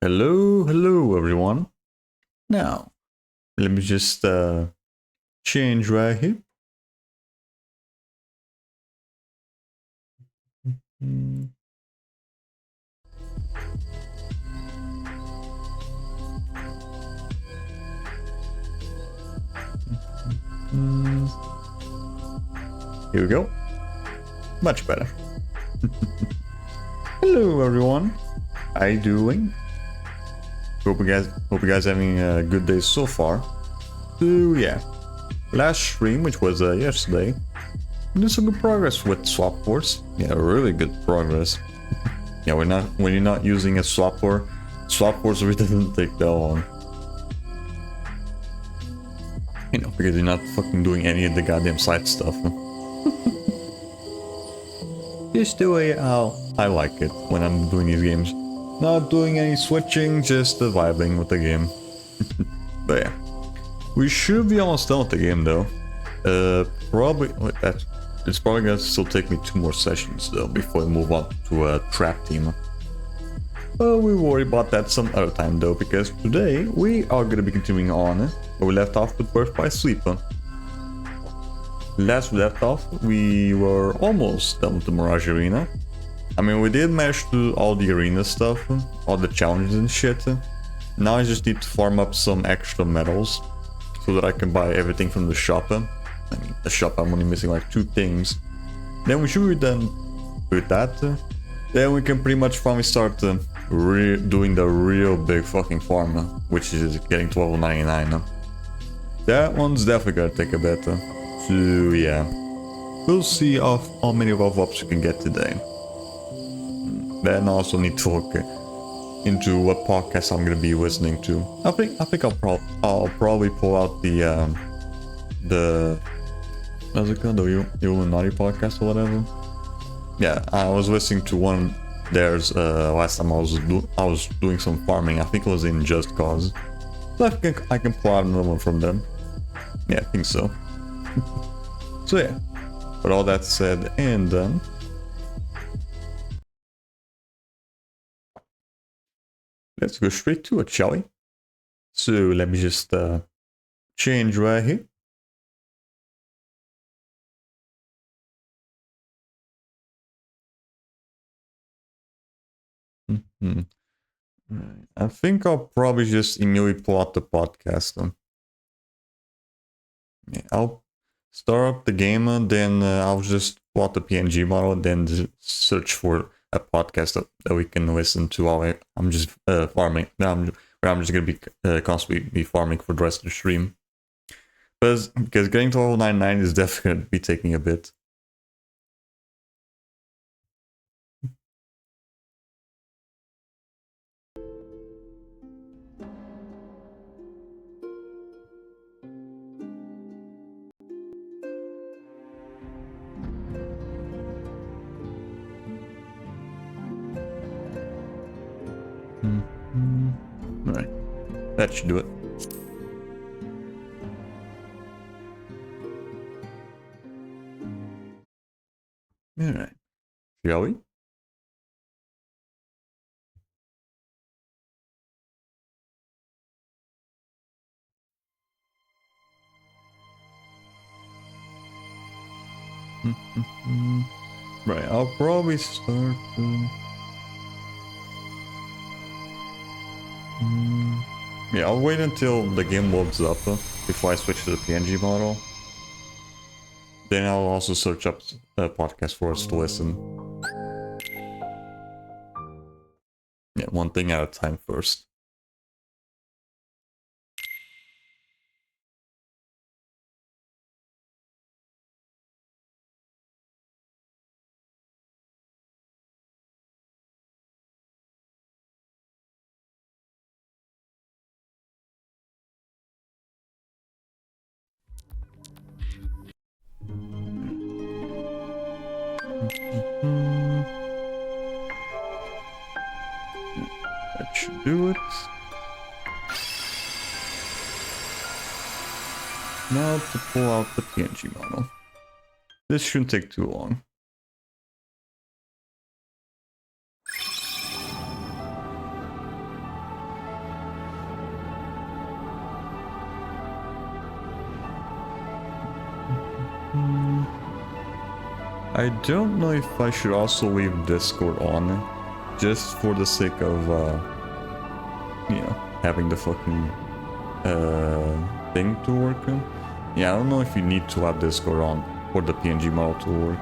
Hello everyone. Now, let me just change right here. Mm. Here we go. Much better. Hello everyone. How you doing? Hope you guys having a good day so far. So yeah, last stream, which was yesterday, we did some good progress with swap force. Yeah, really good progress. Yeah, when you're not using a swap force really doesn't take that long. You know, because you're not fucking doing any of the goddamn side stuff. Just the way how I like it when I'm doing these games. Not doing any switching, just vibing with the game. But yeah, we should be almost done with the game though. Probably it's probably gonna still take me 2 more sessions though before we move on to a trap team. But we'll worry about that some other time though, because today we are gonna be continuing on where we left off with Birth by Sleep. Last we left off, we were almost done with the Mirage Arena. I mean, we did manage to do all the arena stuff, all the challenges and shit. Now I just need to farm up some extra medals so that I can buy everything from the shop. I mean, the shop, I'm only missing like 2 things. Then we should be done with that. Then we can pretty much finally start doing the real big fucking farm, which is getting to level 99. That one's definitely gonna take a bit. So yeah, we'll see how many level ups we can get today. Then I also need to look into what podcast I'm gonna be listening to. I think I'll probably pull out the what's it called, the Illuminati podcast or whatever. Yeah, I was listening to one theirs last time I was doing some farming. I think it was in Just Cause. So I can pull out another one from them. Yeah, I think so. So yeah, with all that said and done, let's go straight to it, shall we? So let me just change right here. I think I'll probably just immediately pull out the podcast then. Yeah, I'll start up the game and then I'll just pull out the PNG model and then search for a podcast that we can listen to while I'm just farming. I'm just gonna be constantly be farming for the rest of the stream. Because getting to level 99 is definitely gonna be taking a bit. Alright, that should do it. Alright, shall we? Right, I'll probably start. Yeah, I'll wait until the game loads up before I switch to the PNG model. Then I'll also search up a podcast for us to listen. Yeah, one thing at a time first. That should do it. Now to pull out the PNG model. This shouldn't take too long. I don't know if I should also leave Discord on, just for the sake of, you know, having the fucking thing to work. Yeah, I don't know if you need to have Discord on for the PNG model to work.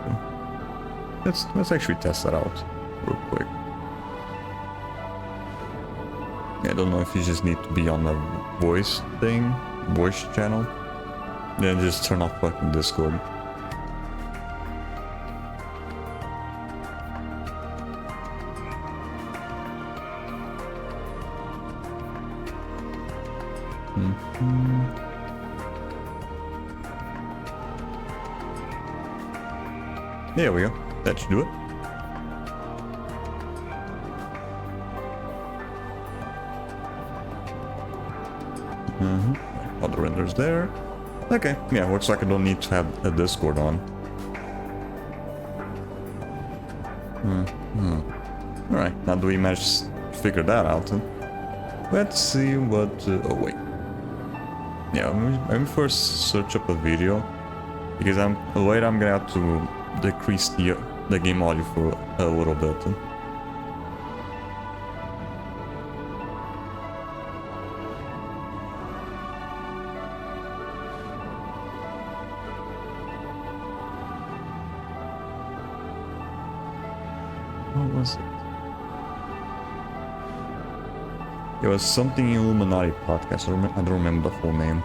Let's actually test that out real quick. Yeah, I don't know if you just need to be on the voice channel. Then just turn off fucking Discord. There we go. That should do it. All the renders there. Okay, yeah, looks like I don't need to have a Discord on. Alright, now do we manage to figure that out? Let's see what... oh, wait. Yeah, let me first search up a video. Because later I'm gonna have to decrease the game audio for a little bit. What was it? It was something Illuminati podcast. I don't remember the full name.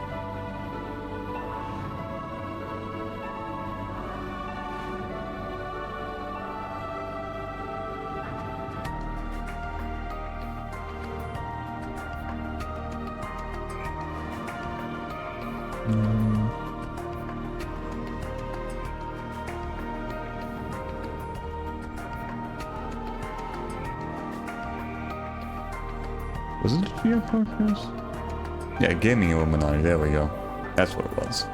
Was it a GM podcast? Yeah, Gaming Illuminati, there we go. That's what it was.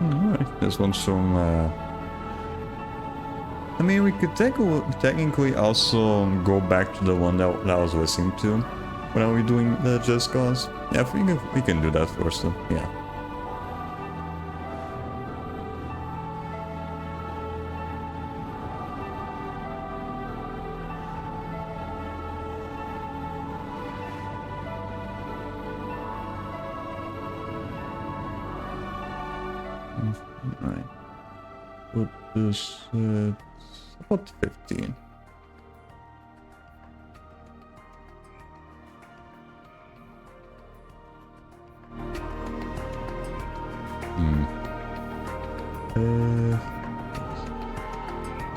Alright, this one's from, I mean, we could technically also go back to the one that I was listening to when I was doing the Just Cause. Yeah, we can do that first, yeah. Right. Put this at about 15.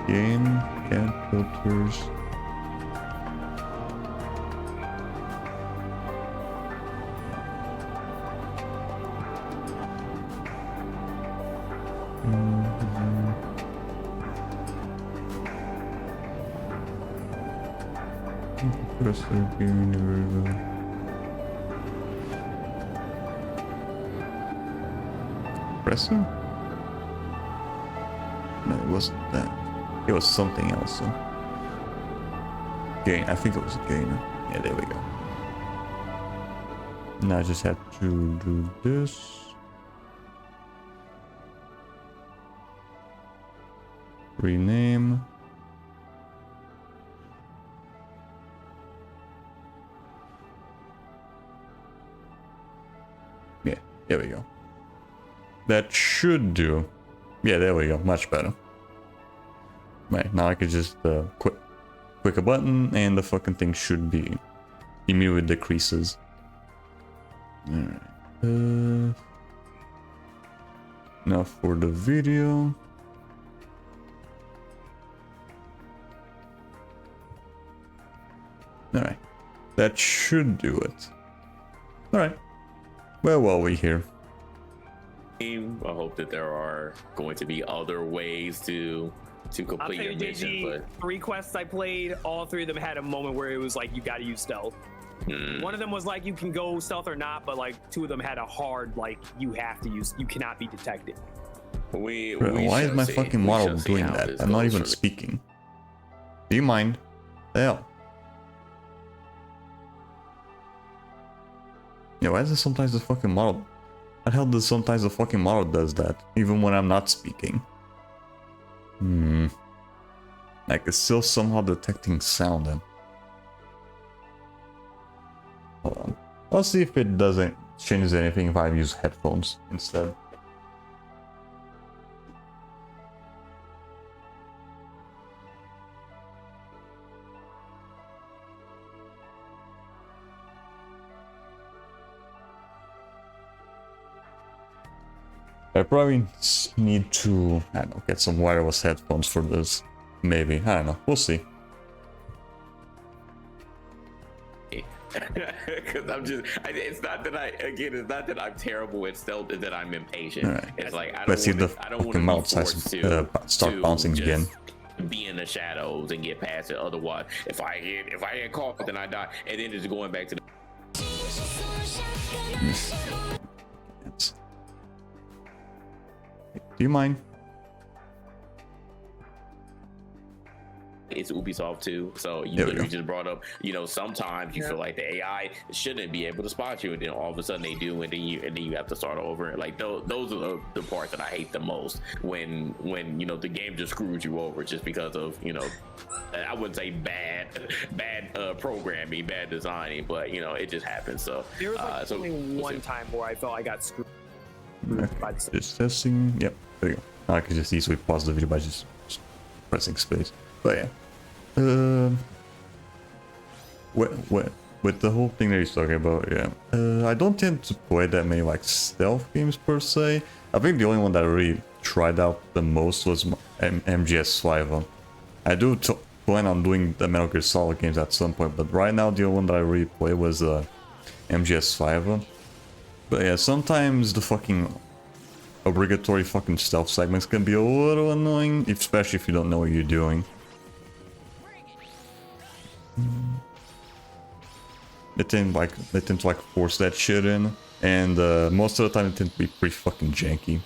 Game cat filters. Espresso? No, it wasn't that. It was something else. Gain. I think it was a gainer. Yeah, there we go. Now I just have to do this. Rename. Yeah, there we go. That should do. Yeah, there we go. Much better. Right, now I could just click a button and the fucking thing should be immediately decreases. Alright. Now for the video. Alright. That should do it. Alright. Well, while we're here. I hope that there are going to be other ways to to complete your mission. But 3 quests I played, all 3 of them had a moment where it was like you got to use stealth. One of them was like you can go stealth or not, but like 2 of them had a hard like you cannot be detected. Why is my fucking model doing that? I'm not even speaking. Do you mind? The hell? Yeah, why is it sometimes the fucking model? What the hell does sometimes the fucking model does that, even when I'm not speaking? Like it's still somehow detecting sound then. Hold on. I'll see if it doesn't change anything if I use headphones instead. I probably need to, I don't know, get some wireless headphones for this. Maybe, I don't know, we'll see. Because it's not that I'm terrible at stealth, it's that I'm impatient. Right. It's like, I don't want to be forced to start bouncing again. Be in the shadows and get past it. Otherwise, if I get caught, then I die. And then just going back to the... Do you mind? It's Ubisoft too, so you literally just brought up, sometimes you feel like the AI shouldn't be able to spot you, and then all of a sudden they do, and then you have to start over. Like those are the parts that I hate the most, when the game just screws you over just because of I wouldn't say bad programming, bad designing, but it just happens. So there was only one time where I felt I got screwed. Just testing. Yep, there you go. I can just easily pause the video by just pressing space. But yeah, with the whole thing that he's talking about, I don't tend to play that many like stealth games per se. I think the only one that I really tried out the most was MGS5. I do plan on doing the Metal Gear Solid games at some point, but right now the only one that I really played was MGS5. But yeah, sometimes the fucking obligatory fucking stealth segments can be a little annoying, especially if you don't know what you're doing. They tend to force that shit in, and most of the time it tends to be pretty fucking janky.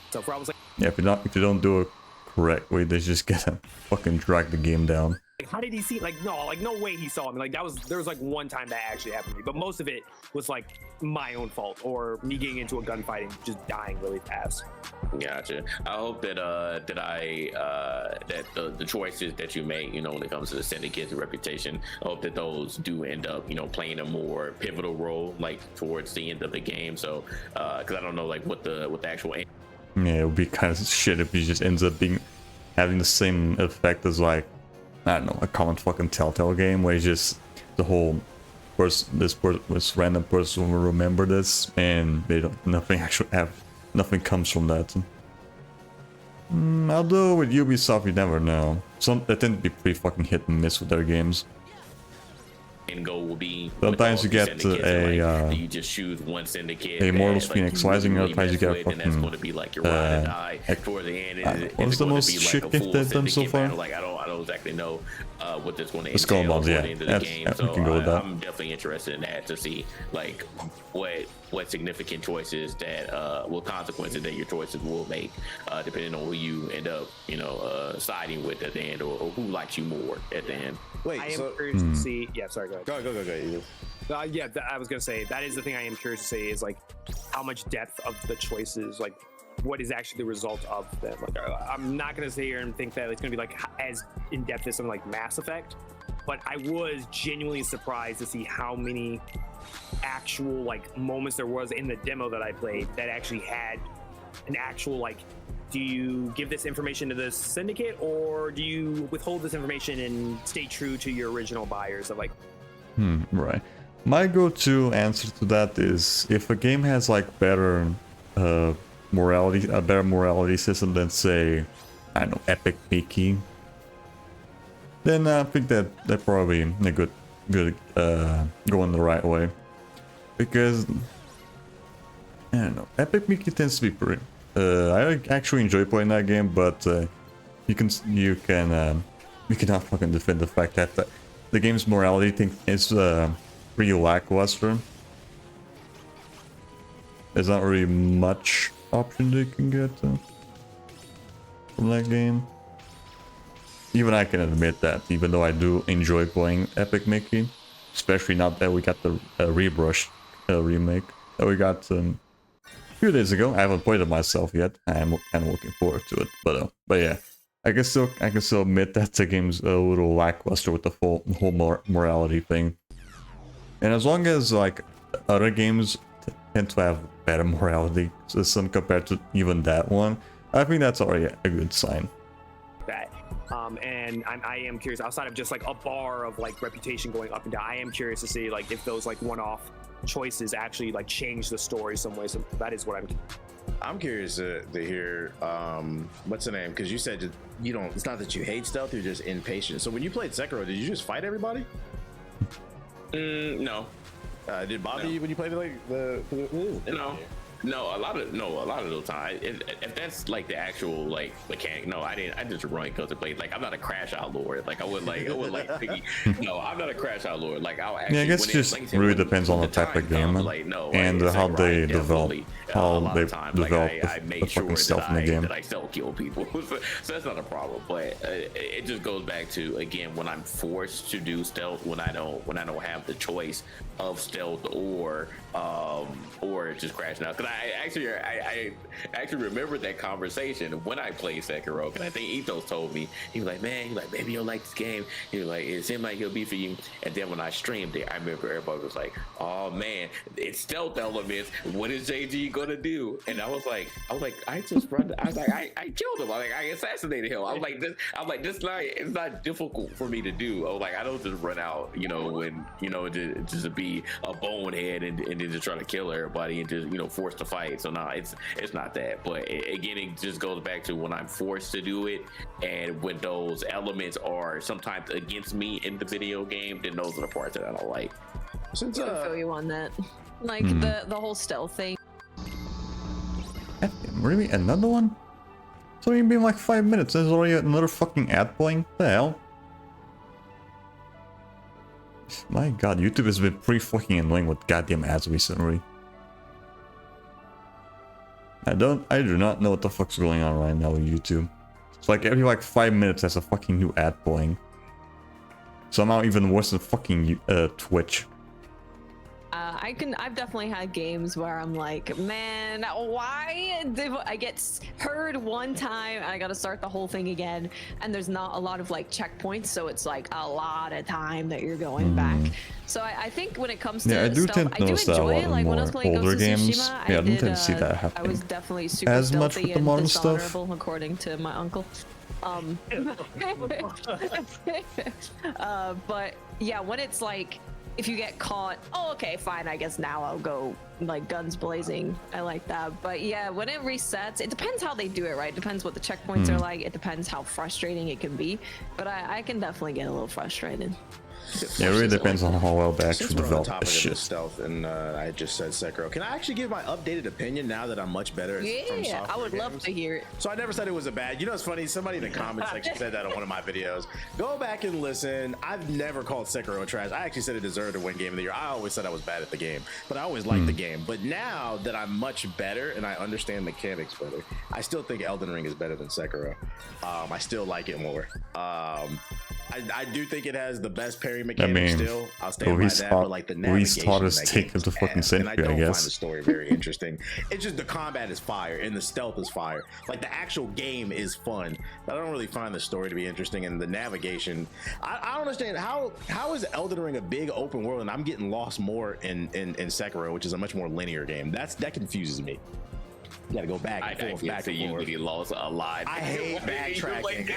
So I was like, yeah, if you don't do it correctly, they just gotta fucking drag the game down. Like, how did he see? Like, no way he saw me. Like, there was like one time that actually happened to me, but most of it was like my own fault or me getting into a gunfight and just dying really fast. Gotcha. I hope that that the choices that you make, when it comes to the Syndicate's reputation, I hope that those do end up, playing a more pivotal role, like towards the end of the game. So, because I don't know, like what the actual. Yeah, it would be kind of shit if he just ends up having the same effect as like, I don't know, a common fucking Telltale game where it's just the whole this random person will remember this and nothing comes from that. Although with Ubisoft you never know. They tend to be pretty fucking hit and miss with their games. End goal will be sometimes you get you just choose one syndicate. A Mortals Phoenix Rising, other times you get a fucking that's going to be like your ride or die for the end. What was the most shit gift they've done so far? Like I don't exactly know what that's going to entail for the end of the game. So I'm definitely interested in that to see like what significant choices that will consequences that your choices will make depending on who you end up siding with at the end or who likes you more at the end. Wait, I am curious to see. Yeah, sorry, go ahead. Go. Yeah, I was gonna say that is the thing I am curious to see is like how much depth of the choices, like what is actually the result of them. Like I'm not gonna sit here and think that it's gonna be like as in depth as something like Mass Effect, but I was genuinely surprised to see how many actual like moments there was in the demo that I played that actually had an actual like. Do you give this information to the syndicate or do you withhold this information and stay true to your original buyers of like right. My go-to answer to that is if a game has like better morality system than say, I don't know, Epic Mickey, then I think that they're probably a good going the right way. Because I don't know, Epic Mickey tends to be pretty I actually enjoy playing that game, but you cannot fucking defend the fact that the game's morality thing is pretty lackluster. There's not really much option they can get from that game. Even I can admit that, even though I do enjoy playing Epic Mickey, especially now that we got the Rebrush remake that we got a few days ago. I haven't played it myself yet. I am kind of looking forward to it, but yeah, I can still admit that the game's a little lackluster with the whole morality thing. And as long as like other games tend to have better morality system compared to even that one, I think that's already a good sign. That and I am curious, outside of just like a bar of like reputation going up and down, I am curious to see like if those like one-off choices actually like change the story some way. So that is what I'm curious to hear what's the name, because you said you don't, it's not that you hate stealth, you're just impatient. So when you played Sekiro, did you just fight everybody? No. Did it bother you when you played it, like the No, a lot of the time, if that's like the actual like mechanic, no, I just run because it played. Like I'm not a crash out lord. Like I would like no, I'm not a crash out lord. Like I'll actually. Yeah, I guess it just really depends on the type of game and how they develop the fucking stuff in the game. That I still kill people, so that's not a problem. But it just goes back to, again, when I'm forced to do stealth, when I don't have the choice of stealth or just crashing out. Because I actually remember that conversation when I played Sekiro, and I think Ethos told me, he was like, maybe you'll like this game. He was like, it seemed like it'll be for you. And then when I streamed it, I remember everybody was like, oh man, it's stealth elements. What is JG gonna do? And I was like, I just run. I was like, I killed him. I assassinated him. I was like, this it's not difficult for me to do. I was like, I don't just run out, when just to be a bonehead and then just try to kill everybody and just force to fight. So no, it's not that. But again, it just goes back to when I'm forced to do it, and when those elements are sometimes against me in the video game, then those are the parts that I don't like. Since I feel you on that, like the whole stealth thing. Really, another one? It's only been like 5 minutes. There's already another fucking ad playing. What the hell? My god, YouTube has been pretty fucking annoying with goddamn ads recently. I do not know what the fuck's going on right now with YouTube. It's like every like 5 minutes there's a fucking new ad playing. Somehow even worse than fucking Twitch. I've definitely had games where I'm like, man, why did I get heard one time and I gotta start the whole thing again, and there's not a lot of like checkpoints, so it's like a lot of time that you're going back. So I think when it comes to I do stuff, tend to notice that a lot like when I was playing older Ghost of games. Tsushima, I don't tend to see that happening I was definitely super as much with the modern stuff. dishonorable, according to my uncle. But yeah, when it's like, if you get caught, oh, okay, fine, I guess now I'll go like guns blazing. I like that. But yeah, when it resets, it depends how they do it, right? It depends what the checkpoints are like. It depends how frustrating it can be. But I can definitely get a little frustrated. Yeah, it really depends on how well they actually Since we're on the develop the topic of shit. the stealth, and I just said Sekiro, can I actually give my updated opinion now that I'm much better from Yeah, I software would love games? to hear it. So I never said it was a bad. It's funny. Somebody in the comment section said that on one of my videos. Go back and listen. I've never called Sekiro trash. I actually said it deserved to win Game of the Year. I always said I was bad at the game, but I always liked the game. But now that I'm much better and I understand mechanics better, I still think Elden Ring is better than Sekiro. I still like it more. I do think it has the best parry mechanics still. I'll stand by that, but like the navigation taught us in that take game it to is fucking ass. And I century, I don't guess. find the story very interesting. It's just the combat is fire and the stealth is fire. Like the actual game is fun, but I don't really find the story to be interesting, and the navigation. I don't understand how is Elden Ring a big open world and I'm getting lost more in Sekiro, which is a much more linear game. That confuses me. You gotta go back and forth, back and forth. You get lost a lot. I hate backtracking.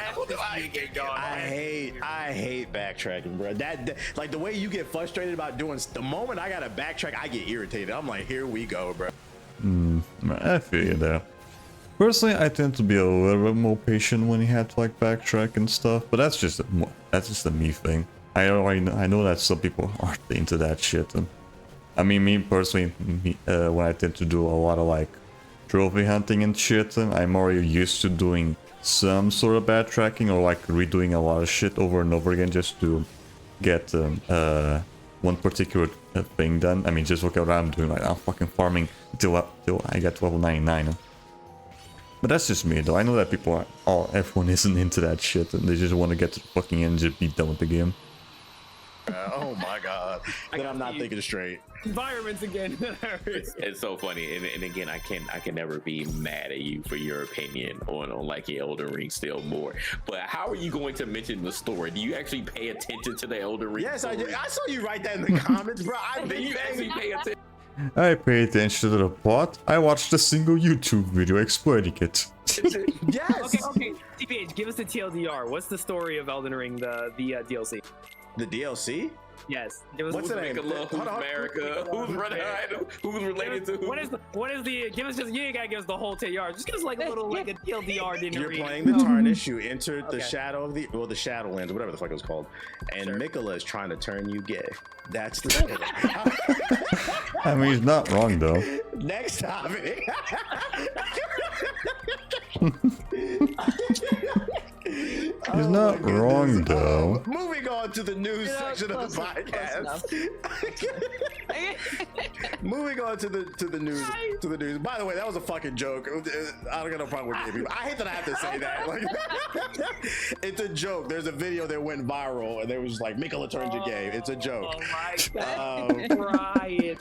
I hate backtracking, bro. That like the way you get frustrated about doing. The moment I gotta backtrack, I get irritated. I'm like, here we go, bro. I feel you there. Personally, I tend to be a little bit more patient when you have to like backtrack and stuff, but that's just a me thing. I know that some people aren't into that shit. And, I mean, me personally, when I tend to do a lot of like trophy hunting and shit, I'm already used to doing some sort of backtracking or like redoing a lot of shit over and over again just to get one particular thing done. I mean, just look at what I'm doing right now, fucking farming till I get to level 99. But that's just me though. I know that everyone isn't into that shit and they just want to get to the fucking end and just be done with the game. Oh my god. Then I'm not thinking straight. Environments again. It's so funny, and again, I can never be mad at you for your opinion on like Elden Ring still more. But how are you going to mention the story? Do you actually pay attention to the Elden Ring? Yes, story? I did. I saw you write that in the comments, bro. Do you actually pay attention? I pay attention to the plot. I watched a single YouTube video explaining it. Yes. Okay. TPH, give us the TLDR. What's the story of Elden Ring, the DLC? The DLC? Yes. Give us What's the name? Who's America? Who's running? Who's related to who? What is the? Give us just. You ain't gotta give us the whole TLDR. Just give us like a little like a TLDR. Didn't You're read. playing the Tarnish. You entered the Okay. shadow of the Shadowlands, whatever the fuck it was called, and Sure. Mikola is trying to turn you gay. That's the story. I mean, he's not wrong though. Next topic. He's not wrong though. Moving on to the news Yeah, section of the close podcast. Moving on to the news. By the way, that was a fucking joke. I don't got no problem with gay people. I hate that I have to say that. Like, it's a joke. There's a video that went viral, and there was like, Mikola turns you gay. It's a joke. Oh my god, Ryan.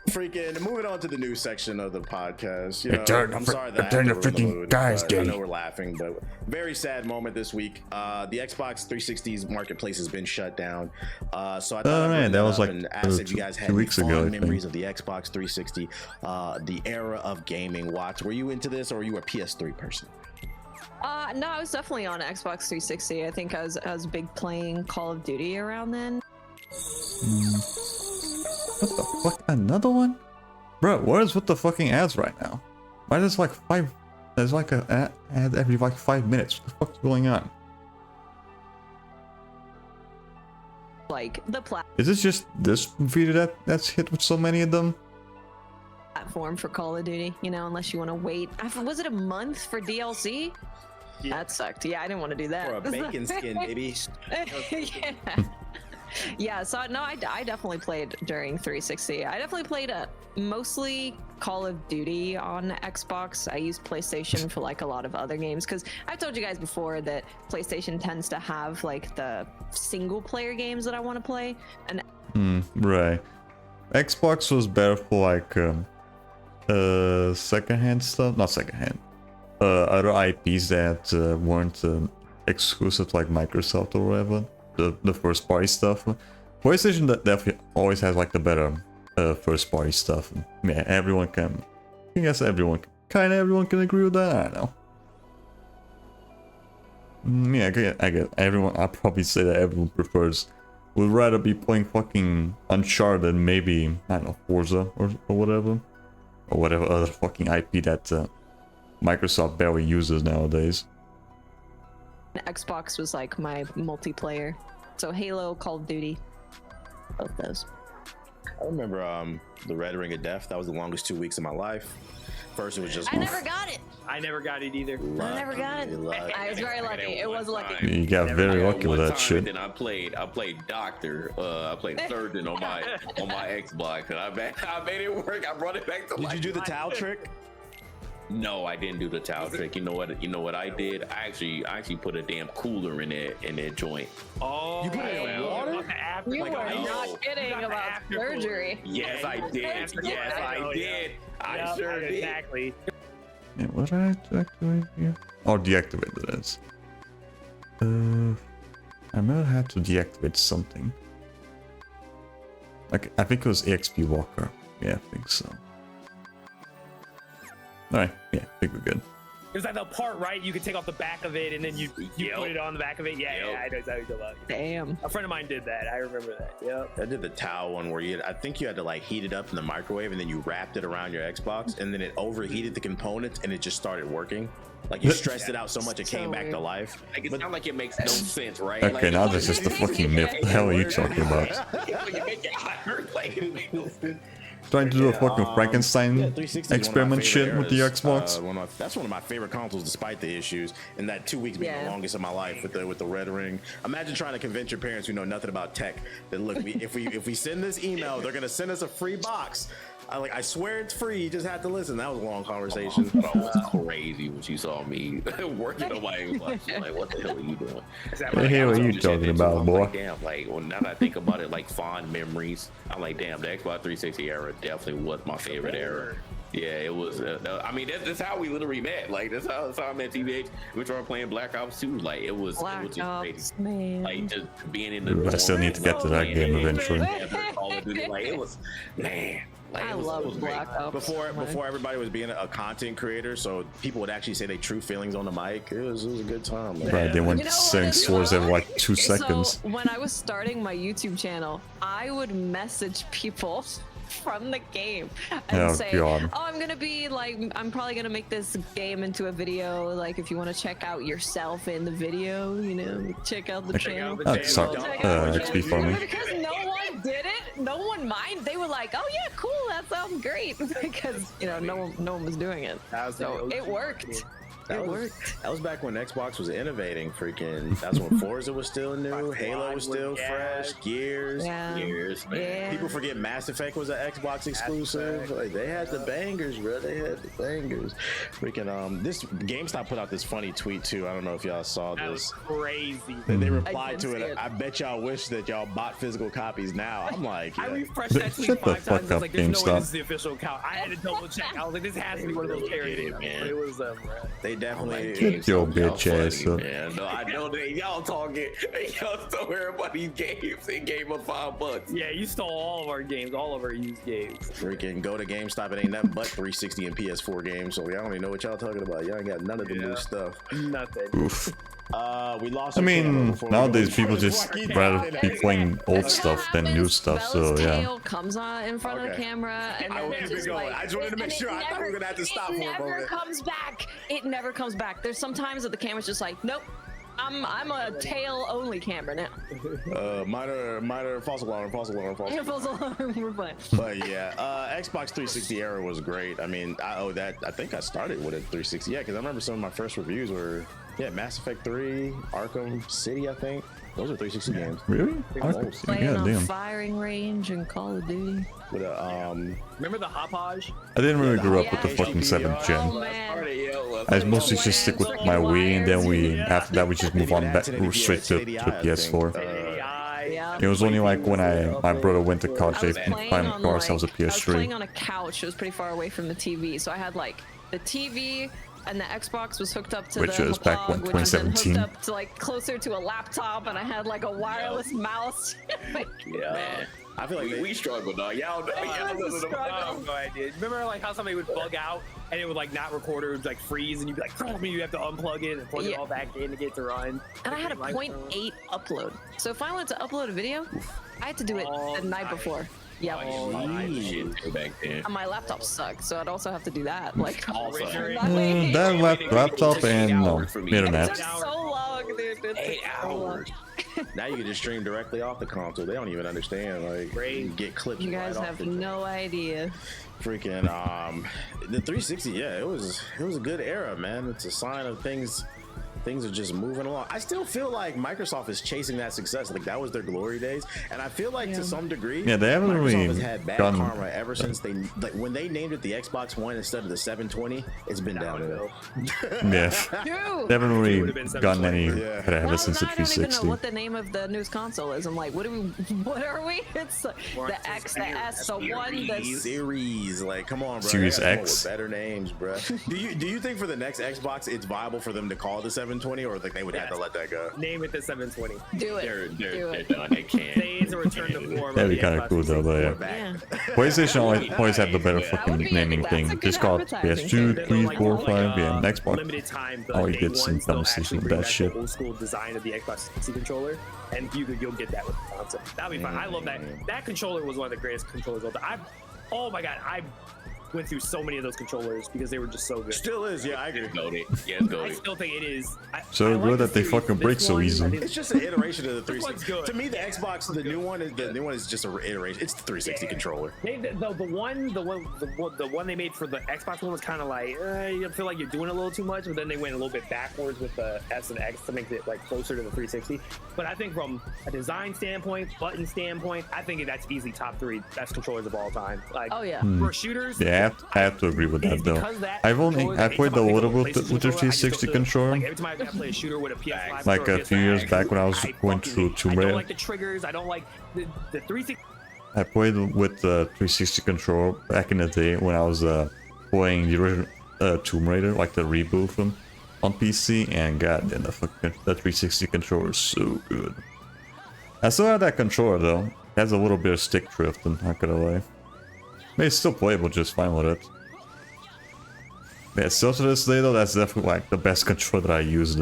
Freaking moving on to the news section of the podcast. You know, Turn I'm the sorry that I turn have the to ruin the freaking mood, guys but I gay. know we're laughing, but very sad moment this week. The Xbox 360's marketplace has been shut down. So I thought I'd man, bring that was up like and ask if you guys had 2 any weeks ago, I fond think. memories of the Xbox 360, the era of gaming. Watch, were you into this or were you a PS3 person? No, I was definitely on Xbox 360. I think I was big playing Call of Duty around then. What the fuck? Another one? Bro, what is with the fucking ads right now? Why there's like there's like a ad every like 5 minutes. What the fuck's going on? Like the Is this just this video that's hit with so many of them? platform for Call of Duty, you know, unless you want to wait. Was it a month for DLC? Yeah. That sucked. Yeah, I didn't want to do that. For a bacon skin, baby. Yeah. Yeah, so no, I definitely played during 360. I definitely played mostly Call of Duty on Xbox. I used PlayStation for like a lot of other games because I've told you guys before that PlayStation tends to have like the single player games that I want to play. And Right. Xbox was better for like secondhand stuff, not secondhand. Other IPs that weren't exclusive to like Microsoft or whatever. The first party stuff. PlayStation definitely always has like the better first party stuff. Yeah, everyone can. I guess everyone can agree with that. I don't know. Yeah, I get everyone. I'd probably say that everyone would rather be playing fucking Uncharted, maybe I don't know, Forza or whatever other fucking IP that Microsoft barely uses nowadays. Xbox was like my multiplayer. So Halo, Call of Duty, both those. I remember the Red Ring of Death. That was the longest 2 weeks of my life. First, it was just. I never got it. I never got it either. I never got it. Lucky. I was very lucky. It was lucky. You got very lucky with that shit. Then I played doctor. I played surgeon on my Xbox, and I made it work. I brought it back to Did life. you do the towel trick? No, I didn't do the towel trick. You know what I did? I actually put a damn cooler in that joint. Oh, You put it in water? You Like, were I know. not kidding Got the about after surgery. Yes, I did. Yes, I did. I sure did. Exactly. Yeah, what did I deactivate here? Oh, deactivate it is. I might have had to deactivate something. Like, I think it was EXP Walker. Yeah, I think so. Alright, yeah, I think we're good. It was like the part, right? You could take off the back of it and then you put it on the back of it. Yeah, Yep. I know exactly what you're talking about. Damn. A friend of mine did that. I remember that. Yep. I did the towel one where I think you had to like heat it up in the microwave and then you wrapped it around your Xbox and then it overheated the components and it just started working. Like you stressed it out so much it So came back to weird. life. Like it sounds like it makes no sense, right? Okay, Like, now this is the fucking myth. What the hell are you talking about? You make it hotter, like, it makes no sense. trying to do a fucking Frankenstein 360 is one of my experiment shit favorite with the eras. Xbox. That's one of my favorite consoles, despite the issues. And that 2 weeks being the longest of my life with the red ring. Imagine trying to convince your parents who know nothing about tech that look, if we send this email, they're gonna send us a free box. I swear it's free. You just have to listen. That was a long conversation. That was crazy when she saw me working on my Xbox. She's like, "What the hell are you doing?" What the hell are you talking about, boy? Like, damn, like well, now that I think about it, like fond memories. I'm like, damn, the Xbox 360 era definitely was my favorite era. Yeah, it was. I mean, that's how we literally met. Like, that's how I met TBH. We started playing Black Ops 2. Like, it was just crazy. Man. Like, just being in the. I still need to get to that game eventually. Like, it was, man. Like, I love Black Ops. Before everybody was being a content creator, so people would actually say their true feelings on the mic. It was a good time. Man. Right, they went saying swords every like 2 seconds. So when I was starting my YouTube channel, I would message people from the game and say, God. "Oh, I'm gonna be like, I'm probably gonna make this game into a video. Like, if you want to check out yourself in the video, you know, check out the channel." That's actually funny. Because no one did it, no one minded. They were like, "Oh yeah, cool, that sounds great," because you know, no one was doing it. So it worked. It worked. That was back when Xbox was innovating. Freaking, that's when Forza was still new, Halo was still fresh, Gears. Gears, man. Yeah. People forget Mass Effect was an Xbox exclusive. Like, they had the bangers, bro. They had the bangers. Freaking, this GameStop put out this funny tweet too. I don't know if y'all saw That was this. crazy. They replied to see it. it. I bet y'all wish that y'all bought physical copies now. I'm like, I yeah. refreshed that tweet Shut the 5 fuck times. I was up, like, there's no way GameStop. this is the official account. I had to double check. I was like, this has to be one of those parodies. But it was bro. They definitely. Get your bitch ass up. Man, no, I know that y'all talking. Y'all stole everybody's games and gave them $5. Yeah, you stole all of our games, all of our used games. Freaking go to GameStop. It ain't nothing but 360 and PS4 games. So I don't even know what y'all talking about. Y'all ain't got none of the new stuff. Nothing. Oof. We lost. I our camera mean, before we nowadays go. people just rather be playing old stuff than new stuff. So Bella's yeah. tail comes on in front of the Okay. camera, and I will then keep it's it going. like- I just wanted to make and sure. it I thought we were gonna have to stop for a It never moment. comes back. It never comes back. There's sometimes that the camera's just like, nope. I'm a tail only camera now. Minor false alarm. It falls along. We're fine. But yeah, Xbox 360 era was great. I mean, I owe that. I think I started with a 360. Yeah, because I remember some of my first reviews were Mass Effect 3, Arkham City. I think those are 360 games. Really? Playing Yeah, on damn. firing range and Call of Duty. With a Remember the Hopage? I didn't really grow up with the Yeah. fucking 7th gen. Oh man. I mostly just stick with my Wii, and then after that we just move on back straight to PS4. Yeah. It was only like when my brother went to college, I they was playing finally on got ourselves a I was playing PS3. on a couch. It was pretty far away from the TV, so I had like the TV and the Xbox was hooked up to Which the was back when, which was then 2017. hooked up to like closer to a laptop, and I had like a wireless mouse. Yeah, man. I feel like we struggled, dog. Y'all know Oh, no, I did. Remember like how somebody would bug out and it would like not record, or it would like freeze, and you'd be like, "Crap me!" You have to unplug it and plug it all back in to get it to run. And I had a 0.8 upload. So if I wanted to upload a video, I had to do it the night before. Yeah. back then. And my laptop sucked, so I'd also have to do that. Like, That laptop and internet. It took so long, dude. It took 8 so long. hours. now you can just stream directly off the console. They don't even understand. Like, you get clips. You guys right have off the no idea. freaking the 360. Yeah, it was a good era, man. It's a sign of things are just moving along. I still feel like Microsoft is chasing that success. Like, that was their glory days, and I feel like to some degree, Yeah, they haven't Microsoft really has had bad gone- karma ever since they when they named it the Xbox One instead of the 720. It's been downhill. Yeah. True. They haven't really would've been gotten any 720. Yeah. better ever Well, since the now I don't even know 360. what the name of the newest console is. I'm like, what are we? It's the X, the S, the one, the Series, like, come on, bro. Series They gotta come up X. with better names, bro. do you think for the next Xbox it's viable for them to call the 720, or like they would have to let that go? Name it the 720. do it. They're Do it. done. They can't. Say it's a return to form. That'd of be the kind of Xbox cool though, but yeah. Back. Yeah. PlayStation always had the better That fucking would be- naming that's a thing. good Just called advertising. PS2, Then 3, like, 4, like, 5, and Xbox. limited time, the Always day did some ones, they'll dumb actually shit with bring that back shit. the old school design of the Xbox 360 controller, and you'll get that with the console. That'll be fun. I love that. That controller was one of the greatest controllers of all time. Oh my god, went through so many of those controllers because they were just so good. Still is, yeah, I agree. Goated. Yeah, it's I goated. still think it is. So I good like that they the series. fucking This break so one, I easy. think- It's just an iteration of the This one's 360. good. To me, the Xbox, the new one is just an iteration. It's the 360 controller. The one they made for the Xbox one was kind of like you feel like you're doing a little too much, but then they went a little bit backwards with the S and X to make it like closer to the 360. But I think from a design standpoint, button standpoint, I think that's easily top 3 best controllers of all time. Like, Oh yeah. for shooters, Yeah, I have to agree with that though. I played a little bit with the 360 controller. Like every time I play a shooter with a PS5, Like a few years back when I was going through Tomb I don't Raider. like the triggers. I don't like the 360. I played with the 360 controller back in the day when I was playing the original Tomb Raider, like the reboot of them, on PC, and goddamn, the 360 controller is so good. I still have that controller though. It has a little bit of stick drift, and not gonna lie. But it's still playable just fine with it. Yeah, still to this day though, that's definitely like the best controller that I used.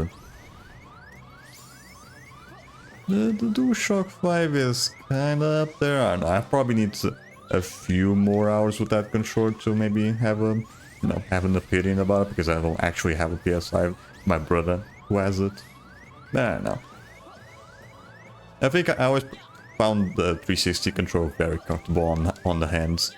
The DualShock 5 is kinda up there. I don't know, I probably need a few more hours with that controller to maybe have a, have an opinion about it, because I don't actually have a PS5. My brother who has it. I don't know. I think I always found the 360 controller very comfortable on the hands.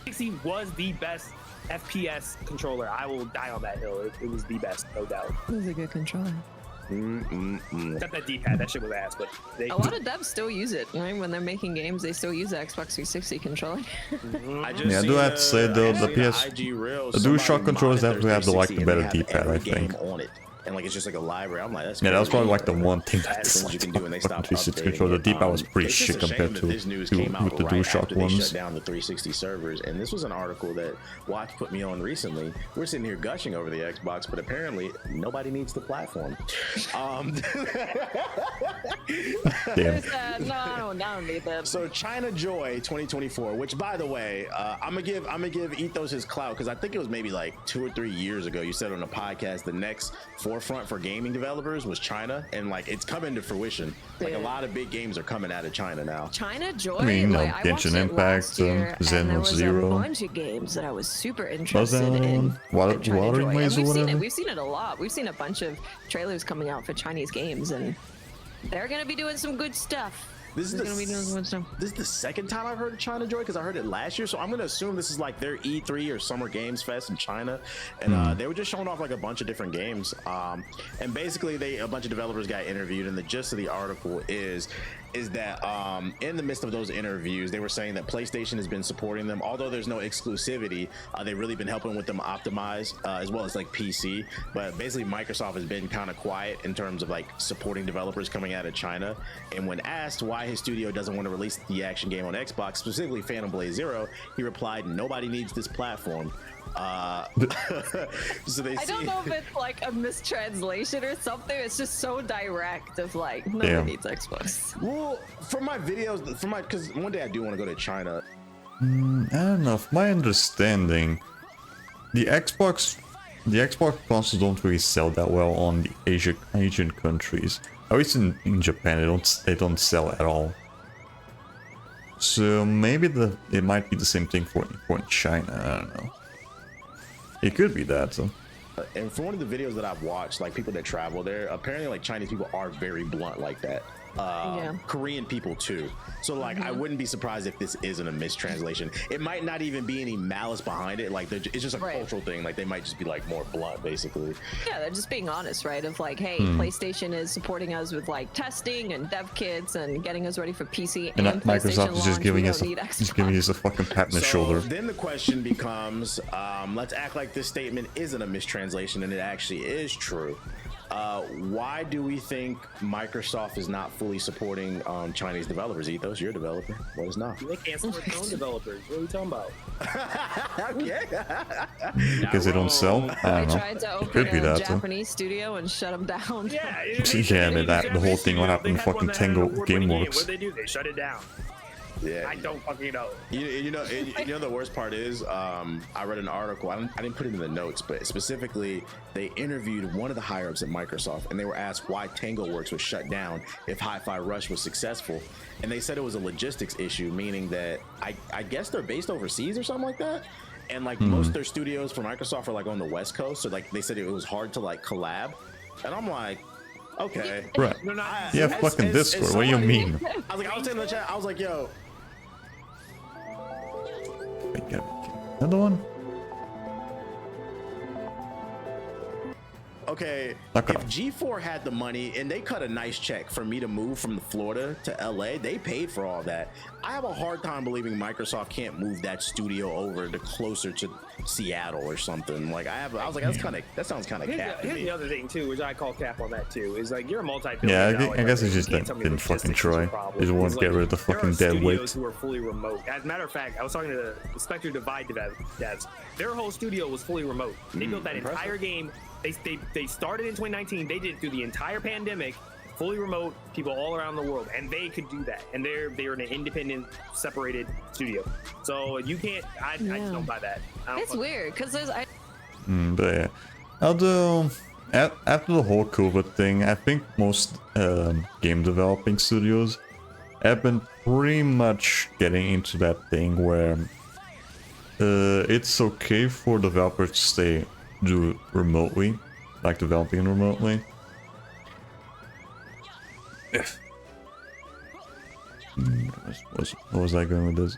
360 was the best FPS controller. I will die on that hill. It was the best, no doubt. It was a good controller. Except that D-pad, that shit was ass. But A lot of devs still use it, right? When they're making games, they still use the Xbox 360 controller. I just Yeah, I do have to say though, the DualShock controllers definitely have the better D-pad, I think. And like it's just like a library. I'm like, that's Yeah, that was crazy. probably like the one thing that Things you can do when they stop 360 updating controller. The it. D-pad was pretty It's just shit a shame compared that to this news with came out the right DualShock after they ones. shut down the 360 servers, and this was an article that Watch put me on recently. We're sitting here gushing over the Xbox, but apparently nobody needs the platform. Damn. No, I don't need that. So China Joy 2024, which by the way, I'm gonna give Ethos his clout, because I think it was maybe like 2 or 3 years ago you said on a podcast the next forefront for gaming developers was China, and like it's coming to fruition. Like a lot of big games are coming out of China now. China Joy. I mean, like, I watched Genshin it Impact, last year, and Zen there was Zero. a bunch of games that I was super Was interested that in. Water China Joy. And Maze or we've seen whatever? it. We've seen it a lot. We've seen a bunch of trailers coming out for Chinese games, and they're gonna be doing some good stuff. This They're gonna be doing some good stuff. is the second time I've heard of China Joy, because I heard it last year. So I'm gonna assume this is like their E3 or Summer Games Fest in China, and they were just showing off like a bunch of different games. And basically, a bunch of developers got interviewed, and the gist of the article is that in the midst of those interviews, they were saying that PlayStation has been supporting them, although there's no exclusivity. They've really been helping with them optimize, as well as like PC. But basically, Microsoft has been kind of quiet in terms of like supporting developers coming out of China. And when asked why his studio doesn't want to release the action game on Xbox, specifically Phantom Blade Zero, he replied, "Nobody needs this platform." So they I don't know if it's like a mistranslation or something. It's just so direct of like, nobody Yeah. needs Xbox. Well, for my videos, because one day I do want to go to China. I don't know. From my understanding, the Xbox consoles don't really sell that well on the Asian countries. At least in Japan, they don't sell at all. So maybe it might be the same thing for China. I don't know. It could be that. So. And from one of the videos that I've watched, like people that travel there, apparently like Chinese people are very blunt like that. Yeah. Korean people too. So like I wouldn't be surprised if this isn't a mistranslation. It might not even be any malice behind it. Like it's just a Right. cultural thing. Like they might just be like more blunt, basically. Yeah, they're just being honest, right? Of like, hey, PlayStation is supporting us with like testing and dev kits and getting us ready for PC and Microsoft PlayStation is just launch. giving We us don't need just giving us a fucking pat on the shoulder. Then the question becomes, let's act like this statement isn't a mistranslation and it actually is true. Why do we think Microsoft is not fully supporting Chinese developers? Ethos, you're a developer. What is not? they can't support their own developers. What are we talking about? Because they don't sell? I They don't know. tried to open Could be a that, huh? Japanese studio and shut them down. Yeah, Yeah, the whole thing, what happened to fucking Tango Gameworks. What did they do? They shut it down. Yeah. I don't fucking know. You know the worst part is I read an article. I didn't put it in the notes, but specifically they interviewed one of the higher ups at Microsoft, and they were asked why TangoWorks was shut down if Hi-Fi Rush was successful, and they said it was a logistics issue, meaning that I guess they're based overseas or something like that. And like most of their studios for Microsoft are like on the West Coast, so like they said it was hard to like collab, and I'm like, okay, Right. Yeah, fucking Discord. What do you mean? I was like, I was in the chat, I was like, yo. Another one? Okay, Okay. if G4 had the money and they cut a nice check for me to move from Florida to LA, they paid for all that. I have a hard time believing Microsoft can't move that studio over to closer to Seattle or something. Like I was like, that sounds kind of cap to Here's me. the other thing too, which I call cap on that too, is like you're a multi-billion. Yeah, I guess dollar it's just company. You that can't tell me didn't fucking logistics is a try. problem. They just want It's to get rid of the there are fucking dead studios weight. who are fully remote. As a matter of fact, I was talking to the Spectre Divide devs. Their whole studio was fully remote. They built that impressive. entire game. They started in 2019. They did it through the entire pandemic, fully remote, people all around the world, and they could do that. And they're an independent, separated studio. So you can't. I just don't buy that. It's weird because there's. But yeah, although after the whole COVID thing, I think most game developing studios have been pretty much getting into that thing where it's okay for developers to do remotely, like developing remotely. What was I going with this?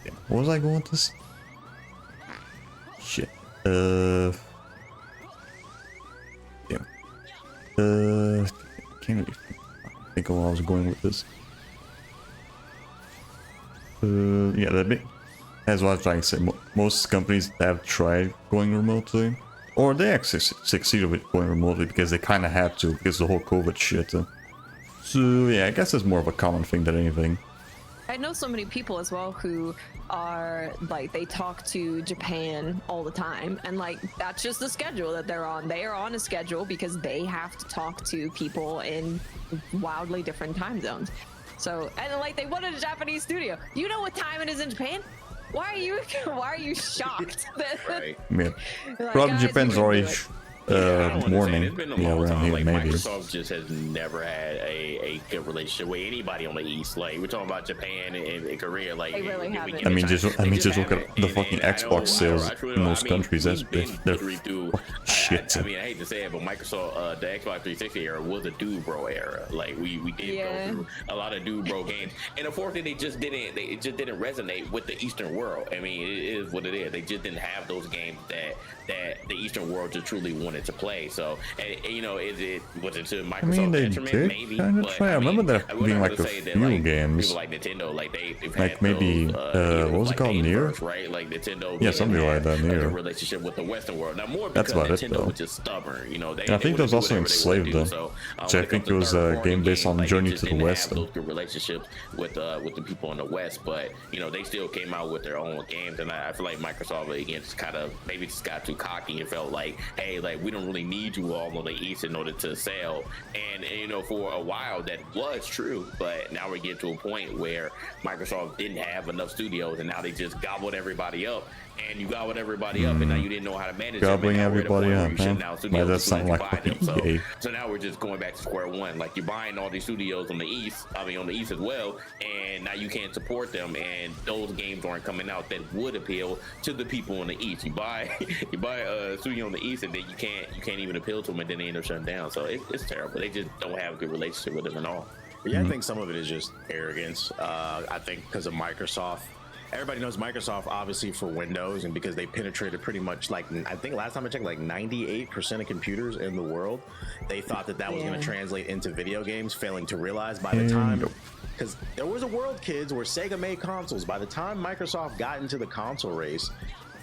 Damn, what was I going with this? Shit. Damn. Can't really think of where I was going with this. Yeah, that's what I was trying to say. Most companies have tried going remotely, or they actually succeeded with going remotely because they kind of had to because of the whole COVID shit. So yeah, I guess it's more of a common thing than anything. I know so many people as well who are like, they talk to Japan all the time, and like that's just the schedule that they're on. They are on a schedule because they have to talk to people in wildly different time zones. So, and like they wanted a Japanese studio. You know what time it is in Japan? Why are you shocked? Right. Yeah, Like, probably guys, Japan's we can do already it. morning. It's been a Yeah, long around time. here Like maybe. Microsoft just has never had a good relationship with anybody on the East. Like we're talking about Japan and Korea. Like They really haven't. I mean, just look haven't. at the fucking Xbox sales in most countries. They're through. shit. I mean, I hate to say it, but Microsoft, the Xbox 360 era was a dude bro era. Like we did go through a lot of dude bro games, and unfortunately, it just didn't resonate with the Eastern world. I mean, it is what it is. They just didn't have those games that the Eastern world just truly wanted to play. So, and you know, was it to Microsoft I mean, they detriment? did Maybe. kind of But, try. I remember there being like a few games. People like Nintendo, like they've Like had maybe, those, what was it called, Nier? right? Like Nintendo, Yeah, didn't something like have that, a Nier. good relationship with the Western world. Now more That's because about it, Nintendo though. was just stubborn. You know, And I think there was also Enslaved, though, which I think it was a game based on Journey to the West. Those good relationships with the people in the West, but you know they still came out with their own games, and I feel like Microsoft again just kind of maybe just got too cocky and felt like, hey, like we don't really need you all on the East in order to sell. And you know, for a while that was true, but now we're getting to a point where Microsoft didn't have enough studios, and now they just gobbled everybody up. And you gobbled everybody up, and now you didn't know how to manage Gobbling them. And now we're at a everybody point where you up, should man. now Why studios that as soon sound as you like buy them. fucking EA? So now we're just going back to square one. Like you're buying all these studios on the East, on the East as well, and now you can't support them, and those games aren't coming out that would appeal to the people on the East. You buy a studio on the East, and then you can't even appeal to them, and then they end up shutting down. So it's terrible. They just don't have a good relationship with them at all. Yeah, I think some of it is just arrogance. I think because of Microsoft. Everybody knows Microsoft obviously for Windows, and because they penetrated pretty much, like, I think last time I checked, like 98% of computers in the world, they thought that was going to translate into video games, failing to realize by the time, because there was a world, kids, where Sega made consoles. By the time Microsoft got into the console race,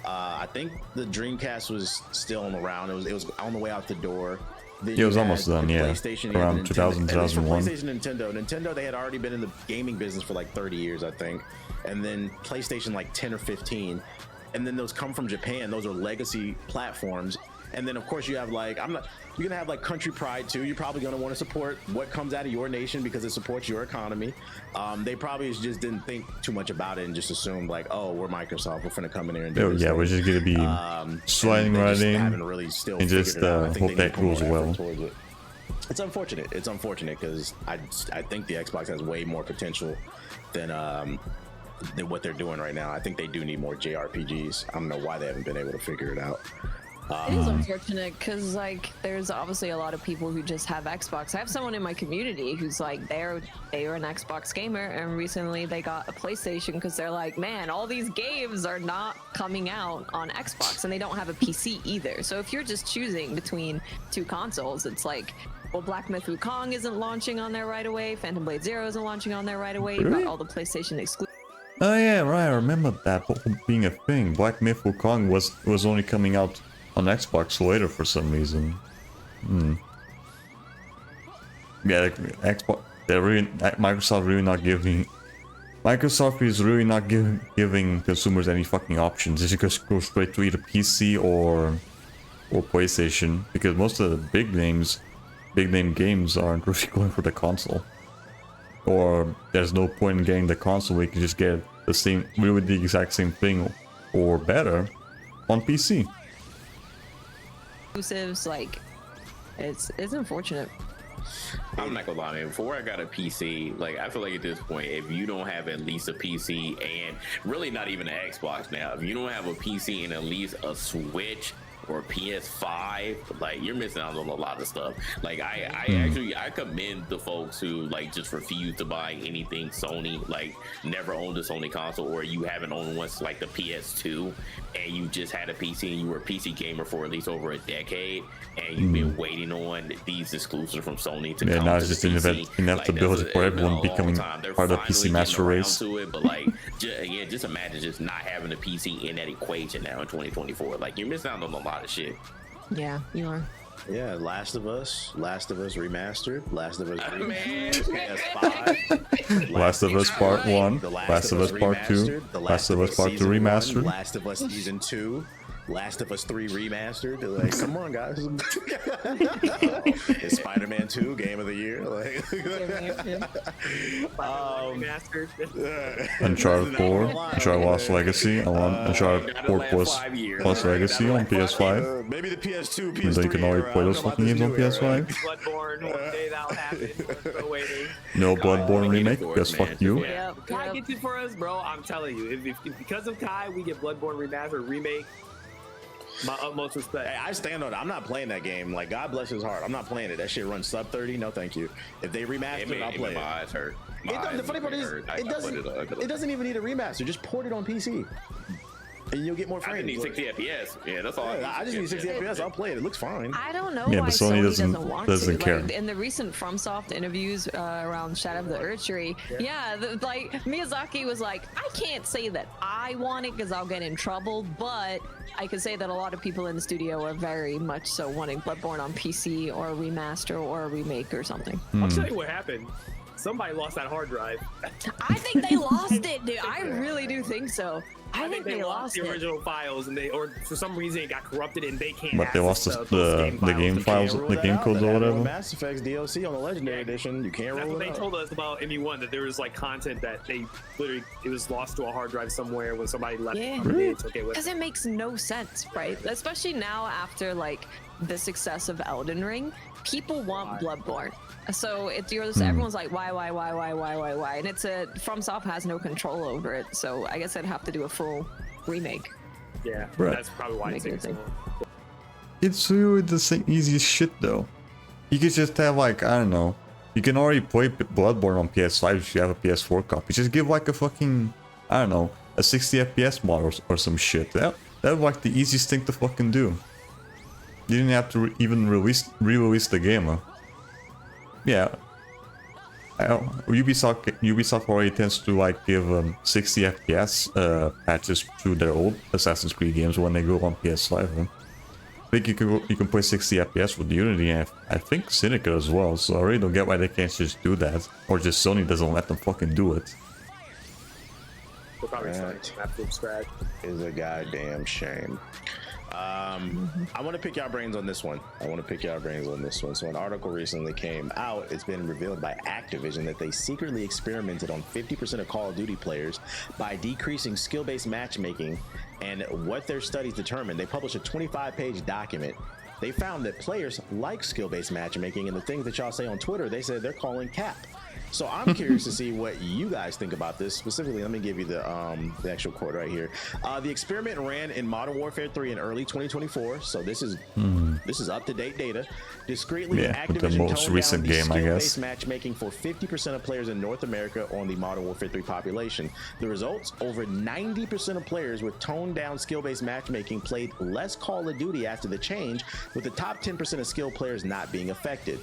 I think the Dreamcast was still around. It was on the way out the door. Then Yeah, it was you almost had done, the yeah. PlayStation, Around and 2000, at least for 2001. PlayStation and Nintendo, they had already been in the gaming business for like 30 years, I think. And then PlayStation like 10 or 15. And then those come from Japan. Those are legacy platforms. And then of course you have like, you're gonna have like country pride too. You're probably gonna want to support what comes out of your nation because it supports your economy. They probably just didn't think too much about it and just assumed like, oh, we're Microsoft, we're finna come in here and do this thing. We're just gonna be sliding right in really still and just hope that goes well. It's unfortunate. It's unfortunate because I think the Xbox has way more potential than what they're doing right now. I think they do need more JRPGs. I don't know why they haven't been able to figure it out. It is unfortunate because like there's obviously a lot of people who just have Xbox. I have someone in my community who's like they are an Xbox gamer, and recently they got a PlayStation because they're like, man, all these games are not coming out on Xbox, and they don't have a PC either. So if you're just choosing between two consoles, it's like, well, Black Myth Wukong isn't launching on there right away, Phantom Blade Zero isn't launching on there right away, you've got all the PlayStation exclusive. Oh yeah, right, I remember that being a thing. Black Myth Wukong was only coming out on Xbox later for some reason. Yeah, Xbox. Microsoft is really not giving consumers any fucking options. They just go straight to either PC or PlayStation, because most of the big name games aren't really going for the console. Or there's no point in getting the console where you can just get the exact same thing or better on PC. Exclusives, like it's unfortunate. I'm not gonna lie, man. Before I got a PC, like I feel like at this point, if you don't have at least a PC and really not even an Xbox now, if you don't have a PC and at least a Switch or PS5, like you're missing out on a lot of stuff. Like I commend the folks who like just refuse to buy anything Sony, like never owned a Sony console, or you haven't owned one like the PS2 and you just had a PC and you were a PC gamer for at least over a decade and you've been waiting on these exclusives from Sony to come now to it's just the PC. inevitability for everyone becoming part of the PC master race. To it, but like just imagine just not having a PC in that equation now in 2024. Like you're missing out on a lot of shit. Yeah, you are. Yeah, Last of Us Remastered, Last of Us PS5, Last of Us Part 1, Last of Us Part 2, Last of Us Part 2 Remastered, Last of Us Season 2, Last of Us 3 Remastered. Like, come on, guys. It's Spider-Man 2 Game of the Year. Like, Remastered. Uncharted 4, Uncharted Lost Legacy, I want Uncharted 4 plus Legacy on PS5. Maybe the PS2, PS3. And then you can already play those fucking games on PS5. Bloodborne, one day that'll happen. We're waiting. No Bloodborne remake, because fuck you. Yeah, Kai gets it for us, bro. I'm telling you, if because of Kai, we get Bloodborne Remastered remake. My utmost respect. Hey, I stand on it. I'm not playing that game. Like, God bless his heart. I'm not playing it. That shit runs sub 30. No, thank you. If they remaster it, I'll play it. My eyes hurt. The funny part is, it doesn't even need a remaster. Just port it on PC. And you'll get more frames. I need 60 FPS. Yeah, that's all. I just need 60 FPS. I'll play it. It looks fine. I don't know Yeah, why but Sony doesn't doesn't care. Like, in the recent FromSoft interviews around Shadow of the Erdtree, like Miyazaki was like, I can't say that I want it because I'll get in trouble, but I can say that a lot of people in the studio are very much so wanting Bloodborne on PC or a remaster or a remake or something. I'll tell you what happened. Somebody lost that hard drive. I think they lost it, dude. I really do think so. I think they lost the original files, and or for some reason it got corrupted, and they can't. But they lost the game files, the game codes or whatever. Mass Effect's DLC on the Legendary Edition, you can't roll it. That's what they told us about ME1, that there was like content that they literally it was lost to a hard drive somewhere when somebody left. Yeah, because it makes no sense, right? Especially now after like the success of Elden Ring, people want Bloodborne. So everyone's like, why? And it's FromSoft has no control over it. So I guess I'd have to do a full remake. Yeah, right. That's probably why it's so. It's really the same easiest shit though. You could just have like, I don't know, you can already play Bloodborne on PS5 if you have a PS4 copy. Just give like a fucking, I don't know, a 60 FPS model or some shit. That was like the easiest thing to fucking do. You didn't have to even re-release the game, huh? Yeah, Ubisoft already tends to like give 60 FPS patches to their old Assassin's Creed games when they go on PS5. Huh? I think you can play 60 FPS with Unity, and I think Syndicate as well. So I really don't get why they can't just do that, or just Sony doesn't let them fucking do it. We're probably starting from scratch. Is a goddamn shame. I want to pick y'all brains on this one. So an article recently came out. It's been revealed by Activision that they secretly experimented on 50% of Call of Duty players by decreasing skill-based matchmaking. And what their studies determined, they published a 25-page document. They found that players like skill-based matchmaking, and the things that y'all say on Twitter, they said they're calling cap. So I'm curious to see what you guys think about this. Specifically, let me give you the actual quote right here. The experiment ran in Modern Warfare 3 in early 2024. So this is up-to-date data. Discreetly, Activision the most toned recent down the game, I guess. skill-based matchmaking for 50% of players in North America on the Modern Warfare 3 population. The results: over 90% of players with toned down skill-based matchmaking played less Call of Duty after the change, with the top 10% of skilled players not being affected.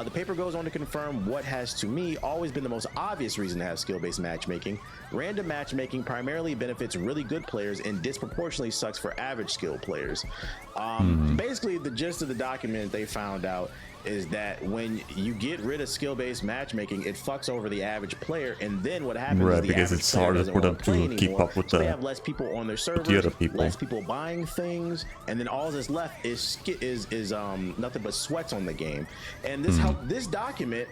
The paper goes on to confirm what has, to me, always been the most obvious reason to have skill-based matchmaking. Random matchmaking primarily benefits really good players and disproportionately sucks for average skill players. Basically, the gist of the document they found out is that when you get rid of skill-based matchmaking, it fucks over the average player, and then what happens is the because average it's player harder doesn't for them wanna play to keep anymore, up with so they the have less people on their servers, other people. less people buying things, and then all that's left is nothing but sweats on the game. And this document,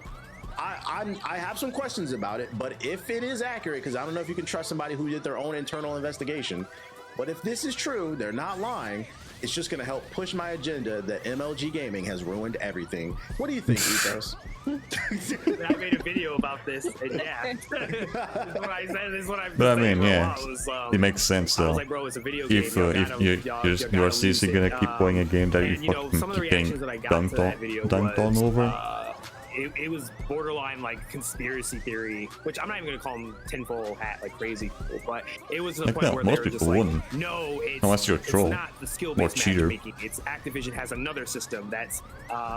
I have some questions about it, but if it is accurate, because I don't know if you can trust somebody who did their own internal investigation, but if this is true, they're not lying, it's just going to help push my agenda that MLG Gaming has ruined everything. What do you think, Ethos? I made a video about this, and yeah, this is what I said. This is what I've been But I saying mean, for a yeah, while, was, it makes sense I though. was like, bro, it's a video game. If you're seriously gonna keep playing a game that you fucking some of the keep getting reactions that I got to that video dunked on was, over. it was borderline like conspiracy theory, which I'm not even gonna call them tinfoil hat like crazy people, but it was to the Like, point no, where most they were just people like, wouldn't. no, Unless you're a troll it's not the or skill-based cheater. matchmaking. It's Activision has another system that's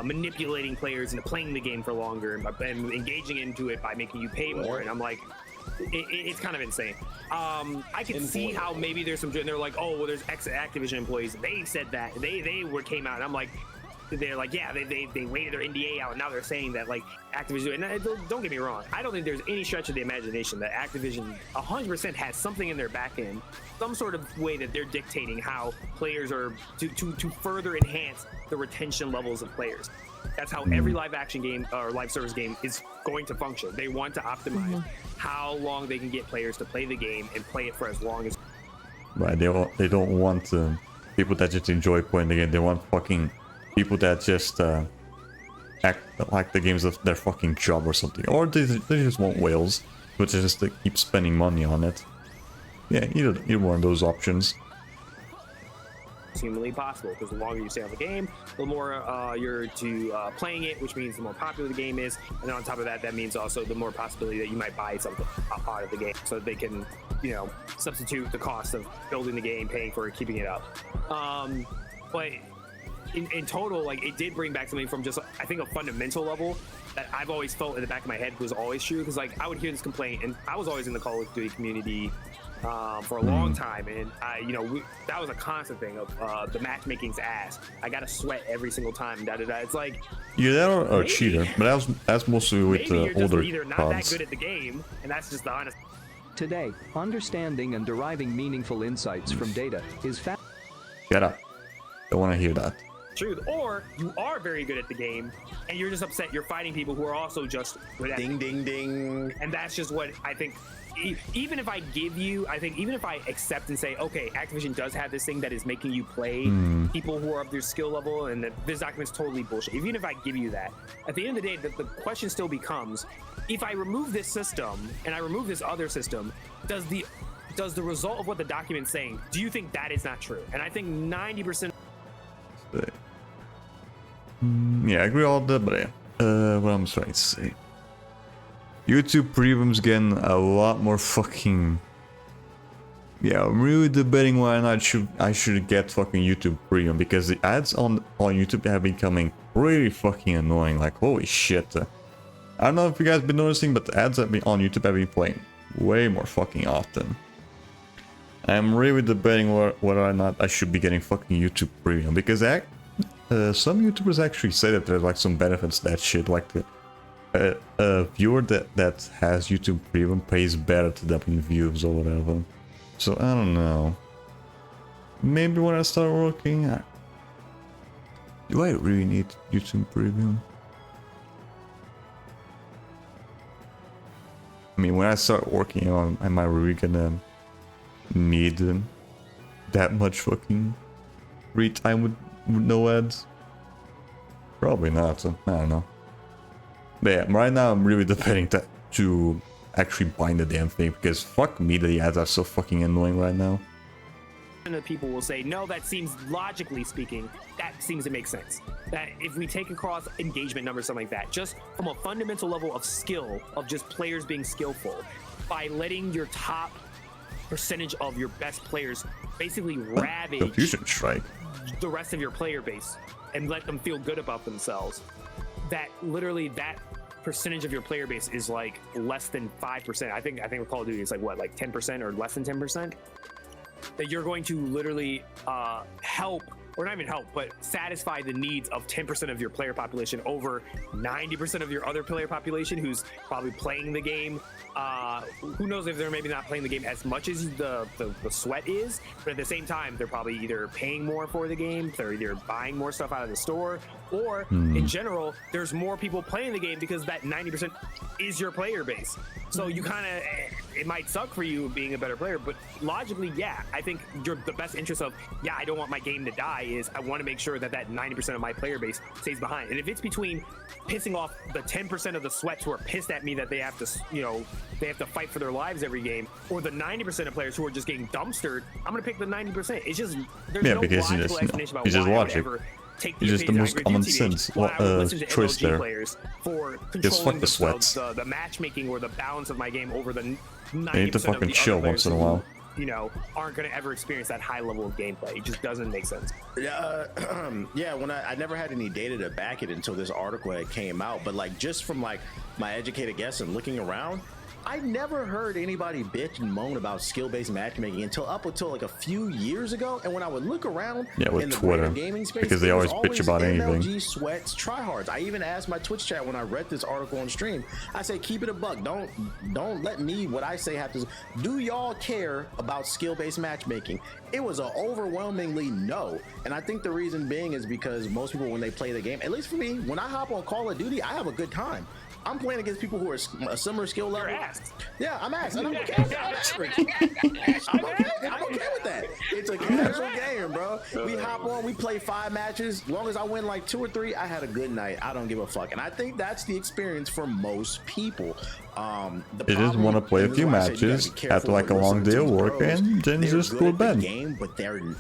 manipulating players into playing the game for longer and engaging into it by making you pay more. And I'm like, it's kind of insane. I can see how maybe there's some, they're like, oh, well, there's ex-Activision employees. They said that they came out, and I'm like, they're like, yeah, they waited their NDA out, and now they're saying that like Activision. And don't get me wrong, I don't think there's any stretch of the imagination that Activision 100% has something in their back end, some sort of way that they're dictating how players are to further enhance the retention levels of players. That's how every live action game or live service game is going to function. They want to optimize how long they can get players to play the game and play it for as long as. Right, they don't want people that just enjoy playing the game. They want fucking people that just act like the game's their fucking job or something. Or they just want whales, which is just to keep spending money on it. Yeah, either one of those options. Humanly possible, because the longer you stay on the game, the more you're playing it, which means the more popular the game is, and then on top of that, that means also the more possibility that you might buy something out of the game, so that they can, substitute the cost of building the game, paying for it, keeping it up. But in total, like, it did bring back something from just, I think, a fundamental level that I've always felt in the back of my head was always true, because like I would hear this complaint, and I was always in the Call of Duty community for a long time, and that was a constant thing of the matchmaking's ass. I gotta sweat every single time. It's like You're that or a cheater, but that's mostly with maybe you're just older either not cards. that good at the game, and that's just the honest. Today, understanding and deriving meaningful insights from data is Shut up. Don't want to hear that. Truth, or you are very good at the game, and you're just upset you're fighting people who are also just good at it. Ding, ding, ding. And that's just what I think. Even if I even if I accept and say, okay, Activision does have this thing that is making you play people who are of their skill level, and that this document's totally bullshit. Even if I give you that, at the end of the day, the question still becomes: if I remove this system and I remove this other system, does the result of what the document's saying? Do you think that is not true? And I think 90%. Yeah, I agree all that, but yeah. What I'm trying to say. YouTube Premium's getting a lot more fucking. Yeah, I'm really debating whether or not I should get fucking YouTube Premium, because the ads on YouTube have been becoming pretty fucking annoying. Like, holy shit. I don't know if you guys been noticing, but the ads on YouTube have been playing way more fucking often. I'm really debating whether or not I should be getting fucking YouTube Premium, because some YouTubers actually say that there's like some benefits to that shit, like a viewer that has YouTube Premium pays better to them in views or whatever. So I don't know. maybe when I start working. Do I really need YouTube Premium? I mean, when I start working on, am I really gonna need that much fucking free time with no ads? Probably not. I don't know. But yeah, right now I'm really debating to actually buy the damn thing, because fuck me, the ads are so fucking annoying right now. Of people will say, no, that seems, logically speaking, that seems to make sense. That if we take across engagement numbers, something like that, just from a fundamental level of skill, of just players being skillful, by letting your top percentage of your best players basically ravage Confusion strike the rest of your player base and let them feel good about themselves, that literally that percentage of your player base is like less than 5%. I think with Call of Duty it's like what, like 10% or less than 10%, that you're going to literally help, or not even help, but satisfy the needs of 10% of your player population over 90% of your other player population who's probably playing the game. Who knows if they're maybe not playing the game as much as the sweat is, but at the same time, they're probably either paying more for the game, they're either buying more stuff out of the store, or in general, there's more people playing the game because that 90% is your player base. So you kind of, it might suck for you being a better player, but logically, yeah, I think the best interest of, yeah, I don't want my game to die is I want to make sure that 90% of my player base stays behind. And if it's between pissing off the 10% of the sweats who are pissed at me that they have to, they have to fight for their lives every game, or the 90% of players who are just getting dumpstered, I'm going to pick the 90%. It's just, there's no logical explanation about why I would ever take the just the most common sense choice there. Players for Just fuck controlling the sweats. the matchmaking or the balance of my game over the 90% They need to fucking chill once in a while. Aren't going to ever experience that high level of gameplay. It just doesn't make sense. Yeah, when I never had any data to back it until this article had came out, but like just from like my educated guess and looking around, I never heard anybody bitch and moan about skill-based matchmaking until like a few years ago. And when I would look around with in the Twitter, gaming space, because they always bitch about anything. MLG sweats tryhards. I even asked my Twitch chat when I read this article on stream. I say, keep it a buck. Don't let me what I say have to. Do y'all care about skill-based matchmaking? It was an overwhelmingly no. And I think the reason being is because most people, when they play the game, at least for me, when I hop on Call of Duty, I have a good time. I'm playing against people who are a similar skill level. Yeah, I'm asked. And I'm okay. I'm okay with that. It's a casual game, bro. We hop on, we play 5 matches. As long as I win like 2 or 3, I had a good night. I don't give a fuck. And I think that's the experience for most people. They just want to play a few matches after like a long day of work and then just go to bed.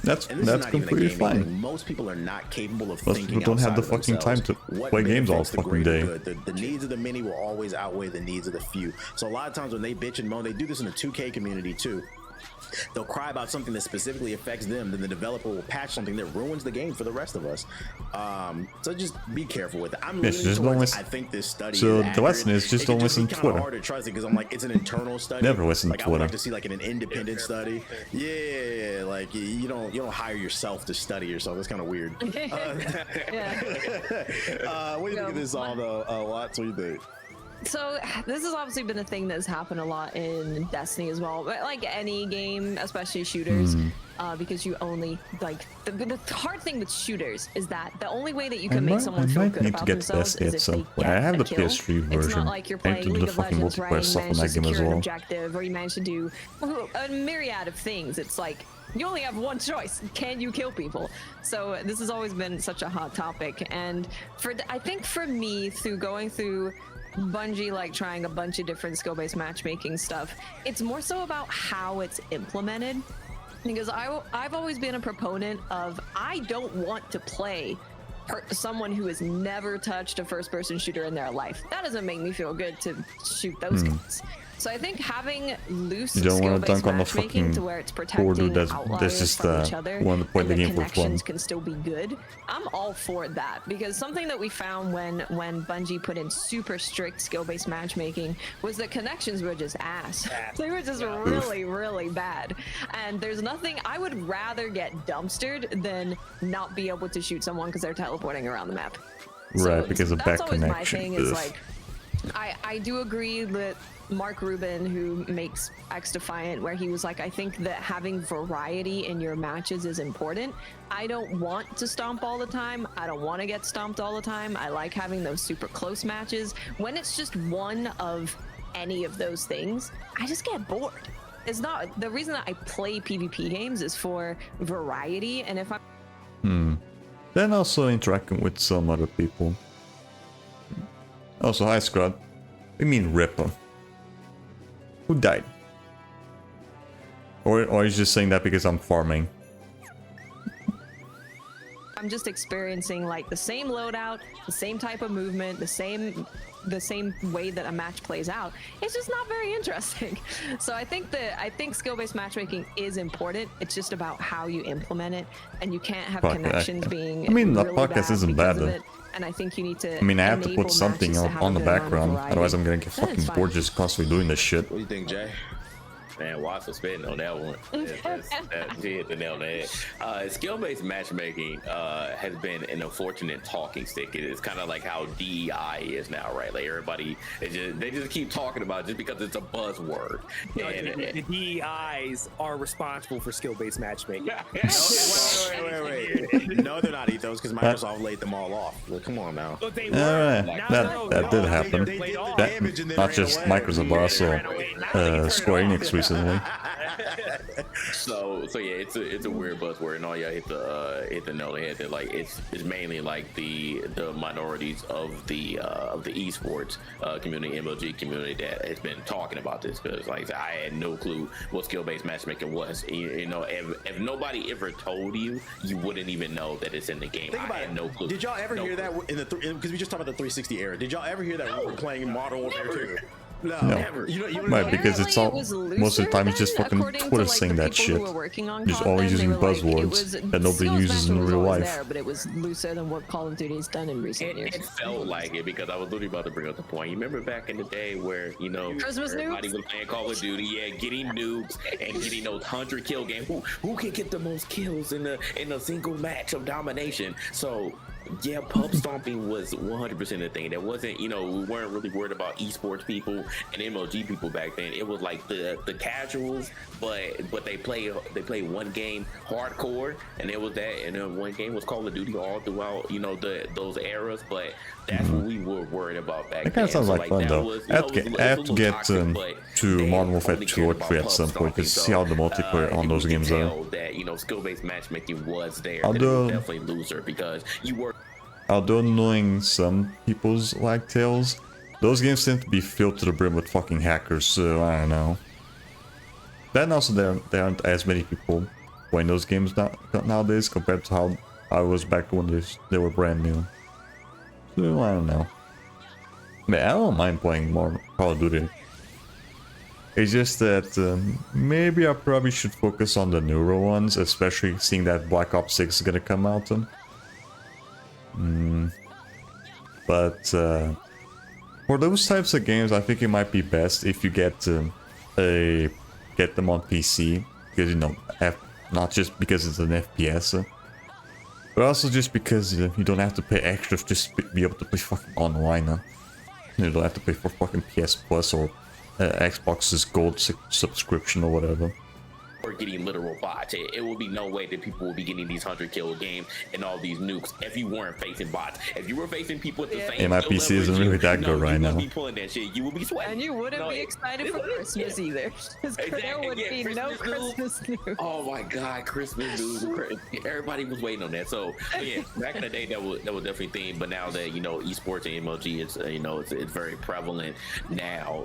That's completely fine. Most people are not capable of most thinking. People don't have the fucking time to play games all fucking day. The needs of the many will always outweigh the needs of the few. So a lot of times when they bitch and moan, they do this in the 2K community too. They'll cry about something that specifically affects them, then the developer will patch something that ruins the game for the rest of us. So just be careful with it. I'm leaning towards, I think this study is accurate. The lesson is just don't listen to Twitter. Hard to trust it because I'm like, it's an internal study. Never listen to Twitter. I would like to see like an independent study. Yeah, like you don't hire yourself to study yourself. That's kind of weird. What do you think of this all though, Watts? What do you think? So this has obviously been a thing that's happened a lot in Destiny as well, but like any game, especially shooters, because you only like the hard thing with shooters is that the only way that you can make someone feel good about themselves is if they get I have the kill. PS3 version. It's not like you're playing League of Legends, right? You manage to secure an objective, or you manage to do a myriad of things. It's like you only have one choice: can you kill people? So this has always been such a hot topic, and I think for me, through going through Bungie like trying a bunch of different skill-based matchmaking stuff, it's more so about how it's implemented, because I've always been a proponent of, I don't want to play someone who has never touched a first-person shooter in their life. That doesn't make me feel good to shoot those guys. So I think having loose skill-based matchmaking to where it's protecting outliers from each other and the connections can still be good, I'm all for that. Because something that we found when Bungie put in super strict skill-based matchmaking was that connections were just ass. They were just really, really bad. And there's nothing, I would rather get dumpstered than not be able to shoot someone because they're teleporting around the map. Right, because of bad connection. That's always my thing, is like, I do agree that Mark Rubin, who makes X Defiant, where he was like, I think that having variety in your matches is important. I don't want to stomp all the time. I don't want to get stomped all the time. I like having those super close matches. When it's just one of any of those things, I just get bored. It's not the reason that I play PvP games is for variety, and if I'm Then also interacting with some other people. Also, hi Scrub. We mean Ripper. Who died? Or is just saying that because I'm farming? I'm just experiencing like the same loadout, the same type of movement, the same way that a match plays out. It's just not very interesting. So I think skill-based matchmaking is important. It's just about how you implement it, and you can't have connections being. I mean, the really podcast isn't bad. And I think you need to. I mean, I have to put something on the background, otherwise I'm gonna get Then fucking it's bored fine. just constantly doing this shit. What do you think, Jay? Man, why suspending on that one? She hit the nail on the head. Skill-based matchmaking has been an unfortunate talking stick. It's kind of like how DEI is now, right? Like everybody, they just keep talking about it just because it's a buzzword. The DEIs are responsible for skill-based matchmaking. Wait. No, they're not Ethos because Microsoft laid them all off. Well, come on now. But they Alright, were. that did happen. They did That- damage and then Not ran just away. Microsoft, but also Square Enix recently. So yeah, it's a weird buzzword, and all y'all hit the nail on the head that like it's mainly like the minorities of the esports community, MLG community that has been talking about this, because like I said, I had no clue what skill-based matchmaking was. You know, if nobody ever told you, you wouldn't even know that it's in the game. Think about I had it. no clue. Did y'all ever No hear clue. that in the because we just talked about the 360 era? Did y'all ever hear that we were playing Modern Warfare 2? No, Never. You Right, because it's all Apparently it was most of the time it's just looser fucking then, according Twitter to, like, saying the that people shit. who were working on Just COD always then, they using were like, it buzzwords was- that nobody skills uses in matching was real always life. there, but it was looser than what Call of Duty's done in recent years. It felt like it, because I was literally about to bring up the point. You remember back in the day where, you know, Christmas everybody nukes? was playing Call of Duty, yeah, getting nukes and getting those 100 kill games. Who can get the most kills in a single match of domination? So yeah, pub stomping was 100% the thing. That wasn't, you know, we weren't really worried about esports people and MLG people back then. It was like the casuals, but they play one game hardcore, and it was that, and then one game was Call of Duty all throughout, you know, those eras. But that's what we were worried about back then. It kind of sounds So, like fun that though. was, I have to get to they Modern Warfare only 2 cared or about 3 at pub some point to stomping. see how the multiplayer on those you could games are. tell that, you know, skill-based matchmaking was there. Although- That it was definitely looser because you were. Although knowing some people's like tales, those games tend to be filled to the brim with fucking hackers, so I don't know. Then also there aren't as many people playing those games nowadays compared to how I was back when they were brand new. So I don't know. Man, I don't mind playing more Call of Duty. It's just that maybe I probably should focus on the newer ones, especially seeing that Black Ops 6 is gonna come out. But for those types of games, I think it might be best if you get them on PC, because you know, not just because it's an FPS, but also just because you don't have to pay extra to just be able to play fucking online. You don't have to pay for fucking PS Plus or Xbox's Gold subscription or whatever. Or getting literal bots. It will be no way that people will be getting these 100 kill games and all these nukes if you weren't facing bots. If you were facing people with the same Yeah, my skill PC level isn't as you, really that good right you now. would be pulling that shit. You would be sweating. And you wouldn't be excited for Christmas either. Because there Exactly, would yeah, be no Christmas news. Oh my God, Christmas news! Everybody was waiting on that. So yeah, back in the day, that was definitely a thing. But now that, you know, esports and MLG is, you know, it's very prevalent now.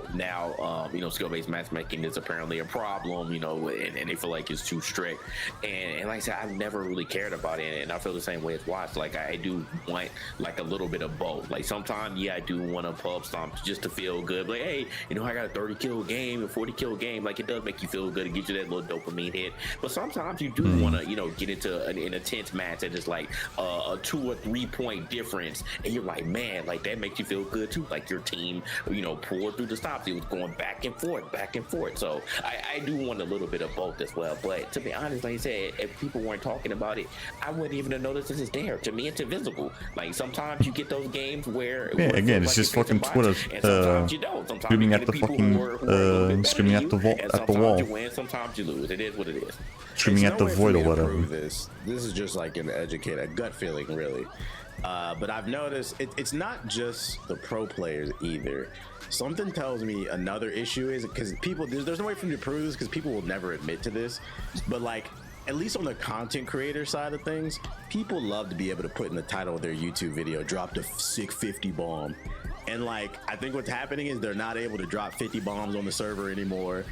You know, skill-based matchmaking is apparently a problem. You know, and they feel like it's too strict. And like I said, I've never really cared about it, and I feel the same way as Watts. Like I do want like a little bit of both. Like sometimes, yeah, I do want a pub stomp just to feel good. Like, hey, you know, I got a 30 kill game, a 40 kill game. Like it does make you feel good. It gives you that little dopamine hit. But sometimes you do want to, you know, get into an intense match that is like a 2 or 3 point difference, and you're like, man, like that makes you feel good too. Like your team, you know, poured through the stops. It was going back and forth. So I do want a little bit of both as well. But to be honest, like I said, if people weren't talking about it, I wouldn't even have noticed this is there. To me, it's invisible. Like sometimes you get those games where again, it's just fucking Twitter screaming at the fucking screaming at the wall. You win, sometimes you lose. It is what it is. Screaming at the void or whatever. This is just like a gut feeling, really. But I've noticed it's not just the pro players either. Something tells me another issue is because people there's no way for me to prove this because people will never admit to this, but like at least on the content creator side of things, people love to be able to put in the title of their YouTube video, dropped a sick 50 bomb. And like, I think what's happening is they're not able to drop 50 bombs on the server anymore.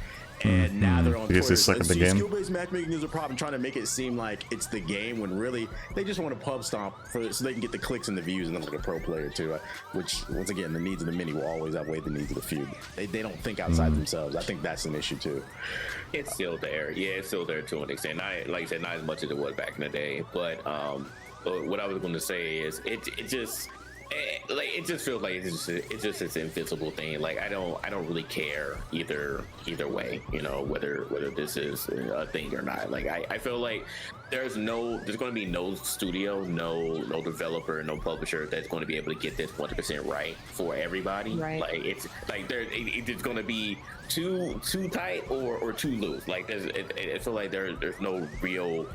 And now they're on because Twitter. they suck at the game. Skill-based matchmaking is a problem, trying to make it seem like it's the game when really they just want to pub stomp so they can get the clicks and the views, and I'm like a pro player too. Which once again, the needs of the many will always outweigh the needs of the few. They don't think outside themselves. I think that's an issue too. It's still there. Yeah, it's still there to an extent. Not, like I said, not as much as it was back in the day. But what I was going to say is it just feels like it's just this invisible thing. Like I don't really care either way, you know, whether this is a thing or not. Like I feel like there's going to be no studio, no developer, no publisher that's going to be able to get this 100% right for everybody. Right. Like it's like it's going to be too tight or too loose. Like I feel like there's no real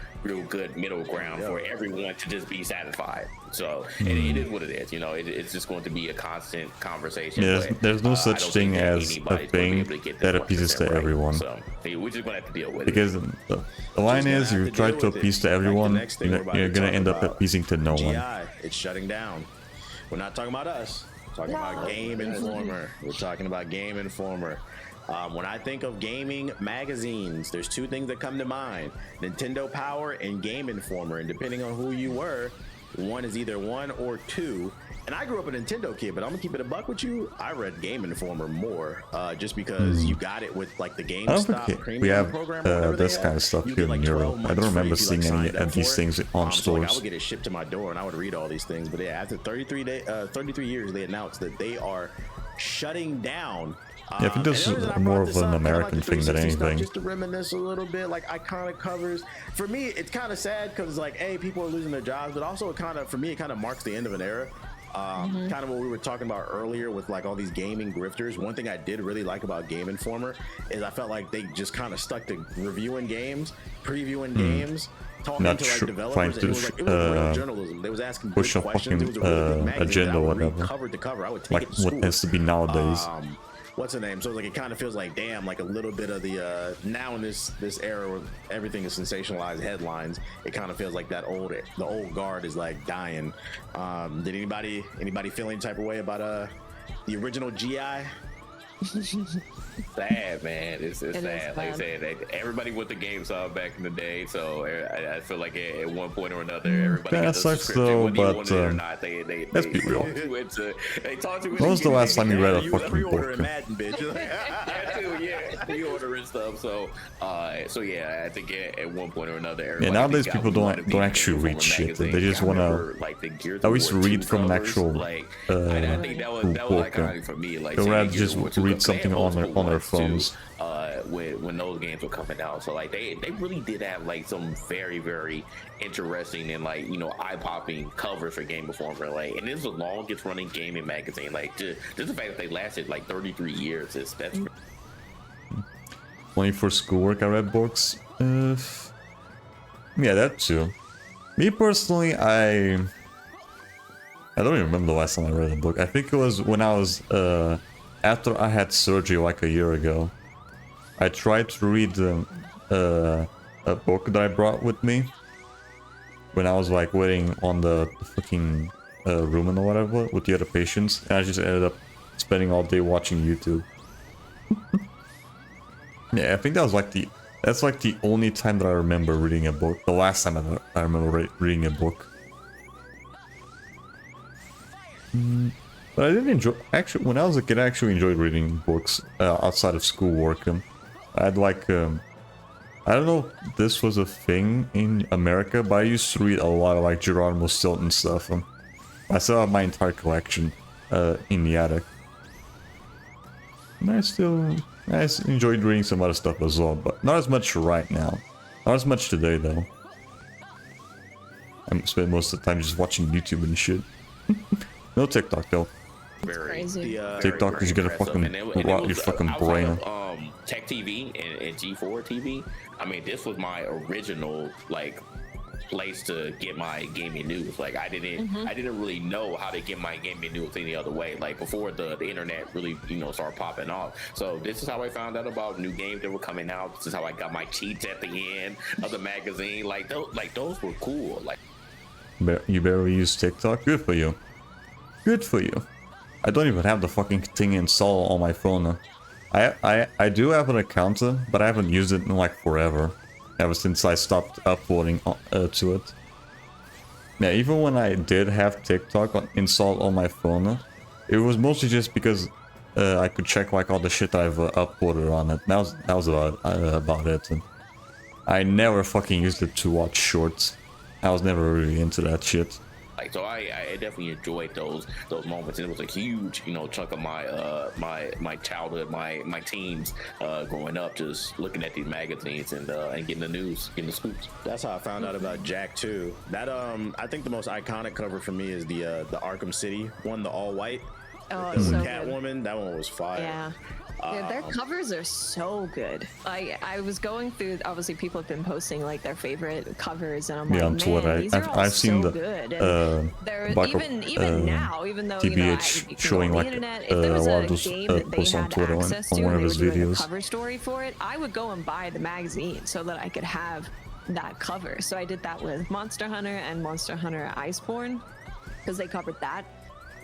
good middle ground for everyone to just be satisfied. So it is what it is. You know, it's just going to be a constant conversation. Yeah, there's no such thing as a thing that appeases to everyone. So we're just going to have to deal with because it. Because the line is, you try to appease to everyone, you're going to end up appeasing to no one. It's shutting down. We're not talking about us. We're talking about Game Informer. We're talking about Game Informer. When I think of gaming magazines, there's two things that come to mind: Nintendo Power and Game Informer. And depending on who you were, one is either 1 or 2. And I grew up a Nintendo kid, but I'm gonna keep it a buck with you. I read Game Informer more, just because you got it with like the GameStop premium we have program. This kind of stuff here in Europe. I don't remember seeing any of these things on stores. So like I would get it shipped to my door, and I would read all these things. But yeah, after 33 years, they announced that they are shutting down. Yeah, I think this is more of an American thing than anything. Just to reminisce a little bit, like iconic covers. For me, it's kind of sad because like, hey, people are losing their jobs, but also it kind of marks the end of an era. Kind of what we were talking about earlier with like all these gaming grifters. One thing I did really like about Game Informer is I felt like they just kind of stuck to reviewing games, previewing games, talking to like developers. It was real journalism. They was asking push good questions. It was a really good magazine agenda or whatever. Cover to cover. I would take like it to school. What has to be nowadays. What's the name? So like it kind of feels like, damn, like a little bit of the now in this era where everything is sensationalized headlines, it kind of feels like the old guard is like dying. Did anybody feel any type of way about the original GI? Sad, man. It's sad. Like I said, everybody went to GameStop back in the day, so I feel like at one point or another, everybody got the subscription, whether you wanted it or not. Let's be real. They talked to you. When was the last time you read a fucking book? Madden, bitch. Yeah, you ordering stuff. So yeah, I think at one point or another, nowadays people don't actually read shit. They just want to at least read from an actual I think that was iconic for me. Like, they'd rather just read something on their phones. When those games were coming out, so like they really did have like some very, very interesting and like, you know, eye-popping covers for Game Informer. Like, and this is the longest running gaming magazine. Like, just the fact that they lasted like 33 years that's Only for schoolwork I read books. Yeah, that too. Me personally, I don't even remember the last time I read a book. I think it was when I was after I had surgery like a year ago. I tried to read a book that I brought with me when I was like waiting on the fucking room or whatever with the other patients, and I just ended up spending all day watching YouTube. Yeah, I think that was like that's like the only time that I remember reading a book. The last time I remember reading a book. But I didn't enjoy, actually, when I was a kid, I actually enjoyed reading books outside of schoolwork. I had like, I don't know if this was a thing in America, but I used to read a lot of like Geronimo Stilton stuff. I still have my entire collection in the attic. I enjoyed reading some other stuff as well, but not as much right now. Not as much today though. I spend most of the time just watching YouTube and shit. No TikTok though. Crazy. TikTok is gonna fucking rot your fucking brain. Tech TV and G4 TV. I mean, this was my original like place to get my gaming news. Like I didn't really know how to get my gaming news any other way. Like before the internet really started popping off. So this is how I found out about new games that were coming out. This is how I got my cheats at the end of the magazine. Like those were cool. Like you barely use TikTok. Good for you. Good for you. I don't even have the fucking thing installed on my phone. I do have an account, but I haven't used it in like forever. Ever since I stopped uploading to it. Yeah, even when I did have TikTok installed on my phone, it was mostly just because I could check like all the shit I've uploaded on it. That was about it. And I never fucking used it to watch shorts. I was never really into that shit. Like so, I definitely enjoyed those moments, and it was a huge chunk of my my childhood, my teens growing up, just looking at these magazines and getting the news, getting the scoops. That's how I found out about Jack too. That I think the most iconic cover for me is the Arkham City one, the all white. Oh, the so Catwoman. That one was fire. Yeah. Dude, their covers are so good. I was going through, obviously people have been posting like their favorite covers, and I'm like, on Twitter. these are all I've seen so the good. And they're even now, even though TBH you showing on like the internet, if there was a game that they posts on had Twitter access on to one and of they were his doing a videos. cover story for it, I would go and buy the magazine so that I could have that cover. So I did that with Monster Hunter and Monster Hunter Iceborne because they covered that.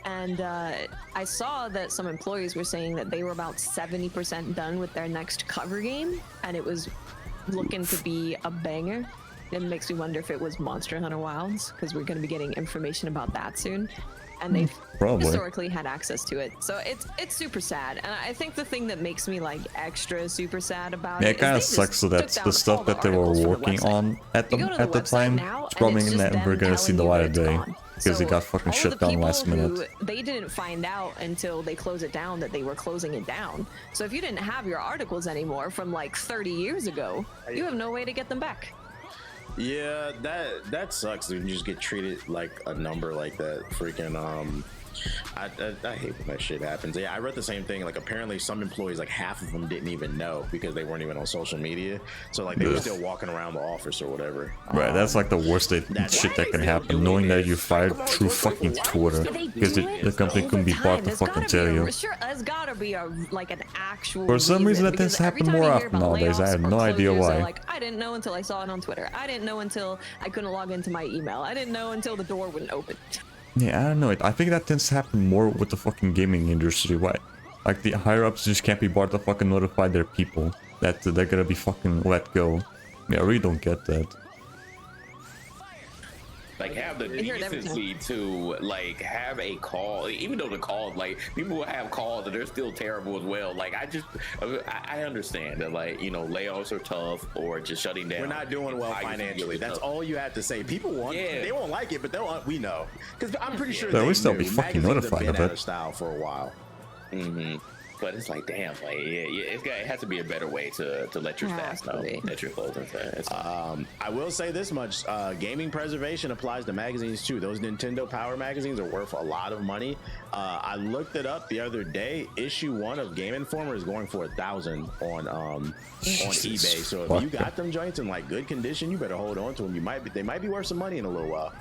And I saw that some employees were saying that they were about 70% done with their next cover game, and it was looking to be a banger. It makes me wonder if it was Monster Hunter Wilds, because we're going to be getting information about that soon. And they've historically had access to it. So it's super sad. And I think the thing that makes me like extra super sad about it kind of sucks that that's the stuff that they were working on at the time. It's probably never gonna see the light of day because it got fucking shut down last minute. They didn't find out until they closed it down that they were closing it down. So if you didn't have your articles anymore from like 30 years ago, you have no way to get them back. Yeah, that sucks. You just get treated like a number like that. Freaking I hate when that shit happens. Yeah, I read the same thing. Like apparently some employees, like half of them didn't even know because they weren't even on social media. So like they were still walking around the office or whatever. Right, that's like the worst shit that can happen. Knowing that you fired through fucking Twitter because the company couldn't be bought to fucking tell you. Sure, there's gotta be like an actual. For some reason that this happen more often nowadays. I have no idea why. Like I didn't know until I saw it on Twitter. I didn't know until I couldn't log into my email. I didn't know until the door wouldn't open. Yeah, I don't know. I think that tends to happen more with the fucking gaming industry. Why? Like the higher ups just can't be bothered to fucking notify their people that they're gonna be fucking let go. Yeah, I really don't get that. Like have the decency to like have a call, even though the call, like people will have calls and they're still terrible as well. Like I understand that like layoffs are tough or just shutting down. We're not doing well financially. That's all you have to say. People want they won't like it, but we know because I'm pretty sure they still be fucking notified of it. Out of style for a while. But it's like, damn, like it has to be a better way to let your staff know that you're closing. I will say this much: gaming preservation applies to magazines too. Those Nintendo Power magazines are worth a lot of money. I looked it up the other day. Issue 1 of Game Informer is going for $1,000 on eBay. So if you got them joints in like good condition, you better hold on to them. They might be worth some money in a little while.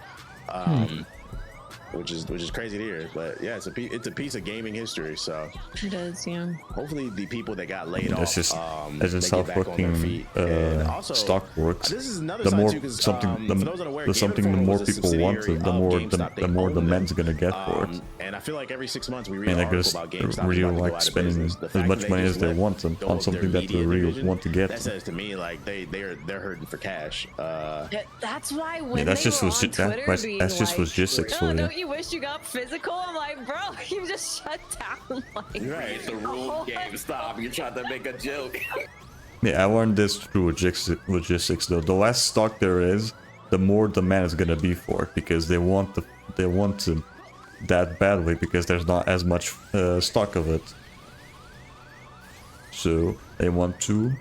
Which is crazy to hear, but yeah, it's a piece of gaming history. So it is, yeah. Hopefully, the people that got laid off, that's just how fucking stock works. This is another the more too, something, the more people want it, the more demand's gonna get for it. And I feel like every 6 months we read and an they're article about GameStop really like spending as much money as they want on something that they really want to get. That says to me like they're hurting for cash. That's why when that's just that's just logistics for you. Don't you wish you got physical? I'm like, bro, you just shut down. Like, right, it's a rule GameStop. You're trying to make a joke. Yeah, I learned this through logistics though. The less stock there is, the more demand is gonna be for it because they want to that badly because there's not as much stock of it. so they want to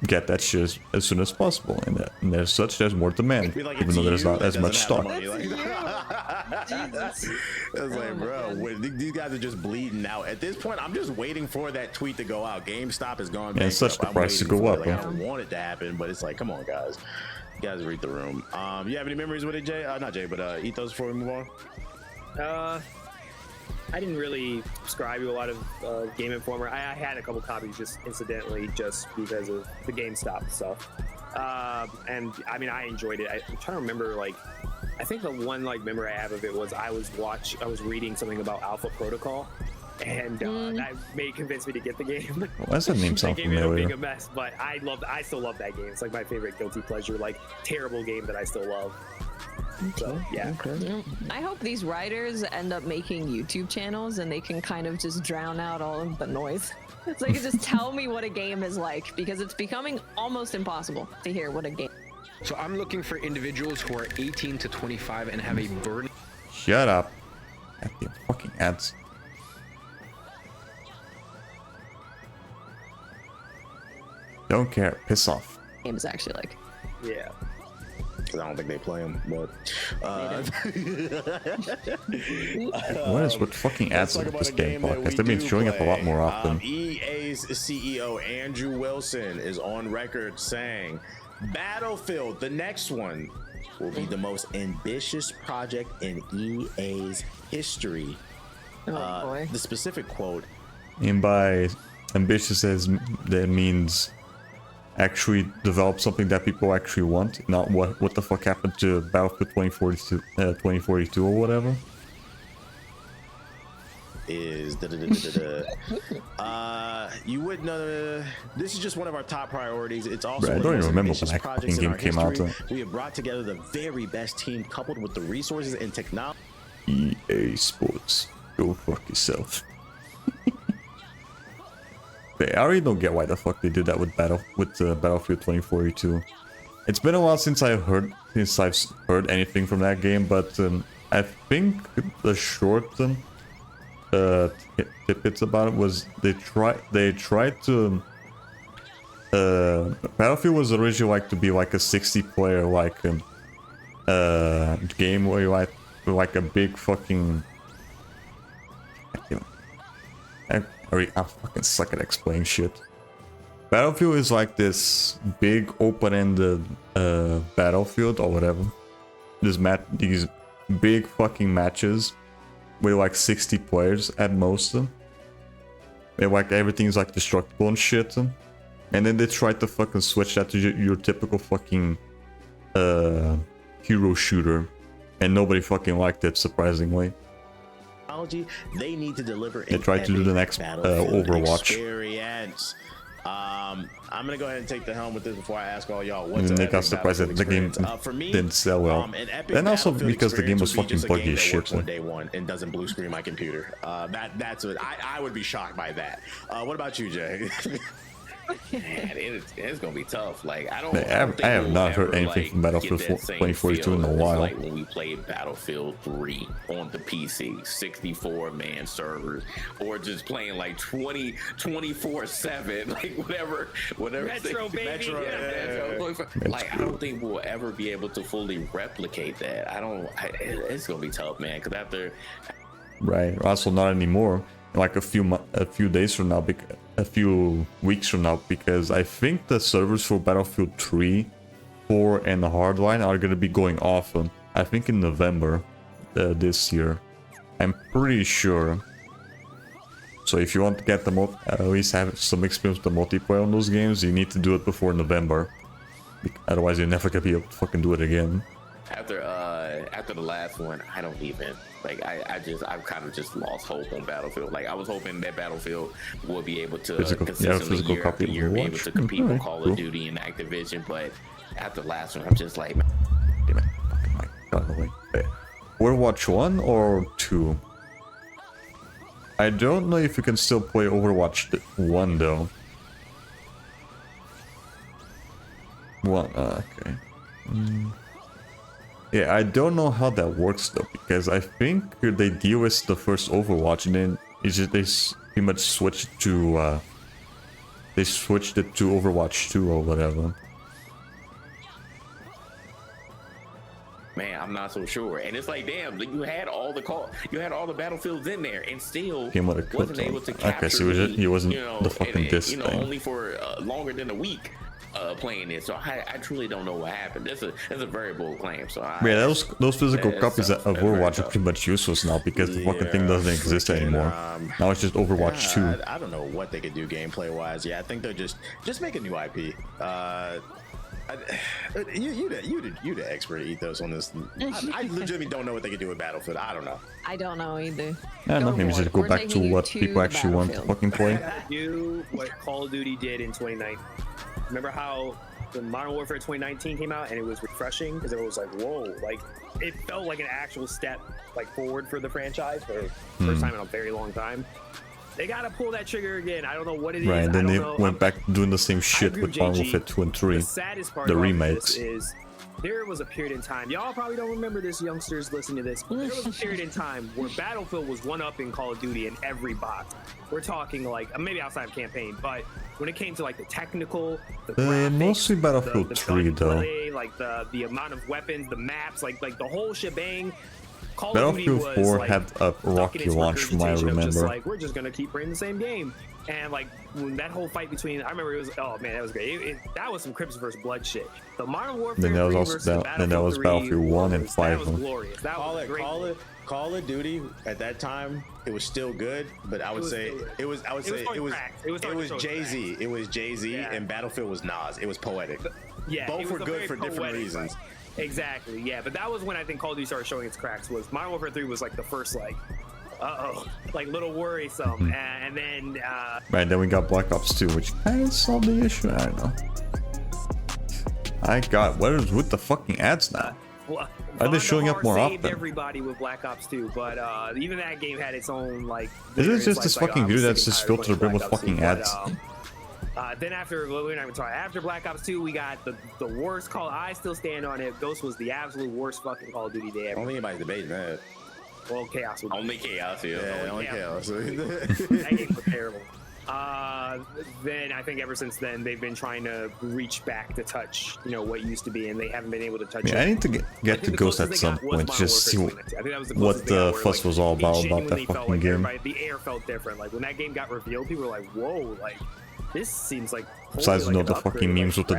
get that shit as soon as possible, and as such, there's more demand, Be like, even it's though there's you not that as much doesn't have stock. the money, like- Jesus. It's like, bro, these guys are just bleeding out. At this point, I'm just waiting for that tweet to go out. GameStop has gone Yeah, bankrupt. it's such the I'm price to waiting go for up, it. Like, huh? I don't want it to happen, but it's like, come on, guys. You guys read the room. You have any memories with it, Jay? Not Jay, but Ethos before we move on? I didn't really subscribe to a lot of Game Informer. I had a couple copies just incidentally, just because of the GameStop stuff. And I mean, I enjoyed it. I'm trying to remember, like, I think the one like memory I have of it was I was reading something about Alpha Protocol, and that convinced me to get the game. Why does that name That sound game ended up being familiar? a mess, but I still love that game. It's like my favorite guilty pleasure, like terrible game that I still love. So yeah. I hope these writers end up making YouTube channels and they can kind of just drown out all of the noise. It's like, just tell me what a game is like, because it's becoming almost impossible to hear what a game. So I'm looking for individuals who are 18 to 25 and have a burden. Shut up. Goddamn fucking ads. Don't care. Piss off. Game is actually like. Yeah. Because I don't think they play them, but What is with fucking ads let's talk in about this a game that podcast? we They've been do showing up a lot play. more often. EA's CEO Andrew Wilson is on record saying Battlefield, the next one, will be the most ambitious project in EA's history. Oh boy. The specific quote, And by ambitious, that means actually develop something that people actually want, not what the fuck happened to Battlefield 2042 or whatever. is you would know this is just one of our top priorities. It's also Bro, I one don't of the even most remember when ambitious that projects fucking in our game came out, history. We have brought together the very best team coupled with the resources and technology. EA Sports, go fuck yourself. But I really don't get why the fuck they did that with Battlefield 2042. It's been a while since I've heard anything from that game, but I think the short tidbits about it was they tried to Battlefield was originally like to be like a 60-player game where you like a big fucking I fucking suck at explaining shit. Battlefield is like this big open-ended battlefield or whatever. These big fucking matches with like 60 players at most. And like everything's like destructible and shit. And then they tried to fucking switch that to your typical fucking hero shooter, and nobody fucking liked it, surprisingly. They need to deliver. They tried to do the next Overwatch. Experience. I'm gonna go ahead and take the helm with this before I ask all y'all. What's And they an got epic surprised that the game Battlefield for me, didn't sell well. an epic And also Battlefield because the game was experience fucking would be buggy as just a game that shit. works on day one and doesn't blue screen my computer. That's what I would be shocked by that. What about you, Jay? Man, it's gonna be tough. Like I have not heard anything from Battlefield 2042 in a while. Like when we played Battlefield 3 on the PC, 64-man servers, or just playing like 24/7, like whatever. Metro, baby. Metro, Yeah. Like I don't think we'll ever be able to fully replicate that. It's gonna be tough, man. Because after Right. Also not anymore. Like a few days from now, a few weeks from now, because I think the servers for Battlefield 3, 4, and the Hardline are gonna be going off. I think in November this year. I'm pretty sure. So if you want to get at least have some experience with the multiplayer on those games, you need to do it before November. Otherwise, you're never gonna be able to fucking do it again. After the last one, I don't even like. I've kind of just lost hope on Battlefield. Like I was hoping that Battlefield would be able to consistently year after year be able to compete with Call of Duty and Activision. But after the last one, I'm just like, man, Damn it! Fucking my God, wait. Overwatch 1 or 2? I don't know if you can still play Overwatch 1 though. 1, okay. Yeah, I don't know how that works though, because I think they deal with the first Overwatch and then they pretty much switch to they switched it to Overwatch 2 or whatever. Man, I'm not so sure. And it's like, damn, you had all the battlefields in there, and still Came with a wasn't clip, able to okay, capture so he wasn't you know, the fucking disc you know, thing. only for longer than a week playing it. So I truly don't know what happened. That's a very bold claim. So Yeah, those physical that's copies of very Overwatch are tough. pretty much useless now because the fucking thing doesn't exist anymore. Now it's just Overwatch 2. I don't know what they could do gameplay wise. Yeah, I think they're just make a new IP. You the expert, Ethos, on this. I legitimately don't know what they could do with Battlefield. I don't know. I don't know either. I don't know, maybe just go back to what people actually want to fucking play. Do what Call of Duty did in 2019. Remember how the Modern Warfare 2019 came out and it was refreshing because it was like, whoa, like it felt like an actual step like forward for the franchise for the first time in a very long time. They gotta pull that trigger again. I don't know what it is. Right, and then they know. went back doing the same shit with Modern Warfare 2 and 3. The saddest part the about remakes. this is there was a period in time, y'all probably don't remember this, youngsters listening to this, but there was a period in time where Battlefield was one up in Call of Duty in every box. We're talking like, maybe outside of campaign, but when it came to like the technical, the graphics, Mostly Battlefield the 3 though. gunplay, like the amount of weapons, the maps, like the whole shebang. Call of Duty Battlefield was, 4 like, had a stuck in rocky its launch from I regurgitation of just remember. like, we're just gonna keep playing the same game. And like when that whole fight between, I remember it was, oh man, that was great. That was some Crips versus Blood shit. The Modern Warfare Then that was 3 also versus the then that was 3 Battlefield 1 and Wars, 5. That was glorious. That was great. Call of Duty at that time, it was still good, but I would say it was Jay-Z. It was Jay-Z and Battlefield was Nas. It was poetic. Yeah, both were good for different poetic, reasons. Right? Exactly, yeah. But that was when I think Call of Duty started showing its cracks. Was Modern Warfare 3 was like the first like, like little worrisome, and then Right, then we got Black Ops 2, which kind of solved the issue. I don't know. What is with the fucking ads now? Are they showing up more saved often? everybody with Black Ops 2, but even that game had its own like. Is it just like, this fucking video that's just filtered a bit with Black Ops 2, fucking ads? Then after after Black Ops 2, we got the worst call. I still stand on it. Ghost was the absolute worst fucking Call of Duty day I ever. don't think anybody's debating that. Well, Chaos was Only Chaos, Only Chaos. that game was terrible. Then I think ever since then they've been trying to reach back to touch, what used to be, and they haven't been able to touch it. Yeah, I need to get to Ghost at some point, just see what the fuss was all about that fucking game. The air felt different. Like when that game got revealed, people were like, "Whoa!" Like this seems like. Besides, like the fucking memes with the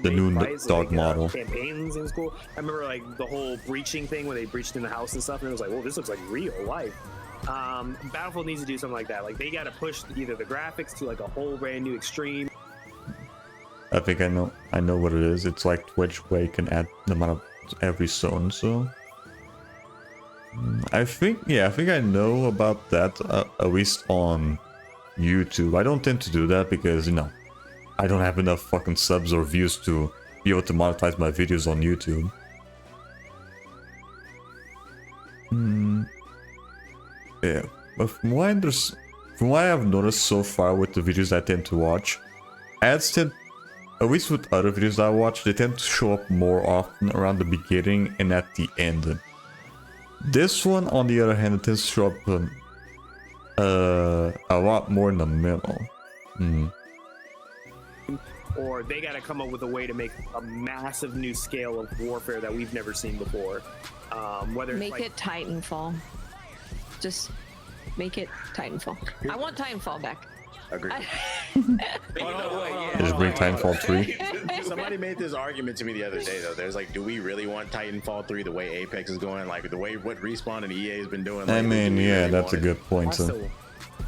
new dog model. Campaigns in school. I remember like the whole breaching thing where they breached in the house and stuff, and it was like, "Whoa, this looks like real life." Battlefield needs to do something like that. Like they got to push either the graphics to like a whole brand new extreme. I think I know what it is. It's like Twitch where you can add the amount of every zone. So I think I know about that at least on YouTube. I don't tend to do that because I don't have enough fucking subs or views to be able to monetize my videos on YouTube. Yeah, but from what I've noticed so far with the videos I tend to watch, ads tend, at least with other videos I watch, they tend to show up more often around the beginning and at the end. This one, on the other hand, it tends to show up a lot more in the middle. Or they got to come up with a way to make a massive new scale of warfare that we've never seen before. Whether Make it Titanfall. Just make it Titanfall. I want Titanfall back. Agreed. Just bring Titanfall 3. Somebody made this argument to me the other day though. There's like, do we really want Titanfall 3 the way Apex is going? Like the way what Respawn and EA has been doing? I lately, mean, do we yeah, really that's a want it? good point.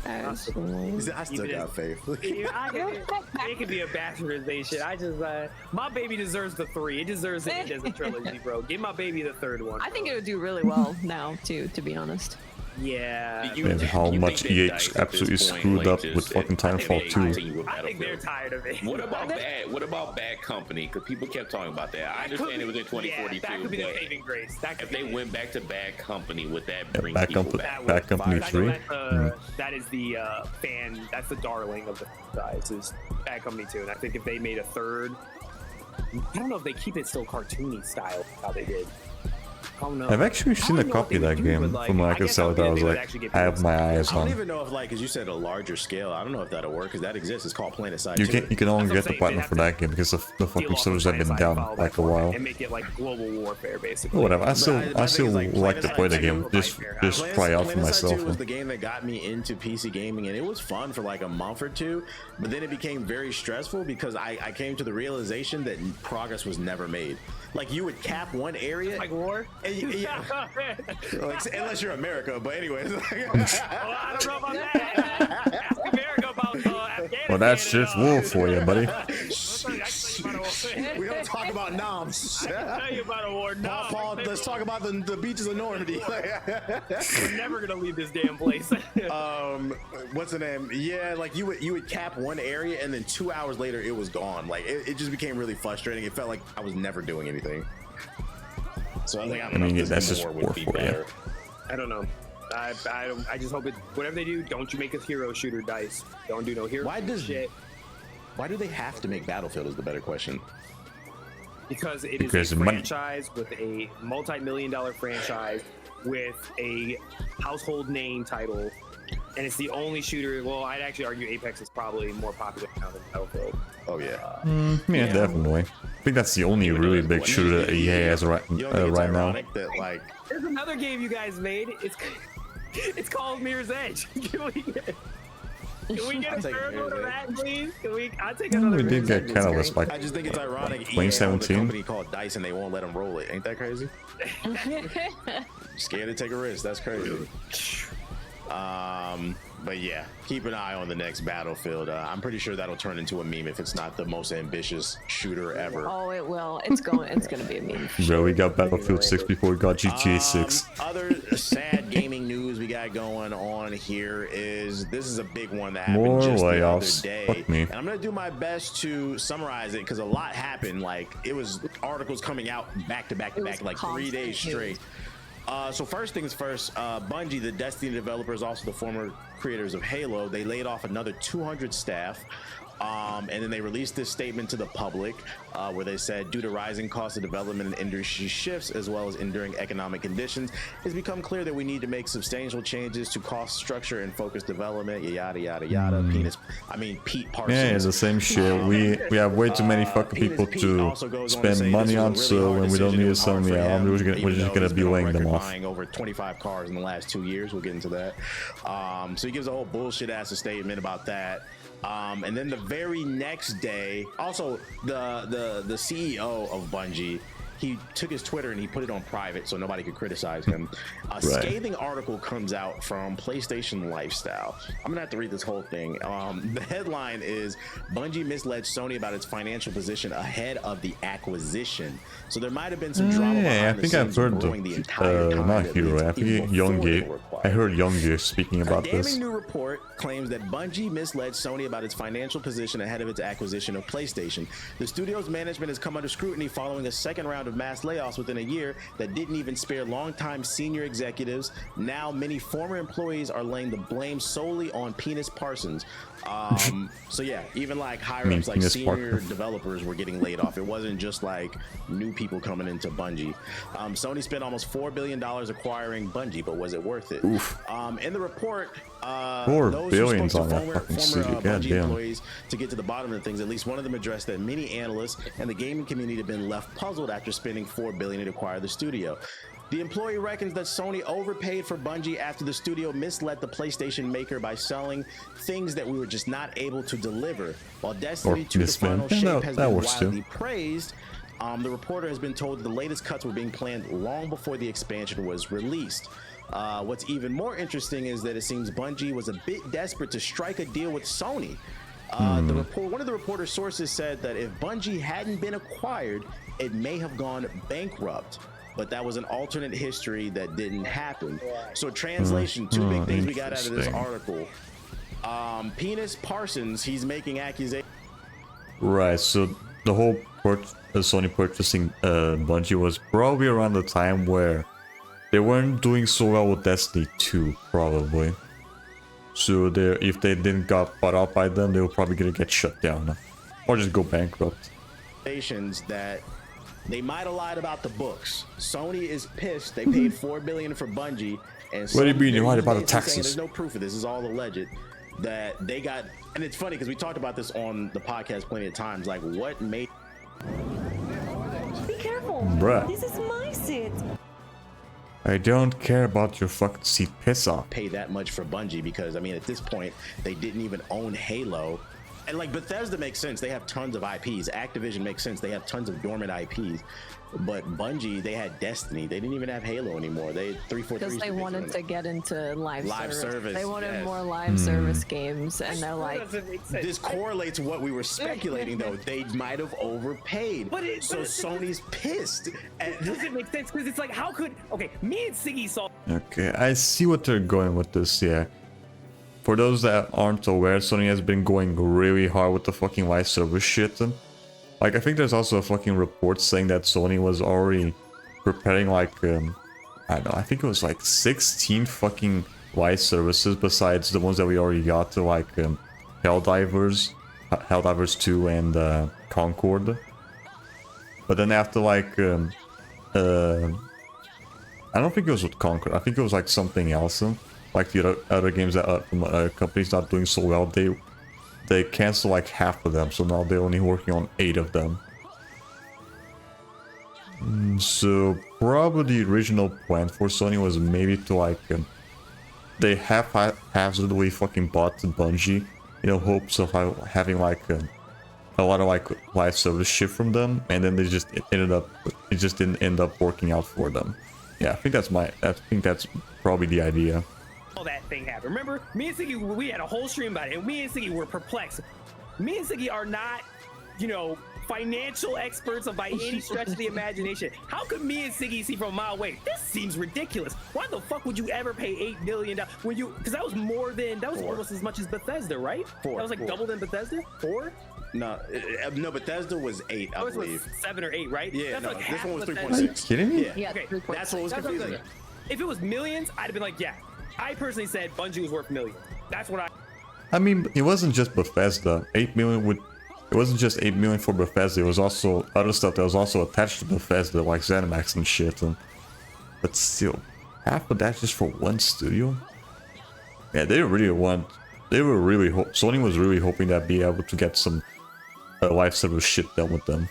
I still got faith. It could be a bastardization. My baby deserves the 3. It deserves it as a trilogy, bro. Give my baby the third one. I think it would do really well now, too, to be honest. Yeah. And how much EA absolutely screwed up with fucking Titanfall 2. I think they're tired of it. What about Bad Company? Because people kept talking about that. I understand it was in 2042. That could be the saving grace. If they went back to Bad Company, would that bring Bad people Company, back? Bad Company 3. That is the fan. That's the darling of the guys. Is Bad Company 2. And I think if they made a third, I don't know if they keep it still cartoony style how they did. Oh no. I've actually seen a don't know what copy of they that would do, game but, like, from like I a guess seller that I they was would like, actually get I have people my eyes I don't on. even know if, like, as you said, a larger scale. I don't know if that'll work because that exists. It's called Planet Side. You 2. can only That's what get the I'm saying, platinum they'd for have that game because the Deal fucking off servers with have been Planet Side, down follow like that a while. and make it like global warfare, basically. Whatever. I my still thing is, like to play the Planet game. Side Just Planet try out for Planet Side myself. 2 was the game that got me into PC gaming, and it was fun for like a month or two, but then it became very stressful because I came to the realization that progress was never made. Like, you would cap one area, Like war? and yeah, like, unless you're America, but anyways. Well, I don't know about that. Ask America about Afghanistan. Well, that's just war for you, buddy. We don't talk about noms. Tell you about a war. No, Paul, let's talk about the beaches of Normandy. we're never gonna leave this damn place. What's the name? Yeah, like you would cap one area, and then 2 hours later it was gone. Like it just became really frustrating. It felt like I was never doing anything. So I think I mean, that's just war for you. I don't know. I just hope it. Whatever they do, don't you make a hero shooter dice. Don't do no hero shit. Why do they have to make Battlefield? Is the better question. Because it Because is a of money. franchise with a multi-million-dollar franchise with a household name title, and it's the only shooter. Well, I'd actually argue Apex is probably more popular now than Battlefield. Oh yeah. Yeah, definitely. I think that's the only really big shooter that EA has right You don't think it's right now. ironic that like There's another game you guys made. It's called Mirror's Edge. Can we get I'll a take third one of Mirror's that, please? I'll take another. We did Mirror's get Edge. Catalyst like I just think it's ironic. EA owns a 2017. company called Dice, and they won't let them roll it. Ain't that crazy? Scared to take a risk. That's crazy. But yeah, keep an eye on the next Battlefield. I'm pretty sure that'll turn into a meme if it's not the most ambitious shooter ever. Oh, it will. It's gonna be a meme. Bro, we got Battlefield 6 before we got GTA 6. Other sad gaming news we got going on here is this is a big one that happened More just layoffs. the other day. Fuck me. And I'm gonna do my best to summarize it because a lot happened. Like it was articles coming out back to back to It back, was like 3 days constant straight. So first things first, Bungie, the Destiny developers, also the former creators of Halo, they laid off another 200 staff. And then they released this statement to the public where they said, due to rising costs of development and industry shifts, as well as enduring economic conditions, it's become clear that we need to make substantial changes to cost structure and focus development, yada, yada, yada. Pete Parsons. Yeah, it's the same shit. We have way too many fucking people to spend money on, so when we don't need some, yeah, we're just gonna be laying them off. Buying over 25 cars in the last 2 years. We'll get into that. So he gives a whole bullshit ass statement about that. And then the very next day, also the CEO of Bungie, he took his Twitter and he put it on private so nobody could criticize him. A scathing article comes out from PlayStation Lifestyle. I'm gonna have to read this whole thing. The headline is Bungie misled Sony about its financial position ahead of the acquisition. So there might have been some drama. Yeah, I behind the think I've scenes heard growing the entire time not that Hero. leads I think even before they Youngie. were acquired. I heard Youngie speaking about A damning this. new report claims that Bungie misled Sony about its financial position ahead of its acquisition of PlayStation. The studio's management has come under scrutiny following a second round of mass layoffs within a year that didn't even spare longtime senior executives. Now, many former employees are laying the blame solely on Penis Parsons. So yeah, even like higher-ups, like Penis senior Parsons. developers were getting laid off. It wasn't just like new people coming into Bungie. Sony spent almost $4 billion acquiring Bungie, but was it worth it? In the report, $4 those billion who spoke on to that former fucking studio, Bungie goddamn. employees to get to the bottom of things, at least one of them addressed that many analysts and the gaming community have been left puzzled after spending $4 billion to acquire the studio. The employee reckons that Sony overpaid for Bungie after the studio misled the PlayStation maker by selling things that we were just not able to deliver. While Destiny 2 The Final Shape has been widely praised, the reporter has been told that the latest cuts were being planned long before the expansion was released. What's even more interesting is that it seems Bungie was a bit desperate to strike a deal with Sony. One of the reporter's sources said that if Bungie hadn't been acquired, it may have gone bankrupt. But that was an alternate history that didn't happen. So translation, two big things we got out of this article. Penis Parsons, he's making accusations. Right, so the whole Sony purchasing Bungie was probably around the time where they weren't doing so well with Destiny 2, probably. So if they didn't got bought out by them, they were probably gonna get shut down. Or just go bankrupt. That They might have lied about the books. Sony is pissed. They paid $4 billion for Bungie, and What do you mean you lied about the basically saying, taxes? there's no proof of this. This is all alleged. That they got, and it's funny because we talked about this on the podcast plenty of times. Like, what made? Be careful. Bruh. This is my seat. I don't care about your fucking seat. Piss off. Pay that much for Bungie? Because I mean, at this point, they didn't even own Halo. And like Bethesda makes sense. They have tons of IPs. Activision makes sense. They have tons of dormant IPs. But Bungie, they had Destiny. They didn't even have Halo anymore. They had 343. Because they wanted to get into live service. They wanted yes. more live service games, and they're like, This correlates to what we were speculating, though. They might have overpaid. So Sony's pissed. It doesn't make sense because it's like, how could? Okay, me and Siggy saw. Okay, I see what they're going with this, yeah. For those that aren't aware, Sony has been going really hard with the fucking live service shit. Like, I think there's also a fucking report saying that Sony was already preparing, like, I don't know, I think it was like 16 fucking live services besides the ones that we already got, like Helldivers 2 and Concord. But then after, like, I don't think it was with Concord, I think it was like something else. Like the other games that from companies not doing so well, they cancel like half of them, so now they're only working on 8 of them. So probably the original plan for Sony was maybe to like they haphazardly fucking bought Bungie, you know, hopes of having like a lot of like live service shit from them, and then it just didn't end up working out for them. Yeah, I think that's probably the idea. All that thing happened. Remember, me and Siggy, we had a whole stream about it, and me and Siggy were perplexed. Me and Siggy are not, you know, financial experts by any stretch of the imagination. How could me and Siggy see from a mile away? This seems ridiculous. Why the fuck would you ever pay $8 million when you? Because that was almost as much as Bethesda, right? That was like double than Bethesda. 4? No, Bethesda was 8, I believe. 7 or 8, right? Yeah, that's no, like this one was 3.6. Are you kidding me? Yeah, yeah, Okay, that's what was confusing. If it was millions, I'd have been like, yeah. I personally said Bungie was worth millions. That's what I mean, it wasn't just Bethesda. 8 million would. It wasn't just 8 million for Bethesda. It was also other stuff that was also attached to Bethesda, like ZeniMax and shit. But still, half of that just for one studio. Yeah, they really want. They were really. Sony was really hoping that be able to get some live service shit done with them.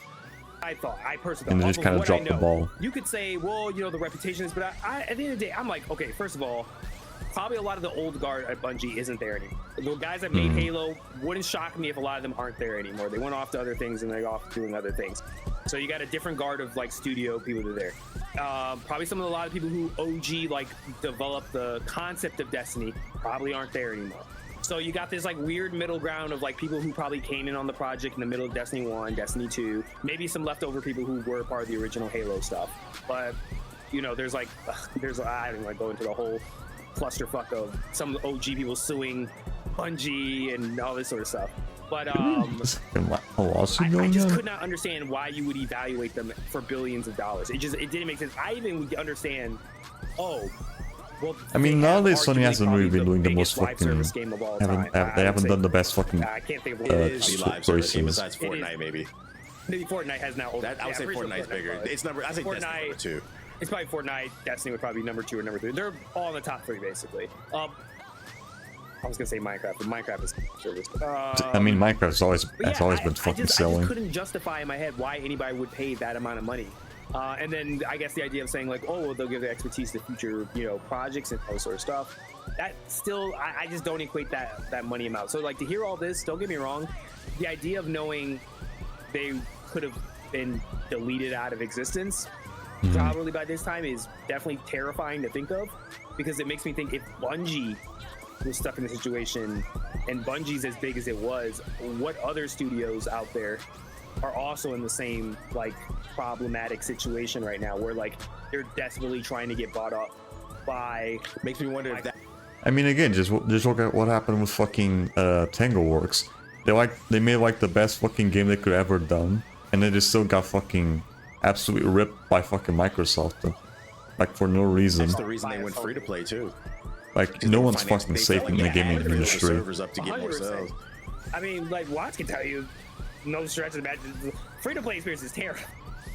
I personally thought. And they just kind of dropped the ball. You could say, well, you know, the reputation is, but I at the end of the day, I'm like, okay, first of all, probably a lot of the old guard at Bungie isn't there anymore. The guys that made Halo, wouldn't shock me if a lot of them aren't there anymore. They went off to other things and they're off doing other things. So you got a different guard of like studio people that are there. Probably a lot of people who OG like developed the concept of Destiny probably aren't there anymore. So you got this like weird middle ground of like people who probably came in on the project in the middle of Destiny 1, Destiny 2, maybe some leftover people who were part of the original Halo stuff. But you know, there's I don't want to go into the whole clusterfuck of some OG people suing Bungie and all this sort of stuff. But a lawsuit I going just on? could not understand why you would evaluate them for billions of dollars. It didn't make sense. I even would understand. Oh, well. I mean, nowadays Sony arguably hasn't really been doing the biggest most live fucking. service game of all time. They haven't done the best fucking. I can't think of It what is the live service game besides It is. Fortnite, maybe. Maybe Fortnite has now. I would say Fortnite's bigger. It's number. I say Destiny number 2. It's probably Fortnite. Destiny would probably be number 2 or number 3. They're all in the top 3 basically. I was gonna say Minecraft, but Minecraft is service. I mean, Minecraft's always been fucking I just selling. couldn't justify in my head why anybody would pay that amount of money. And then I guess the idea of saying like, oh, well, they'll give the expertise to future, you know, projects and all this sort of stuff. That still, I just don't equate that money amount. So like to hear all this, don't get me wrong, the idea of knowing they could have been deleted out of existence probably by this time is definitely terrifying to think of, because it makes me think if Bungie was stuck in the situation and Bungie's as big as it was, what other studios out there are also in the same like problematic situation right now where like they're desperately trying to get bought up by. Makes me wonder if that. I mean, again, just look at what happened with fucking TangleWorks. They made like the best fucking game they could ever done, and they just still got fucking absolutely ripped by fucking Microsoft, like for no reason. That's the reason they went free to play too. Like no one's fucking safe in the gaming industry. Servers up to get more 100%. sales. I mean, like Watts can tell you, no stretch of the free to play experience is terrible.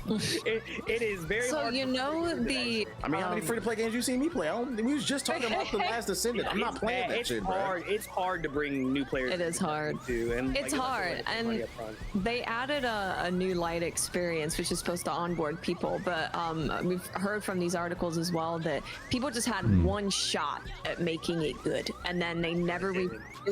it is very So hard. you know the I mean, how many free to play games you seen me play? We was just talking about The Last Descendant. I'm not playing that it's shit, hard. bro. It's hard to bring new players. It is hard. To, and It's like, hard, like, money and up front. they added a new light experience, which is supposed to onboard people. But we've heard from these articles as well that people just had one shot at making it good, and then they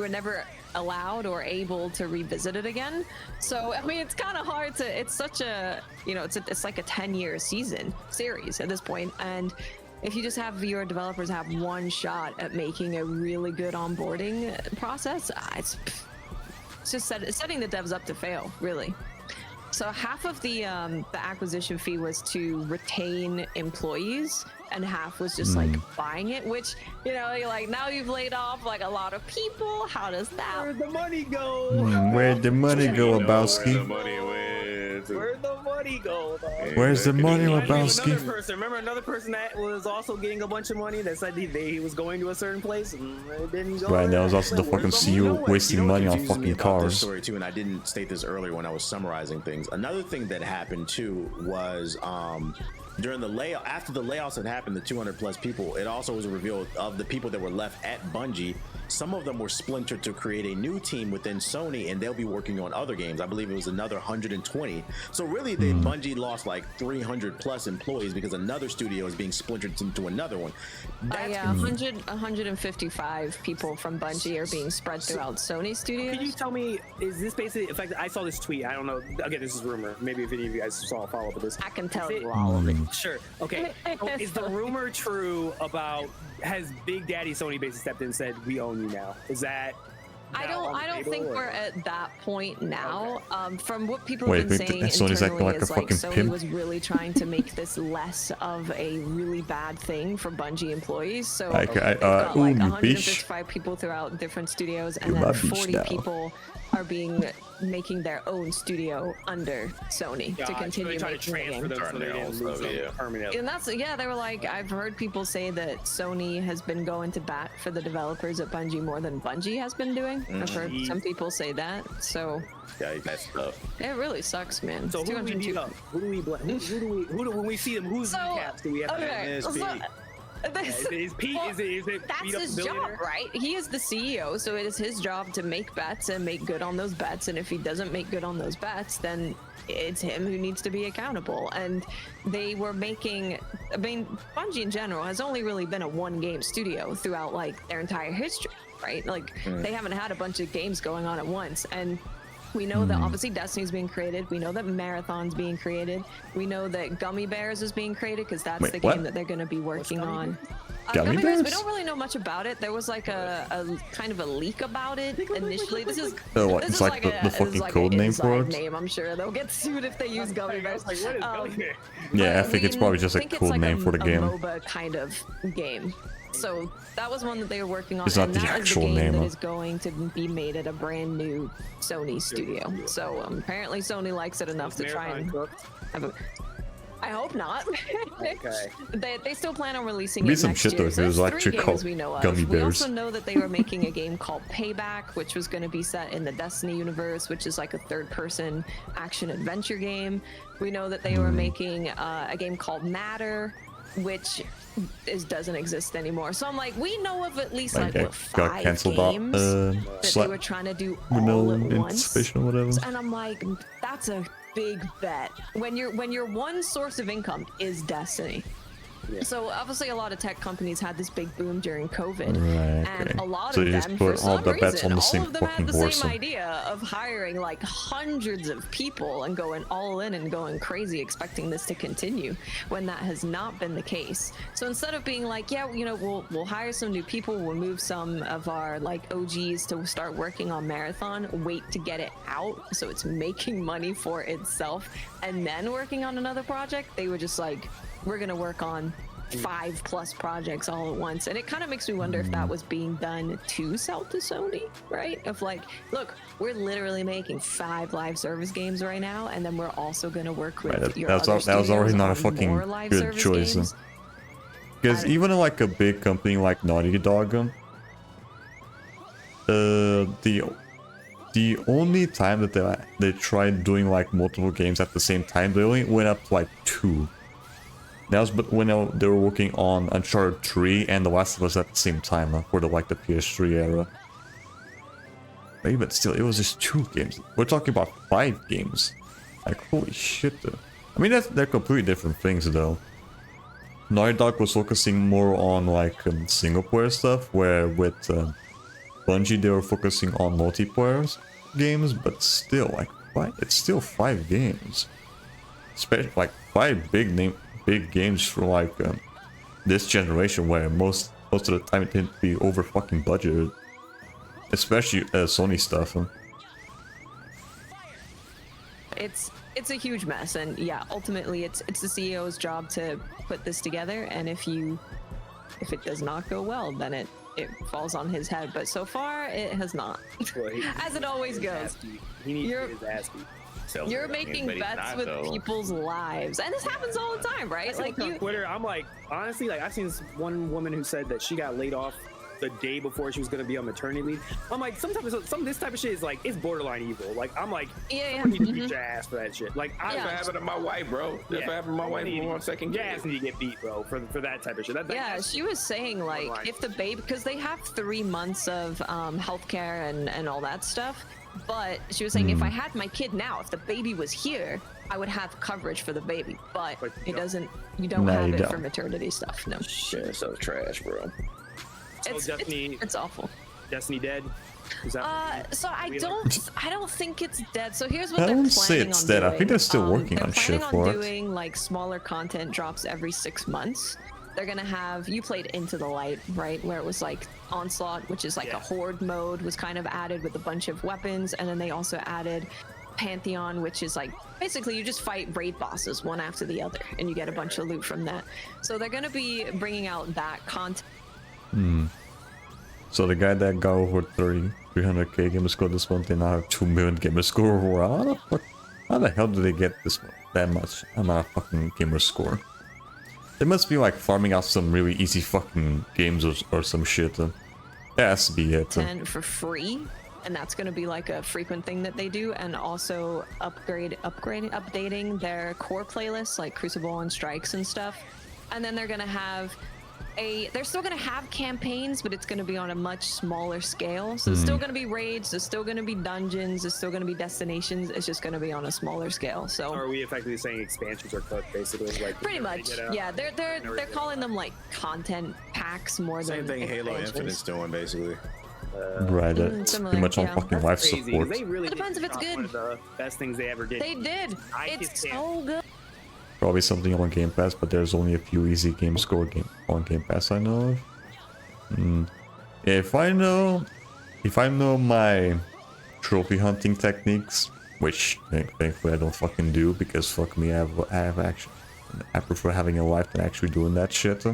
were never allowed or able to revisit it again. So I mean, it's kind of hard to. It's such a it's like a 10-year series at this point, and if you just have your developers have one shot at making a really good onboarding process, it's just setting the devs up to fail, really. So half of the acquisition fee was to retain employees, and half was just like buying it, which, you know, you're like, now you've laid off like a lot of people. How does that? Where'd the money go? Where'd the money go, Where the Lebowski? money went. Where'd the money go, dog? Where's the money, Another Lebowski? person. Remember another person that was also getting a bunch of money that said he was going to a certain place and it didn't go. Right, that was also the Where's fucking money? CEO wasting money on confuses me fucking about this cars. story too, and I didn't state this earlier when I was summarizing things. Another thing that happened too was during the layoff, after the layoffs had happened, the 200 plus people, it also was revealed of the people that were left at Bungie, some of them were splintered to create a new team within Sony, and they'll be working on other games. I believe it was another 120. So really, Bungie lost like 300 plus employees because another studio is being splintered into another one. That's Yeah, 155 people from Bungie are being spread throughout Sony studios. Can you tell me, is this basically, in fact, I saw this tweet, I don't know, again, this is rumor, maybe if any of you guys saw a follow-up with this. I can tell Is it- you all of it. Sure, okay. So is the rumor true about, has Big Daddy Sony basically stepped in and said, we own you now? Is that I now on the don't table, think or- we're at that point now. From what people Wait, have been wait, saying Sony's acting internally like a is like fucking Sony pimp? was really trying to make this less of a really bad thing for Bungie employees. So Like, they've got ooh, like me bitch. 155 people throughout different studios, and You're then my bitch 40 now. people are making their own studio under Sony to continue trying making the game. transfer them so they didn't lose them permanently. And that's, yeah, they were like, I've heard people say that Sony has been going to bat for the developers at Bungie more than Bungie has been doing. I've heard some people say that. So Yeah, that's tough. it really sucks, man. So It's who do we 202 beat up? Who do we blame? Who do when we see them? Who's So, recaps do we have? okay, so, Is Pete? well, is it that's beat up his billionaire? job, right? He is the CEO, so it is his job to make bets and make good on those bets. And if he doesn't make good on those bets, then it's him who needs to be accountable. And they were making, I mean, Bungie in general has only really been a one-game studio throughout like their entire history, right? Like they haven't had a bunch of games going on at once. And we know that obviously Destiny's being created. We know that Marathon's being created. We know that Gummy Bears is being created because that's Wait, the what? game that they're going to be working on. Gummy We Bears? don't really know much about it. There was like a kind of a leak about it initially. This is What, this it's is like the this is fucking like code an name for inside it? name. I'm sure they'll get sued if they use Gummy I Bears. was like, what is going here? Yeah, I think it's probably just a think it's code like name for the game. A MOBA kind of game. So that was one that they were working on, It's not and the that is actual the game name that of- is going to be made at a brand new Sony studio. So apparently Sony likes it enough to try Marathon and cooked. have a. I hope not. Okay. They still plan on releasing Be it some next shit year. though, So if it was that's 3 actually games called we know of. Gummy We Bears. also know that they were making a game called Payback, which was going to be set in the Destiny universe, which is like a third-person action adventure game. We know that they were making a game called Matter, which doesn't exist anymore. So I'm like, we know of at least Like, like it what, got 5 cancelled games that they slap were trying to do with all no at once. anticipation or whatever. And I'm like, that's a big bet. When your one source of income is Destiny. So obviously a lot of tech companies had this big boom during COVID, Right, and okay. a lot So of you just them, put for all some the bets reason, on the all same of them had fucking the horse. same idea of hiring like hundreds of people and going all in and going crazy, expecting this to continue, when that has not been the case. So instead of being like, yeah, you know, we'll hire some new people, we'll move some of our like OGs to start working on Marathon, wait to get it out so it's making money for itself, and then working on another project, they were just like, we're gonna work on 5+ projects all at once. And it kind of makes me wonder if that was being done to sell to Sony, right? Of like, look, we're literally making 5 live service games right now, and then we're also going to work with Right, your that was other already studios not a on fucking more live good service choice, games. Because even in like a big company like Naughty Dog, the the only time that they tried doing like multiple games at the same time, they only went up to like 2. That was when they were working on Uncharted 3 and The Last of Us at the same time for the PS3 era. Maybe, but still, it was just 2 games. We're talking about 5 games. Like, holy shit, though. I mean, they're completely different things, though. Naughty Dog was focusing more on like single player stuff, where with Bungie they were focusing on multiplayer games, but still, like, it's still 5 games. Especially like 5 big games for like this generation, where most of the time it tends to be over fucking budgeted, especially Sony stuff. It's a huge mess, and yeah, ultimately it's the CEO's job to put this together, and if it does not go well, then it falls on his head. But so far it has not. Well, as it always goes. He needs to get his ass beat. You're making bets with people's lives, and this happens all the time, right? Like on Twitter, I'm like, honestly, like I've seen this one woman who said that she got laid off the day before she was going to be on maternity leave. I'm like, some this type of shit is like, it's borderline evil. Like, I'm like, yeah. I need to beat your ass for that shit. Like, that's what happened to my wife, bro. That's what happened to my wife for 1 second. Your ass need to get beat, bro, for that type of shit. Yeah, she was saying like, if the baby, because they have 3 months of healthcare and all that stuff. But she was saying, if I had my kid now, if the baby was here, I would have coverage for the baby. But it doesn't. You don't have it for maternity stuff. No. Shit, so trash, bro. It's awful. Destiny dead? Is that so I don't think it's dead. So here's what I they're don't say planning it's on dead. doing. I think they're still working on shit for it. They're planning on doing like smaller content drops every 6 months. They're gonna have, you played Into the Light, right? Where it was like Onslaught, which is like a horde mode, was kind of added with a bunch of weapons, and then they also added Pantheon, which is like basically you just fight raid bosses one after the other, and you get a bunch of loot from that. So they're gonna be bringing out that content. So the guy that got over 300k gamer score this month, they now have 2 million gamer score overall. How the hell do they get that much amount of fucking gamer score? They must be like farming out some really easy fucking games or some shit. That has to be it. And for free, and that's going to be like a frequent thing that they do, and also updating their core playlists like Crucible and Strikes and stuff. And then they're going to have they're still going to have campaigns, but it's going to be on a much smaller scale. So there's still going to be raids, there's still going to be dungeons, there's still going to be destinations. It's just going to be on a smaller scale. So are we effectively saying expansions are cooked, basically? Like pretty much, yeah. They're calling them like content packs more than same thing Halo Infinite's doing, basically. Right, that's pretty much on fucking life support. They really it depends if it's good. One of the best things they ever did. They did. It's so good. Probably something on Game Pass, but there's only a few easy game score on Game Pass I know of. If I know my trophy hunting techniques, which thankfully I don't fucking do, because fuck me, I prefer having a life than actually doing that shit.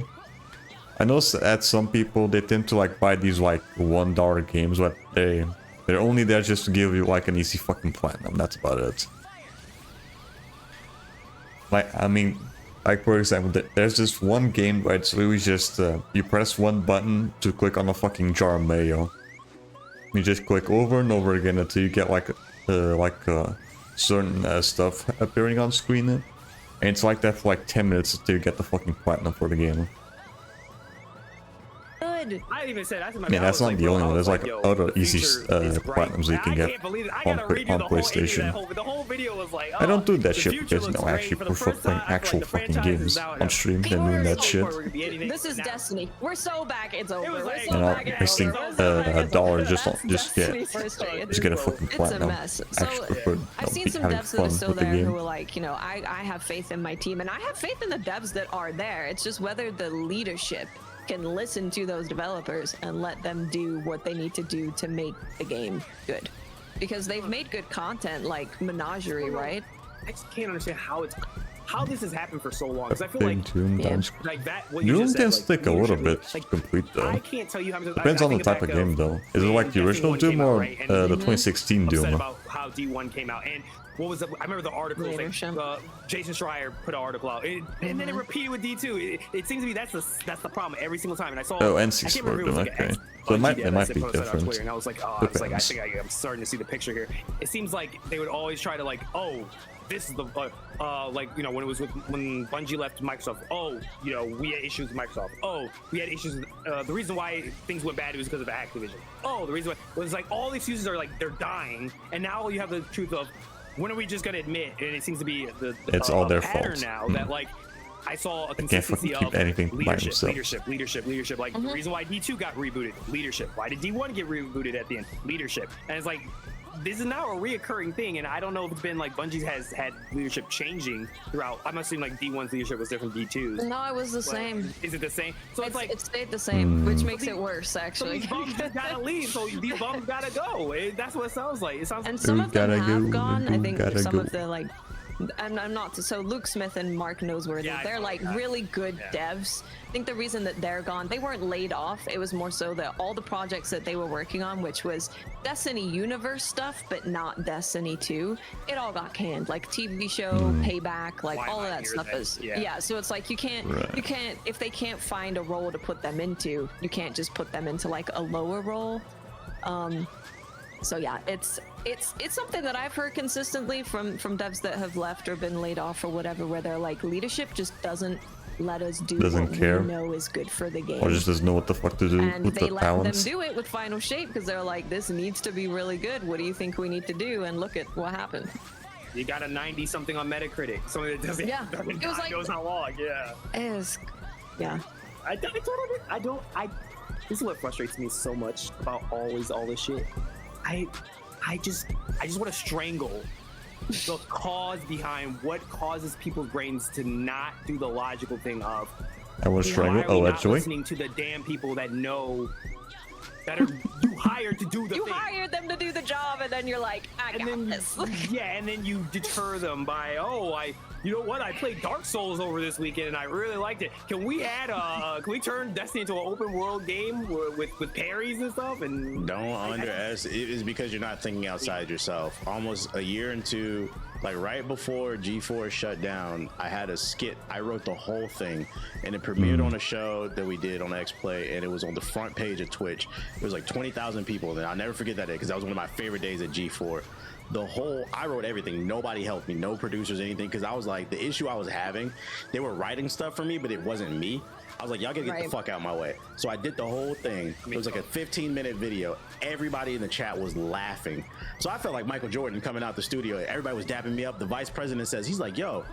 I know that some people, they tend to like buy these like $1 games, but they're only there just to give you like an easy fucking platinum. That's about it. Like, I mean, like for example, there's this one game where it's really just you press one button to click on a fucking jar of mayo. You just click over and over again until you get like certain stuff appearing on screen, and it's like that for like 10 minutes until you get the fucking platinum for the game. Good. I didn't even say that. Yeah, that's not the only one. There's like other easy platinums that you can get on PlayStation. The whole video was like, I don't do that shit because, you know, I actually prefer playing actual fucking games on stream than doing that shit. This is Destiny. We're so back, it's over. We're so You know, back, wasting $1 just get a fucking platinum. It's a mess. I actually prefer I've seen some having devs that are fun still with the there who game. are like, you know, I have faith in my team, and I have faith in the devs that are there. It's just whether the leadership can listen to those developers and let them do what they need to do to make the game good. Because they've made good content like Menagerie, right? I just can't understand how it's how this has happened for so long. Because I feel like that. What you Doom just can said, stick a little bit leadership, to complete though. I can't tell you how many. Depends on the type of game though. Is it like the original Doom or the 2016 upset Doom? about how D1 came out, and what was I remember the article. Jason Schreier put an article out, and then it repeated with D2. It seems to me that's the problem every single time. And I saw. N6 Spark, okay. So it might be different. And I was like, I think I'm starting to see the picture here. It seems like they would always try to like, oh, this is the like, you know, when it was when Bungie left Microsoft, oh, you know, we had issues with Microsoft. Oh, we had issues with, the reason why things went bad was because of Activision. Oh, the reason why was like all these users are like they're dying, and now you have the truth of when are we just gonna admit? And it seems to be it's all their pattern fault now that like I saw a consistency of leadership. Like the reason why D2 got rebooted, leadership. Why did D1 get rebooted at the end? Leadership. And it's like this is now a reoccurring thing, and I don't know if it's been like Bungie has had leadership changing throughout. I must assume like D1's leadership was different from D2's. No, it was the same. Is it the same? So it's like it stayed the same, which makes it worse actually. So these bums gotta leave, so these bums gotta go. That's what it sounds like. It sounds. And some of them have gone. I think some of the like. I'm not so Luke Smith and Mark Noseworthy, they're like really good devs. I think the reason that they're gone, they weren't laid off, it was more so that all the projects that they were working on, which was Destiny universe stuff but not Destiny 2, it all got canned, like TV show, Payback, like all of that stuff is so it's like you can't if they can't find a role to put them into, you can't just put them into like a lower role. So yeah, it's something that I've heard consistently from devs that have left or been laid off or whatever, where they're like, leadership just doesn't let us do what we know is good for the game, or just doesn't know what the fuck to do and with they the let talents. them do it with Final Shape because they're like, this needs to be really good. What do you think we need to do? And look at what happened. You got a 90 something on Metacritic, something that doesn't. Yeah, it was like goes how long. Yeah. This is what frustrates me so much about all this shit. I just want to strangle the cause behind what causes people's brains to not do the logical thing of. I was strangled. Oh, actually. Listening to the damn people that know that are you hired to do the thing. You hired them to do the job, and then you're like, I got this. Yeah, and then you deter them by, you know what? I played Dark Souls over this weekend and I really liked it. Can we can we turn Destiny into an open world game with parries and stuff? And don't underestimate. It is because you're not thinking outside yourself. Almost a year into, like right before G4 shut down, I had a skit. I wrote the whole thing, and it premiered on a show that we did on X-Play, and it was on the front page of Twitch. It was like 20,000 people, and I'll never forget that day because that was one of my favorite days at G4. I wrote everything. Nobody helped me, no producers, anything, because I was like, the issue I was having, they were writing stuff for me, but it wasn't me. I was like, y'all gotta get the fuck out of my way. So I did the whole thing. It was like a 15-minute video. Everybody in the chat was laughing. So I felt like Michael Jordan coming out the studio. Everybody was dapping me up. The vice president says, he's like, you're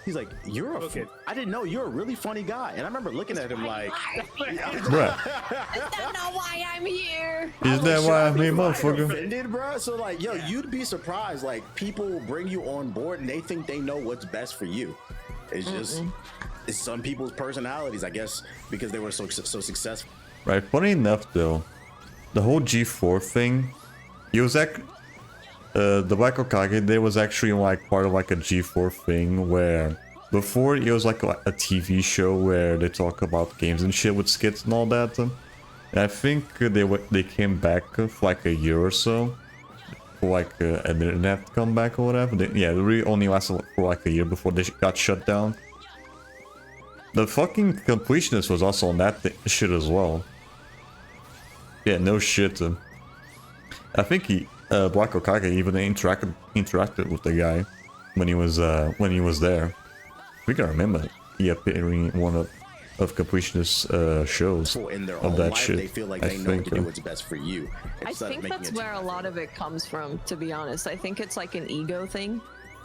I didn't know you're a really funny guy. And I remember looking at him like, is that not why I'm here? Is that why I'm here, motherfucker? Offended, bro. So like, you'd be surprised. Like, people bring you on board and they think they know what's best for you. It's just, it's some people's personalities, I guess, because they were so successful. Right. Funny enough, though, the whole G4 thing, it was like the Black Okage Day was actually like part of like a G4 thing where before it was like a TV show where they talk about games and shit with skits and all that. And I think they came back for like a year or so for like an internet comeback or whatever. They really only lasted for like a year before they got shut down. The fucking completionist was also on that shit as well. Yeah, no shit. I think Black Okage even interacted with the guy when he was there. We can remember he appearing in one of completionist shows in their of own that life, shit. They feel like they know what to do what's best for you. I think that's where a lot of it comes from, to be honest. I think it's like an ego thing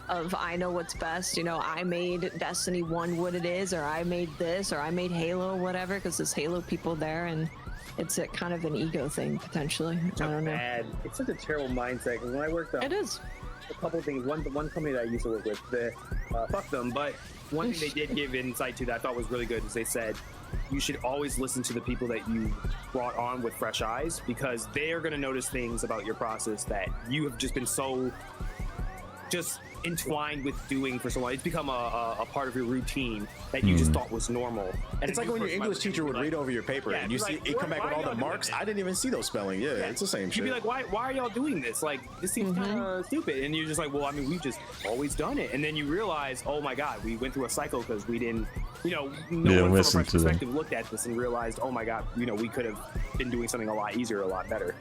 of I know what's best, you know, I made Destiny 1 what it is, or I made this, or I made Halo, whatever, because there's Halo people there, and it's a kind of an ego thing, potentially. I don't know. It's such a terrible mindset, because when I worked on it is a couple things, one company that I used to work with, fuck them, but one thing they did give insight to that I thought was really good is they said, you should always listen to the people that you brought on with fresh eyes, because they are going to notice things about your process that you have just been so just entwined with doing for so long. It's become a part of your routine that you just thought was normal. And It's like when your English teacher would read over your paper and you see like, it come back with all the marks. I didn't even see those spelling. Yeah, it's the same You'd shit. be like, why are y'all doing this? Like, this seems kind of stupid. And you're just like, well, I mean, we've just always done it. And then you realize, oh my God, we went through a cycle because we didn't, no one from a fresh perspective looked at this and realized, oh my God, we could have been doing something a lot easier, a lot better.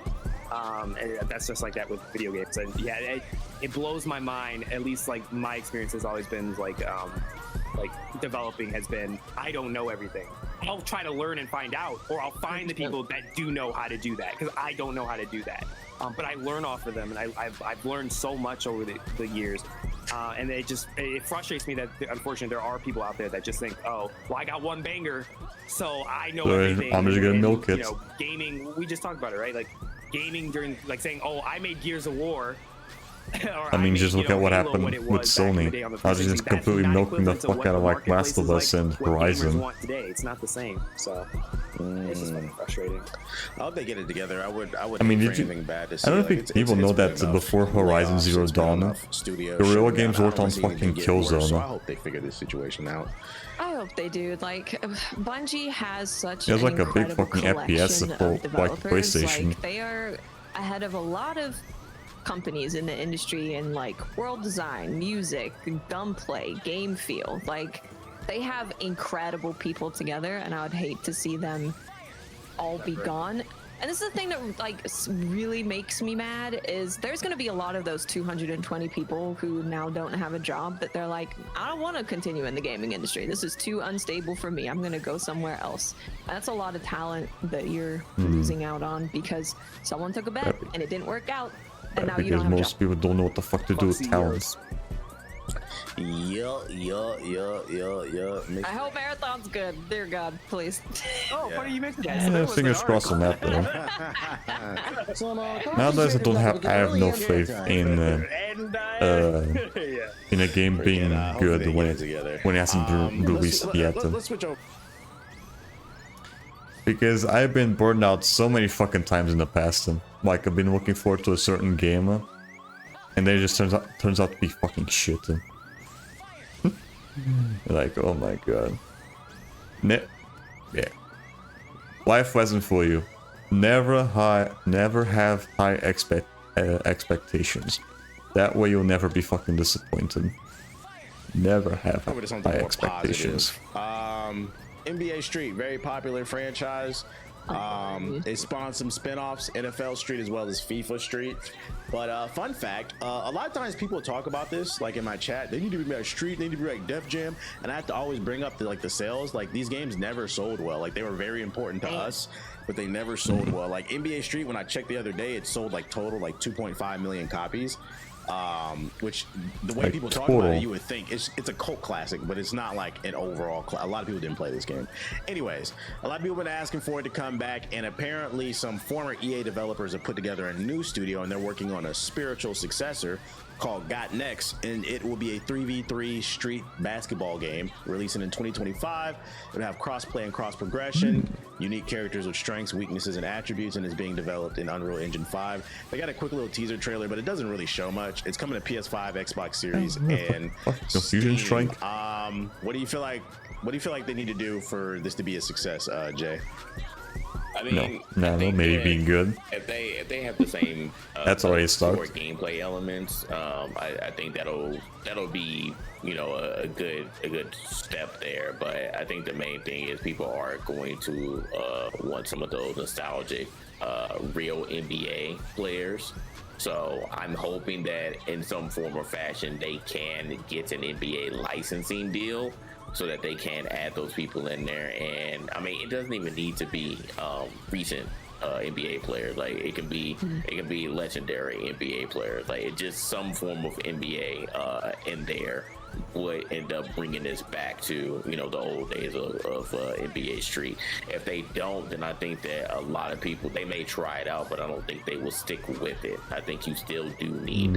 And that's just like that with video games. And yeah, it blows my mind. At least like my experience has always been like developing has been, I don't know everything. I'll try to learn and find out, or I'll find the people that do know how to do that, because I don't know how to do that. But I learn off of them, and I've learned so much over the years. And it frustrates me that unfortunately there are people out there that just think, oh, well, I got one banger, so I know everything. I'm just gonna milk it. Gaming, we just talked about it, right? Like gaming during, like saying, oh, I made Gears of War. I mean, just look at what happened with Sony. I was just completely milking the fuck out of like Last of Us and Horizon. Today, it's not the same, so it's just fucking frustrating. I hope they get it together. I would. I mean, did anything bad to see. I don't think people know that before Horizon Zero Dawn, Guerrilla Games worked on fucking Killzone. So I hope they figure this situation out. I hope they do. Like, Bungie has such There's an like a big incredible fucking FPS collection for of like developers. PlayStation. Like, they are ahead of a lot of companies in the industry in like world design, music, gunplay, game feel. Like, they have incredible people together, and I would hate to see them all be gone. And this is the thing that like really makes me mad is there's going to be a lot of those 220 people who now don't have a job that they're like, I don't want to continue in the gaming industry. This is too unstable for me. I'm going to go somewhere else. And that's a lot of talent that you're losing out on because someone took a bet and it didn't work out. And now you don't have a job. Most people don't know what the fuck to do with talent. Yeah. I hope Marathon's good. Dear God, please. Oh, funny you mentioned that. Yeah, fingers crossed on that though. Nowadays I have no faith in a game being good when it hasn't been released yet. Let's switch over. Because I've been burned out so many fucking times in the past. Like I've been looking forward to a certain game, and then it just turns out to be fucking shit. Like, oh my god. Yeah. Life lesson for you. Never have high expectations. That way you'll never be fucking disappointed. Never have high expectations. NBA Street, very popular franchise. It spawned some spin-offs, NFL Street as well as FIFA Street. But fun fact, a lot of times people talk about this, like in my chat, they need to be like Street, they need to be like Def Jam, and I have to always bring up the sales. Like these games never sold well. Like they were very important to us, but they never sold well. Like NBA Street, when I checked the other day, it sold like total like 2.5 million copies. Which the way people talk about it, you would think it's a cult classic, but it's not like an overall a lot of people didn't play this game. Anyways, a lot of people have been asking for it to come back, and apparently some former EA developers have put together a new studio, and they're working on a spiritual successor called Got Next, and it will be a 3v3 street basketball game releasing in 2025. It'll have cross-play and cross-progression, unique characters with strengths, weaknesses, and attributes, and is being developed in Unreal Engine 5. They got a quick little teaser trailer, but it doesn't really show much. It's coming to PS5, Xbox Series, and Fusion Strike. What do you feel like they need to do for this to be a success, Jay? I mean, no, maybe being good. If they have the same that's already a start. Gameplay elements, I think that'll be a good step there. But I think the main thing is people are going to want some of those nostalgic real NBA players. So I'm hoping that in some form or fashion they can get an NBA licensing deal, so that they can add those people in there. And I mean, it doesn't even need to be recent NBA players. Like it can be legendary NBA players. Like it's just some form of NBA in there would end up bringing this back to the old days of NBA Street. If they don't, then I think that a lot of people, they may try it out, but I don't think they will stick with it. I think you still do need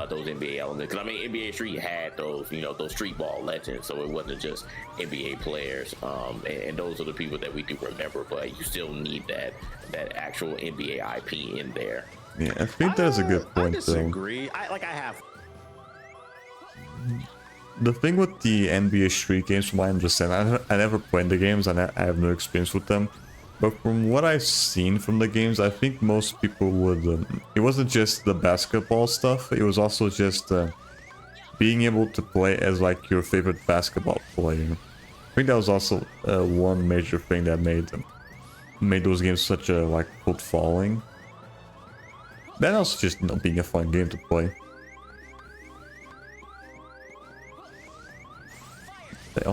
those NBA elements, because I mean NBA Street had those those street ball legends, so it wasn't just NBA players, and those are the people that we do remember, but you still need that actual NBA IP in there. Yeah, I think that's a good point. I disagree. I have the thing with the NBA Street games, from what I understand, I never played the games and I have no experience with them. But from what I've seen from the games, I think most people would... it wasn't just the basketball stuff, it was also just being able to play as like your favorite basketball player. I think that was also one major thing that made those games such a like cult following. Then also just, you know, being a fun game to play.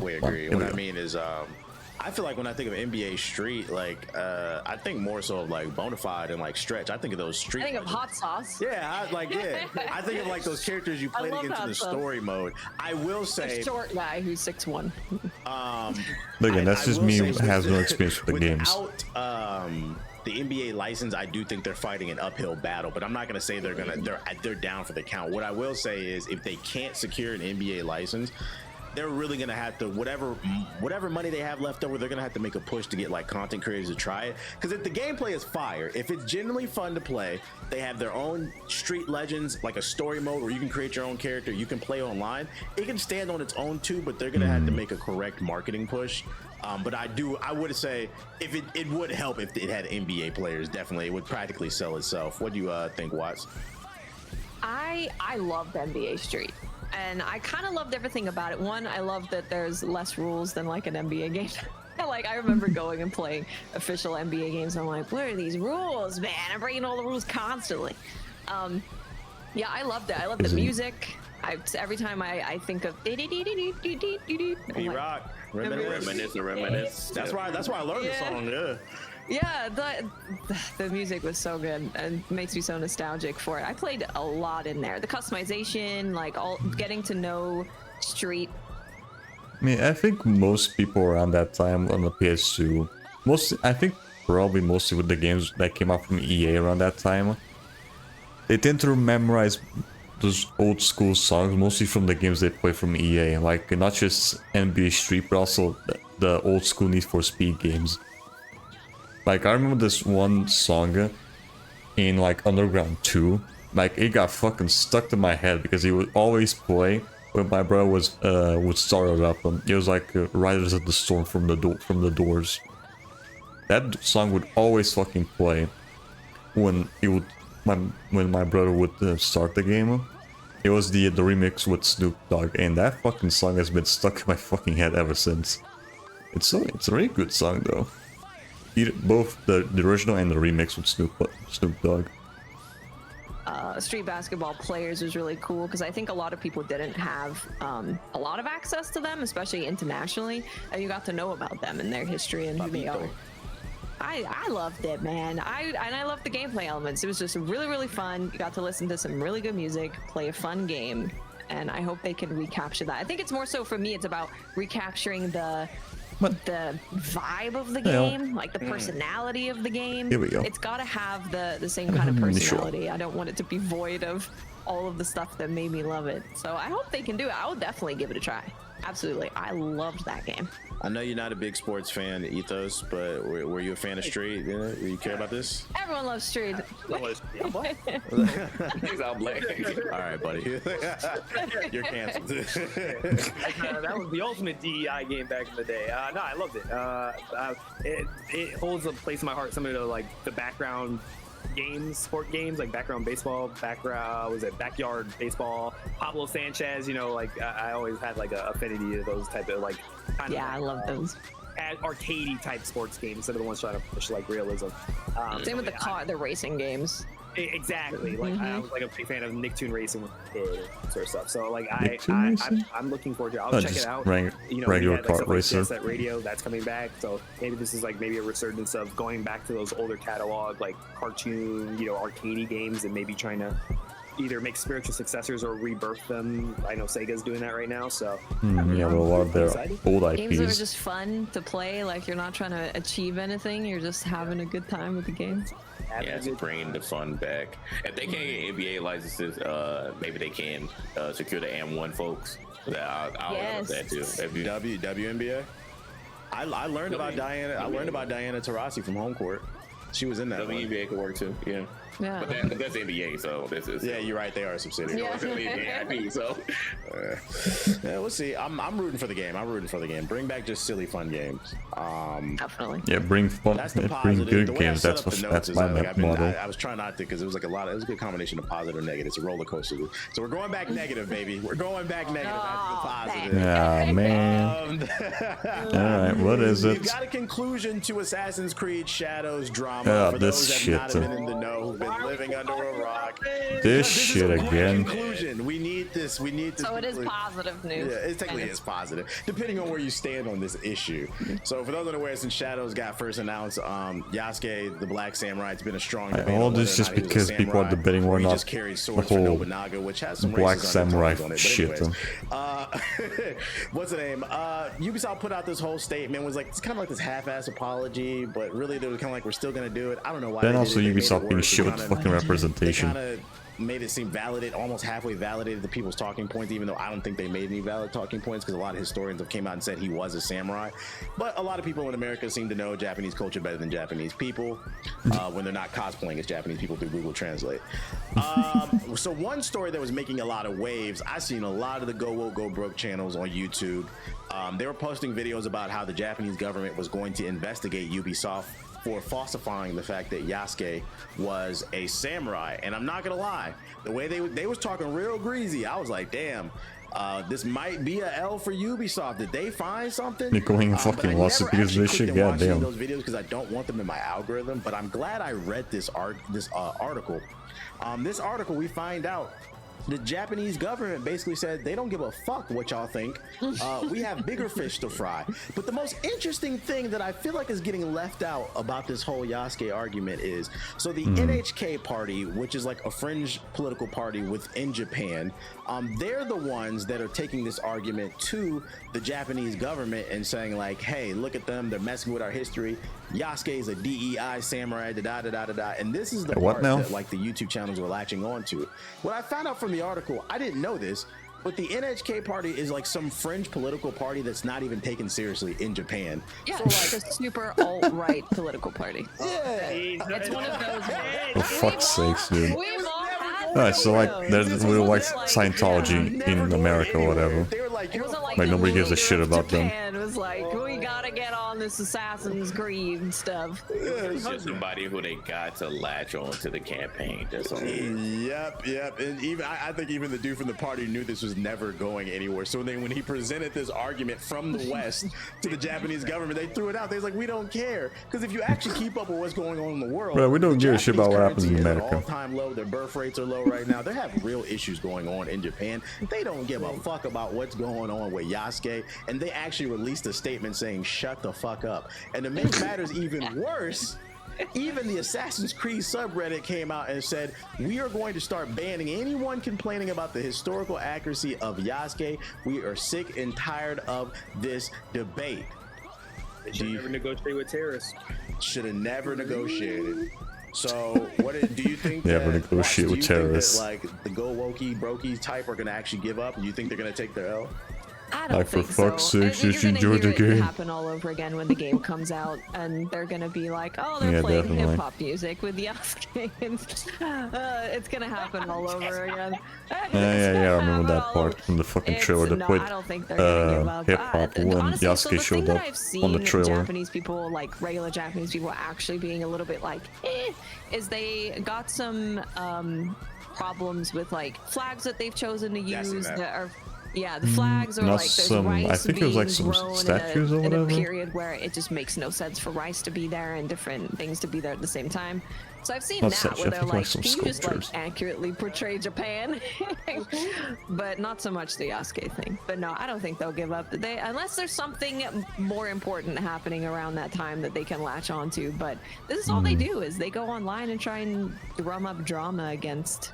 We agree. What I mean is, I feel like when I think of NBA Street, like I think more so of like Bonafide and like Stretch. I think of those Street. I think of Hot Sauce. Yeah, I think of like those characters you played against in the story mode. I will say, a short guy who's 6'1". Again, that's just me who has no experience with the games. Without the NBA license, I do think they're fighting an uphill battle, but I'm not gonna say they're down for the count. What I will say is, if they can't secure an NBA license, they're really gonna have to, whatever money they have left over, they're gonna have to make a push to get like content creators to try it. Because if the gameplay is fire, if it's genuinely fun to play, they have their own Street Legends, like a story mode where you can create your own character, you can play online. It can stand on its own too, but they're gonna have to make a correct marketing push. But I would say if it would help if it had NBA players. Definitely, it would practically sell itself. What do you think, Watts? I loved NBA Street. And I kind of loved everything about it. One, I love that there's less rules than like an NBA game. Like, I remember going and playing official NBA games. And I'm like, what are these rules, man? I'm breaking all the rules constantly. Yeah, I loved it. I loved the music. Every time I think of B-Rock, reminisce. That's why I learned the song. Yeah. Yeah, the music was so good and makes me so nostalgic for it. I played a lot in there. The customization, like getting to know Street. I mean, I think most people around that time on the PS2, probably mostly with the games that came out from EA around that time, they tend to memorize those old school songs, mostly from the games they play from EA, like not just NBA Street, but also the old school Need for Speed games. Like, I remember this one song in, like, Underground 2. Like, it got fucking stuck to my head because he would always play when my brother would start it up. It was like Riders of the Storm from the Doors. That song would always fucking play when my brother would start the game. It was the remix with Snoop Dogg, and that fucking song has been stuck in my fucking head ever since. It's a really good song, though. Both the original and the remix with Snoop Dogg. Street basketball players was really cool because I think a lot of people didn't have a lot of access to them, especially internationally, and you got to know about them and their history and who they are. I loved it, man. I loved the gameplay elements. It was just really, really fun. You got to listen to some really good music, play a fun game, and I hope they can recapture that. I think it's more so for me, it's about recapturing the vibe of the game, like the personality of the game. Here we go. It's got to have the same kind of personality. Sure. I don't want it to be void of all of the stuff that made me love it. So I hope they can do it. I would definitely give it a try. Absolutely. I loved that game. I know you're not a big sports fan, Ethos, but were you a fan of Street? You care about this? Everyone loves Street. He's out black. All right, buddy. You're canceled. That was the ultimate DEI game back in the day. No, I loved it. It holds a place in my heart. Some of the like the background games, sport games, like background baseball, backyard baseball, Pablo Sanchez, like I always had like a affinity to those type of like kind of I love those arcadey type sports games instead of the ones trying to push like realism. Same with the racing games. Exactly. Like I was like a big fan of Nicktoon Racing with sort of stuff. So like I'm looking forward to it. I'll check it out. Regular kart racer. That radio that's coming back. So maybe this is like maybe a resurgence of going back to those older catalog like cartoon, arcadey games and maybe trying to either make spiritual successors or rebirth them. I know Sega's doing that right now. So yeah, well, a lot of their old IPs. Games that are just fun to play. Like you're not trying to achieve anything. You're just having a good time with the game. Yeah, it's bringing the fun back. If they can't get NBA licenses, maybe they can secure the M1 folks. I'll love that too. WNBA. I learned about Diana. I learned about Diana Taurasi from Home Court. She was in that. WNBA could work too. Yeah. Yeah. But that's NBA, so this is Yeah, you're right. They are a subsidiary. Yeah. it's really the IP, so Yeah, we'll see. I'm rooting for the game. I'm rooting for the game. Bring back just silly, fun games. Definitely. Yeah, bring fun, That's the bring positive. good The way I games. set That's up the what notes that's is my that, model. I was trying not to because it was like it was a good combination of positive and negative. It's a roller coaster. So we're going back negative, baby. We're going back negative. That's the positive. Ah, man. All right, what is it? We've got a conclusion to Assassin's Creed Shadows drama. Oh, For this those that have not shit. been in the know, who've been living under a rock. This is shit a great again. Conclusion. We need this. We need this. So it is conclusion. positive news. Yeah, it technically is positive, depending on where you stand on this issue. So for those unaware, since Shadows got first announced, Yasuke, the Black Samurai, it's been a strong debate. All on this whether or just not he was a because people are samurai debating or whether or he not just carried the swords for whole Nobunaga, which has some Black racist Samurai undertones on it. But shit. anyways, what's the name? Ubisoft put out this whole statement, was like it's kind of like this half-ass apology, but really they were kind of like we're still gonna do it. I don't know why. Then they also did it. They made it Ubisoft being worse. shit with They fucking kinda- representation. They kind of made it seem almost halfway validated the people's talking points, even though I don't think they made any valid talking points because a lot of historians have came out and said he was a samurai. But a lot of people in America seem to know Japanese culture better than Japanese people when they're not cosplaying as Japanese people through Google Translate. So one story that was making a lot of waves, I seen a lot of the Go Woke Go Broke channels on YouTube. They were posting videos about how the Japanese government was going to investigate Ubisoft for falsifying the fact that Yasuke was a samurai. And I'm not gonna lie, the way they was talking real greasy, I was like, damn, this might be a L for Ubisoft. Did they find something? They're going in fucking lawsuit because of this shit. Goddamn. Those videos because I don't want them in my algorithm, but I'm glad I read this article. This article, we find out the Japanese government basically said they don't give a fuck what y'all think. We have bigger fish to fry. But the most interesting thing that I feel like is getting left out about this whole Yasuke argument is, so the NHK party, which is like a fringe political party within Japan, they're the ones that are taking this argument to the Japanese government and saying like, hey, look at them, they're messing with our history. Yasuke is a DEI samurai, da-da-da-da-da. And this is the part that like the YouTube channels were latching on to. What I found out from the article, I didn't know this, but the NHK party is like some fringe political party that's not even taken seriously in Japan. Yeah, So, it's like a super alt-right political party. yeah. It's one of those For fuck's sakes, dude. We've all had Alright, so like those. there's we're like Scientology in America or whatever. They were like, It wasn't Like, the nobody gives a leader shit of about them. Japan was like, we gotta get on this Assassin's Creed stuff. it's just somebody who they got to latch on to the campaign. That's all. Yep. And even I think even the dude from the party knew this was never going anywhere. So then when he presented this argument from the West to the Japanese government, they threw it out. They was like, we don't care. Because if you actually keep up with what's going on in the world, Bro, we don't the give a shit Japanese about what happens in currency is at America. all-time low. Their birth rates are low right now. They have real issues going on in Japan. They don't give a fuck about what's going on with Yasuke. And they actually released a statement saying, shut the fuck up. And to make matters even worse, even the Assassin's Creed subreddit came out and said, we are going to start banning anyone complaining about the historical accuracy of Yasuke. We are sick and tired of this debate. Should never negotiate with terrorists. Should have never negotiated. So, do you think Never that, negotiate with do you think that, terrorists. like the Go Wokey Brokey type are going to actually give up? Do you think they're going to take their L? I don't Like, for think so. fuck's sake, I think just you're gonna enjoy the hear it game. happen all over again when the game comes out, and they're gonna be like, "Oh, they're Yeah, playing definitely. hip hop music with Yasuke." It's gonna happen all over again. Yeah, I remember that part from the fucking trailer. No, Wait, I don't think they're gonna give up. hip hop when Honestly, so the Yasuke thing showed that up I've seen on the trailer. Japanese people, like regular Japanese people, actually being a little bit like, is they got some problems with like flags that they've chosen to Yeah, I seen use that. that are. Yeah, the flags are Not like there's some- I rice think it was like being some grown statues or in a whatever. period where it just makes no sense for rice to be there and different things to be there at the same time. So I've seen Not that statues, where I they're think like, like some can you just like sculptures. accurately portray Japan? But not so much the Yasuke thing. But no, I don't think they'll give up. They unless there's something more important happening around that time that they can latch onto. But this is all they do is they go online and try and drum up drama against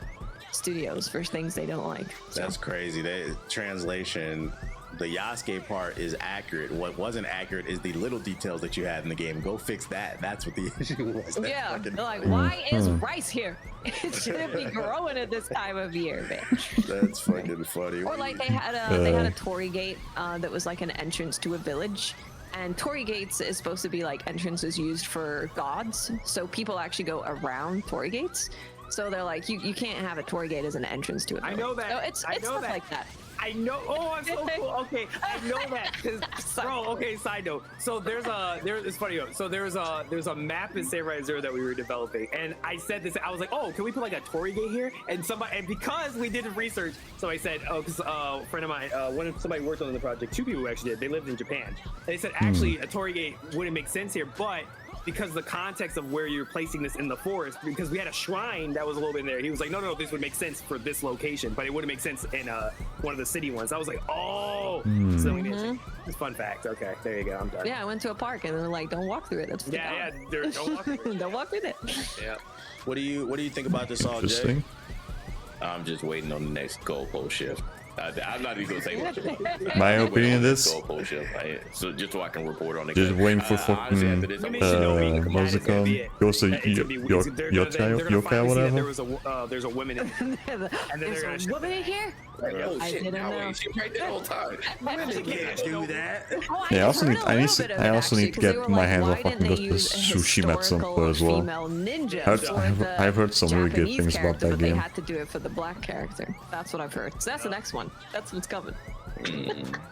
studios for things they don't like. So. That's crazy. Translation, the Yasuke part is accurate. What wasn't accurate is the little details that you had in the game. Go fix that. That's what the issue was. That's Yeah, fucking they're like, funny. why is rice here? It shouldn't be growing at this time of year, man. That's fucking funny. Or like they had a Torii gate that was like an entrance to a village, And Torii gates is supposed to be like entrances used for gods. So people actually go around Torii gates. So they're like, you can't have a Torii gate as an entrance to it. I know that. So it's stuff like that. I know. Oh, I'm so cool. Okay, I know that. Bro, okay. Side note. So it's funny. So there's a map in Samurai Zero that we were developing, and I said this. I was like, oh, can we put like a Torii gate here? And because we did research, so I said, oh, because a friend of mine, somebody worked on the project. 2 people actually did. They lived in Japan. And they said actually a Torii gate wouldn't make sense here, but because of the context of where you're placing this in the forest, because we had a shrine that was a little bit in there. He was like, no, this would make sense for this location, but it wouldn't make sense in one of the city ones. I was like, oh, so we did. It's fun fact. Okay, there you go. I'm done. Yeah, I went to a park and they're like, don't walk through it. That's don't walk through it. Don't walk with it. Yeah. What do you think about this all, Jay? Interesting. I'm just waiting on the next goalpost shift. I'm not even gonna say much about it. My opinion of this, goalpost shift, so just so I can report on it. just waiting for fucking what was it called? Ghost of Yokai, whatever. There's a woman in and then There's a woman in here? Oh I shit! didn't Now know. she's right there the whole time. Do that. Oh, Yeah, I also heard need. a I little bit of it, also need to actually, 'cause they get were my like, hands on why fucking didn't they Ghost of use a Tsushima at some historical point as well. female ninja I've heard some really good Japanese things about character, that but they game. had to do it for the black character. That's what I've heard. So that's the next one. That's what's coming.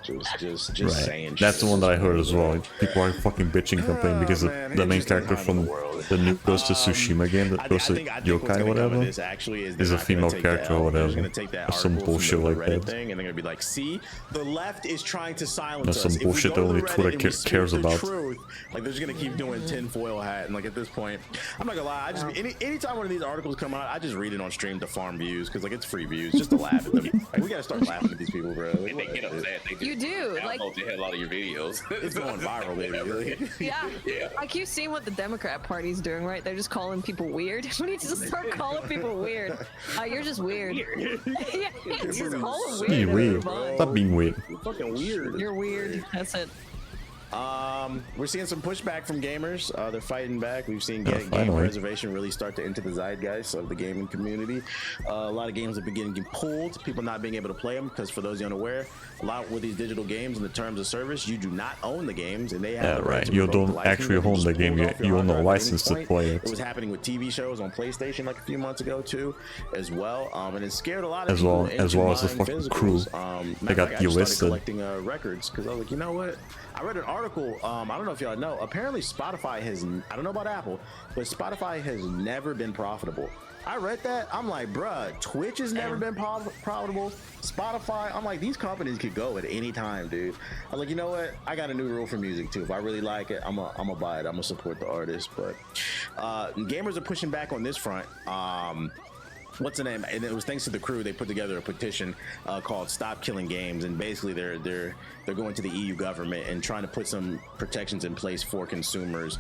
Just Right. saying. That's the one that I heard as well. People are fucking bitching and complaining because man, the main interesting character time in from the world. the new Ghost of Tsushima game, that Ghost of Yokai, whatever, this actually is is a female character or whatever. Gonna take that Or some article bullshit from the like Reddit that. thing, and they're gonna be like, see, the left is trying to silence That's us. some If we bullshit go that to only Reddit Twitter and we speak cares the about. truth, like they're just gonna keep doing tinfoil hat, and like at this point, I'm not gonna lie. I just anytime one of these articles come out, I just read it on stream to farm views because like it's free views, just to laugh at them. Like, we gotta start laughing at these people, bro. Like, They get upset. You do, like- they had a lot of your videos. it's going viral, baby. Yeah. I keep seeing what the Democrat Party's doing, right? They're just calling people weird. We need to just start calling people weird. You're just weird. Yeah, just call them weird. Be and weird. move on. Stop being weird. fucking weird. You're weird. That's it. We're seeing some pushback from gamers. They're fighting back. We've seen game finally. preservation really start to enter the zeitgeist of the gaming community. A lot of games have been getting pulled, people not being able to play them because, for those unaware, a lot with these digital games and the terms of service, you do not own the games, and they have the right to You revoke the don't license. actually They can own just the pull game. it off your You own hard the drive at any license to point. play It it. was happening with TV shows on PlayStation like a few months ago too, as well. And it scared a lot of As people well into as the buying fucking crew. physicals. They got I just started delisted. collecting records because I was like, you know what? I read an article. I don't know if y'all know. Apparently, Spotify has. I don't know about Apple, but Spotify has never been profitable. I read that. I'm like, bruh, Twitch has never been profitable. Spotify. I'm like, these companies could go at any time, dude. I was like, you know what? I got a new rule for music too. If I really like it, I'm gonna buy it. I'm gonna support the artist. But gamers are pushing back on this front. What's the name? And it was thanks to the crew. They put together a petition called "Stop Killing Games," and basically they're going to the EU government and trying to put some protections in place for consumers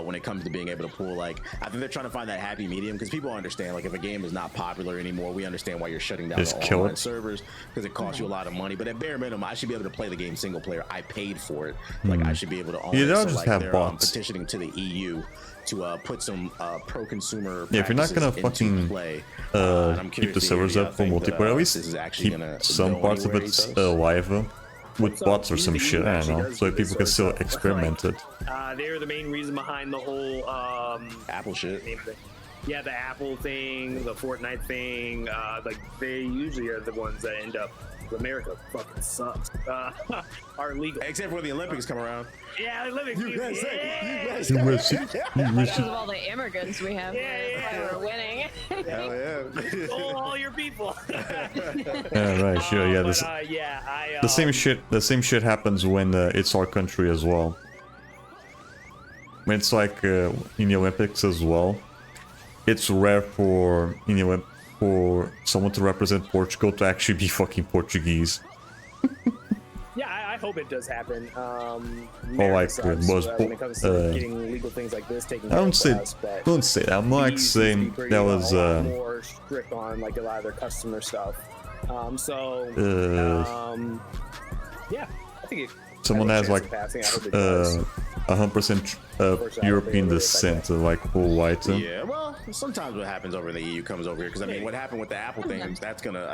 when it comes to being able to pull. Like, I think they're trying to find that happy medium because people understand, like, if a game is not popular anymore, we understand why you're shutting down Just the kill online it. servers because it costs you a lot of money. But at bare minimum, I should be able to play the game single player. I paid for it. Like, I should be able to own Yeah, it. they'll So, just like, have they're bots. petitioning to the EU to put some pro-consumer. Yeah, if you're not gonna practices into fucking play. And I'm keep curious the to hear, servers y'all up for think, multiplayer, at least this is actually keep gonna some go parts of anywhere, it Ethos? alive with So, bots or these some things shit. I don't actually know, does so do people can this still sort of stuff. experiment it. They're the main reason behind the whole Apple shit. name of it. Yeah, the Apple thing, the Fortnite thing. Like, they usually are the ones that end up. America fucking sucks. Are illegal. Except for the Olympics come around. Yeah, Olympics. Because of all the immigrants we have. Yeah. That's why we're winning. Hell yeah. Stole all your people. Yeah, right, sure, yeah. But, The same shit happens when it's our country as well. When it's like in the Olympics as well. It's rare for for someone to represent Portugal to actually be fucking Portuguese. Yeah, I hope it does happen. like, when it comes to getting legal things like this taken care Don't of say, for us, but don't say that. I'm not like these used to be saying pretty, that was a lot more strict on like a lot of their customer stuff. Yeah, I think it. someone I has think like passing. I hope it does. 100% European descent, like full white. Yeah, well, sometimes what happens over in the EU comes over here because I mean, what happened with the Apple thing? I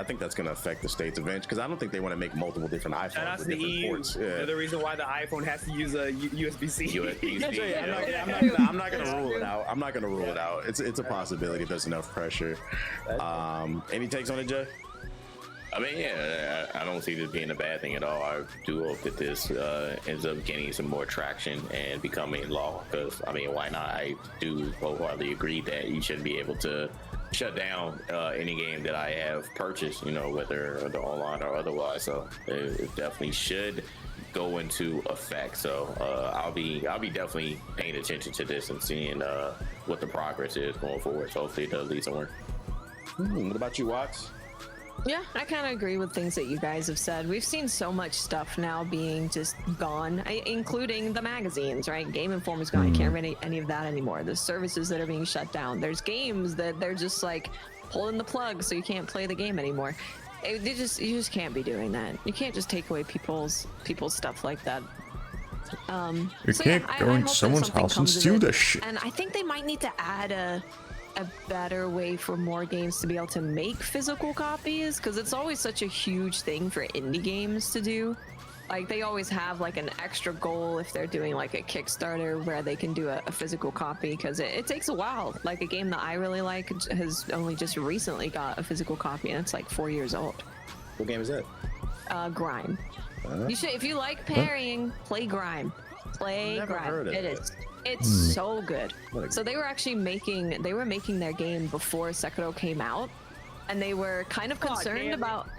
think that's gonna affect the states eventually because I don't think they want to make multiple different Shout iPhones out to with the different EU. ports. They're the reason why the iPhone has to use a USB-C. I'm not gonna rule it out. I'm not gonna rule it out. It's a possibility if there's enough pressure. Any takes on it, Jay? I mean, yeah, I don't see this being a bad thing at all. I do hope that this ends up gaining some more traction and becoming law. Because I mean, why not? I do wholeheartedly agree that you shouldn't be able to shut down any game that I have purchased, you know, whether they're online or otherwise. So it definitely should go into effect. So I'll be definitely paying attention to this and seeing what the progress is going forward. So hopefully it does lead somewhere. What about you, Watts? Yeah, I kind of agree with things that you guys have said. We've seen so much stuff now being just gone, including the magazines, right? Game Informer's gone. I can't read any of that anymore. There's services that are being shut down. There's games that they're just like pulling the plug so you can't play the game anymore. You just can't be doing that. You can't just take away people's stuff like that. You can't go into someone's house and steal that shit. And I think they might need to add a better way for more games to be able to make physical copies, because it's always such a huge thing for indie games to do. Like they always have like an extra goal if they're doing like a Kickstarter where they can do a physical copy, because it takes a while. Like a game that I really like has only just recently got a physical copy, and it's like 4 years old. What game is that? Grime. You should, if you like parrying, play Grime. Play Never Grime. heard of It it. is. It's so good. So they were actually making their game before Sekiro came out, and they were kind of concerned about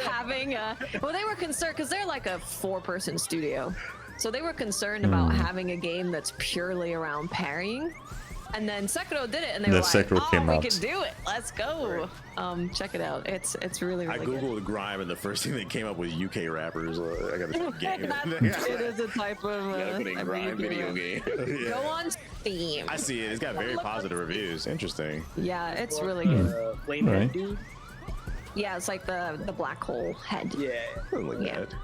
having well, they were concerned because they're like a 4-person studio, so they were concerned about having a game that's purely around parrying. And then Sekiro did it, and they were like, Sekiro came we out. can do it. Let's go. Check it out. It's really, I really good. googled grime, and the first thing that came up was UK rappers. I got a game. It is a type of Video game. Go on Steam. I see it. It's got very positive reviews. Interesting. Yeah, it's really good. Flame Right. Head dude. Yeah, it's like the black hole head. Yeah. Something like Yeah. that.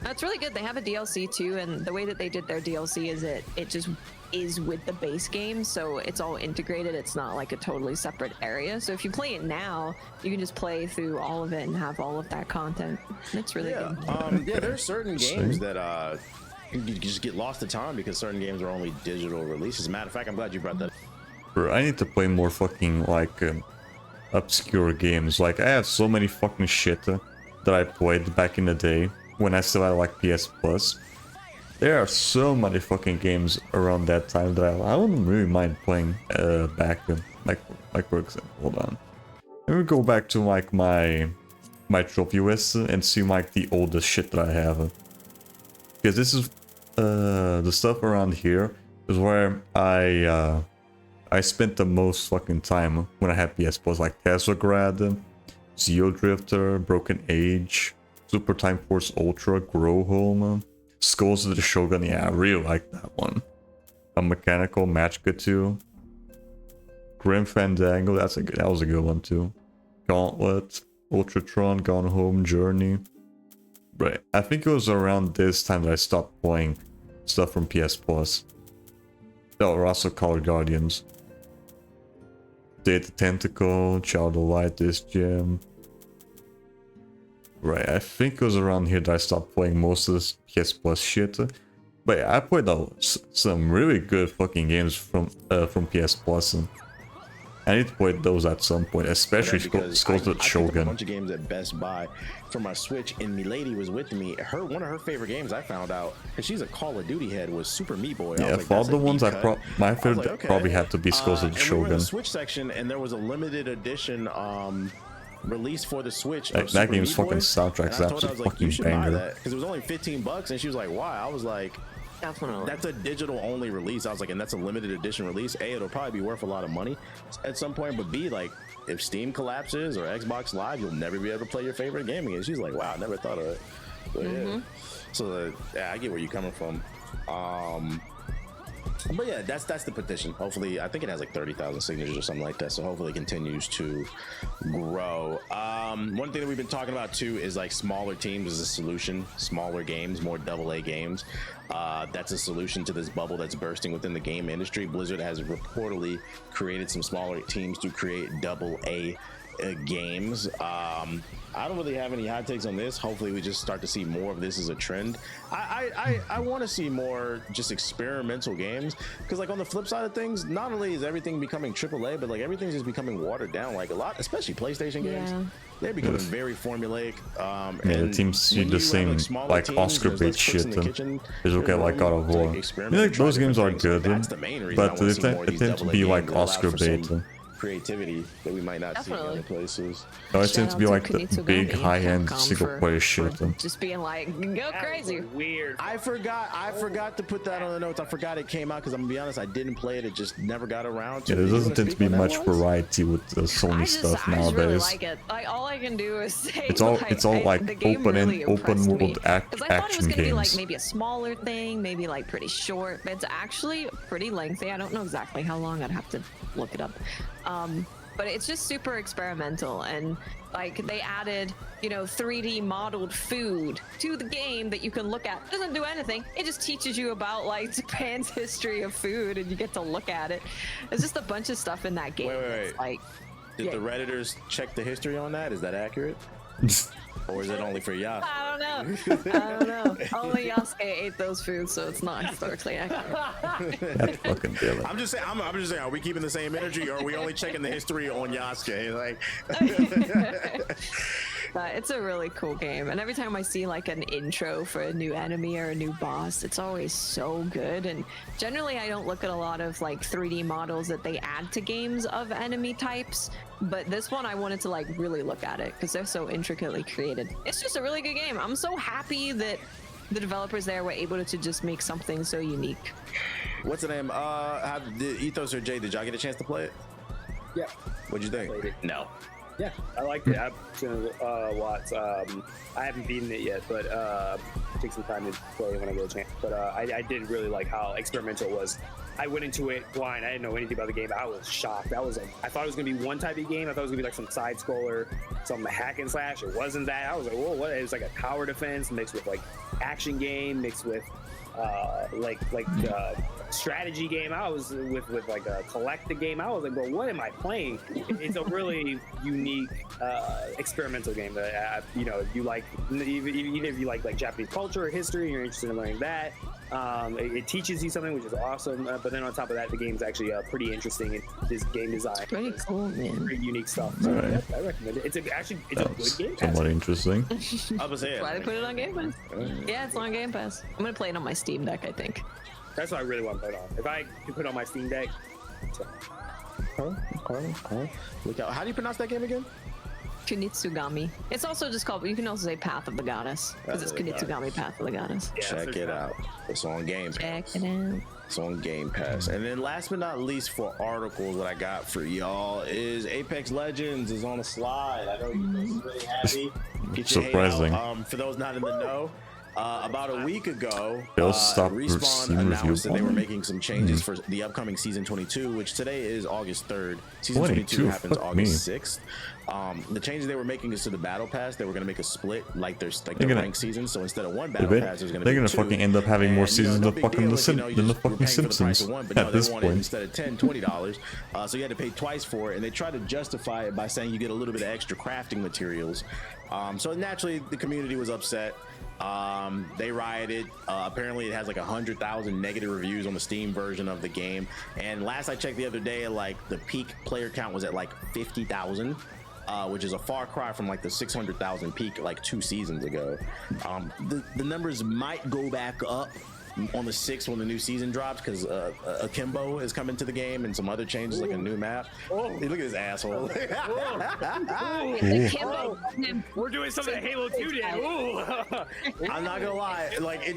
That's really good. They have a DLC too, and the way that they did their DLC is it just is with the base game, so it's all integrated. It's not like a totally separate area. So if you play it now, you can just play through all of it and have all of that content. It's really Yeah. good. Yeah, there's certain games that you just get lost to time because certain games are only digital releases. Matter of fact, I'm glad you brought that up. Bro, I need to play more fucking like obscure games. Like I have so many fucking shit that I played back in the day when I still had like PS Plus. There are so many fucking games around that time that I wouldn't really mind playing back then. Like for example, hold on. Let me go back to like my trophy list and see like the oldest shit that I have. Because this is the stuff around here is where I spent the most fucking time when I had PS Plus, like Teslagrad, Zeo Drifter, Broken Age, Super Time Force Ultra, Grow Home, Skulls of the Shogun. Yeah, I really like that one. A Mechanical Matchka 2, Grim Fandango. That was a good one too. Gauntlet, Ultratron, Gone Home, Journey. Right, I think it was around this time that I stopped playing stuff from PS Plus. Oh, also Colored Guardians. Data Tentacle, Child of Light, this gem. Right, I think it was around here that I stopped playing most of this PS Plus shit. But yeah, I played some really good fucking games from PS Plus. And I need to play those at some point, especially Skulls of I Shogun. picked up a bunch of games at Best Buy for my Switch, and Milady was with me. One of her favorite games I found out, because she's a Call of Duty head, was Super Meat Boy. Yeah, for all the ones my favorite okay. probably had to be Skulls of and we were in Shogun. the Switch section, and there was a limited edition release for the Switch. That Super game's Meat Boy. fucking soundtrack's And I told her, I absolute was like, fucking you should buy banger. that because it was only $15, and she was like, "Why?" I was like, Definitely. "That's a digital only release." I was like, "And that's a limited edition release. A, it'll probably be worth a lot of money at some point, but B, like, if Steam collapses or Xbox Live, you'll never be able to play your favorite game again." She's like, "Wow, I never thought of it." But yeah, so yeah, I get where you're coming from. But yeah, that's the petition. Hopefully, I think it has like 30,000 signatures or something like that. So hopefully it continues to grow. One thing that we've been talking about too is like smaller teams is a solution. Smaller games, more AA games. That's a solution to this bubble that's bursting within the game industry. Blizzard has reportedly created some smaller teams to create AA games. I don't really have any hot takes on this. Hopefully we just start to see more of this as a trend. I want to see more just experimental games, because like on the flip side of things, not only is everything becoming AAA, but like everything's just becoming watered down. Like a lot, especially PlayStation games, they're becoming very formulaic. Yeah, the teams see the same like Oscar bait shit. They look at like God of War. Like those games are good, but they tend to be like Oscar bait. Creativity that we might not see in other places. No, it seems to be like the big high-end single-player shit. Just being like, go crazy. Weird. I forgot to put that on the notes. I forgot it came out because I'm gonna be honest, I didn't play it. It just never got around to. Yeah, there doesn't tend to be much variety with the Sony stuff nowadays. I really like it. Like all I can do is say it's all like open world action games. I thought it was gonna be like games. maybe a smaller thing, maybe like pretty short, but it's actually pretty lengthy. I don't know exactly how long. I'd have to look it up. But it's just super experimental, and like they added, you know, 3D modeled food to the game that you can look at. It doesn't do anything. It just teaches you about like Japan's history of food, and you get to look at it. There's just a bunch of stuff in that game. Wait. Like, did the Redditors check the history on that? Is that accurate? Or is it only for Yasuke? I don't know. Only Yasuke ate those foods, so it's not historically accurate. That's fucking Dylan. I'm just saying, are we keeping the same energy, or are we only checking the history on Yasuke? Like, it's a really cool game, and every time I see like an intro for a new enemy or a new boss, it's always so good. And generally I don't look at a lot of like 3D models that they add to games of enemy types, but this one I wanted to like really look at it because they're so intricately created. It's just a really good game. I'm so happy that the developers there were able to just make something so unique. What's the name? Did Ethos or Jay, did y'all get a chance to play it? Yeah. What'd you think? No. Yeah, I liked it. I've seen it lots. I haven't beaten it yet, but take some time to play when I get a chance. But I did really like how experimental it was. I went into it blind. I didn't know anything about the game. I was shocked. I was like, I thought it was gonna be one type of game. I thought it was gonna be like some side scroller, some hack and slash. It wasn't that. I was like, whoa, what? It was like a tower defense mixed with like action game, mixed with strategy game. I was with like a collector game. I was like, bro, what am I playing? It's a really unique experimental game that you know, you like, even if you like Japanese culture or history and you're interested in learning that, it teaches you something, which is awesome. But then on top of that, the game's actually pretty interesting in this game design. Pretty cool, man. Pretty unique stuff. So Right. yeah, I recommend it. It's a good game. Somewhat interesting. I was saying. Why they put it on Game Pass? Yeah, it's on Game Pass. I'm gonna play it on my Steam Deck, I think. That's what I really want to put on. If I can put it on my Steam Deck. Look out. How do you pronounce that game again? Kunitsugami. It's also just called, you can also say Path of the Goddess, because it's Kunitsugami, Path of the Goddess. Yeah, Check it out. It's on Game Pass. Check it out. It's on Game Pass. And then last but not least for articles, what I got for y'all is Apex Legends is on a slide. I know you guys are really happy. Get your Surprising. hate out. For those not in the know, about a week ago, Stop Respawn Steam announced review. that they were making some changes for the upcoming Season 22, which today is August 3rd. Season 22 happens fuck August 6th. The changes they were making is to the Battle Pass. They were going to make a split like their ranked season. So instead of one Battle Pass, there's going to be They're gonna two. fucking end up having more seasons no than fucking big the deal if, you know, fucking we're paying for the price Simpsons of one, but at no, this they wanted point. instead of $10, $20. So you had to pay twice for it, and they tried to justify it by saying you get a little bit of extra crafting materials. So naturally, the community was upset. They rioted. Apparently it has like 100,000 negative reviews on the Steam version of the game, and last I checked the other day, like the peak player count was at like 50,000, which is a far cry from like the 600,000 peak like 2 seasons ago. The numbers might go back up on the 6th when the new season drops, because Akimbo is coming to the game and some other changes, like a new map. Hey, look at this asshole. We're doing something that Halo 2 did. Ooh. I'm not gonna lie, like it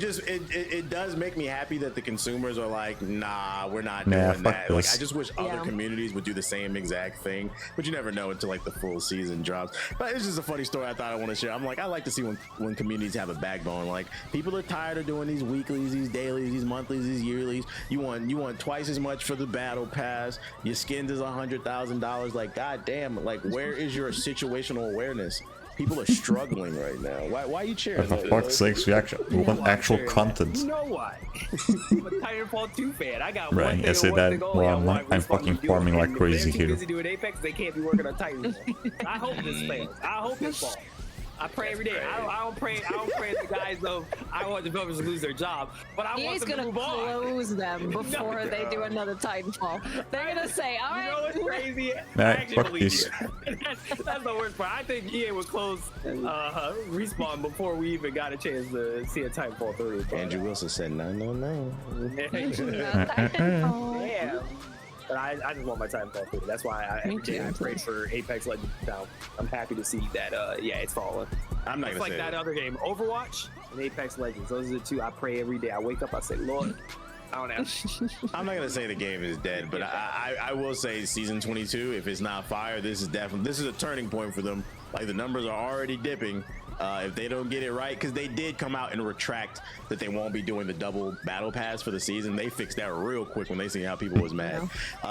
does make me happy that the consumers are like, nah, we're not doing that. Like, I just wish other communities would do the same exact thing, but you never know until like the full season drops. But it's just a funny story I thought I want to share. I'm like, I like to see when communities have a backbone. Like, people are tired of doing these weeklies, these these dailies, these monthlies, these yearlies. You want twice as much for the battle pass. Your skins is $100,000. Like, goddamn, like, where is your situational awareness? People are struggling right now. Why are you cheering? For fuck's sakes, we want actual content. You know what? I'm a Titanfall 2 fan. I got Right, one thing I say and one that thing only. while I want I'm Respawn fucking to do farming it. like And crazy if they're too here. busy doing Apex, they can't be working on Titanfall. I hope this fails. I hope this falls. I pray every day. I don't pray the guys of I want developers to lose their job, but I want them to gonna move on. close them before they do another Titanfall. They're gonna say, all You know right. what's crazy? Nah, I actually fuck believe this. you. That's the worst part. I think EA would close Respawn before we even got a chance to see a Titanfall 3. But, Andrew Wilson said, no. Titanfall. yeah. But I just want my Titanfall 3. That's why every day I prayed for Apex Legends down. I'm happy to see that, yeah, it's falling. I'm not It's gonna like say that other game, Overwatch and Apex Legends. Those are the two I pray every day. I wake up, I say, Lord, I don't know. I'm not gonna say the game is dead, but I will say season 22. If it's not fire, this is a turning point for them. Like, the numbers are already dipping. If they don't get it right, because they did come out and retract that they won't be doing the double battle pass for the season. They fixed that real quick when they see how people was mad.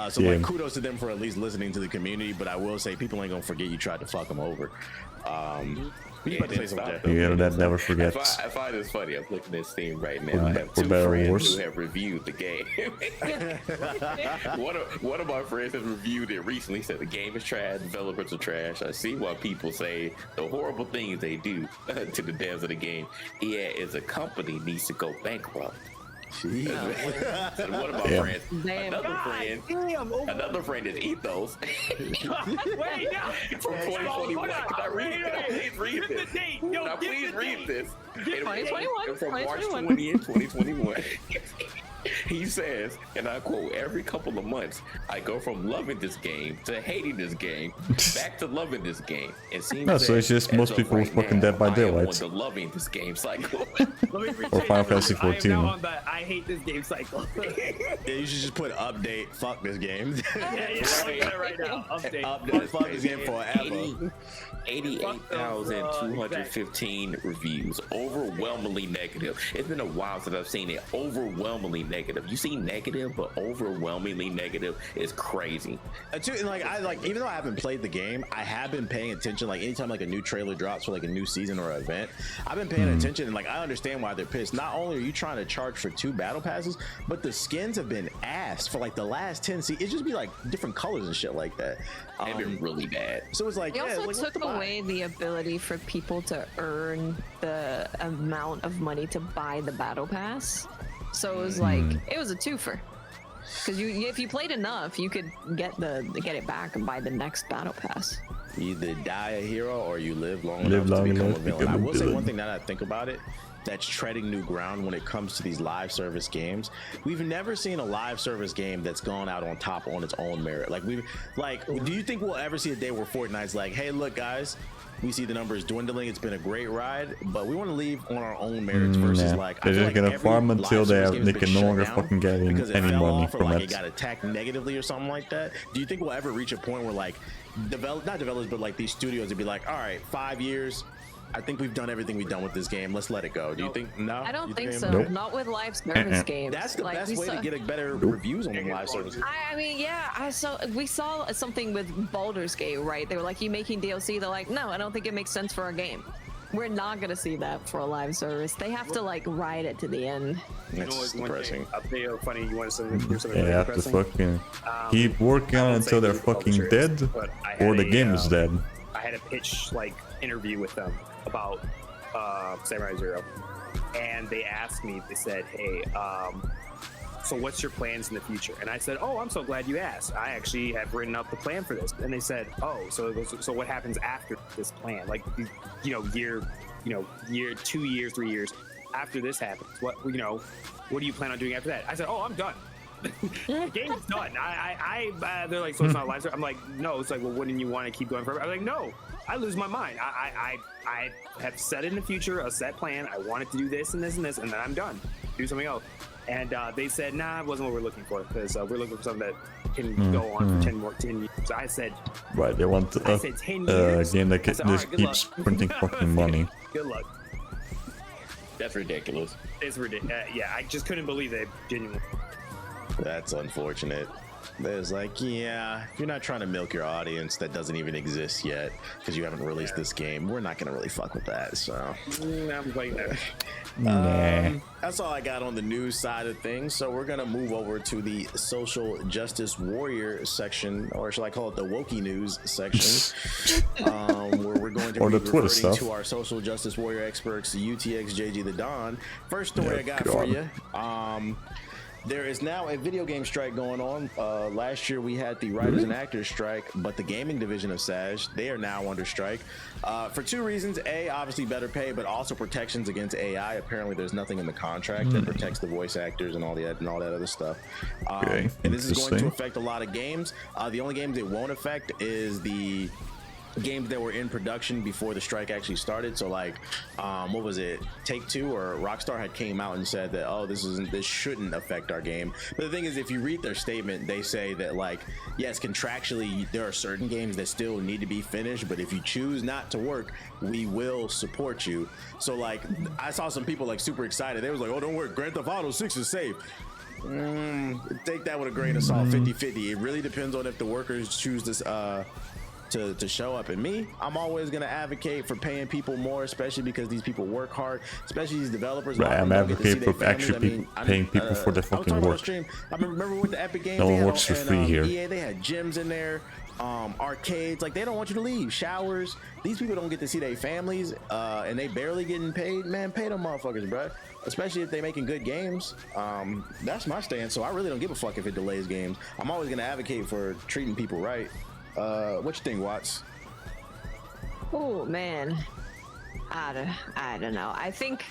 So like, kudos to them for at least listening to the community. But I will say, people ain't gonna forget you tried to fuck them over. You about to say something, Jeff? Yeah, that never forgets. I find this funny. I'm looking at Steam right now. I have For two better or friends worse. who have reviewed the game. one of my friends has reviewed it recently. Said the game is trash, developers are trash. I see why people say the horrible things they do to the devs of the game. EA as a company needs to go bankrupt. So one of my friends, another friend is Ethos. Wait, no. From 2021. Can I read it? Please read this. Can I please read this? 2021. From March 20th, 2021. He says, and I quote, every couple of months, I go from loving this game to hating this game, back to loving this game. It seems No, so it's just most people right fucking now, Dead by I am Daylight. on the loving this game cycle. Or Final Fantasy 14. I am now on the I hate this game cycle. Yeah, you should just put update. Fuck this game. Right now. Update. Fuck this game forever. 88,215 reviews, overwhelmingly negative. It's been a while since I've seen it overwhelmingly negative. You see negative, but overwhelmingly negative is crazy. And like, even though I haven't played the game, I have been paying attention. Like, anytime like a new trailer drops for like a new season or event, I've been paying attention, and like, I understand why they're pissed. Not only are you trying to charge for 2 battle passes, but the skins have been ass for like the last 10 seasons. It just be like different colors and shit like that. They've been really bad. So it's like, They yeah, also like, took away the ability for people to earn the amount of money to buy the battle pass. So it was like, it was a twofer. Because if you played enough, you could get it back and buy the next battle pass. You either die a hero or you live long enough to become a villain. I will say one thing, now that I think about it, that's treading new ground when it comes to these live service games. We've never seen a live service game that's gone out on top on its own merit. Like, do you think we'll ever see a day where Fortnite's like, hey, look, guys, we see the numbers dwindling. It's been a great ride, but we want to leave on our own merits versus like, they're just gonna farm until they can no longer fucking get any money from like it. It got attacked negatively or something like that. Do you think we'll ever reach a point where like not developers, but like these studios would be like, all right, 5 years, I think we've done everything we've done with this game. Let's let it go. Do you think? No, I don't think so. Nope. Not with live service games. That's the Like, best we way saw- to get a better reviews on the live service. I mean, yeah, we saw something with Baldur's Gate, right? They were like, you making DLC? They're like, no, I don't think it makes sense for a game. We're not gonna see that for a live service. They have to like ride it to the end. That's depressing. I'll tell you funny. You want to hear something They really have to depressing? fucking keep working on it until they're fucking dead, or the game is dead. I had a pitch like interview with them about Samurai Zero, and they asked me. They said, "Hey, so what's your plans in the future?" And I said, "Oh, I'm so glad you asked. I actually have written up the plan for this." And they said, "Oh, so what happens after this plan? Like, year 2 years, 3 years after this happens? What do you plan on doing after that?" I said, "Oh, I'm done. The game's done." They're like, "So it's not live?" I'm like, "No." It's like, "Well, wouldn't you want to keep going forever?" I'm like, "No, I lose my mind. I have set in the future a set plan. I wanted to do this and this and this, and then I'm done. Do something else." And they said, "Nah, it wasn't what we're looking for, because we're looking for something that can go on for 10 years." So I said, Right, they want I said 10 years. game that I said, "All just right, good keeps luck." printing fucking money. Good luck. That's ridiculous. It's ridiculous. Yeah, I just couldn't believe it. Genuinely. That's unfortunate. There's like, yeah, if you're not trying to milk your audience that doesn't even exist yet because you haven't released this game, we're not gonna really fuck with that. So I'm playing that. That's all I got on the news side of things. So we're gonna move over to the social justice warrior section, or should I call it the wokey news section, where we're going to Or be the Twitter reverting stuff. to our social justice warrior experts, UTX JG the Don. First story I got for you. There is now a video game strike going on. Last year we had the writers and actors strike, but the gaming division of SAG, they are now under strike for two reasons. A, obviously better pay, but also protections against AI. Apparently there's nothing in the contract that protects the voice actors and all that other stuff. Okay, and this is going to affect a lot of games. The only games it won't affect is the games that were in production before the strike actually started. So like what was it, Take-Two or Rockstar had came out and said that, oh, this shouldn't affect our game. But the thing is, if you read their statement, they say that like, yes, contractually there are certain games that still need to be finished, but if you choose not to work, we will support you. So like, I saw some people like super excited. They was like, oh, don't worry, Grand Theft Auto 6 is safe. Take that with a grain of salt. 50-50. It really depends on if the workers choose this to show up. And me, I'm always going to advocate for paying people more, especially because these people work hard, especially these developers. Right, I'm advocating for actually paying people for their fucking work. I remember with the Epic Games, no one works for free here. EA, they had gyms in there, arcades, like they don't want you to leave, showers. These people don't get to see their families, and they barely getting paid. Man, pay them motherfuckers, bro. Especially if they making good games. That's my stance. So I really don't give a fuck if it delays games. I'm always going to advocate for treating people right. What you think, Watts? Oh man, I don't know. I think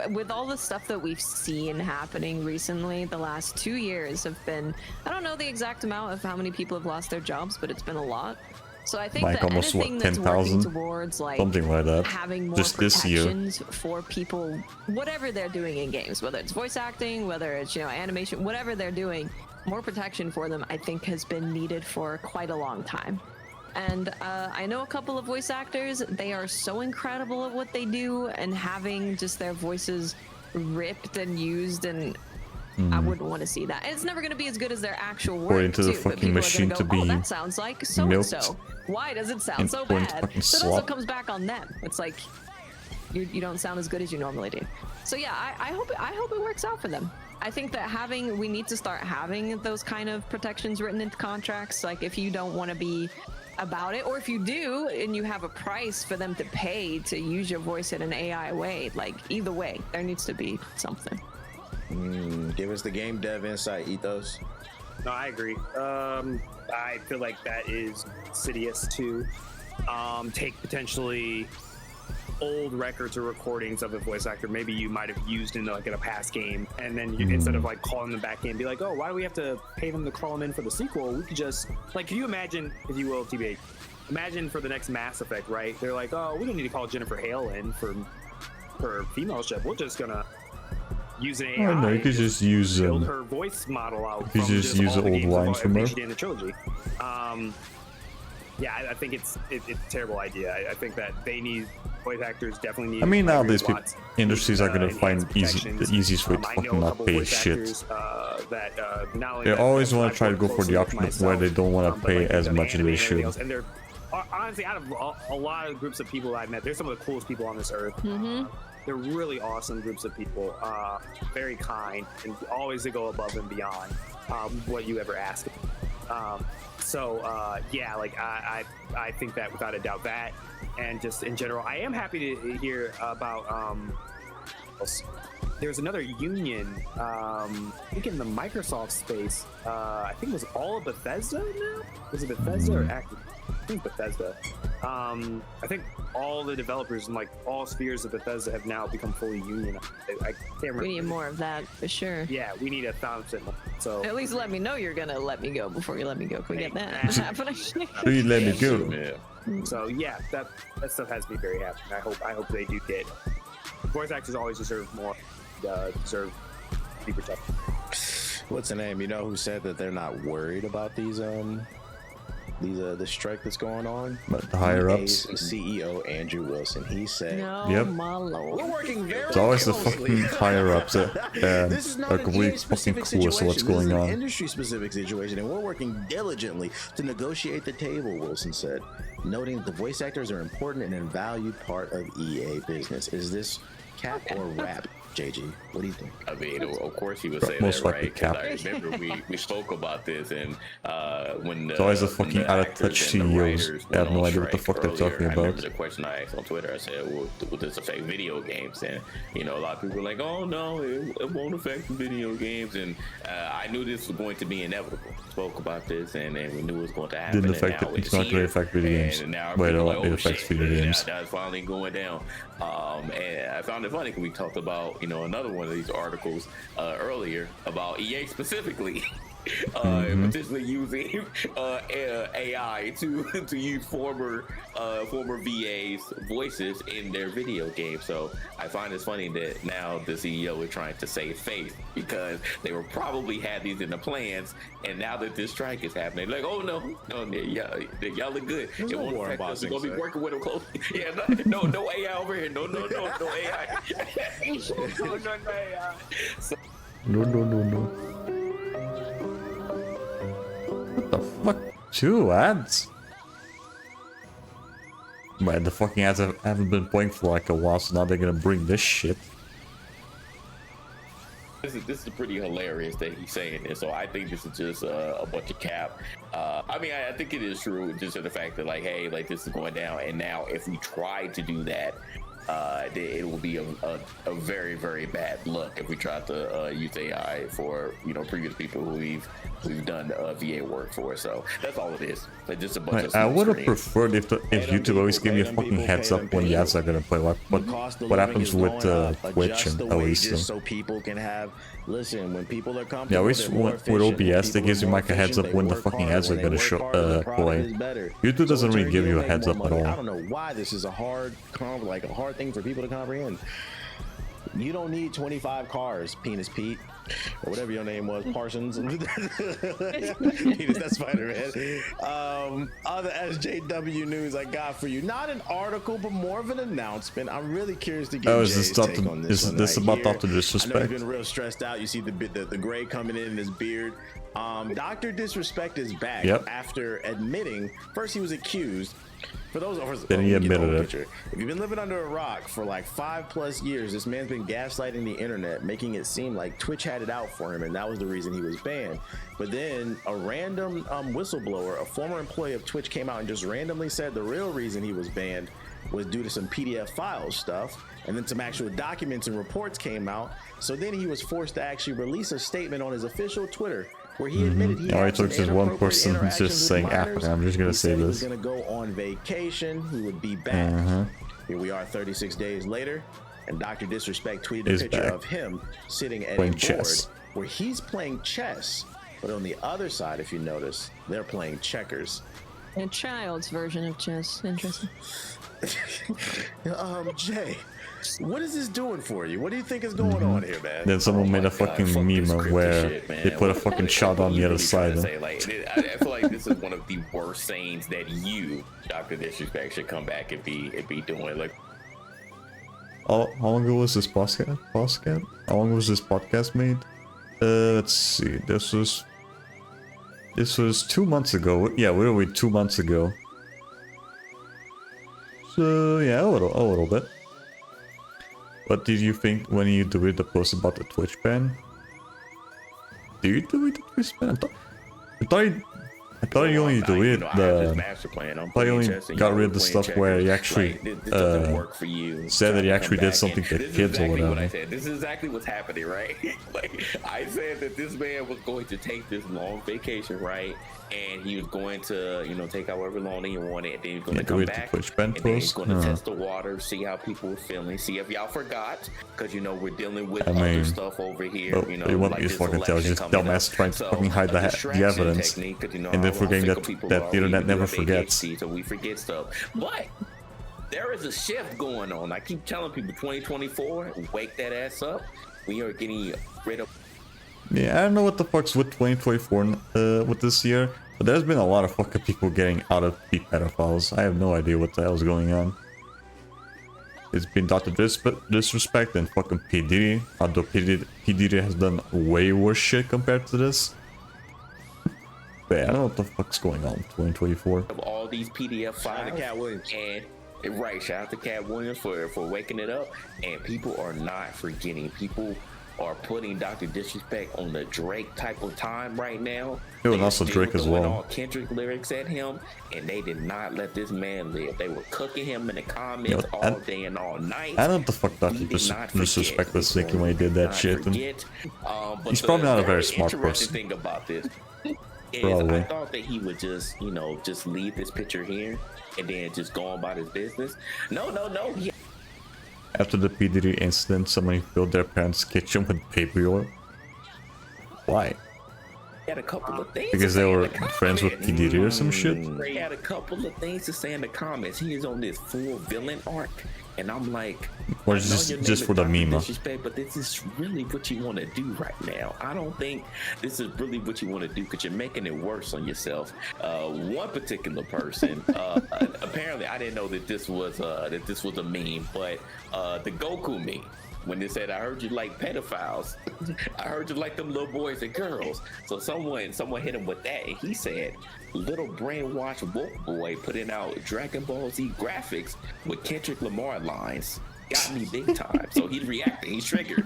with all the stuff that we've seen happening recently, the last 2 years have been, I don't know the exact amount of how many people have lost their jobs, but it's been a lot. So I think like that almost anything what, that's working 10,000? towards like Something like that. having more Just this year. protections for people, whatever they're doing in games, whether it's voice acting, whether it's, you know, animation, whatever they're doing, more protection for them, I think, has been needed for quite a long time. And I know a couple of voice actors, they are so incredible at what they do, and having just their voices ripped and used, and I wouldn't want to see that. And it's never going to be as good as their actual work, into the too, but fucking people machine are to gonna go, be oh, that sounds like so-and-so. milked Why does it sound so into a bad? fucking So it also slop. comes back on them. It's like, you don't sound as good as you normally do. So yeah, I hope it works out for them. I think that we need to start having those kind of protections written into contracts. Like if you don't want to be about it, or if you do and you have a price for them to pay to use your voice in an AI way, like either way, there needs to be something. Give us the game dev insight, Ethos. No, I agree. I feel like that is insidious to take potentially old records or recordings of a voice actor maybe you might have used in like in a past game, and then you, instead of like calling them back in, be like, oh, why do we have to pay them to call them in for the sequel? We could just, like, can you imagine, if you will, TBA, imagine for the next Mass Effect, right? They're like, oh, we don't need to call Jennifer Hale in for female ship. We're just gonna use an AI. Oh no, you could just use build her voice model out. You could just use all the old games lines from her. everything she did in the trilogy. Yeah, I think it's a terrible idea. I think that they need voice actors definitely need. I mean, nowadays lots industries are gonna find enhanced the protections. easiest way to I fucking know a not couple pay voice shit. actors, that not only They that, always but want to I've try to worked go for closely the with option myself, where they don't want to but, pay like, as the much as anime they and everything should. else, and they're honestly, out of a lot of groups of people I've met, they're some of the coolest people on this earth. They're really awesome groups of people, very kind, and always they go above and beyond what you ever ask. Yeah, like I think that without a doubt that, and just in general, I am happy to hear about there's another union, I think in the Microsoft space, I think it was all of Bethesda now? Was it Bethesda or Activision? I think Bethesda. I think all the developers in like all spheres of Bethesda have now become fully unionized. I can't remember. We need more of that for sure. Yeah, we need 1,000 more. So At least let me know you're gonna let me go before you let me go. Can we get that happening? Please let me go. Yeah. So yeah, that stuff has me very happy. I hope they do get. Voice actors always deserve more. Deserve to be protected. What's the name? You know who said that they're not worried about these the strike that's going on. But the higher EA's ups. CEO Andrew Wilson, he said, No, Yep. my lord. "We're working very It's always the closely." fucking higher ups that This is not are an completely EA fucking specific clueless situation. what's This going is an on. industry specific situation, and we're working diligently to negotiate the table, Wilson said, noting that the voice actors are important and a valued part of EA business. Is this cap or rap, JG? What do you think? I mean, of course he would say Most that, likely right? 'Cause cap. I remember we spoke about this, and when It's always the when fucking the out-of-touch actors and the CEOs. writers They have went no on idea what the strike fuck they're earlier, talking I remember about. the question I asked on Twitter. I said, "Will this affect video games?" And a lot of people were like, "Oh no, it won't affect video games." And I knew this was going to be inevitable. Spoke about this, and we knew it was going to happen. Didn't and affect now it. It's not going to here, affect video games. and now Wait, people no, are like, it "Oh, affects shit, video games. That's finally going down." And I found it funny because we talked about another one of these articles earlier about EA specifically potentially using AI to use former VAs voices in their video game. So I find it's funny that now the CEO is trying to save face because they were probably had these in the plans, and now that this strike is happening, like, oh no, y'all look good. There's It no won't war affect us. We're embossing, gonna be sir. working with them closely. Yeah, no AI over here. No AI. No. What the fuck? 2 ads? Man, the fucking ads haven't been playing for like a while, so now they're gonna bring this shit. This is pretty hilarious that he's saying this. So I think this is just a bunch of cap. I mean, I think it is true, just in the fact that, like, hey, like, this is going down, and now if we try to do that, it will be a very, very bad look if we try to use AI for previous people who we've done VA work for. So that's all it is. Like, just a bunch of I would have screens. preferred if YouTube always gave me a fucking heads up when the ads are gonna play. What happens with Twitch and at least? So people can have. Listen, when people are Yeah, comfortable, at least they're more with efficient. When OBS, they people gives you are more like a heads up efficient, when they the work fucking harder. ads are When gonna they show work harder, the product play. is better. YouTube So doesn't in really turn, give you a make heads more up at money. all. I don't know why this is a hard thing for people to comprehend. You don't need 25 cars, Penis Pete, or whatever your name was, Parsons. Penis, that's Spider-Man. Other SJW news I got for you. Not an article, but more of an announcement. I'm really curious to get Oh, is Jay's this take on this is one this right about here. Dr. I know Disrespect? he's been real stressed out. You see the gray coming in his beard. Dr. Disrespect is back after admitting, first he was accused. For those of us, Then he admitted it. if you've been living under a rock for like 5+ years, this man's been gaslighting the internet, making it seem like Twitch had it out for him, and that was the reason he was banned. But then a random whistleblower, a former employee of Twitch, came out and just randomly said the real reason he was banned was due to some PDF file stuff, and then some actual documents and reports came out. So then he was forced to actually release a statement on his official Twitter where he admitted he Oh, had he took some just one inappropriate person who's interactions just with saying minors. I'm just gonna He say said he this. was gonna go on vacation. He would be back. Here we are 36 days later, and Dr. Disrespect tweeted a He's picture back. of him sitting at Playing a board chess. where he's playing chess, but on the other side, if you notice, they're playing checkers. A child's version of chess. Interesting. Jay, what is this doing for you? What do you think is going on here, man? Then someone made a God, fucking fuck this meme crypto where shit, man. they put a fucking shot on the other side. Say, I feel like this is one of the worst sayings that you, Dr. Disrespect, should come back and be doing. Like, How long ago was this podcast? How long was this podcast made? Let's see. This was 2 months ago. Yeah, literally 2 months ago. So yeah, a little bit. What did you think when you deleted the post about the Twitch ban? Did you delete the Twitch ban? I thought you only deleted the. master plan. I thought you only got rid of the stuff where he actually said that he actually did something to kids or whatever. What I said. This is exactly what's happening, right? Like, I said that this man was going to take this long vacation, right? And he was going to, take however long he wanted, and then he was going to come back, and then he's going to test the water, see how people were feeling, see if y'all forgot, because we're dealing with other stuff over here. You want me to fucking tell? Just dumbass trying to fucking hide the evidence, and then forgetting that the internet never forgets. So we forget stuff, but there is a shift going on. I keep telling people, 2024, wake that ass up. We are getting rid of Yeah, I don't know what the fuck's with 2024 with this year, but there's been a lot of fucking people getting out of the pedophiles. I have no idea what the hell's going on. It's been Dr. Disrespect and fucking P. Diddy, although P. Diddy has done way worse shit compared to this. But yeah, I don't know what the fuck's going on in 2024. Of all these PDF files, Cat Williams. and right, shout out to Cat Williams for waking it up. And people are not forgetting. People are putting Dr. Disrespect on the Drake type of time right now. It was They also still Drake as throwing well. all Kendrick lyrics at him, and they did not let this man live. They were cooking him in the comments all day and all night. I don't know what the fuck Dr. He did not Disrespect was forget. thinking when he did that Not shit. And forget. But he's the probably not a very smart interesting person. thing about this is Probably. I thought that he would just, you know, just leave this picture here and then just go on about his business. No. He After the P. Diddy incident, somebody filled their parents' kitchen with baby oil. Why? had a couple of things. Because to they say in were the friends with P. Diddy or some shit? He had a couple of things to say in the comments. He is on this full villain arc, and I'm like, Or I know just- your name just is for the Dr. meme, huh? Disrespect, but this is really what you want to do right now. I don't think this is really what you want to do because you're making it worse on yourself. One particular person, apparently, I didn't know that this was a meme, but the Goku meme. When they said, I heard you like pedophiles. I heard you like them little boys and girls. So someone hit him with that, and he said, little brainwashed woke boy putting out Dragon Ball Z graphics with Kendrick Lamar lines. Got me big time. So he's reacting. He's triggered.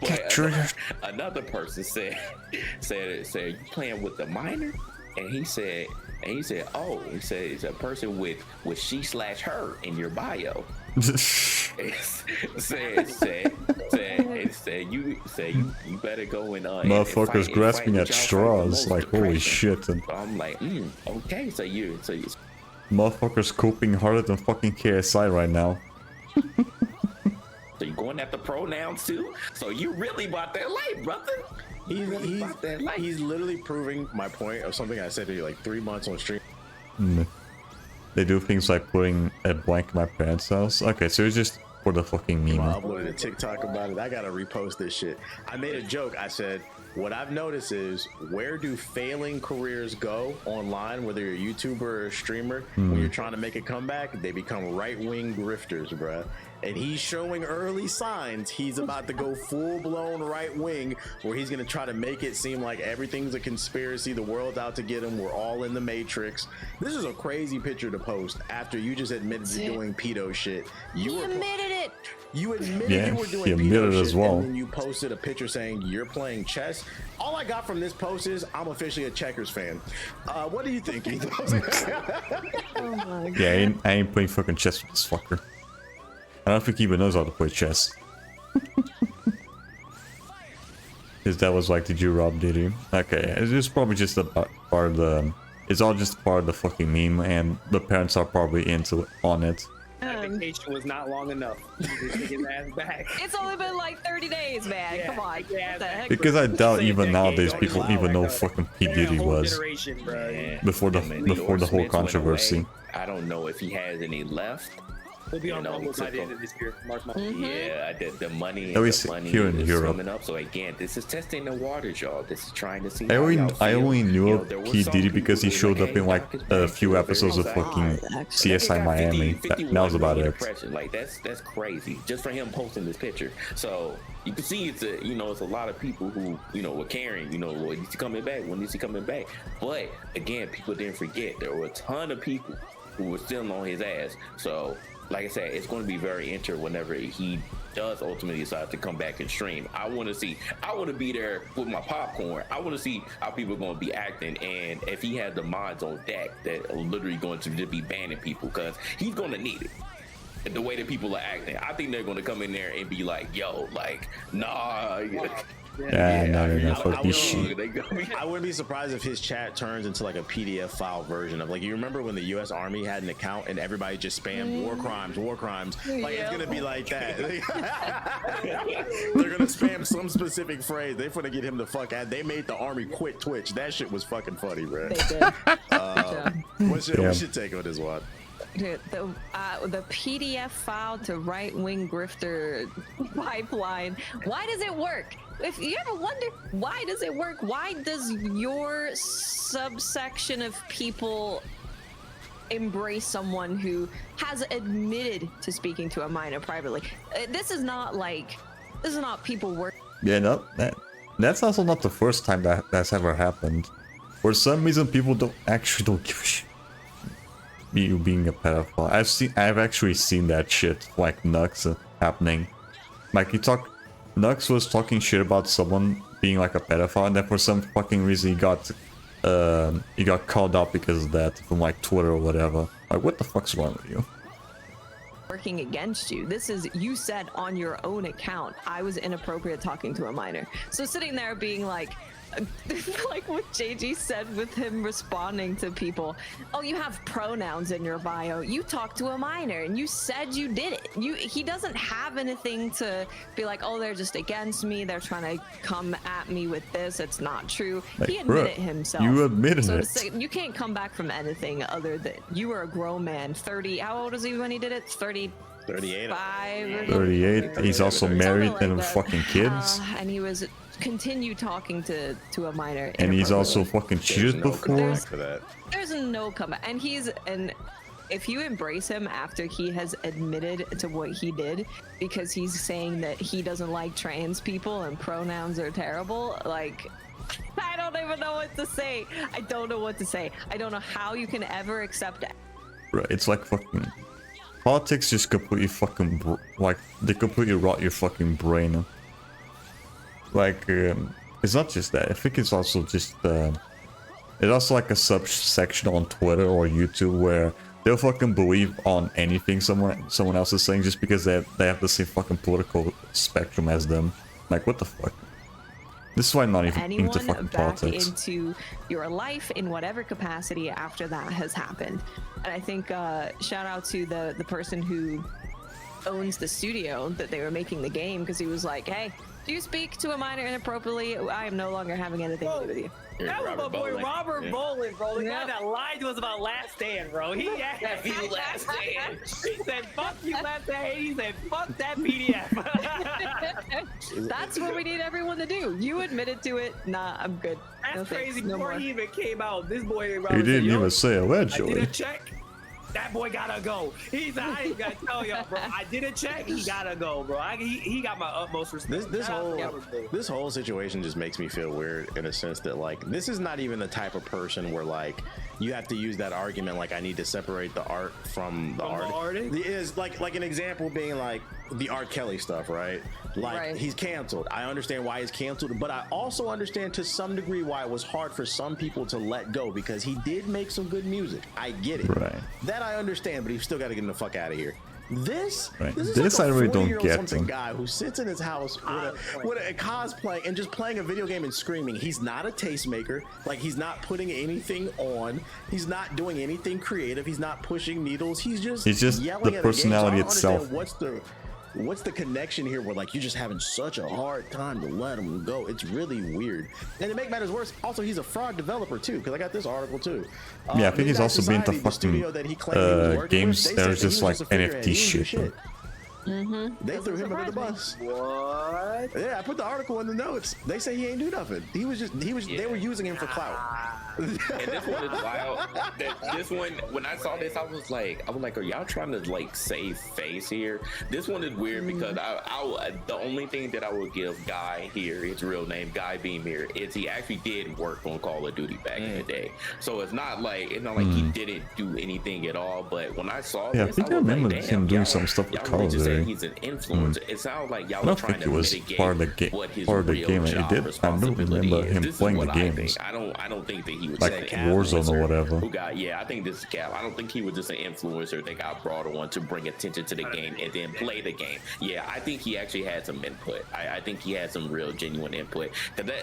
But another person said, you playing with the minor? And he said, it's a person with she/her in your bio. said you better go and Motherfuckers grasping at straws, like holy shit. And I'm like, okay, so you motherfuckers coping harder than fucking KSI right now. so you going at the pronouns too? So you really about that life, brother. He's literally proving my point of something I said to you like 3 months on stream. They do things like putting a blank in my parents' house. Okay, so it's just for the fucking meme. I uploaded a TikTok about it. I gotta repost this shit. I made a joke. I said, what I've noticed is, where do failing careers go online, whether you're a YouTuber or a streamer, when you're trying to make a comeback? They become right-wing grifters, bruh. And he's showing early signs he's about to go full-blown right-wing, where he's gonna try to make it seem like everything's a conspiracy, the world's out to get him, we're all in the Matrix. This is a crazy picture to post after you just admitted to doing pedo shit. You admitted it. You admitted Yeah, you were doing he admitted pedo as shit, well. and then you posted a picture saying you're playing chess. All I got from this post is I'm officially a checkers fan. What do you think, Ethan? Oh my god. Yeah, I ain't playing fucking chess with this fucker. I don't think he even knows how to play chess. His dad was like, did you rob Diddy? Okay, it's probably just a part of the... It's all just part of the fucking meme, and the parents are probably on it. That vacation was not long enough. He just took his ass back. It's only been like 30 days, man. Yeah, Come on. yeah, What the heck? Because I doubt Say even that nowadays game, people don't even know allow fucking P. Yeah, Diddy whole was. generation, bro. Before the whole controversy. I don't know if he has any left. We'll be on You know, Rumble by so the end of this year. Mark my Yeah, the money. At least the money here in is Europe. coming up. So again, this is testing the waters, y'all. This is trying to see. I how only, y'all I feel. only knew You know, of there were P. some Diddy people because he who were showed like, up in hey, like Doc is a back, few he's episodes of very fucking sad. CSI Got Miami. 51 That was about million it. impressions. Like that's crazy. Just for him posting this picture. So you can see it's a lot of people who were caring. When is he coming back? When is he coming back? But again, people didn't forget there were a ton of people who were still on his ass. So like I said, it's going to be very interesting whenever he does ultimately decide to come back and stream. I want to be there with my popcorn. I want to see how people are going to be acting, and if he has the mods on deck that are literally going to just be banning people, because he's going to need it. The way that people are acting, I think they're going to come in there and be like, yo, like, nah. Yeah, no, fuck this shit. I wouldn't be surprised if his chat turns into like a PDF file version of, like, you remember when the U.S. Army had an account and everybody just spammed war crimes. Like, it's gonna be like that. They're gonna spam some specific phrase. They're gonna get him the fuck out. They made the Army quit Twitch. That shit was fucking funny, bro. They did. What's your take on this one? the PDF file to right-wing grifter pipeline. Why does it work? If you ever wonder why does it work, why does your subsection of people embrace someone who has admitted to speaking to a minor privately? This is not people work. Yeah, no, that's also not the first time that's ever happened. For some reason, people don't give a shit. You being a pedophile. I've actually seen that shit, like Nux happening. Like Nux was talking shit about someone being like a pedophile, and then for some fucking reason he got called out because of that from like Twitter or whatever. Like, what the fuck's wrong with you? Working against you. This is, you said on your own account, I was inappropriate talking to a minor. So sitting there being like what JG said with him responding to people. Oh, you have pronouns in your bio. You talked to a minor and you said you did it. He doesn't have anything to be like, oh, they're just against me. They're trying to come at me with this. It's not true. Like, he admitted himself. You admitted so it. To say, you can't come back from anything other than you were a grown man. 30. How old was he when he did it? 38. 38. He's also married and that. fucking kids. And he was continue talking to a minor. And he's also fucking cheated before. There's no comeback. And if you embrace him after he has admitted to what he did, because he's saying that he doesn't like trans people and pronouns are terrible, like, I don't even know what to say. I don't know what to say. I don't know how you can ever accept it. Right, it's like fucking politics just completely fucking like they completely rot your fucking brain. Like it's not just that. I think it's also just it's also like a subsection on Twitter or YouTube where they'll fucking believe on anything someone else is saying just because they have the same fucking political spectrum as them. Like, what the fuck? This is why I'm not even into fucking politics. Into your life in whatever capacity after that has happened. And I think shout out to the person who owns the studio that they were making the game, because he was like, hey, do you speak to a minor inappropriately? I am no longer having anything to do with you. That was my boy Robert Bowling, bro. The guy that lied to us about Last Stand, bro. He Last Stand. He said, fuck you, Last Stand. He said, fuck that PDF. That's what we need everyone to do. You admitted to it. Nah, I'm good. That's no crazy. Thanks, no Before more. he even came out, this boy He didn't even say I allegedly. did a check. That boy gotta go. I ain't gotta tell y'all, bro. I did a check. He gotta go, bro. He got my utmost respect. This whole situation just makes me feel weird in a sense that, like, this is not even the type of person where, like, you have to use that argument like I need to separate the art from the artist. It is like an example being like the R. Kelly stuff, right? Like, he's canceled. I understand why he's canceled, but I also understand to some degree why it was hard for some people to let go, because he did make some good music. I get it. Right. That I understand, but he's still got to get the fuck out of here. This is This like I a really don't 40-year-old get something to. guy who sits in his house with a cosplay and just playing a video game and screaming. He's not a tastemaker. Like, he's not putting anything on. He's not doing anything creative. He's not pushing needles. He's just yelling the at personality a game. So I don't itself. understand what's the connection here where, like, you're just having such a hard time to let him go. It's really weird. And to make matters worse, also, he's a fraud developer too, because I got this article too. Yeah, I think he's also been to fucking games that are just like NFT shit. They threw him under the bus. What? Yeah, I put the article in the notes. They say he ain't do nothing. They were using him for clout. And this one is wild. This one, when I saw this, I was like, are y'all trying to like save face here? This one is weird because the only thing that I would give Guy here, his real name, Guy Beamir, is he actually did work on Call of Duty back in the day. So it's not like he didn't do anything at all. But when I saw Yeah, this, I think I remember him doing some stuff with Call of Duty. He's an influencer. It sounds like y'all I were don't trying think to it was mitigate part of the game. what his Part of the real game. job I don't responsibility remember him is. playing the This is what I games. think. I don't think that he was Like just an Warzone or influencer whatever. who got, I think this is Cap. I don't think he was just an influencer that got brought on to bring attention to the game and then play the game. Yeah, I think he actually had some input. I think he had some real genuine input.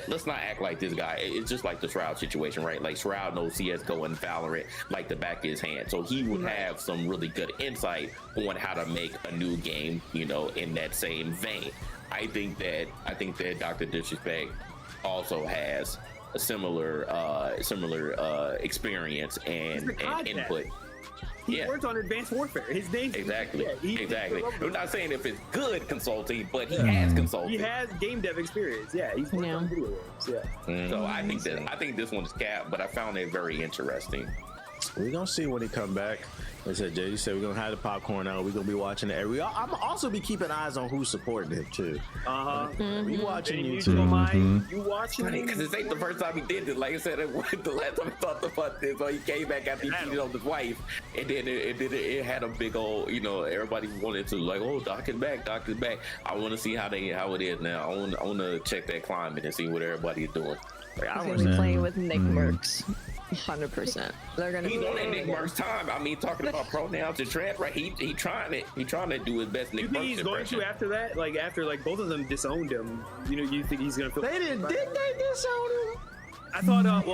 Let's not act like this guy. It's just like the Shroud situation, right? Like Shroud knows CS:GO and Valorant like the back of his hand, so he would have some really good insight on how to make a new game, in that same vein. I think that Dr. Disrespect also has a similar experience and input. He Yeah. worked on Advanced Warfare. His name Exactly. Yeah, Exactly. I'm not saying if it's good consulting, but he has consulting. He has game dev experience. Yeah, he's worked on video games. Yeah. So I think this one's capped, but I found it very interesting. We're gonna see when he come back. Like I said, Jay, you said we're gonna have the popcorn out. We're gonna be watching it. I'm also be keeping eyes on who's supporting him too. We watching you too. You watching him? Because this ain't the first time he did this. Like I said, the last time I talked about this, so he came back after he cheated on his wife, and then it had a big old, everybody wanted to like, oh, Doc is back. I want to see how it is now. I want to check that climate and see what everybody is doing. He's gonna be playing with Nick Mercs. 100%. They're gonna. He's on that Nick Mercs time. I mean, talking about pronouns and trans, right? He trying to do his best. Nick You think Mercs he's going impression. to after that? Like after both of them disowned him? You think he's gonna feel? They did they disown him? I thought.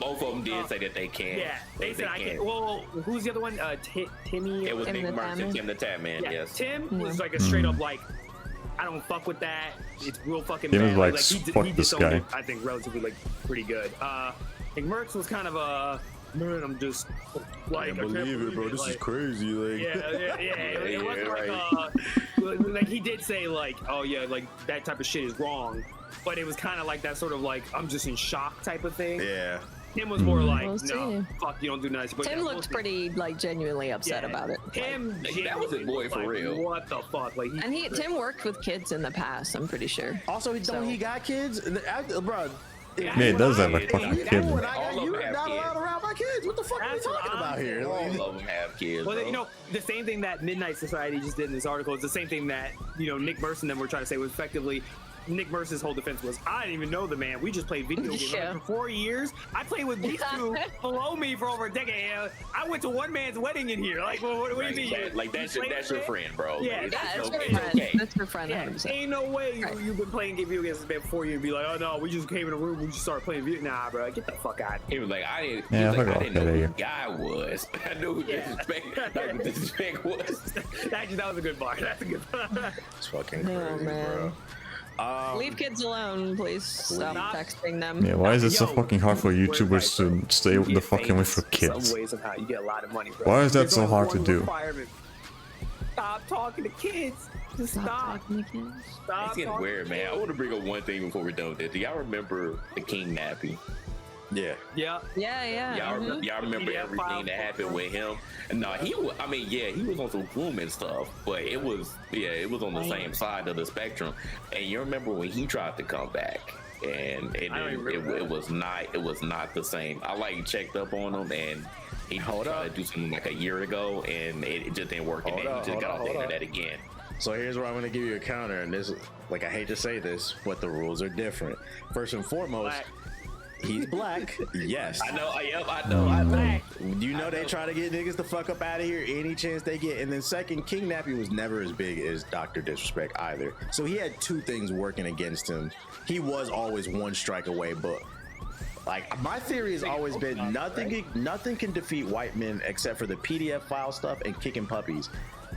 Both of them did say that they can. Yeah, they said I can. Well, who's the other one? Timmy. It was Tim Nick the Mercs and Tatman? Tim the Tatman. Yeah, Yes. Tim was like a straight up like, I don't fuck with that. It's real fucking Tim bad. was like, fuck he this disowned guy. it, I think relatively like pretty good. Nick Mercs was kind of a man. I'm just like I can't believe it, bro. This is like, crazy. Like, yeah. It wasn't like he did say like, oh yeah, like that type of shit is wrong, but it was kind of like that sort of like I'm just in shock type of thing. yeah. Tim was more like, We'll no, see. fuck, you don't do nice. But Tim yeah, looked we'll see. pretty like genuinely upset about it. Tim, that was his boy for like, real. What the fuck? Like, And Tim worked with kids in the past. I'm pretty sure. Also, he got kids, bro. Yeah, he does have a Yeah, fucking yeah, kid. yeah. When I All got of you, them have not kids. allowed around my kids. What the fuck are we That's what talking I'm about here? saying. All of them have kids. well, bro. the same thing that Midnight Society just did in this article is the same thing that Nick Mercs and them were trying to say was effectively. Nick Mercs' whole defense was, I didn't even know the man. We just played video games Yeah. for 4 years. I played with these two below me for over a decade. I went to one man's wedding in here. Like, what do you mean? That's your friend, bro. Yeah, Like, that's it's your okay. friend. It's okay. That's your friend. Yeah, 100%. ain't no way Right. you've been playing video games since before you and be like, oh no, we just came in a room, we just started playing video. Nah, bro, get the fuck out. He was like, I didn't. Yeah, he was like, fuck I didn't off, know get who outta the guy was. I knew who disrespect was. Actually, that was a good bar. That's a good bar. It's fucking Oh, crazy, man. bro. Leave kids alone, please. Stop texting them. Yeah, why is it so Yo, fucking hard for YouTubers to stay You the get fucking away famous from kids? Some way, somehow, you get a lot of money, bro. Why is that There's so only hard to one do? requirement. Stop talking to kids. Just stop. talking to kids. Stop. It's getting talking weird, to man. I kids. want to bring up one thing before we're done with this. Do y'all remember the King Nappy? Yeah. Yeah. Yeah. Y'all remember PDF everything file. that happened with him? No, he was. I mean, yeah, he was on some grooming stuff, but it was on the same side of the spectrum. And you remember when he tried to come back, and I don't even remember it was not the same. I like checked up on him, and he tried to do something like a year ago, and it just didn't work. And then he just got off the internet again. So here's where I'm going to give you a counter, and this, like, I hate to say this, but the rules are different. First and foremost, Black. he's black. Yes. I know. I know. You know they try to get niggas the fuck up out of here any chance they get. And then second, King Nappy was never as big as Dr. Disrespect either. So he had two things working against him. He was always one strike away, but like my theory has always been nothing can defeat white men except for the PDF file stuff and kicking puppies.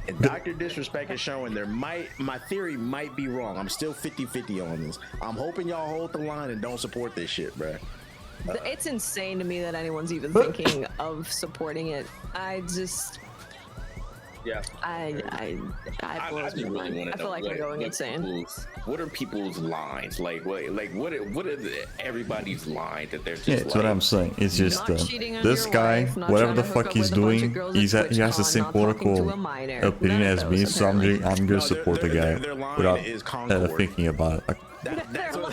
And Dr. Disrespect is showing my theory might be wrong. I'm still 50-50 on this. I'm hoping y'all hold the line and don't support this shit, bruh. It's insane to me that anyone's even thinking of supporting it. I just. Yeah. I blows just my mind. wanna I feel know like we're going insane. What are people's lines? Like what are everybody's lines that they're just Yeah, it's what I'm saying. It's just Not cheating on this your guy, wife, not whatever trying the to hook fuck up he's with a bunch of doing, girls he at has the TwitchCon, same not talking to protocol a minor. opinion None as of me, those, so I'm apparently. gonna support the guy their line without is Concord. thinking about it. Like, That's what,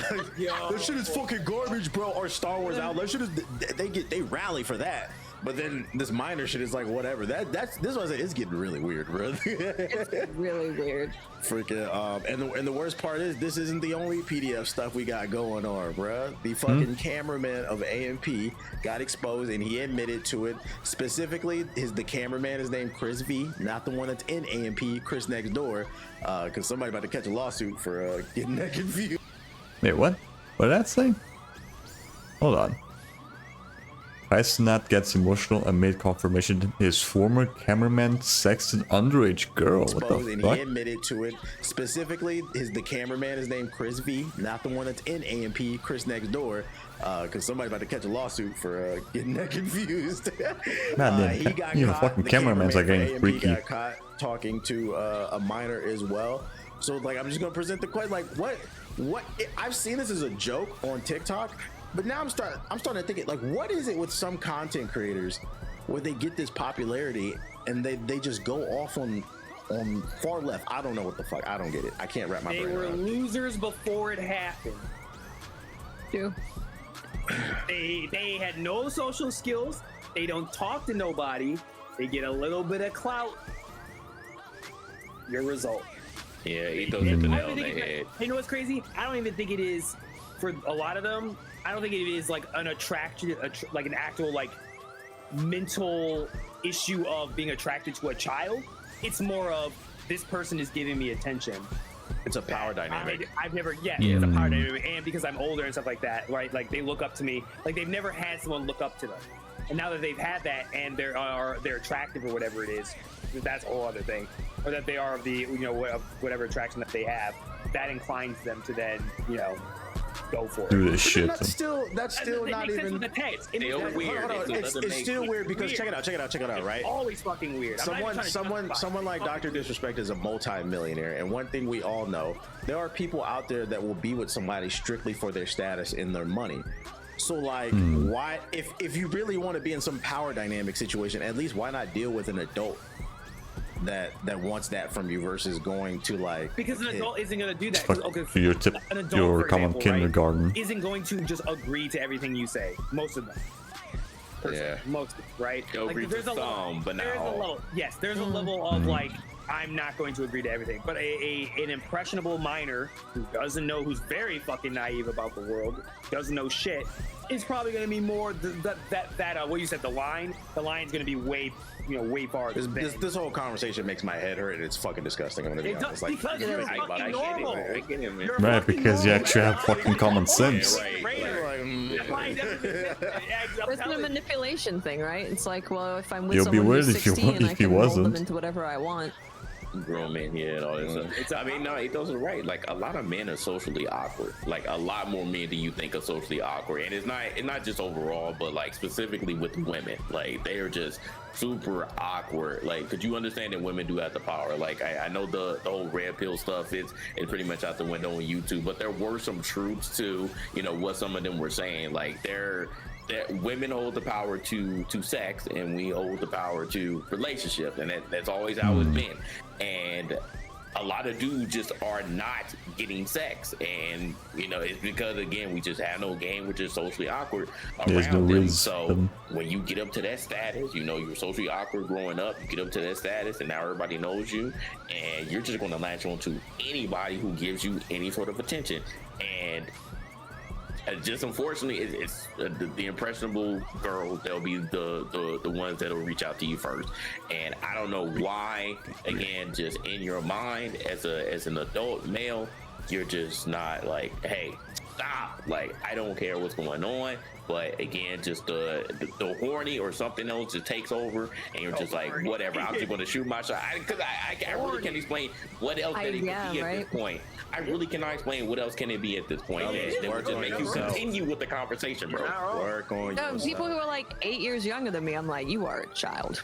this shit is fucking garbage, bro. Or Star Wars out. That shit is they rally for that. But then this minor shit is like whatever. This was it's getting really weird, bro. It's really weird. Freaking and the worst part is this isn't the only PDF stuff we got going on, bro. The fucking cameraman of AMP got exposed and he admitted to it. Specifically, the cameraman is named Chris V, not the one that's in AMP, Chris Next Door, because somebody about to catch a lawsuit for getting that confused. wait, what? What did that say? Hold on. President gets emotional amid confirmation his former cameraman sexed an underage girl. What Exposed, the and fuck? he admitted to it. Specifically, the cameraman is named Chris V, not the one that's in AMP, Chris Next Door, because somebody's about to catch a lawsuit for getting that confused. Man, he got you know, caught. fucking The cameramans are cameraman getting for AMP freaky. got caught talking to a minor as well. So like, I'm just gonna present the question, like, what? I've seen this as a joke on TikTok, but now I'm starting to think it like, what is it with some content creators where they get this popularity and they just go off on far left? I don't know what the fuck. I don't get it. I can't wrap my They brain were around it. losers before it happened. True. They had no social skills. They don't talk to nobody. They get a little bit of clout. Your result. Yeah, Ethos hit the I nail don't on the think head. you know what's crazy? I don't even think it is for a lot of them. I don't think it is like an attraction, like an actual like mental issue of being attracted to a child. It's more of this person is giving me attention. It's a power dynamic. I've never, it's a power dynamic, and because I'm older and stuff like that, right? Like they look up to me, like they've never had someone look up to them, and now that they've had that, and they're attractive or whatever it is, that's a whole other thing. Or that they are of the whatever attraction that they have, that inclines them to then go for it. Do this But shit. That's still It not makes sense even. with the text. They are weird. Hold on, It it's doesn't make still weird because weird. check it out, right? Always fucking weird. I'm not even trying to justify it. Someone like Dr. Disrespect is a multi-millionaire, and one thing we all know, there are people out there that will be with somebody strictly for their status and their money. So like, why, if you really want to be in some power dynamic situation, at least why not deal with an adult that wants that from you versus going to like, Because an adult isn't going to do that. Fuck Okay, for your tip, an adult, your for common example, right, kindergarten. isn't going to just agree to everything you say. Most of them. Yeah. Most of them, right? They'll agree to some, but not there's all. a level. Yes, there's a level of like, I'm not going to agree to everything. But an impressionable minor who doesn't know, who's very fucking naive about the world, doesn't know shit, is probably going to be more that what you said, the line's going to be way farther. this whole conversation makes my head hurt and it's fucking disgusting. I'm gonna be It honest. does, Like, because you're I fucking get it, normal. man. I get it, man. You're Right, fucking because you normal. actually have fucking common sense. Right. It's a manipulation thing, right? It's like, well, if I'm with You'll be someone weird who's if you 16, I if he can mold them wasn't. into whatever I want. Grown men, yeah, and all that stuff. I mean, no, Ethos is right. Like a lot of men are socially awkward. Like a lot more men than you think are socially awkward, and it's not just overall, but like specifically with women. Like they are just super awkward. Like, could you understand that women do have the power? Like I know the whole red pill stuff is pretty much out the window on YouTube, but there were some truths to what some of them were saying. Like that women hold the power to sex, and we hold the power to relationships, and that's always how it's been. And a lot of dudes just are not getting sex, and it's because again we just have no game, we're just socially awkward There's around no them. wisdom. So when you get up to that status, you're socially awkward growing up, you get up to that status, and now everybody knows you, and you're just going to latch on to anybody who gives you any sort of attention. And just unfortunately, it's the impressionable girls. They'll be the ones that'll reach out to you first, and I don't know why. Again, just in your mind, as an adult male, you're just not like, hey, stop. Like I don't care what's going on. But again, just the horny or something else just takes over, and you're just like, whatever. I'm just going to shoot my shot because I really can't explain what else can it be at this point. I really cannot explain what else can it be at this point. That would just make you continue with the conversation, bro. work on No, yourself. people who are like 8 years younger than me, I'm like, you are a child.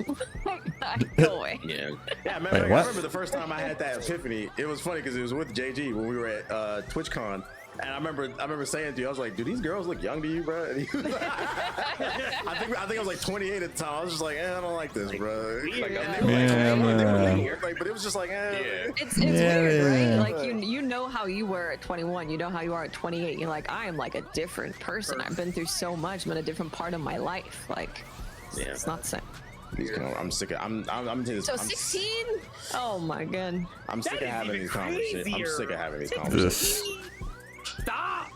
Go away. Yeah. Yeah, Wait, I what? remember the first time I had that epiphany. It was funny because it was with JG when we were at TwitchCon. And I remember saying to you, I was like, "Do these girls look young to you, bro?" And he was like, I think I was like 28 at the time. I was just like, I don't like this, bro. Like, and they were like, but it was just like, It's weird, right? Like you know how you were at 21, you know how you are at 28. You're like, I am like a different person. I've been through so much. I'm in a different part of my life. Like, it's not the same. I'm sick of. I'm just. So 16? Oh my god. I'm sick of having these conversations. I'm sick of having these Ugh. conversations. Stop!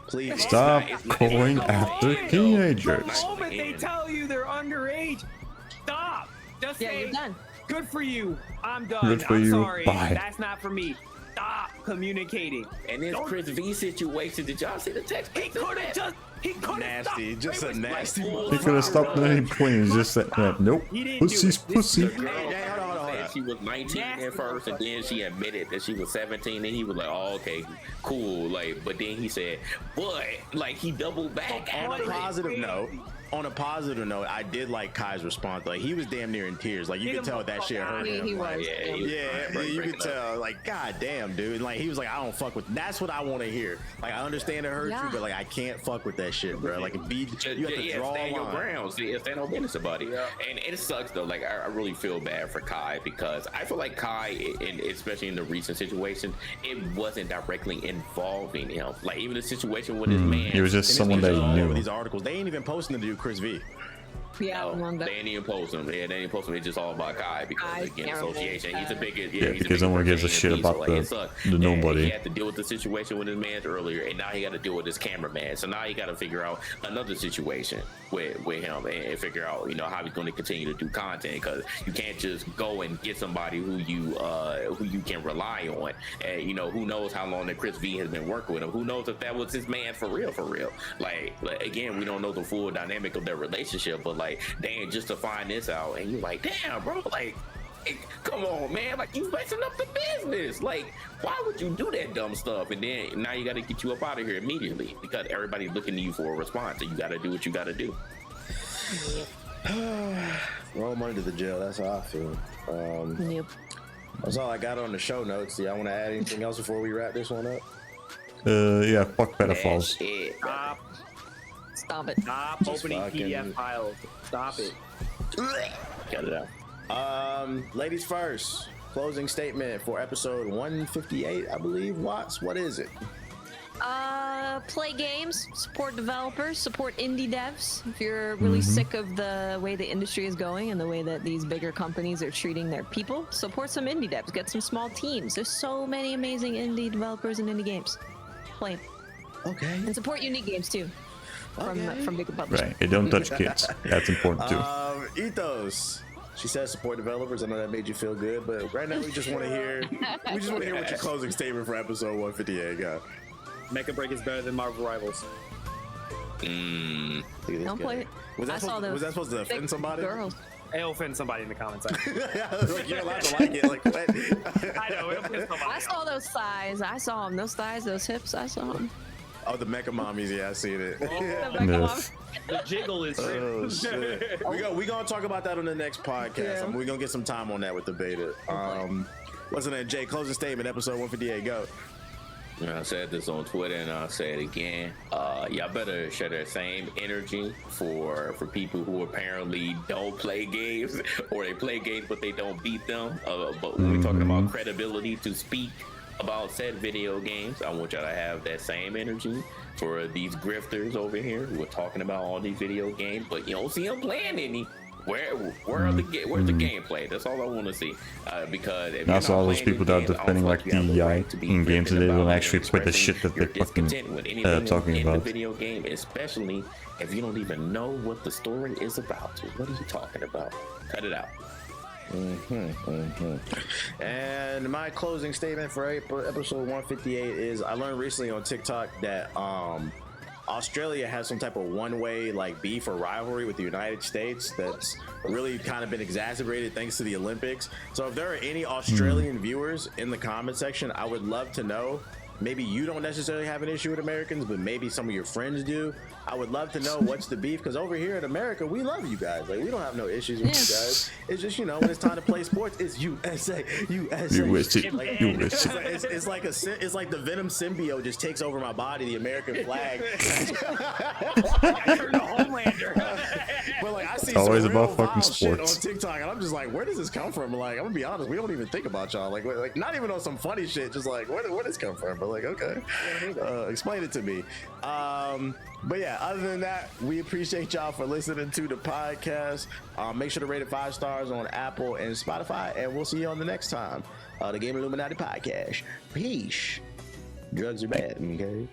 Please Stop going after The teenagers. moment they tell you they're underage, stop. Just Yeah, say, you're done. good for you. I'm done. Good for I'm you. sorry. Bye. That's not for me. Stop. communicating. And this Chris V situation, did y'all see the text? He could have just. He could have Nasty, just a nasty. He could have stopped at any point and just said, nope, He didn't do pussy's it. pussy. The girl Hey, hold on. said she was 19 at first, and then she admitted that she was 17, and he was like, "Oh, okay, cool." Like, but then he said, "But," like he doubled back. On after a it. positive note, I did like Kai's response. Like he was damn near in tears. Like you could tell that shit hurt him. He Like, was. Yeah, he was yeah, you could tell. Like, god damn, dude. Like he was like, I don't fuck with. That's what I want to hear. Like I understand it hurt you, but like I can't fuck with that shit, bro. Like you have to draw a stand your line. ground. Stand on business about it. And it sucks though. Like I really feel bad for Kai because I feel like Kai, and especially in the recent situation, it wasn't directly involving him. Like even the situation with his man. He was just And someone it's that he all over knew. these articles. They ain't even posting to do Chris V. Yeah, No, they ain't even post him. Yeah, they ain't post him. It's just all about Kai because Kai's again, terrible. association. He's a big, Yeah, he's because no one gives a shit about it sucks. the And nobody. he had to deal with the situation with his man earlier, and now he got to deal with his cameraman. So now he got to figure out another situation with him and figure out how he's going to continue to do content because you can't just go and get somebody who you can rely on. And who knows how long that Chris V has been working with him? Who knows if that was his man for real? Like again, we don't know the full dynamic of their relationship, but like damn, just to find this out and you're like, damn, bro, like come on, man, like you messing up the business. Like why would you do that dumb stuff? And then now you got to get you up out of here immediately because everybody's looking to you for a response, so you got to do what you got to do. Roll money to the jail. That's how I feel. Yep. That's all I got on the show notes. Do y'all want to add anything else before we wrap this one up? Yeah, fuck pedophiles. That's it. Stop it. Stop Just opening fucking- PDF files. Stop it. Got it out. Ladies first. Closing statement for episode 158, I believe. Watts, what is it? Play games, support developers, support indie devs. If you're really sick of the way the industry is going and the way that these bigger companies are treating their people, support some indie devs. Get some small teams. There's so many amazing indie developers and indie games. Play 'em. Okay. And support unique games too. From bigger publishers. Right, it don't touch kids. That's important too. Ethos. She says support developers. I know that made you feel good, but right now we just want to hear what your closing statement for episode 158 got. Mecha Break is better than Marvel Rivals. Look at this Don't guy. play it. Was I that, saw supposed, those was that supposed to offend thick somebody? Girls. It'll offend somebody in the comments. Like, you're allowed to like it. Like what? I know, it'll piss somebody I off. saw those thighs. I saw them. Those thighs, those hips. I saw them. Oh, the mecha mommies. Yeah, I seen it. Yes. The jiggle is Oh shit. We gonna talk about that on the next podcast. Yeah. We're gonna get some time on that with the beta. What's the name? Jay, closing statement, episode 158. Go. I said this on Twitter and I'll say it again. Y'all better share that same energy for people who apparently don't play games or they play games but they don't beat them. But when we're talking about credibility to speak about said video games, I want y'all to have that same energy for these grifters over here who are talking about all these video games, but you don't see them playing any. Where's the gameplay? That's all I want to see. Because if That's you're not all those playing people these that are games, I don't defending feel like you have the DEI right to be in games grifting that they don't about actually and play the expressing shit that your they're fucking discontent with anything talking in about. the video game, especially if you don't even know what the story is about. What are you talking about? Cut it out. And my closing statement for episode 158 is I learned recently on TikTok that Australia has some type of one-way like beef or rivalry with the United States that's really kind of been exacerbated thanks to the Olympics. So if there are any Australian viewers in the comment section, I would love to know. Maybe you don't necessarily have an issue with Americans, but maybe some of your friends do. I would love to know what's the beef, because over here in America, we love you guys. Like, we don't have no issues with you guys. It's just, when it's time to play sports, it's USA, USA. USA, Like, USA. it's like the Venom symbiote just takes over my body, the American flag. I turned to Homelander. But like I see It's always some about real fucking wild shit on sports. TikTok, and I'm just like, where does this come from? Like, I'm gonna be honest, we don't even think about y'all. Like not even on some funny shit. Just like, where does this come from? But like, okay, explain it to me. But yeah, other than that, we appreciate y'all for listening to the podcast. Make sure to rate it 5 stars on Apple and Spotify, and we'll see you on the next time. The Game Illuminati podcast. Peace. Drugs are bad, okay?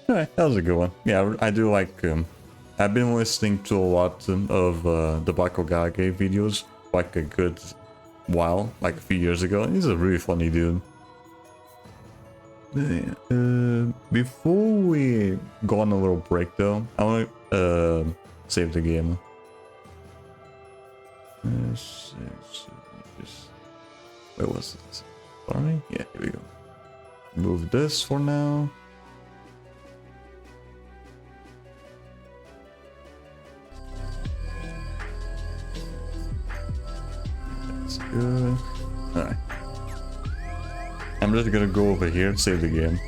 Alright, that was a good one. Yeah, I do like. I've been listening to a lot of the Bakogage videos, like a good while, like a few years ago. He's a really funny dude. Before we go on a little break though, I want to save the game. Where was it? Sorry? Yeah, here we go. Move this for now. That's good. Alright. I'm just gonna go over here and save the game.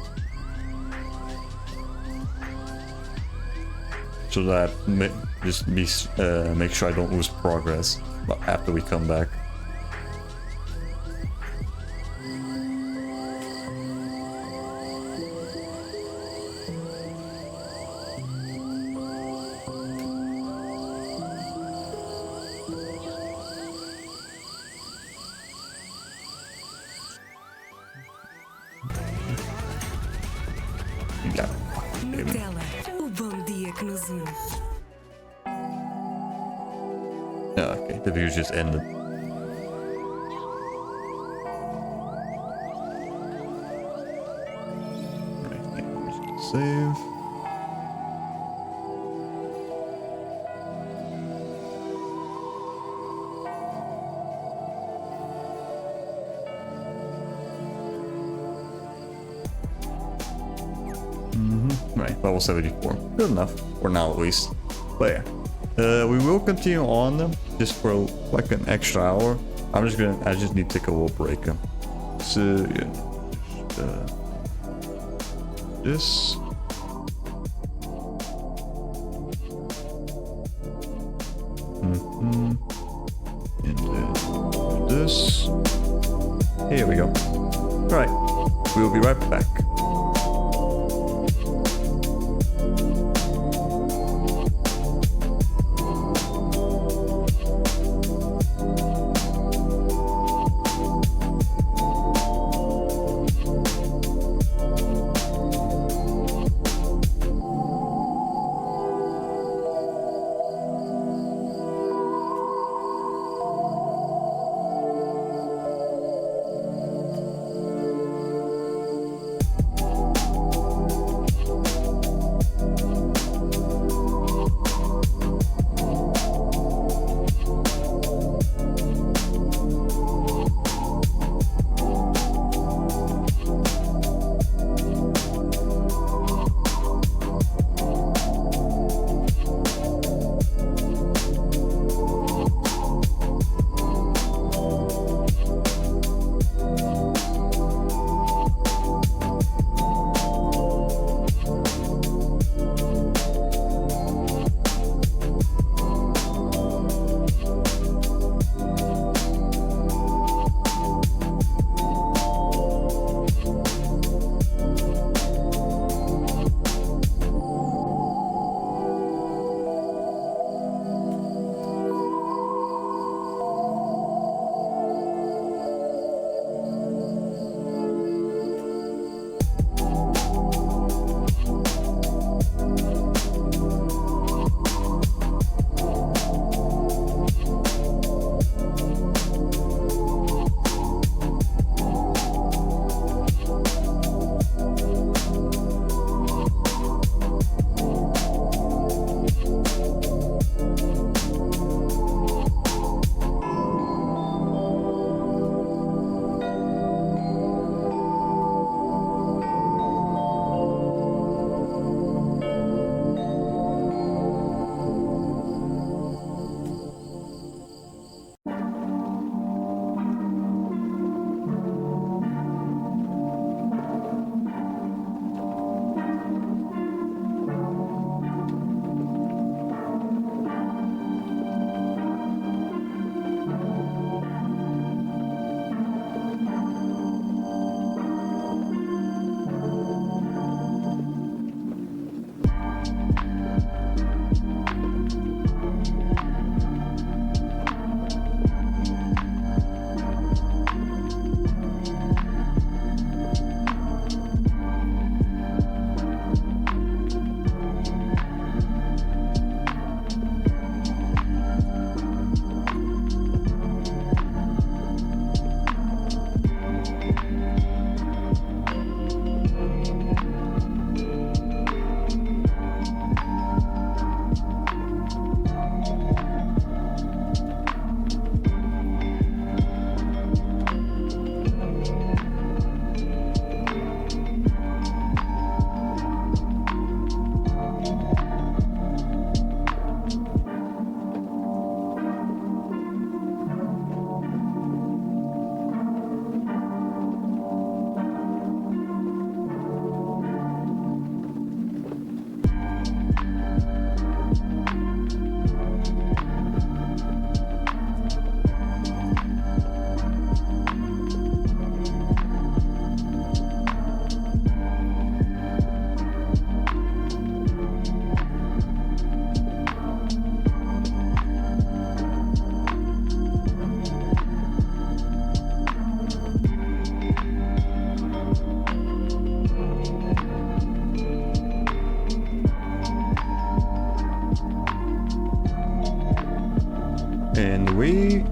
So that make sure I don't lose progress after we come back. Yeah. Nutella, o bom dia que nos une. Yeah, okay, the view just ended. Right, save. Right, level 74. Good enough, for now at least. But yeah, we will continue on just for like an extra hour. I just need to take a little break. So yeah, this. And then this. Here we go. All right, we'll be right back.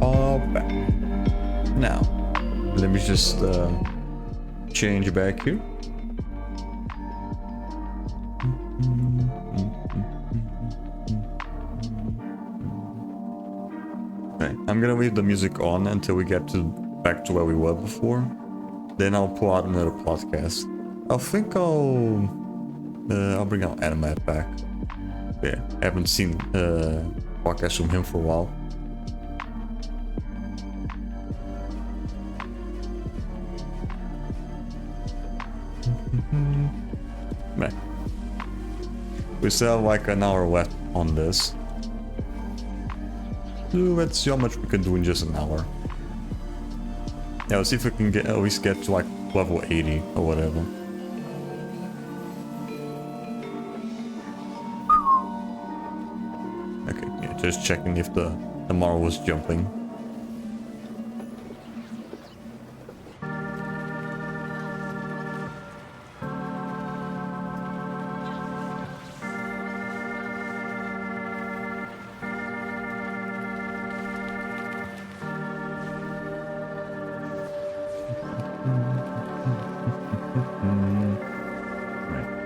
are back. Now, let me just change back here. Okay, I'm gonna leave the music on until we get back to where we were before. Then I'll pull out another podcast. I think I'll bring out Animat back. Yeah, I haven't seen podcasts from him for a while. Man, we still have like an hour left on this. So let's see how much we can do in just an hour. Yeah, let's see if we can at least get to like level 80 or whatever. Okay, yeah, just checking if the Mara was jumping.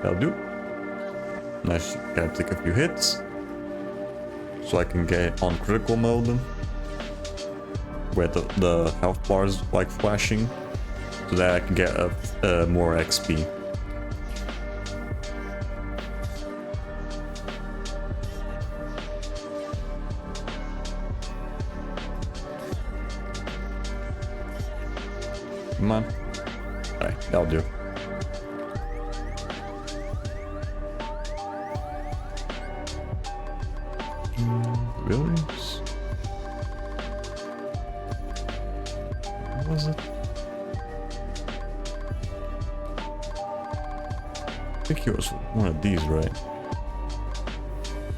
That'll do. Nice, gotta take a few hits. So I can get on critical mode. Where the health bar is like flashing. So that I can get more XP. Come on. Alright, that'll do. Really? What was it? I think it was one of these, right?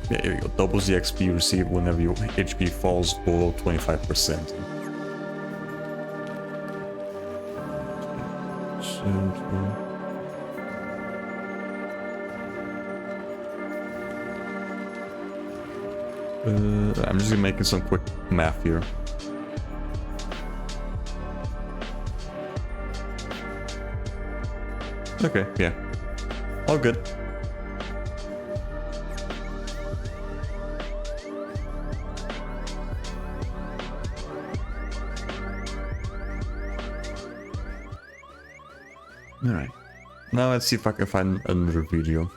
Yeah, here you go. Doubles the XP received whenever your HP falls below 25%. I'm just making some quick math here. Okay, yeah. All good. Alright. Now let's see if I can find another video.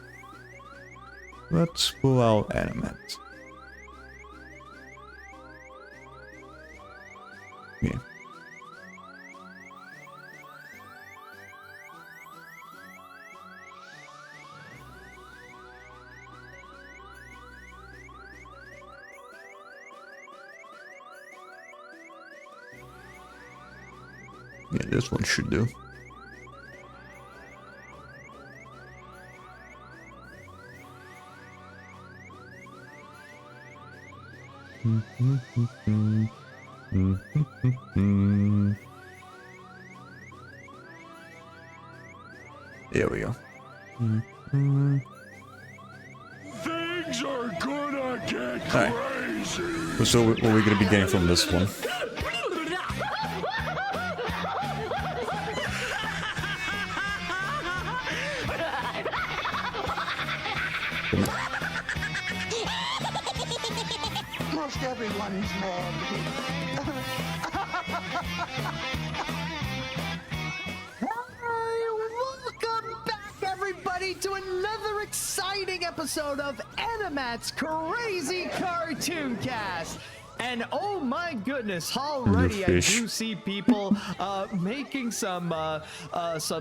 Let's pull out Animat. Yeah. Yeah, this one should do. There we go. Things are gonna get crazy. So what are we gonna be getting from this one? Most everyone's mad. Welcome back, everybody, to another exciting episode of Animat's Crazy Cartoon Cast. And oh my goodness, already I do see people making some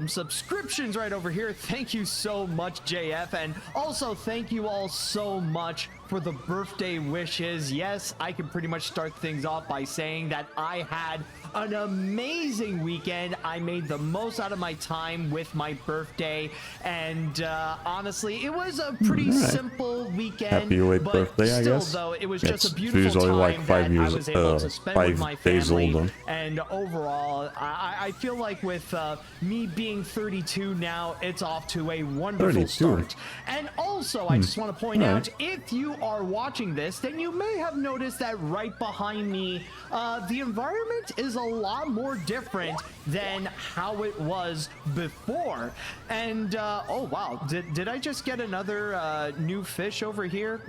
subscriptions right over here. Thank you so much, JF, and also thank you all so much for the birthday wishes. Yes, I can pretty much start things off by saying that I had an amazing weekend. I made the most out of my time with my birthday, and honestly, it was a pretty simple weekend. Happy late but birthday, I still, guess. though, it was It's just a beautiful only time like 5 years, that I was able to spend with my 5 days family. older. And overall, I feel like with me being 32 now, it's off to a wonderful 32. start. And also, I just want to point out, if you are watching this, then you may have noticed that right behind me, the environment is a lot more different than how it was before. And oh wow, did I just get another new fish over here?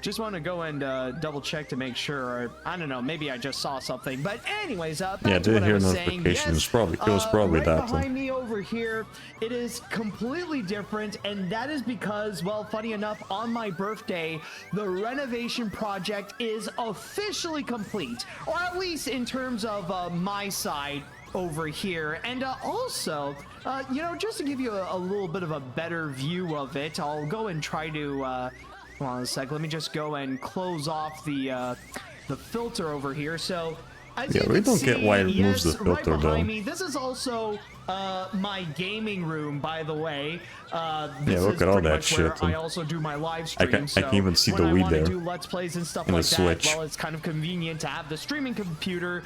Just want to go and double check to make sure. Or, I don't know, maybe I just saw something. But anyways, back yeah, to what I hear was saying. notifications. Yes, It was probably right that. behind me over here, it is completely different, and that is because, well, funny enough, on my birthday, the renovation project is officially complete, or at least in terms of my side over here. And also, you know, just to give you a little bit of a better view of it, I'll go and try to hold on a sec, let me just go and close off the filter over here. So as yeah, you we can don't see, get why it removes the right filter behind though. me, this is also my gaming room, by the way. Yeah, look at all that shit. Where I also do my live stream. I can even see the when Wii I want there. to do Let's Plays and stuff And the like that, Switch. well, it's kind of convenient to have the streaming computer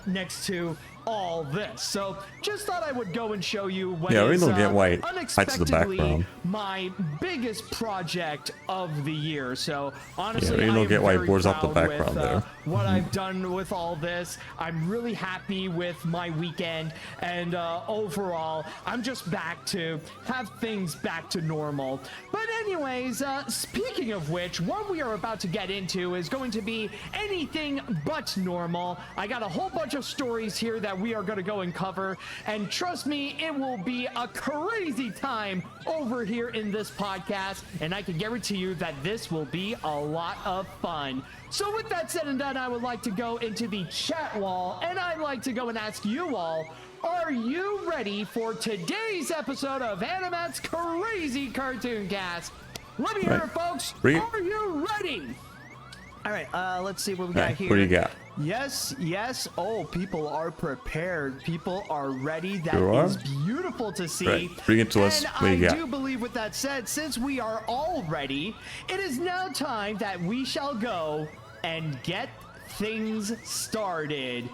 next to all this. So just thought I would go and show you what Yeah, we is don't get why it hides the unexpectedly background. my biggest project of the year. So honestly, Yeah, we I don't am get why it very blurs out the proud background with, there. what I've done with all this. I'm really happy with my weekend, and overall, I'm just back to have things back to normal. But anyways, speaking of which, what we are about to get into is going to be anything but normal. I got a whole bunch of stories here that we are going to go and cover, and trust me, it will be a crazy time over here in this podcast, and I can guarantee you that this will be a lot of fun. So with that said and done, I would like to go into the chat wall, and I'd like to go and ask you all, are you ready for today's episode of Animat's Crazy Cartoon Cast? Let me hear it, folks. Are you ready? All right, let's see what we got here. What do you got? Yes, yes. Oh, people are prepared. People are ready. That You are? is beautiful to see. Right, bring it to us. And What do you I got? do believe with that said, since we are all ready, it is now time that we shall go and get things started.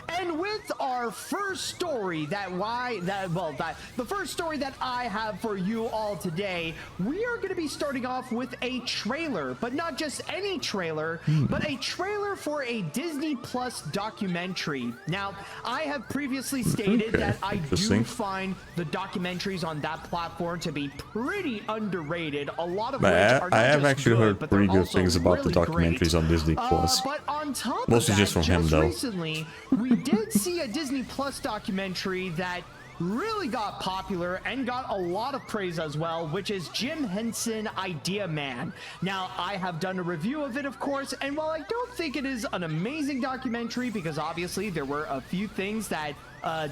And with our first story the first story that I have for you all today, we are going to be starting off with a trailer, but not just any trailer, but a trailer for a Disney Plus documentary. Now, I have previously stated that I do find the documentaries on that platform to be pretty underrated. A lot of which are not I have just actually good, heard but they're pretty good also things about the really documentaries great. on Disney Plus. But on top Mostly of that, just from him, though. recently, we did see a Disney Plus documentary that really got popular and got a lot of praise as well, which is Jim Henson Idea Man. Now, I have done a review of it, of course, and while I don't think it is an amazing documentary, because obviously there were a few things that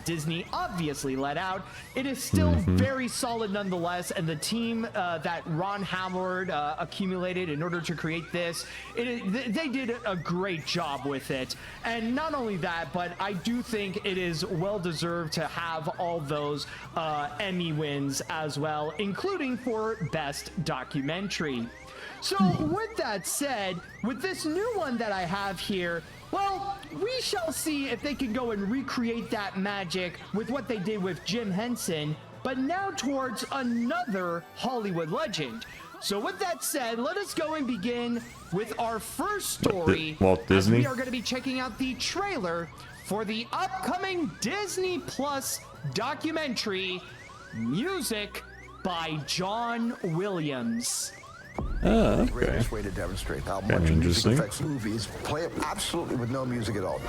Disney obviously let out, it is still very solid nonetheless, and the team that Ron Howard accumulated in order to create this, they did a great job with it. And not only that, but I do think it is well deserved to have all those Emmy wins as well, including for Best Documentary. So with that said, with this new one that I have here, well, we shall see if they can go and recreate that magic with what they did with Jim Henson, but now towards another Hollywood legend. So with that said, let us go and begin with our first story. Walt Disney? As we are going to be checking out the trailer for the upcoming Disney Plus documentary, Music by John Williams. Oh, okay. Greatest way to demonstrate how Kinda much music interesting. affects movies. Play it absolutely with no music at all.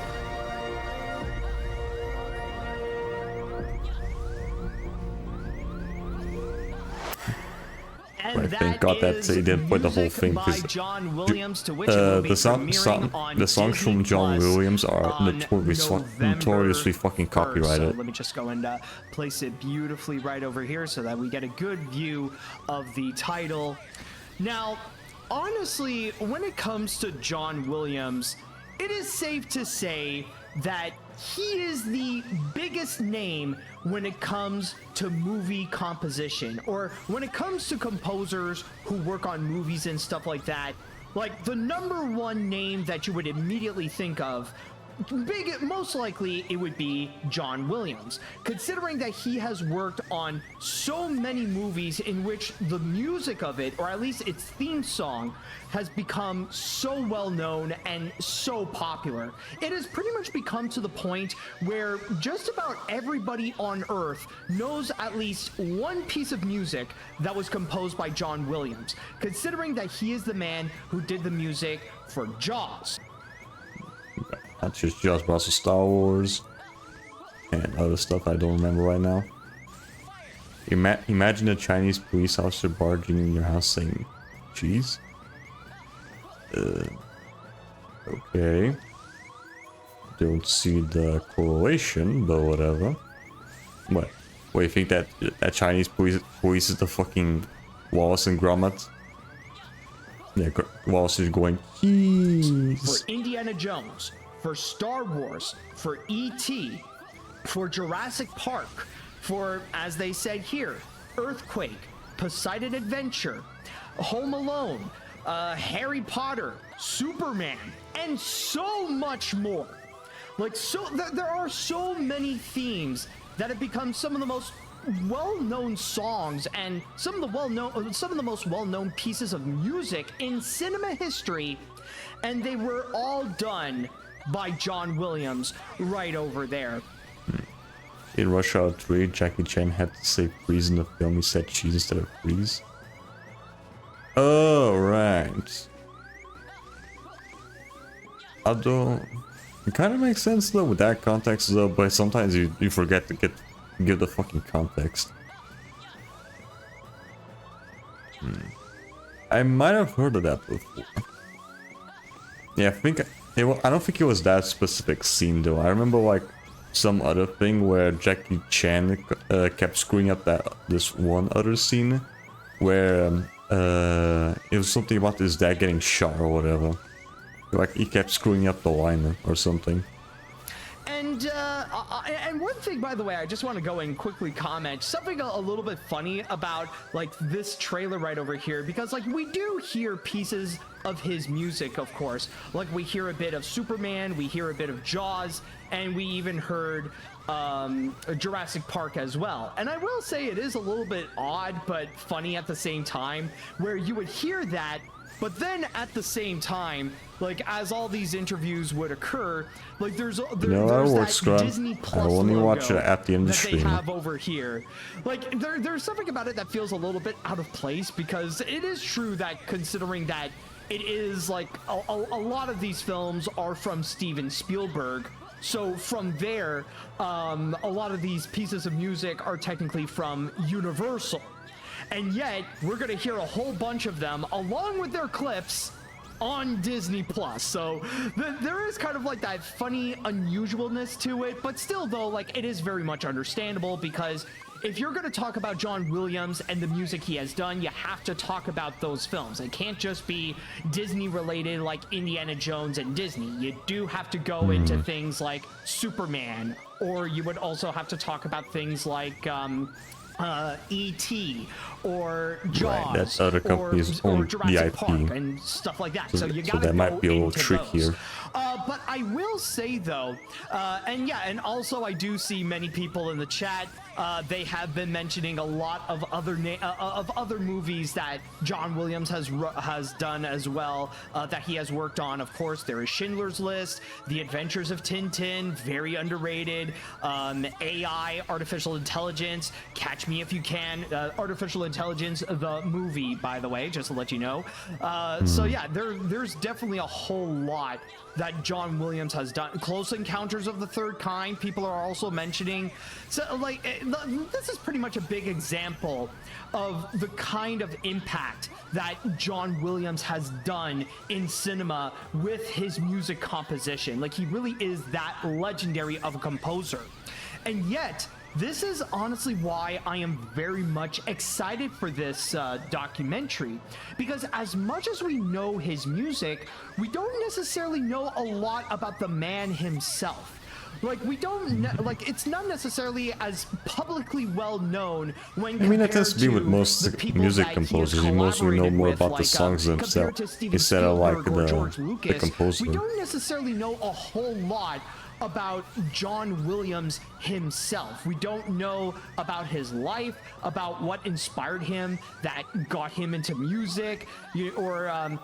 And Right, that thank God that is they didn't put the whole Music thing, by 'cause John Williams, to which it will be the premiering on songs Disney from John Plus Williams are on notoriously fucking November 1st. copyrighted. So let me just go and place it beautifully right over here so that we get a good view of the title. Now, honestly, when it comes to John Williams, it is safe to say that he is the biggest name when it comes to movie composition, or when it comes to composers who work on movies and stuff like that. Like, the number one name that you would immediately think of most likely it would be John Williams, considering that he has worked on so many movies in which the music of it, or at least its theme song, has become so well known and so popular. It has pretty much become to the point where just about everybody on Earth knows at least one piece of music that was composed by John Williams, considering that he is the man who did the music for Jaws. Not just Jaws, but also Star Wars and other stuff I don't remember right now. Imagine a Chinese police officer barging in your house saying, "Cheese." Okay. Don't see the correlation, but whatever. What? You think that Chinese police is the fucking Wallace and Gromit? Yeah, Wallace is going, cheese. For Indiana Jones, for Star Wars, for E.T., for Jurassic Park, for, as they said here, Earthquake, Poseidon Adventure, Home Alone, Harry Potter, Superman, and so much more. Like, there are so many themes that have become some of the most well-known songs and some of the most well-known pieces of music in cinema history, and they were all done by John Williams right over there. In Rush Hour 3, Jackie Chan had to say freeze in the film. He said cheese instead of freeze. Oh, right. It kind of makes sense though with that context though, but sometimes you forget to give the fucking context. I might have heard of that before. Yeah, I don't think it was that specific scene though. I remember like some other thing where Jackie Chan kept screwing up this one other scene where it was something about his dad getting shot or whatever. Like he kept screwing up the line or something. And one thing, by the way, I just want to go and quickly comment something a little bit funny about like this trailer right over here, because like we do hear pieces of his music, of course. Like we hear a bit of Superman, we hear a bit of Jaws, and we even heard Jurassic Park as well. And I will say it is a little bit odd but funny at the same time, where you would hear that, but then at the same time, like as all these interviews would occur, like there's that Disney Plus I only logo watch it at the end of the that stream. they have over here. Like there's something about it that feels a little bit out of place, because it is true that considering that it is like a lot of these films are from Steven Spielberg. So from there, a lot of these pieces of music are technically from Universal. And yet, we're going to hear a whole bunch of them, along with their clips, on Disney Plus. So there is kind of like that funny unusualness to it, but still though, like it is very much understandable, because if you're going to talk about John Williams and the music he has done, you have to talk about those films. It can't just be Disney related like Indiana Jones and Disney. You do have to go into things like Superman, or you would also have to talk about things like E.T. or Jaws, right, that's other companies or Jurassic VIP. Park and stuff like that. So you so gotta that might be a little trickier. But I will say though, and also I do see many people in the chat. They have been mentioning a lot of other movies that John Williams has done as well, that he has worked on. Of course, there is Schindler's List, The Adventures of Tintin, very underrated. AI, artificial intelligence, Catch Me If You Can, artificial intelligence, the movie, by the way, just to let you know. So yeah, there's definitely a whole lot that John Williams has done. Close Encounters of the Third Kind, people are also mentioning. So like this is pretty much a big example of the kind of impact that John Williams has done in cinema with his music composition. Like he really is that legendary of a composer. And yet this is honestly why I am very much excited for this documentary, because as much as we know his music, we don't necessarily know a lot about the man himself. like we don't like it's not necessarily as publicly well known when I mean, that compared tends to be with most the people music that he has composers. You mostly know collaborated more with, about like, the songs compared themselves to Steven instead of like Spielberg or George the Lucas. composer. We don't necessarily know a whole lot about John Williams himself. We don't know about his life, about what inspired him, that got him into music, or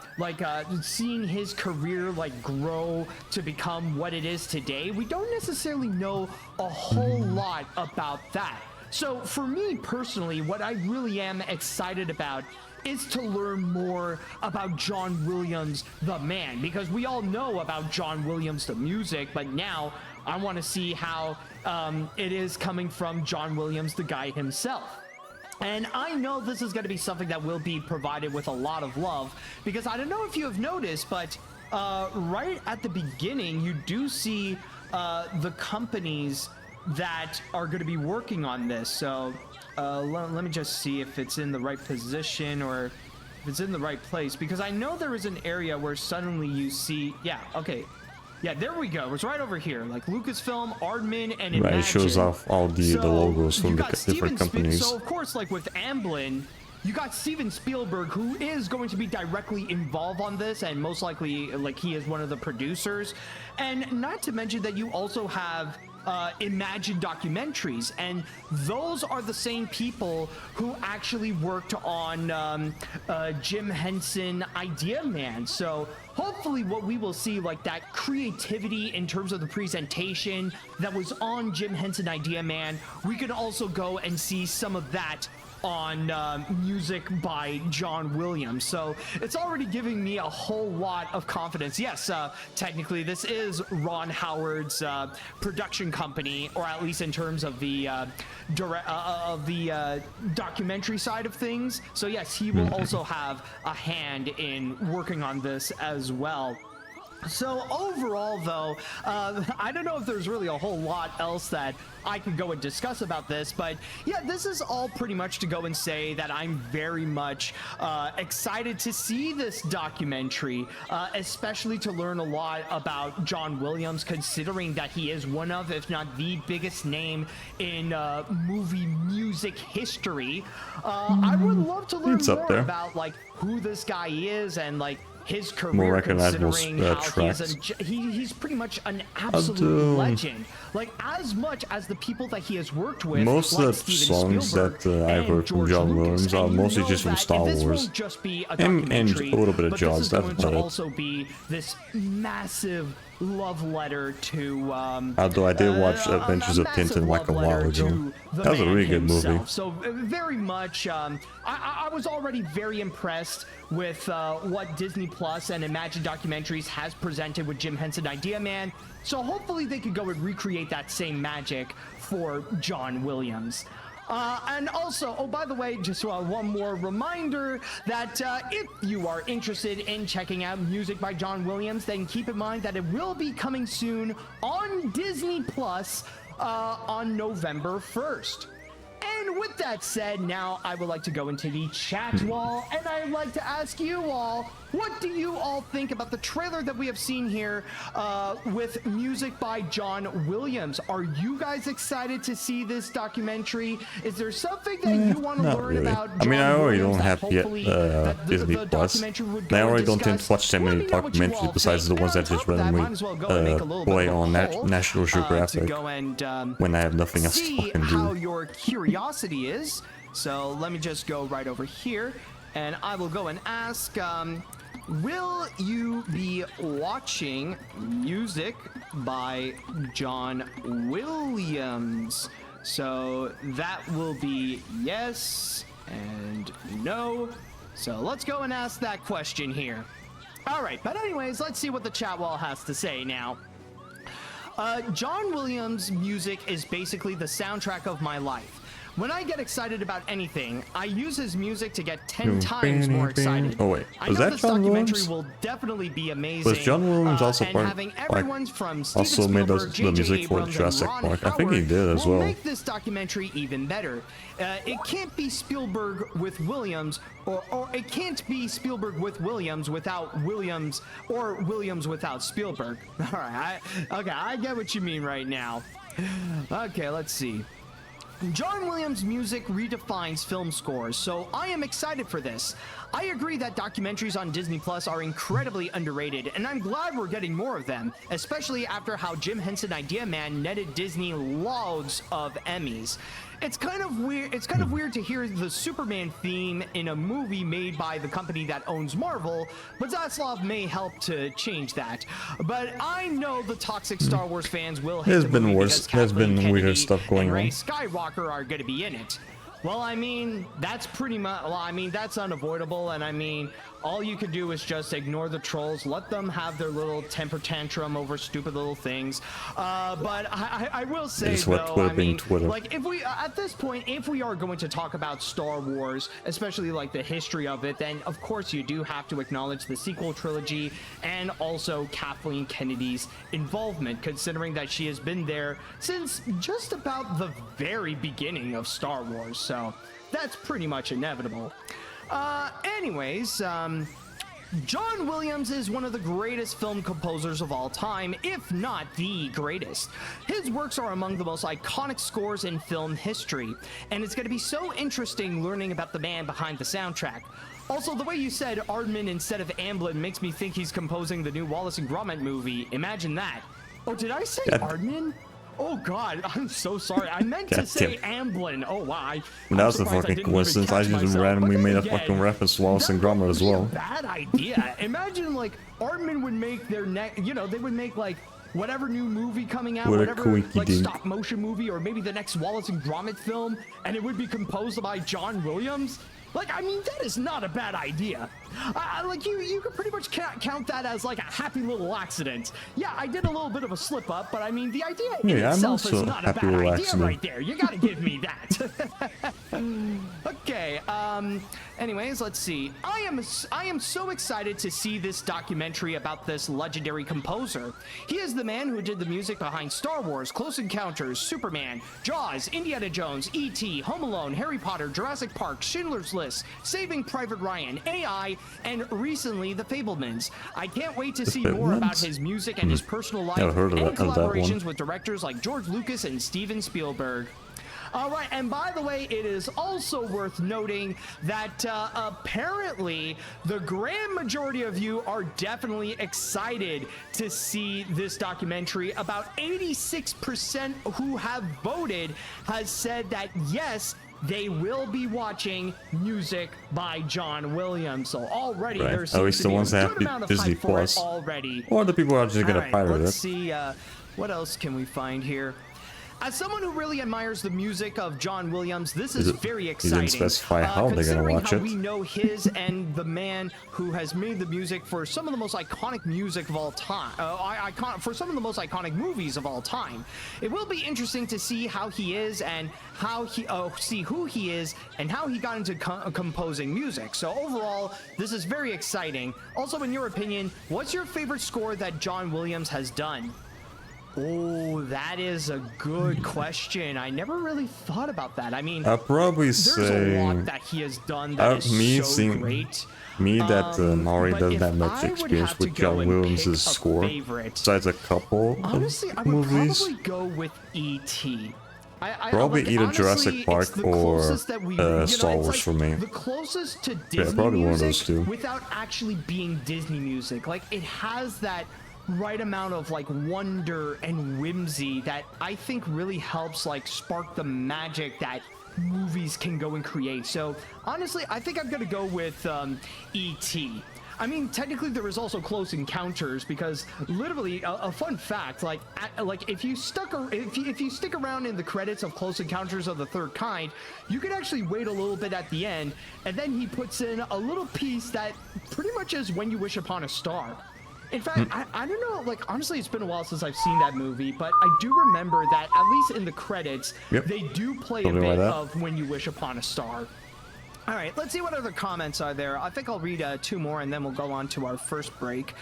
seeing his career like grow to become what it is today. We don't necessarily know a whole lot about that. So for me personally, what I really am excited about is to learn more about John Williams, the man, because we all know about John Williams, the music, but now I want to see how it is coming from John Williams, the guy himself. And I know this is going to be something that will be provided with a lot of love, because I don't know if you have noticed, but right at the beginning, you do see the companies that are going to be working on this. So let me just see if it's in the right position or if it's in the right place, because I know there is an area where suddenly you see, yeah, okay. Yeah, there we go. It's right over here, like Lucasfilm, Aardman, and Imagine. Right, it shows off all the logos from the different companies. So of course, like with Amblin, you got Steven Spielberg, who is going to be directly involved on this, and most likely, like, he is one of the producers. And not to mention that you also have Imagine documentaries, and those are the same people who actually worked on Jim Henson Idea Man. So hopefully what we will see, like that creativity in terms of the presentation that was on Jim Henson Idea Man, we could also go and see some of that on music by John Williams. So it's already giving me a whole lot of confidence. Yes, technically this is Ron Howard's production company, or at least in terms of the documentary side of things. So yes, he will also have a hand in working on this as well. So overall, though, I don't know if there's really a whole lot else that I could go and discuss about this, but yeah, this is all pretty much to go and say that I'm very much excited to see this documentary, especially to learn a lot about John Williams, considering that he is one of, if not the biggest name in movie music history. I would love to learn more about like who this guy is and like his career, more recognizable tracks. He's pretty much an absolute legend. Like, as much as the people that he has worked with, most like of the songs that I've heard from John Williams are mostly just from Star Wars, and a little bit of Jaws. That's about it. Also be this massive love letter to although I did watch Adventures of Tintin like a while ago. That was a really good movie. So very much I was already very impressed with what Disney Plus and Imagine Documentaries has presented with Jim Henson Idea Man. So hopefully they could go and recreate that same magic for John Williams. And also, oh, by the way, just one more reminder that if you are interested in checking out music by John Williams, then keep in mind that it will be coming soon on Disney Plus on November 1st. And with that said, now I would like to go into the chat wall, and I'd like to ask you all, what do you all think about the trailer that we have seen here with music by John Williams? Are you guys excited to see this documentary? Is there something that you want to learn about John I mean, I already Williams don't have yet Disney Plus. I already don't tend to watch that many documentaries besides the ones that just randomly play on National Geographic when I have nothing else to fucking do. How your curiosity is. So let me just go right over here, and I will go and ask, will you be watching music by John Williams? So that will be yes and no. So let's go and ask that question here. All right, but anyways, let's see what the chat wall has to say now. John Williams' music is basically the soundtrack of my life. When I get excited about anything, I use his music to get 10 times more excited. Oh wait, I was know that this John documentary Williams? will definitely be amazing. Was John Williams also and part, having like, everyone's from Steven also made Spielberg, the music J.J. for Abrams, Jurassic and Ron Park? I think he Howard did as will well. make this documentary even better. It can't be Spielberg with Williams, or it can't be Spielberg with Williams without Williams, or Williams without Spielberg. All right, okay, I get what you mean right now. Okay, let's see. John Williams' music redefines film scores, so I am excited for this. I agree that documentaries on Disney Plus are incredibly underrated, and I'm glad we're getting more of them, especially after how Jim Henson Idea Man netted Disney loads of Emmys. It's kind of weird to hear the Superman theme in a movie made by the company that owns Marvel, but Zaslav may help to change that. But I know the toxic Star Wars fans will hate the movie because Kathleen weirder Kennedy stuff going and Rey on. Skywalker are going to be in it. Well, I mean, that's pretty much, well, I mean, that's unavoidable, and I mean, all you can do is just ignore the trolls, let them have their little temper tantrum over stupid little things. But I will say, though, I mean, like, if we, at this point, if we are going to talk about Star Wars, especially, like, the history of it, then, of course, you do have to acknowledge the sequel trilogy and also Kathleen Kennedy's involvement, considering that she has been there since just about the very beginning of Star Wars. So that's pretty much inevitable. Anyways, John Williams is one of the greatest film composers of all time, if not the greatest. His works are among the most iconic scores in film history, and it's going to be so interesting learning about the man behind the soundtrack. Also, the way you said Aardman instead of Amblin makes me think he's composing the new Wallace and Gromit movie. Imagine that. Oh, did I say Aardman? Oh god, I'm so sorry. I meant to say Amblin. Oh wow. That was a fucking coincidence. I just randomly made a fucking reference to Wallace and Gromit as well. Bad idea. Imagine like Aardman would make their next, you know, they would make like whatever new movie coming out, whatever like stop motion movie, or maybe the next Wallace and Gromit film, and it would be composed by John Williams. Like, I mean, that is not a bad idea. Like, you could pretty much count that as, like, a happy little accident. Yeah, I did a little bit of a slip-up, but, I mean, the idea in itself is not a bad idea right there. You gotta give me that. Okay, anyways, let's see. I am so excited to see this documentary about this legendary composer. He is the man who did the music behind Star Wars, Close Encounters, Superman, Jaws, Indiana Jones, E.T., Home Alone, Harry Potter, Jurassic Park, Schindler's List, Saving Private Ryan, AI, and recently The Fabelmans. I can't wait to see more about his music and his personal life and collaborations with directors like George Lucas and Steven Spielberg. All right, and by the way, it is also worth noting that apparently the grand majority of you are definitely excited to see this documentary. About 86% who have voted has said that yes, they will be watching music by John Williams. So already there's at least the ones that have Disney Plus already. Or the people who are just gonna pirate it. Let's see what else can we find here. As someone who really admires the music of John Williams, this is very exciting. He didn't specify how they're gonna watch it. We know his and the man who has made the music for some of the most iconic music of all time, for some of the most iconic movies of all time. It will be interesting to see how he is and how he see who he is and how he got into composing music. So overall, this is very exciting. Also, in your opinion, what's your favorite score that John Williams has done? Oh, that is a good question. I never really thought about that. I mean, I'll probably there's say a lot that he has done that is so great. Me that already doesn't have much experience with John Williams' score. Besides a couple honestly, I would movies. probably go with E.T. Probably either Jurassic Park or Star Wars for me. The closest to Disney music without actually being Disney music. Like, it has that right amount of like wonder and whimsy that I think really helps like spark the magic that movies can go and create. So honestly, I think I'm gonna go with E.T. I mean, technically there is also Close Encounters, because literally a fun fact, like if you stick around in the credits of Close Encounters of the Third Kind, you can actually wait a little bit at the end, and then he puts in a little piece that pretty much is When You Wish Upon a Star. In fact, I don't know, like, honestly, it's been a while since I've seen that movie, but I do remember that, at least in the credits, they do play a bit of When You Wish Upon a Star. All right, let's see what other comments are there. I think I'll read 2 more, and then we'll go on to our first break.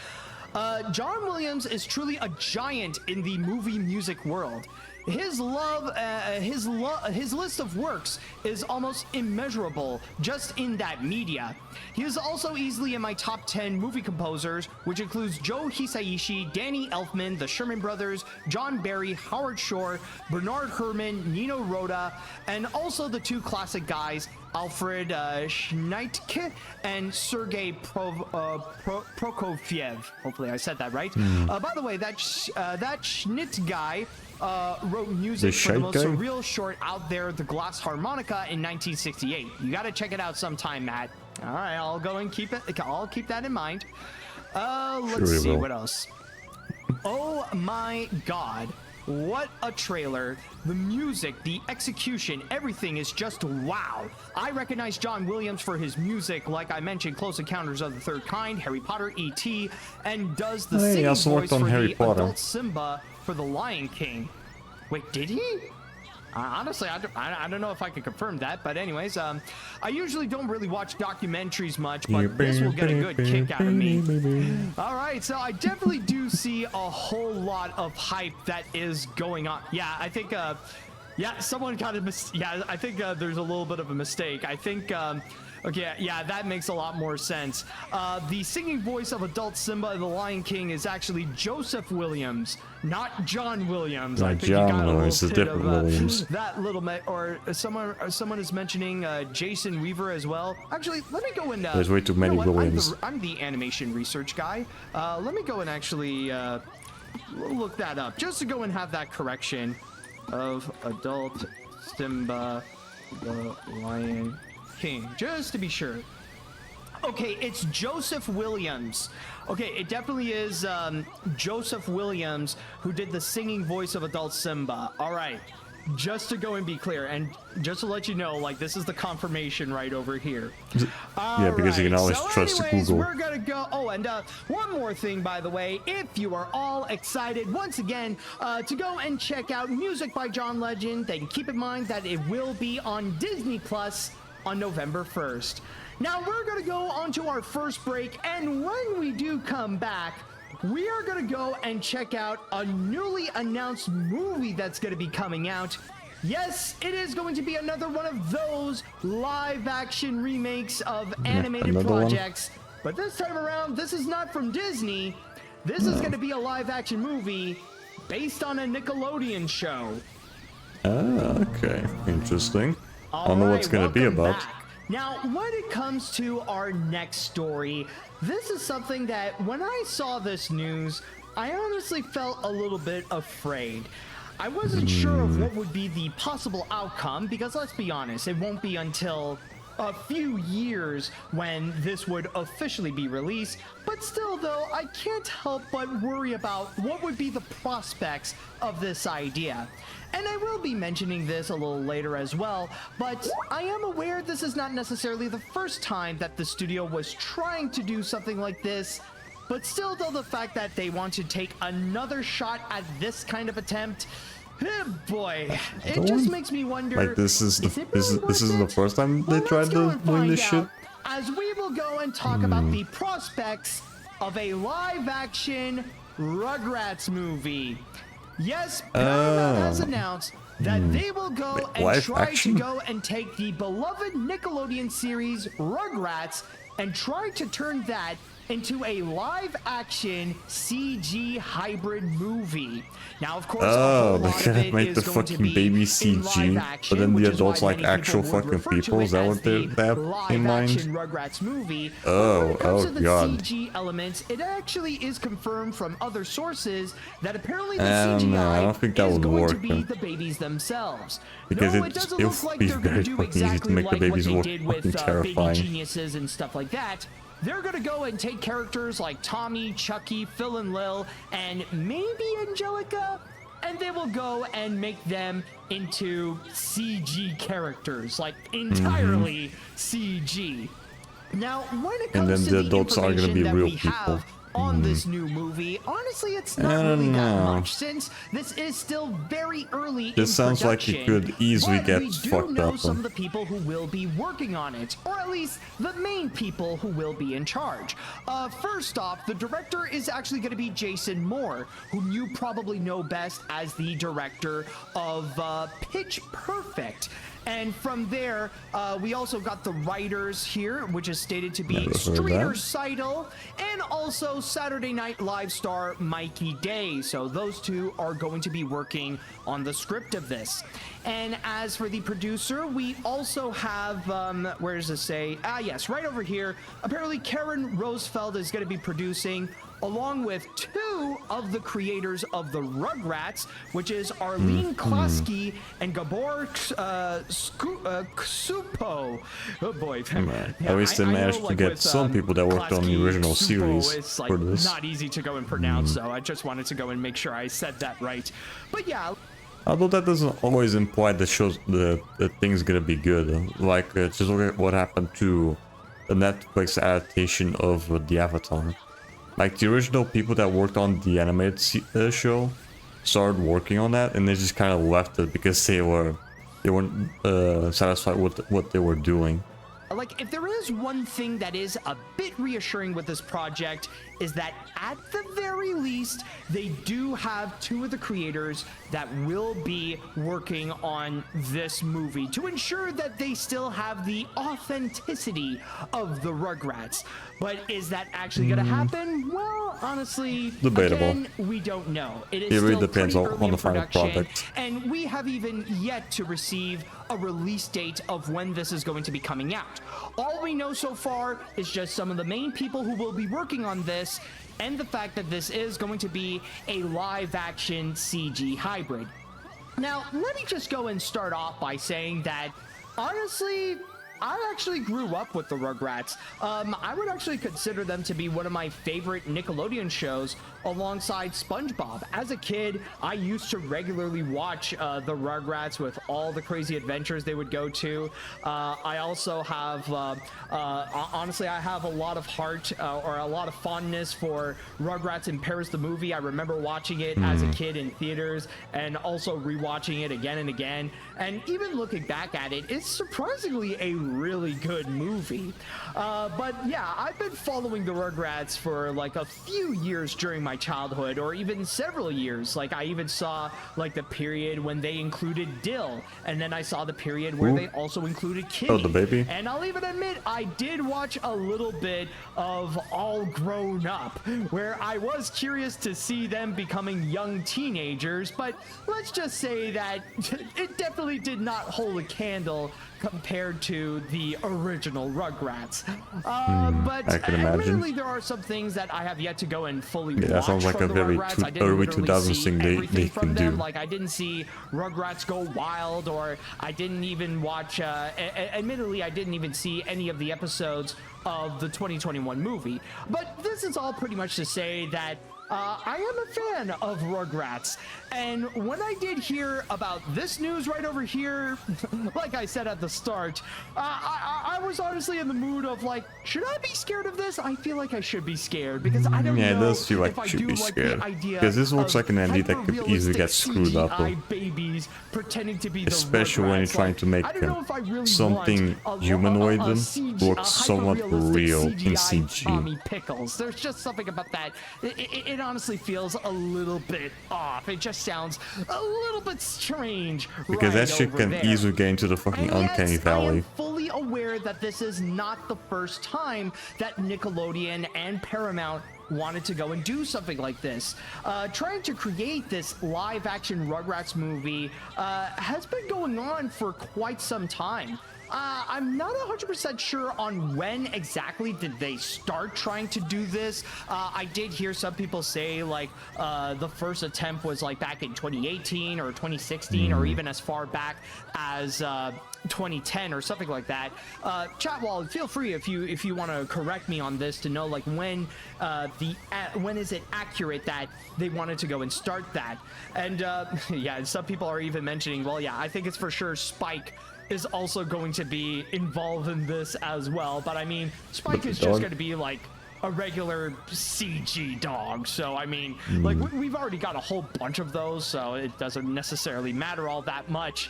John Williams is truly a giant in the movie music world. His list of works is almost immeasurable just in that media. He is also easily in my top 10 movie composers, which includes Joe Hisaishi, Danny Elfman, the Sherman Brothers, John Barry, Howard Shore, Bernard Herrmann, Nino Rota, and also the 2 classic guys, Alfred Schneidke and Sergei Prokofiev. Hopefully I said that right. By the way, that Schnitt guy wrote music for the most surreal short out there, The Glass Harmonica, in 1968. You got to check it out sometime, Matt. All right, I'll go and I'll keep that in mind. Let's see what else. Oh my God. What a trailer. The music, the execution, everything is just wow. I recognize John Williams for his music, like I mentioned, Close Encounters of the Third Kind, Harry Potter, E.T., and does the singing voice for the adult Simba for The Lion King. Wait, did he? Honestly, I don't know if I can confirm that, but anyways, I usually don't really watch documentaries much, but this will get a good kick out of me. All right, so I definitely do see a whole lot of hype that is going on. Yeah, I think, yeah, someone got a I think there's a little bit of a mistake. I think, okay, yeah, that makes a lot more sense. The singing voice of adult Simba in The Lion King is actually Joseph Williams, not John Williams. Not John Williams, it's a different Williams. That little, or someone is mentioning Jason Weaver as well. Actually, let me go and. There's way too many Williams. I'm the animation research guy. Let me go and actually look that up, just to go and have that correction of adult Simba, the Lion King, just to be sure. Okay, it's Joseph Williams. Okay, it definitely is Joseph Williams who did the singing voice of adult Simba. All right, just to go and be clear, and just to let you know, like, this is the confirmation right over here. Yeah, because you can always trust Google. We're gonna go. Oh, and one more thing, by the way, if you are all excited once again to go and check out music by John Legend, then keep in mind that it will be on Disney Plus on November 1st. Now we're gonna go on to our first break, and when we do come back, we are gonna go and check out a newly announced movie that's gonna be coming out. Yes, it is going to be another one of those live action remakes of animated projects, but this time around, this is not from Disney. This is gonna be a live action movie based on a Nickelodeon show. Okay, interesting. I don't know what it's gonna be about. Now, when it comes to our next story, this is something that when I saw this news, I honestly felt a little bit afraid. I wasn't sure of what would be the possible outcome, because let's be honest, it won't be until a few years when this would officially be released. But still, though, I can't help but worry about what would be the prospects of this idea. And I will be mentioning this a little later as well, but I am aware this is not necessarily the first time that the studio was trying to do something like this. But still, though, the fact that they want to take another shot at this kind of attempt, boy, it just makes me wonder. Like, this is the first time they tried to doing this shit. As we will go and talk about the prospects of a live-action Rugrats movie. Yes, Paramount has announced that they will go and try to go and take the beloved Nickelodeon series Rugrats and try to turn that into a live-action CG hybrid movie. Now, of course, they're gonna make the fucking baby CG, but then the adults like actual fucking people. Is that what they have in mind? Rugrats movie. Oh god. CG elements, it actually is confirmed from other sources that apparently the I don't think that CGI is would going work, to be the babies themselves. Because no, it doesn't look like they're going to do exactly like what they did with Baby Geniuses and stuff like that. They're gonna go and take characters like Tommy, Chucky, Phil and Lil, and maybe Angelica, and they will go and make them into CG characters, like entirely CG. Now, when it comes and then to the adults are gonna be real people. on this new movie. Honestly, it's not really that much since this is still very early in sounds like it could easily but get we do fucked know up. some of the people who will be working on it, or at least the main people who will be in charge. First off, the director is actually going to be Jason Moore, whom you probably know best as the director of Pitch Perfect. And from there, we also got the writers here, which is stated to be Streeter Seidel and also Saturday Night Live star Mikey Day. So those two are going to be working on the script of this. And as for the producer, we also have, where does it say? Yes, right over here. Apparently Karen Rosefeld is going to be producing, along with two of the creators of the Rugrats, which is Arlene Klasky and Gabor Ksupo. Oh boy. At least they managed to get some people that worked on the original series it's like for this. not easy to go and pronounce, so I just wanted to go and make sure I said that right. But yeah. Although that doesn't always imply that shows the thing's gonna be good. Like, just look at what happened to the Netflix adaptation of The Avatar. Like, the original people that worked on the animated show started working on that, and they just kind of left it because they weren't satisfied with what they were doing. Like, if there is one thing that is a bit reassuring with this project, is that at the very least, they do have two of the creators that will be working on this movie to ensure that they still have the authenticity of the Rugrats. But is that actually going to happen? Well, honestly, debatable. Again, we don't know. It is really still depends pretty early on the in final production, product. and we have even yet to receive a release date of when this is going to be coming out. All we know so far is just some of the main people who will be working on this, and the fact that this is going to be a live-action CG hybrid. Now, let me just go and start off by saying that, honestly, I actually grew up with the Rugrats. I would actually consider them to be one of my favorite Nickelodeon shows alongside SpongeBob. As a kid, I used to regularly watch the Rugrats with all the crazy adventures they would go to. I also have, honestly, I have a lot of heart or a lot of fondness for Rugrats in Paris the movie. I remember watching it as a kid in theaters and also rewatching it again and again. And even looking back at it, it's surprisingly a really good movie. But yeah, I've been following the Rugrats for like a few years during my childhood, or even several years. Like, I even saw like the period when they included Dill, and then I saw the period where they also included Kitty. Oh, the baby. And I'll even admit, I did watch a little bit of All Grown Up, where I was curious to see them becoming young teenagers, but let's just say that it definitely did not hold a candle compared to the original Rugrats. But I can imagine. admittedly, there are some things that I have yet to go and fully watch. That sounds like from a the very Rugrats. I didn't early literally 2000s see thing they everything from can them. do. Like, I didn't see Rugrats Go Wild, or I didn't even watch, admittedly, I didn't even see any of the episodes of the 2021 movie. But this is all pretty much to say that I am a fan of Rugrats, and when I did hear about this news right over here, like I said at the start, I was honestly in the mood of like, should I be scared of this? I feel like I should be scared, because I don't know. Yeah, it does feel like if you I should do be like scared, the idea because this looks of like an idea that could easily get screwed up, hyper-realistic CGI babies pretending to be the especially when you're Rugrats. trying Like, to make I don't know if I really something want humanoid a look somewhat hyper-realistic real in CGI CG. Tommy Pickles. There's just something about that. It honestly feels a little bit off. It just sounds a little bit strange. Because right that shit over can there. easily get into the fucking And uncanny yes, I valley. am fully aware that this is not the first time that Nickelodeon and Paramount wanted to go and do something like this. Trying to create this live-action Rugrats movie has been going on for quite some time. I'm not 100% sure on when exactly did they start trying to do this. I did hear some people say like the first attempt was like back in 2018 or 2016 or even as far back as 2010 or something like that. Chat wall, feel free if you want to correct me on this to know like when when is it accurate that they wanted to go and start that. And yeah, some people are even mentioning, well, yeah, I think it's for sure Spike is also going to be involved in this as well. But I mean, Spike is just going to be like a regular CG dog. So I mean, like we've already got a whole bunch of those, so it doesn't necessarily matter all that much.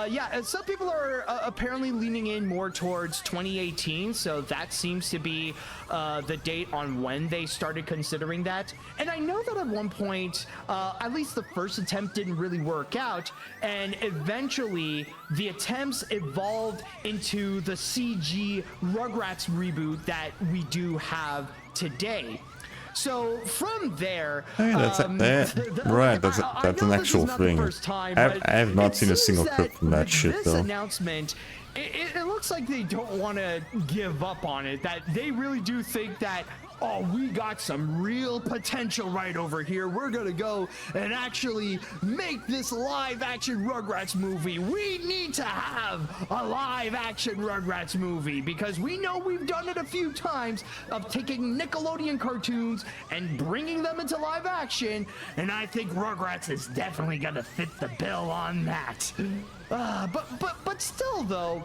Yeah, and some people are apparently leaning in more towards 2018, so that seems to be the date on when they started considering that. And I know that at one point, at least the first attempt didn't really work out, and eventually the attempts evolved into the CG Rugrats reboot that we do have today. So from there, Hey, that's that's an actual thing. I have not seen a single clip from that shit this though. Announcement, it looks like they don't want to give up on it. That they really do think that, oh, we got some real potential right over here. We're gonna go and actually make this live action Rugrats movie. We need to have a live action Rugrats movie because we know we've done it a few times of taking Nickelodeon cartoons and bringing them into live action. And I think Rugrats is definitely gonna fit the bill on that. But still though,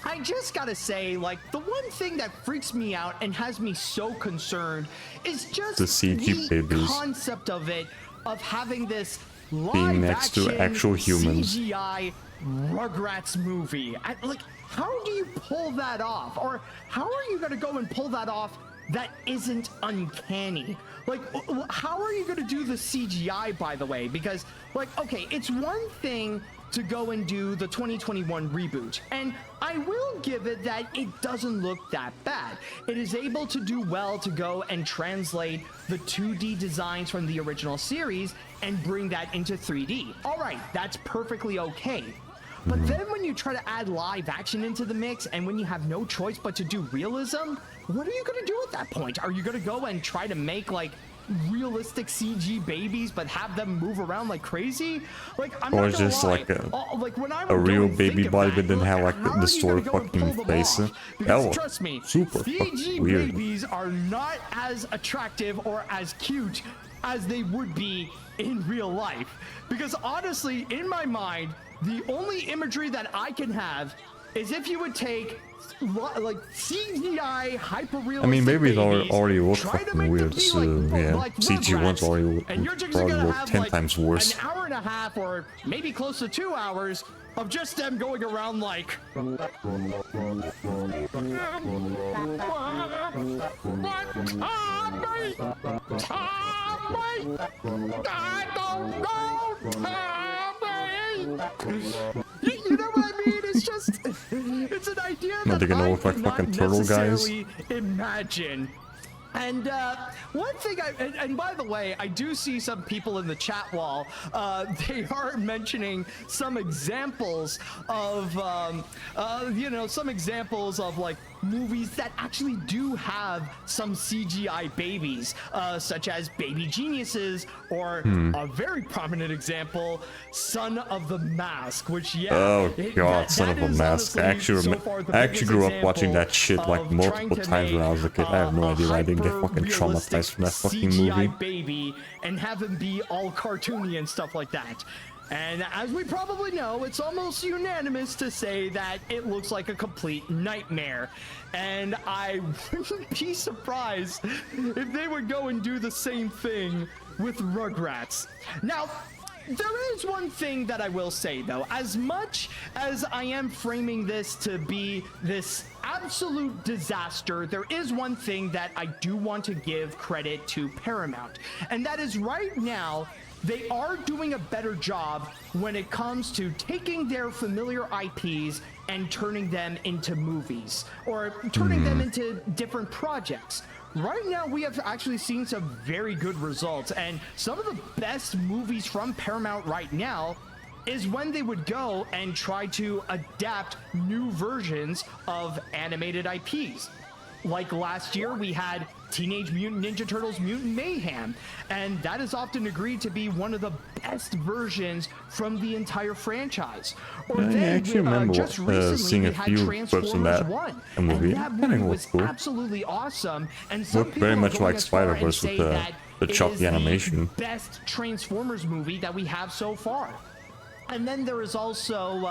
I just gotta say, like, the one thing that freaks me out and has me so concerned is just the CG babies concept of it, of having this being next to actual humans. CGI Rugrats movie. Like, how do you pull that off? Or how are you gonna go and pull that off that isn't uncanny? Like, how are you gonna do the CGI, by the way? Because, like, okay, it's one thing to go and do the 2021 reboot, and I will give it that it doesn't look that bad. It is able to do well to go and translate the 2D designs from the original series and bring that into 3D. All right, that's perfectly okay. But then when you try to add live action into the mix, and when you have no choice but to do realism, what are you gonna do at that point? Are you gonna go and try to make like realistic CG babies but have them move around like crazy? Like, I'm or not gonna just lie. like Like, when I a would go real and baby think of body that, but then have like how the are you story gonna go and fucking pull them face. off? That Because was trust me, super CG fucking weird. babies are not as attractive or as cute as they would be in real life. Because honestly, in my mind, the only imagery that I can have is if you would take like CGI hyper-realistic I mean, babies babies, already look try to fucking make them weird, be so yeah, like CG ones Rugrats, already and you're just probably gonna look have 10 like times worse. an hour and a half or maybe close to 2 hours of just them going around like you know what I mean? It's just, it's an idea No, that they're gonna I look like cannot fucking turtle guys. necessarily imagine. And one thing, and by the way, I do see some people in the chat wall. They are mentioning some examples of, you know, some examples of like movies that actually do have some CGI babies, such as Baby Geniuses, or a very prominent example, Son of the Mask, which Oh god, Son of a Mask. I actually grew up watching that shit like multiple times when I was a kid. I have no idea why I didn't get fucking traumatized from that fucking CGI movie. baby and have him be all cartoony and stuff like that. And as we probably know, it's almost unanimous to say that it looks like a complete nightmare. And I wouldn't be surprised if they would go and do the same thing with Rugrats. Now, there is one thing that I will say though, as much as I am framing this to be this absolute disaster, there is one thing that I do want to give credit to Paramount, and that is right now they are doing a better job when it comes to taking their familiar IPs and turning them into movies, or turning them into different projects. Right now, we have actually seen some very good results, and some of the best movies from Paramount right now is when they would go and try to adapt new versions of animated IPs. Like last year, we had Teenage Mutant Ninja Turtles Mutant Mayhem, and that is often agreed to be one of the best versions from the entire franchise. Or I actually remember just recently, seeing a we had few clips from Transformers that 1, movie. and that I think movie it was was cool. absolutely awesome. And some Looked people very are much going like as far and Spider-Verse with say the that it choppy is animation. the best Transformers movie that we have so far. And then there is also,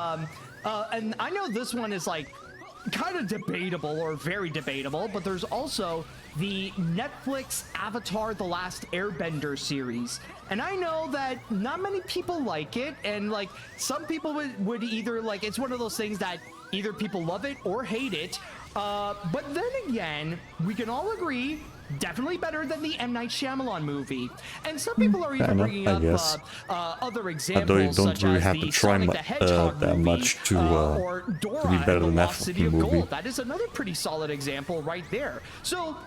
and I know this one is like kind of debatable or very debatable, but there's also the Netflix Avatar The Last Airbender series. And I know that not many people like it, and like some people would either like, it's one of those things that either people love it or hate it. But then again, we can all agree, definitely better than the M. Night Shyamalan movie. And some people are even bringing up other examples, such as the Sonic the Hedgehog that movie, much to or Dora be better and the than that Lost City fucking of movie. Gold. That is another pretty solid example right there. So,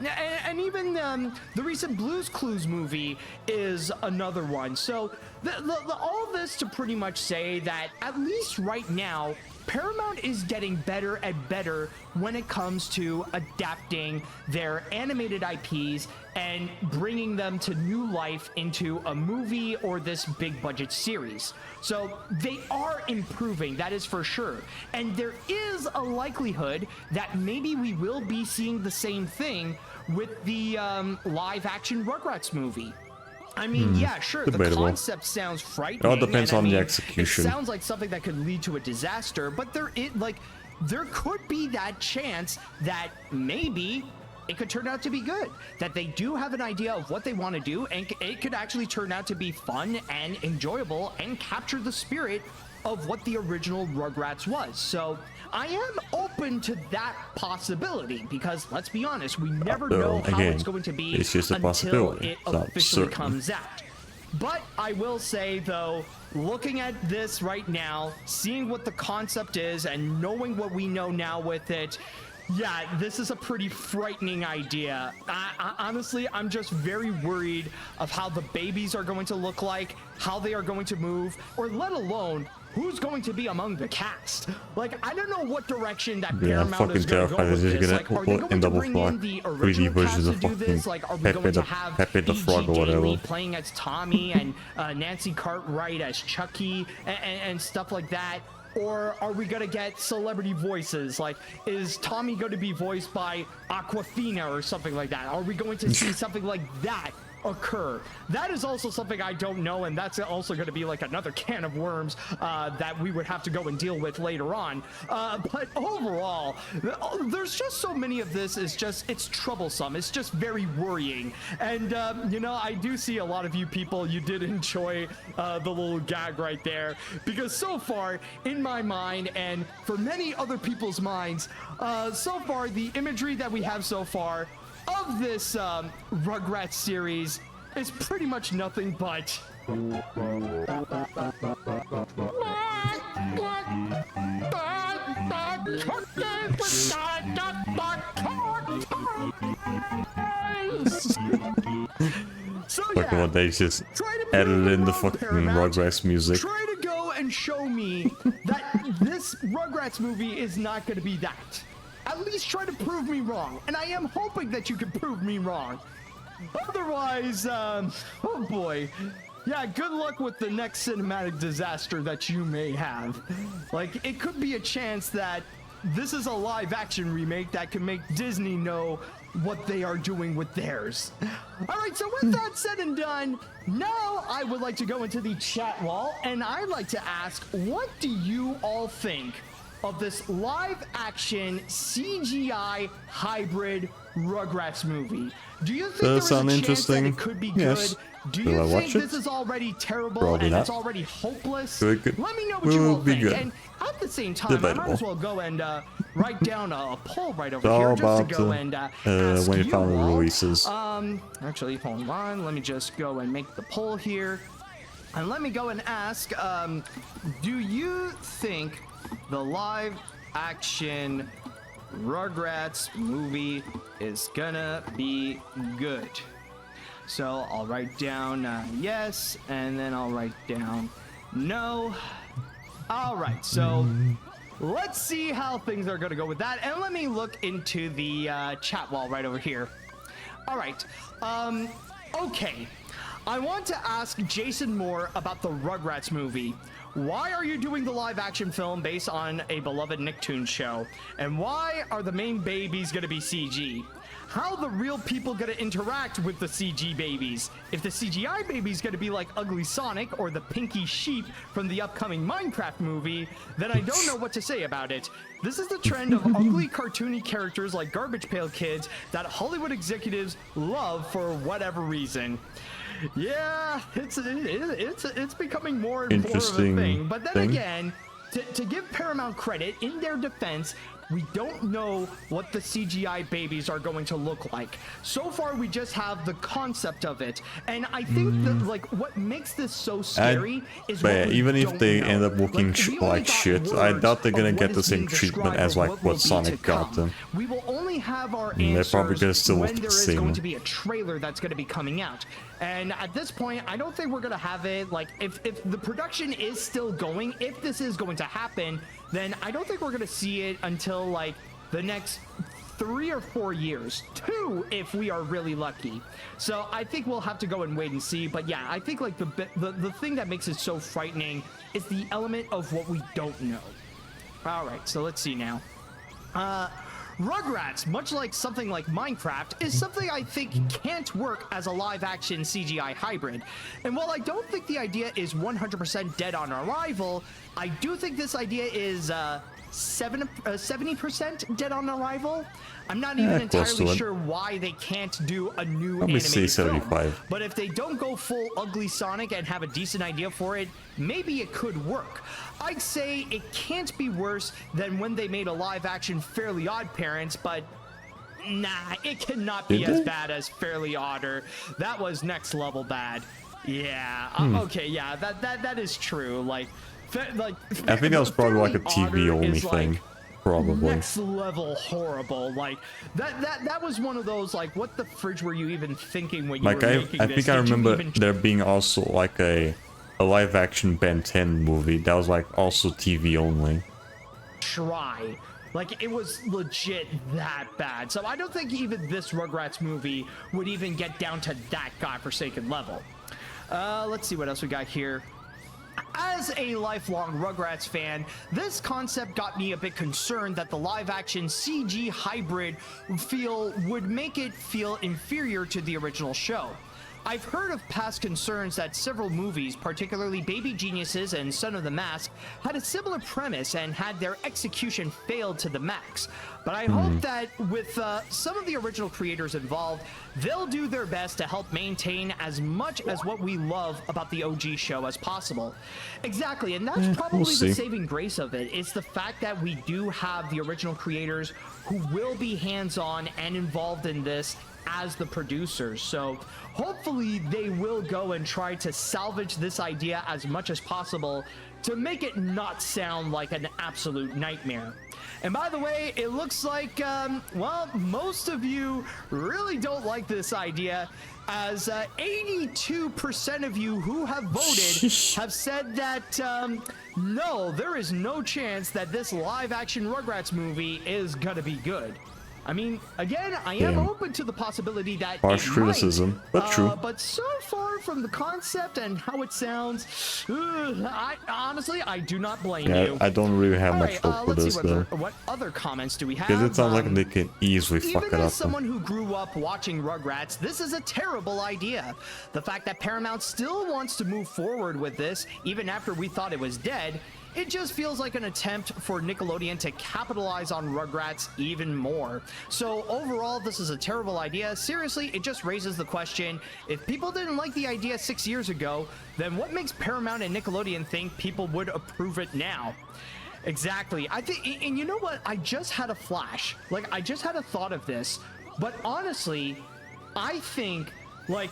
and even the recent Blue's Clues movie is another one. So, all this to pretty much say that, at least right now, Paramount is getting better and better when it comes to adapting their animated IPs and bringing them to new life into a movie or this big budget series. So they are improving, that is for sure. And there is a likelihood that maybe we will be seeing the same thing with the live action Rugrats movie. I mean, yeah, sure, debatable. the concept sounds frightening. It all depends and, on the mean, execution. It sounds like something that could lead to a disaster, but there could be that chance that maybe it could turn out to be good, that they do have an idea of what they want to do, and it could actually turn out to be fun and enjoyable and capture the spirit of what the original Rugrats was. So I am open to that possibility, because let's be honest, we never know how it's going to be it's just a until possibility. it It's not officially certain. comes out. But I will say, though, looking at this right now, seeing what the concept is and knowing what we know now with it, yeah, this is a pretty frightening idea. Honestly, I'm just very worried of how the babies are going to look like, how they are going to move, or let alone who's going to be among the cast. Like, I don't know what direction that Paramount is going to go with this. Like, are they going to bring in the original cast to do this? Like, are we going to have Pepe the Frog or whatever Daly playing as Tommy and Nancy Cartwright as Chucky and stuff like that? Or are we gonna get celebrity voices? Like, is Tommy going to be voiced by Aquafina or something like that? Are we going to see something like that occur? That is also something I don't know, and that's also going to be like another can of worms that we would have to go and deal with later on. But overall, there's just so many of this. It's troublesome. It's just very worrying. And you know, I do see a lot of you people, you did enjoy the little gag right there, because so far in my mind, and for many other people's minds, so far the imagery that we have so far of this Rugrats series is pretty much nothing but so Fucking yeah, what they just try to prove added me in the wrong, fucking Paramount. Rugrats music. Try to go and show me that this Rugrats movie is not going to be that. At least try to prove me wrong, and I am hoping that you can prove me wrong. Otherwise, oh boy. Yeah, good luck with the next cinematic disaster that you may have. Like, it could be a chance that this is a live-action remake that can make Disney know what they are doing with theirs. All right, so with that said and done, now I would like to go into the chat wall, and I'd like to ask, what do you all think of this live-action CGI hybrid Rugrats movie? Do you think there is a sound chance interesting? that it could be Yes. good? Do Will you I think watch it? this is already terrible Probably and not. it's already hopeless? Good. Let me know what Will you all be think. good. And at the same time, I might Debatable. as well go and write down a poll right over It's here all just to about go and ask when you you found the all. releases. Actually, hold on. Let me just go and make the poll here. And let me go and ask, do you think the live action Rugrats movie is gonna be good? So I'll write down yes, and then I'll write down no. All right, so let's see how things are gonna go with that, and let me look into the chat wall right over here. All right, okay. I want to ask Jason Moore about the Rugrats movie. Why are you doing the live action film based on a beloved Nicktoons show? And why are the main babies gonna be CG? How the real people gonna interact with the CG babies? If the CGI baby's gonna be like Ugly Sonic or the Pinky Sheep from the upcoming Minecraft movie, then I don't know what to say about it. This is the trend of ugly cartoony characters like Garbage Pail Kids that Hollywood executives love for whatever reason. Yeah, it's becoming more and more of a thing. But then again, to give Paramount credit, in their defense, we don't know what the CGI babies are going to look like. So far, we just have the concept of it. And I think that, like, what makes this so scary is but yeah, even if they end up looking like shit, I doubt they're gonna get the same treatment as like what Sonic got them. We will only have our They're probably gonna answers still when look there the is same. going to be a trailer that's going to be coming out. And at this point, I don't think we're going to have it. Like, if the production is still going, if this is going to happen, then I don't think we're going to see it until like the next 3 or 4 years, 2 if we are really lucky. So I think we'll have to go and wait and see. But yeah, I think like the thing that makes it so frightening is the element of what we don't know. All right, so let's see now. Rugrats, much like something like Minecraft, is something I think can't work as a live-action CGI hybrid. And while I don't think the idea is 100% dead on arrival, I do think this idea is 70% dead on arrival. I'm not even entirely sure why they can't do a new animated film. But if they don't go full Ugly Sonic and have a decent idea for it, maybe it could work. I'd say it can't be worse than when they made a live-action Fairly Odd Parents, but nah, it cannot be as bad as Fairly Odder. That was next level bad. Yeah. Okay. Yeah. That is true. Like I think that was probably like a TV only thing. Probably next level horrible. Like that was one of those, like, what the fridge were you even thinking when you were making this? I think I remember there being also like a live action Ben 10 movie that was like also TV only. Try. Like, it was legit that bad. So I don't think even this Rugrats movie would even get down to that godforsaken level. Let's see what else we got here. As a lifelong Rugrats fan, this concept got me a bit concerned that the live-action CG hybrid would make it feel inferior to the original show. I've heard of past concerns that several movies, particularly Baby Geniuses and Son of the Mask, had a similar premise and had their execution failed to the max. But I hope that with some of the original creators involved, they'll do their best to help maintain as much as what we love about the OG show as possible. Exactly, and that's probably the saving grace of it. It's the fact that we do have the original creators who will be hands-on and involved in this as the producers. So hopefully they will go and try to salvage this idea as much as possible to make it not sound like an absolute nightmare. And by the way, it looks like, well, most of you really don't like this idea, as 82% of you who have voted have said that, no, there is no chance that this live-action Rugrats movie is gonna be good. I mean, again, I am open to the possibility that harsh criticism, but true. But so far from the concept and how it sounds, honestly, I do not blame you. I don't really have much hope for this, though. What other comments do we have? Because it sounds like they can easily fuck it up. Even as someone who grew up watching Rugrats, this is a terrible idea. The fact that Paramount still wants to move forward with this, even after we thought it was dead, it just feels like an attempt for Nickelodeon to capitalize on Rugrats even more. So overall, this is a terrible idea. Seriously, it just raises the question, if people didn't like the idea 6 years ago, then what makes Paramount and Nickelodeon think people would approve it now? Exactly. I think, and you know what? I just had a flash. Like, I just had a thought of this. But honestly, I think, like,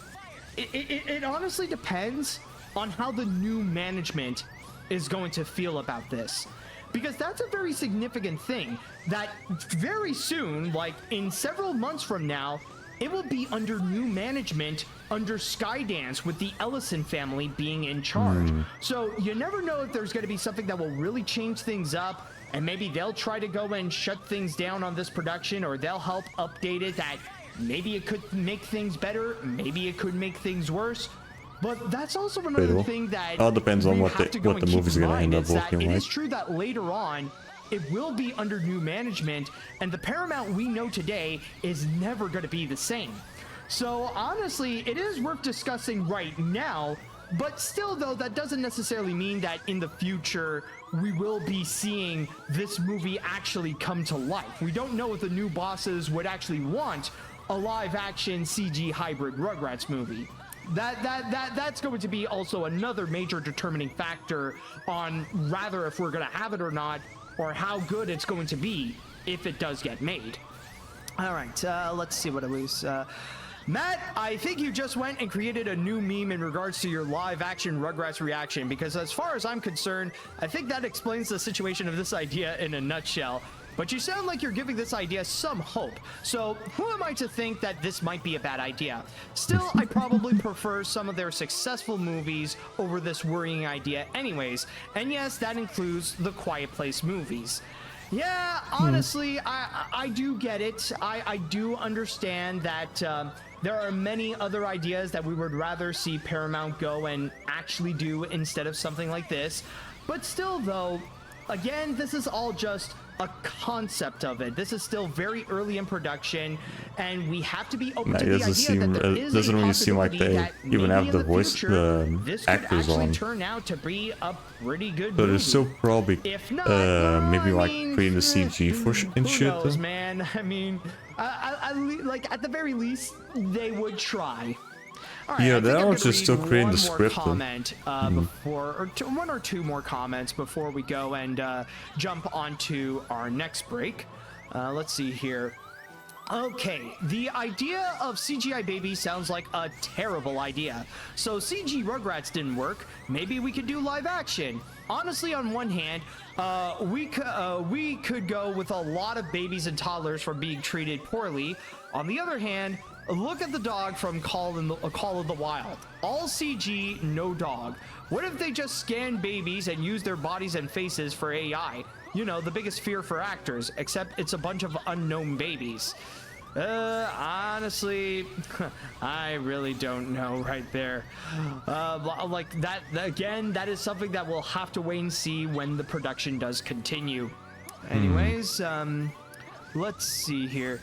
it honestly depends on how the new management is going to feel about this, because that's a very significant thing, that very soon, like in several months from now, it will be under new management under Skydance, with the Ellison family being in charge. So you never know if there's going to be something that will really change things up, and maybe they'll try to go and shut things down on this production, or they'll help update it, that maybe it could make things better, maybe it could make things worse. But that's also another thing that all depends on what the movie's gonna end up looking like. It is like. true that later on, it will be under new management, and the Paramount we know today is never going to be the same. So honestly, it is worth discussing right now, but still though, that doesn't necessarily mean that in the future we will be seeing this movie actually come to life. We don't know if the new bosses would actually want a live action CG hybrid Rugrats movie. That's going to be also another major determining factor on rather if we're going to have it or not, or how good it's going to be if it does get made. All right, let's see what it was. Matt, I think you just went and created a new meme in regards to your live action Rugrats reaction, because as far as I'm concerned, I think that explains the situation of this idea in a nutshell. But you sound like you're giving this idea some hope. So who am I to think that this might be a bad idea? Still, I probably prefer some of their successful movies over this worrying idea anyways. And yes, that includes the Quiet Place movies. Yeah, honestly, I do get it. I do understand that there are many other ideas that we would rather see Paramount go and actually do instead of something like this. But still, though, again, this is all just a concept of it. This is still very early in production, and we have to be open to the idea that there is doesn't really seem like they even have the voice, this actors could actually on. turn out to be a pretty good So movie. they're still probably If not, maybe I like mean, creating the CG for and who shit. knows, man? I mean, I like at the very least they would try. All right, Yeah, I think they're I'm gonna also still read creating one the more script, though. comment one or two more comments before we go and jump onto our next break. Let's see here. Okay, the idea of CGI babies sounds like a terrible idea. So CG Rugrats didn't work. Maybe we could do live action. Honestly, on one hand, we could go with a lot of babies and toddlers from being treated poorly. On the other hand, look at the dog from Call of the Wild. All CG, no dog. What if they just scan babies and use their bodies and faces for AI? You know, the biggest fear for actors, except it's a bunch of unknown babies. Honestly, I really don't know right there. Like that, again, that is something that we'll have to wait and see when the production does continue. Anyways, let's see here.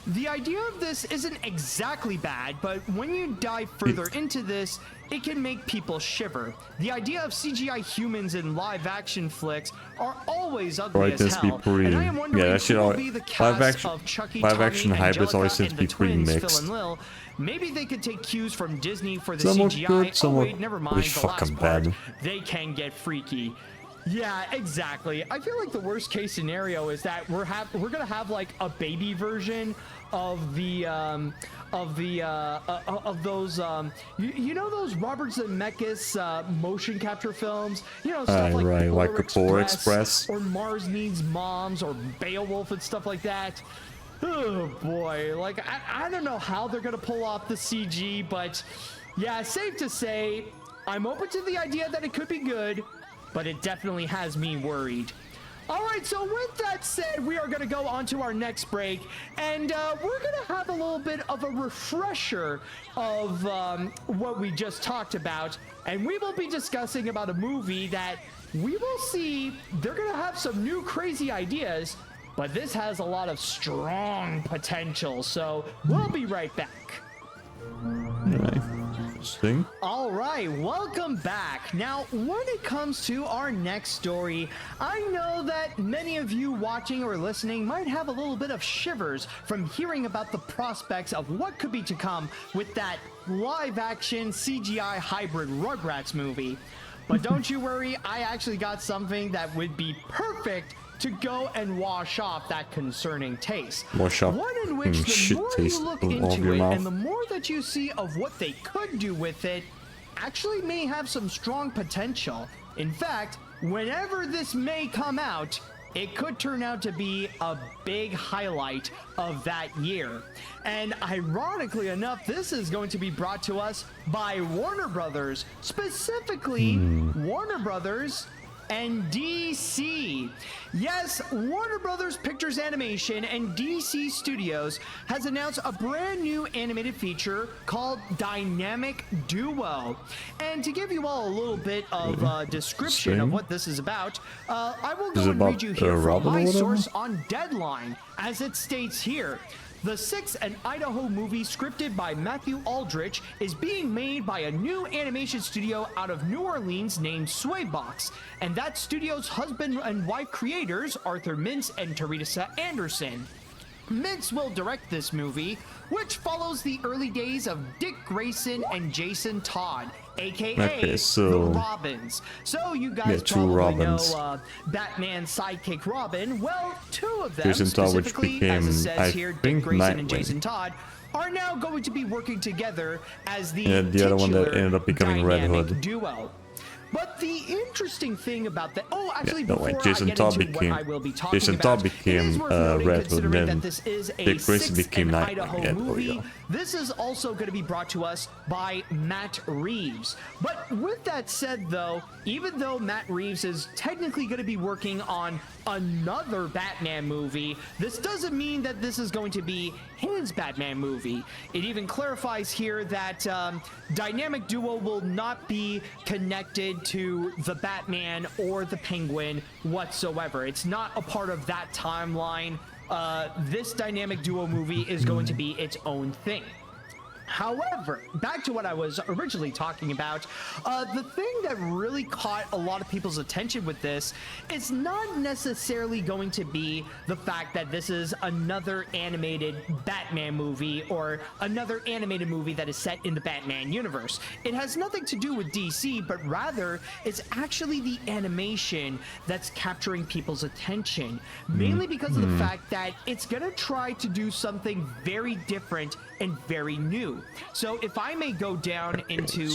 The idea of this isn't exactly bad, but when you dive further into this, it can make people shiver. The idea of CGI humans in live action flicks are always ugly as hell, and I am wondering who will be the cast of Chucky, Tommy, Angelica, and the twins, Phil and Lil. Maybe they could take cues from Disney for the CGI. Good, oh wait, never mind, the last part. bad. They can get freaky. Yeah, exactly. I feel like the worst case scenario is that we're gonna have like a baby version of the those you know those Robert Zemeckis motion capture films, you know, stuff like Polar Express or Mars Needs Moms or Beowulf and stuff like that. Oh boy, like I don't know how they're gonna pull off the CG, but yeah, safe to say I'm open to the idea that it could be good, but it definitely has me worried. All right, so with that said, we are going to go on to our next break, and we're going to have a little bit of a refresher of what we just talked about, and we will be discussing about a movie that we will see they're going to have some new crazy ideas, but this has a lot of strong potential, so we'll be right back. All right, welcome back. Now, when it comes to our next story, I know that many of you watching or listening might have a little bit of shivers from hearing about the prospects of what could be to come with that live-action CGI hybrid Rugrats movie. But don't you worry, I actually got something that would be perfect to go and wash off that concerning taste. Wash off one in which the more you look into it and the more that you see of what they could do with it actually may have some strong potential. In fact, whenever this may come out, it could turn out to be a big highlight of that year. And ironically enough, this is going to be brought to us by Warner Brothers, specifically Warner Brothers and DC. Yes, Warner Brothers Pictures Animation and DC Studios has announced a brand new animated feature called Dynamic Duo. And to give you all a little bit of description of what this is about, I will go and read you here from my source on Deadline, as it states here. The Six and Idaho movie, scripted by Matthew Aldrich, is being made by a new animation studio out of New Orleans named Swaybox, and that studio's husband and wife creators, Arthur Mintz and Teresa Anderson. Mintz will direct this movie, which follows the early days of Dick Grayson and Jason Todd, aka the Robins. So you guys probably know Batman's sidekick Robin. Well, two of them, specifically, as it says here, Dick Grayson and Jason Todd, are now going to be working together as the other one that ended up becoming Red Hood duo. But the interesting thing about that, before Jason Todd became Red Hood, then Dick Grayson became Nightwing. Movie. This is also going to be brought to us by Matt Reeves. But with that said, though, even though Matt Reeves is technically going to be working on another Batman movie, this doesn't mean that this is going to be his Batman movie. It even clarifies here that Dynamic Duo will not be connected to the Batman or the Penguin whatsoever. It's not a part of that timeline. This Dynamic Duo movie is going to be its own thing. However, back to what I was originally talking about, the thing that really caught a lot of people's attention with this is not necessarily going to be the fact that this is another animated Batman movie or another animated movie that is set in the Batman universe. It has nothing to do with DC, but rather it's actually the animation that's capturing people's attention, mainly because of the fact that it's gonna try to do something very different and very new. So if I may go down into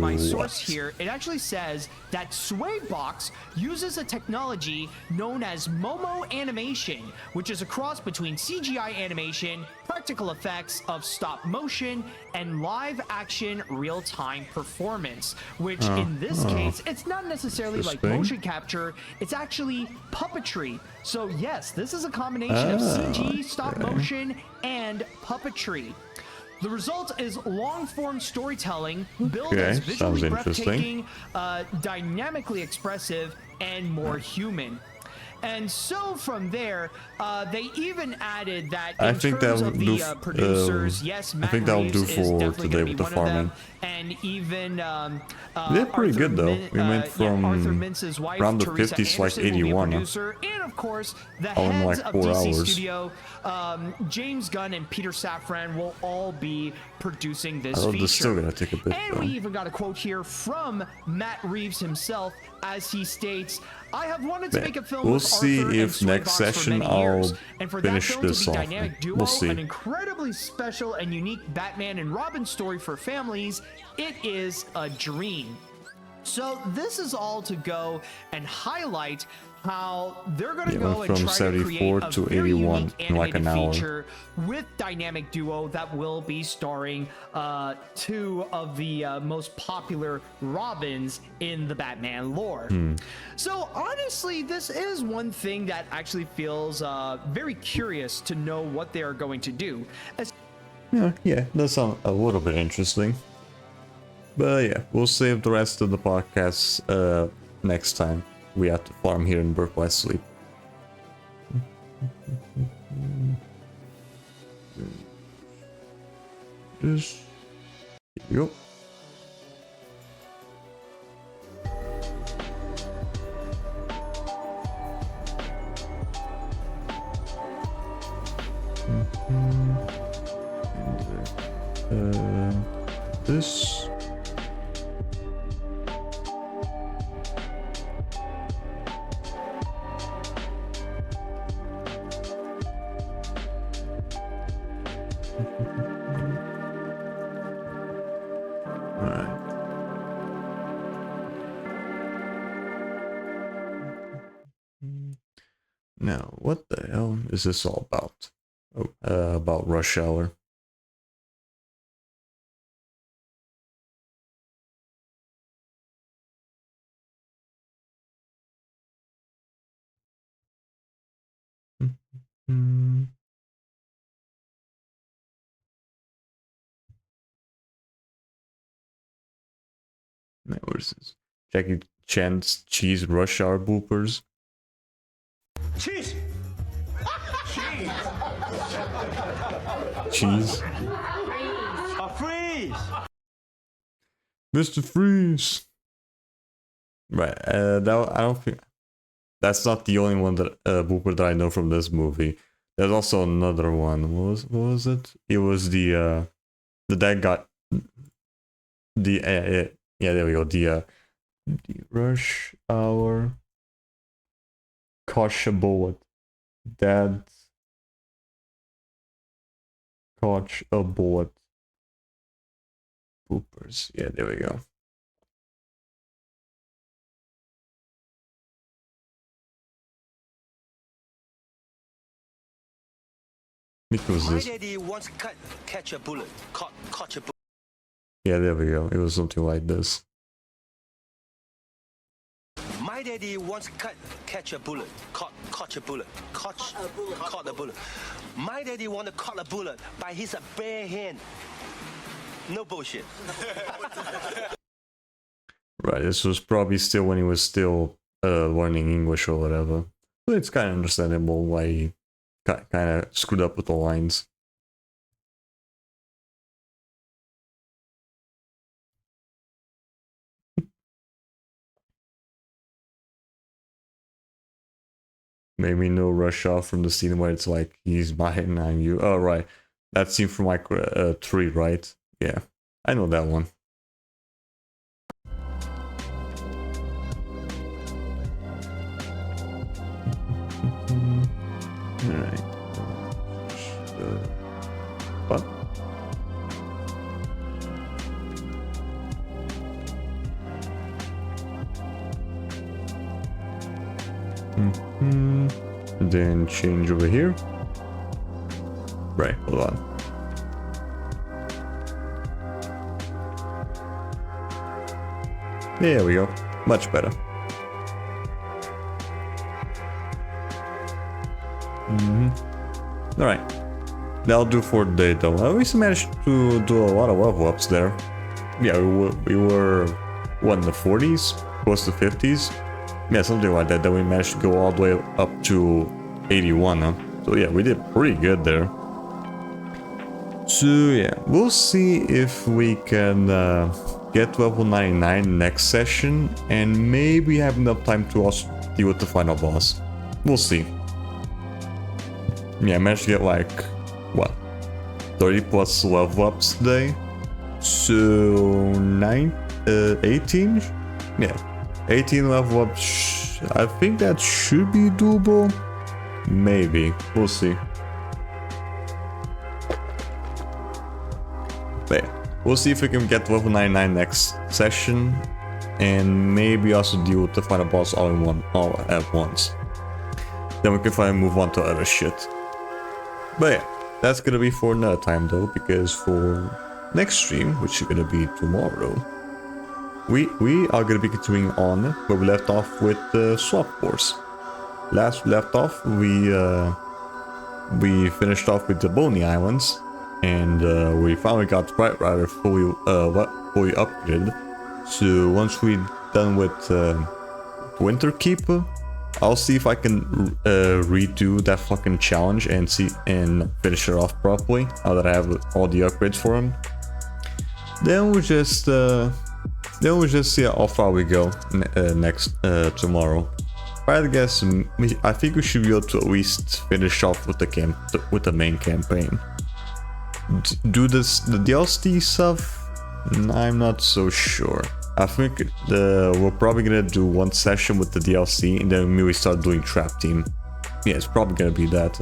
my source here, it actually says that Swaybox uses a technology known as Momo animation, which is a cross between CGI animation, practical effects of stop motion, and live action real-time performance, which in this case, it's not necessarily like motion capture, it's actually puppetry. So yes, this is a combination of CG, stop motion, and puppetry. The result is long-form storytelling, billed as visually breathtaking, dynamically expressive, and more human. And so from there, they even added that in terms of the producers, yes, Matt Reeves is definitely going to be one of them. And even they're pretty good though. We went from Arthur Mintz's wife, around the Teresa 50s to like Anderson, 81. producer, and of course, the All in heads like of 4 DC hours. Studio, James Gunn and Peter Safran will all be producing this Oh, feature. this is still gonna take a bit And though. we even got a quote here from Matt Reeves himself, as he states, "I have wanted to make a film We'll with see Arthur if and next Swaybox session for many years, I'll and for that finish film to this be off. Dynamic Duo, We'll see. an incredibly special and unique Batman and Robin story for families, it is a dream." So this is all to go and highlight how they're going to go and from try to create 74 a to very 81 unique in like an animated hour. feature with Dynamic Duo that will be starring two of the most popular Robins in the Batman lore. So honestly, this is one thing that actually feels very curious to know what they are going to do. Yeah, that sounds a little bit interesting. But yeah, we'll save the rest of the podcast next time. We have to farm here in Burke West Sleep. Just here you go. This. Now, what the hell is this all about? Oh, about Rush Hour. Where's this? Jackie Chan's cheese rush hour bloopers. Cheese! Cheese. A freeze! Mr. Freeze. Right. I don't think that's not the only one that blooper that I know from this movie. There's also another one. What was it? It was the dad got the yeah, there we go. The rush hour Kosh a bullet. Dad Koch a bullet. Bloopers. Yeah, there we go. It was this. My daddy once catch a bullet. Catch a bullet. Yeah, there we go. It was something like this. My daddy once catch a bullet. Catch a bullet. Caught a bullet. My daddy want to caught a bullet by his bare hand. No bullshit. Right, this was probably still when he was still learning English or whatever. So it's kind of understandable why he kind of screwed up with the lines. Maybe no rush off from the scene where it's like he's behind you. Oh, right. That scene from like 3, right? Yeah, I know that one. Alright. What? Then change over here. Right, hold on. There we go. Much better. Alright. That'll do for the day though. At least I managed to do a lot of level ups there. Yeah, we were what, in the 40s? Close to 50s? Yeah, something like that. Then we managed to go all the way up to 81, huh? So yeah, we did pretty good there. So yeah, we'll see if we can get level 99 next session, and maybe have enough time to also deal with the final boss. We'll see. Yeah, I managed to get like, what, 30 plus level ups today. So 18? Yeah, 18 level ups. I think that should be doable. Maybe. We'll see. But yeah, we'll see if we can get level 99 next session, and maybe also deal with the final boss all at once. Then we can finally move on to other shit. But yeah, that's gonna be for another time though, because for next stream, which is gonna be tomorrow, we are gonna be continuing on where we left off with the Swap Force. Last we left off, we finished off with the Boney Islands, and we finally got Bright Rider fully upgraded. So once we're done with Winter Keep, I'll see if I can redo that fucking challenge and finish it off properly. Now that I have all the upgrades for him, then we'll just see how far we go next tomorrow. But I guess I think we should be able to at least finish off with the main campaign. Do the DLC stuff? I'm not so sure. I think we're probably gonna do one session with the DLC, and then maybe start doing Trap Team. Yeah, it's probably gonna be that.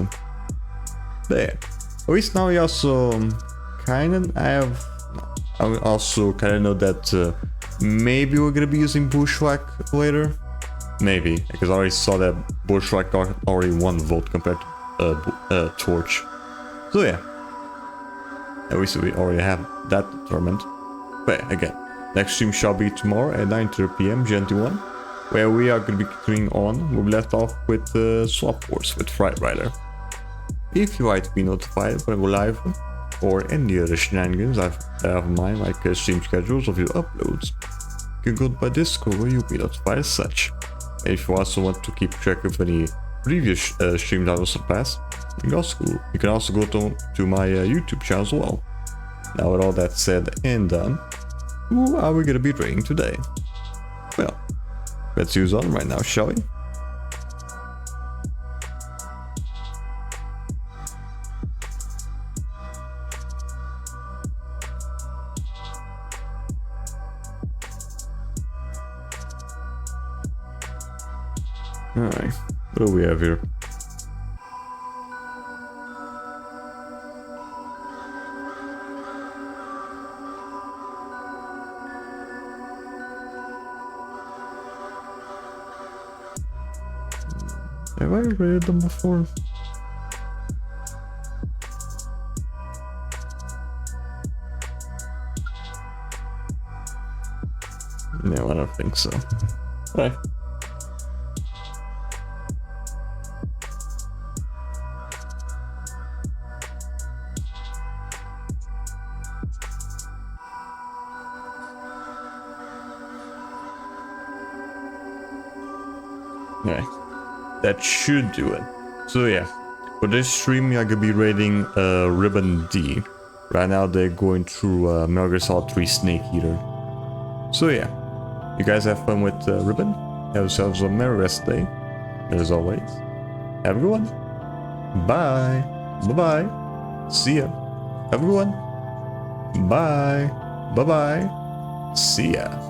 But yeah, at least now we also I also kind of know that maybe we're gonna be using Bushwhack later. Maybe, because I already saw that Bushwhack got already 1 vote compared to Torch. So yeah, at least we already have that determined. But yeah, again, next stream shall be tomorrow at 9:30 PM GMT1, where we are going to be continuing on where we left off with Swap Force with Fright Rider. if you like to be notified when I go live, or any other shenanigans I have in mind, like stream schedules of your uploads, you can go to my Discord where you'll be notified as such. And if you also want to keep track of any previous stream downloads of past, you can also go to my YouTube channel as well. Now with all that said and done, who are we gonna be raiding today? Well, let's use on right now, shall we? Alright, what do we have here? Have I read them before? No, I don't think so. Alright. Yeah, that should do it. So yeah, for this stream I could be raiding Ribbon D. Right now they're going through Metal Gear Solid 3 Snake Eater. So yeah, you guys have fun with Ribbon. Have yourselves a merry rest day. And as always, have a good one. Bye. Bye-bye. See ya. Have a good one. Bye. Bye-bye. See ya.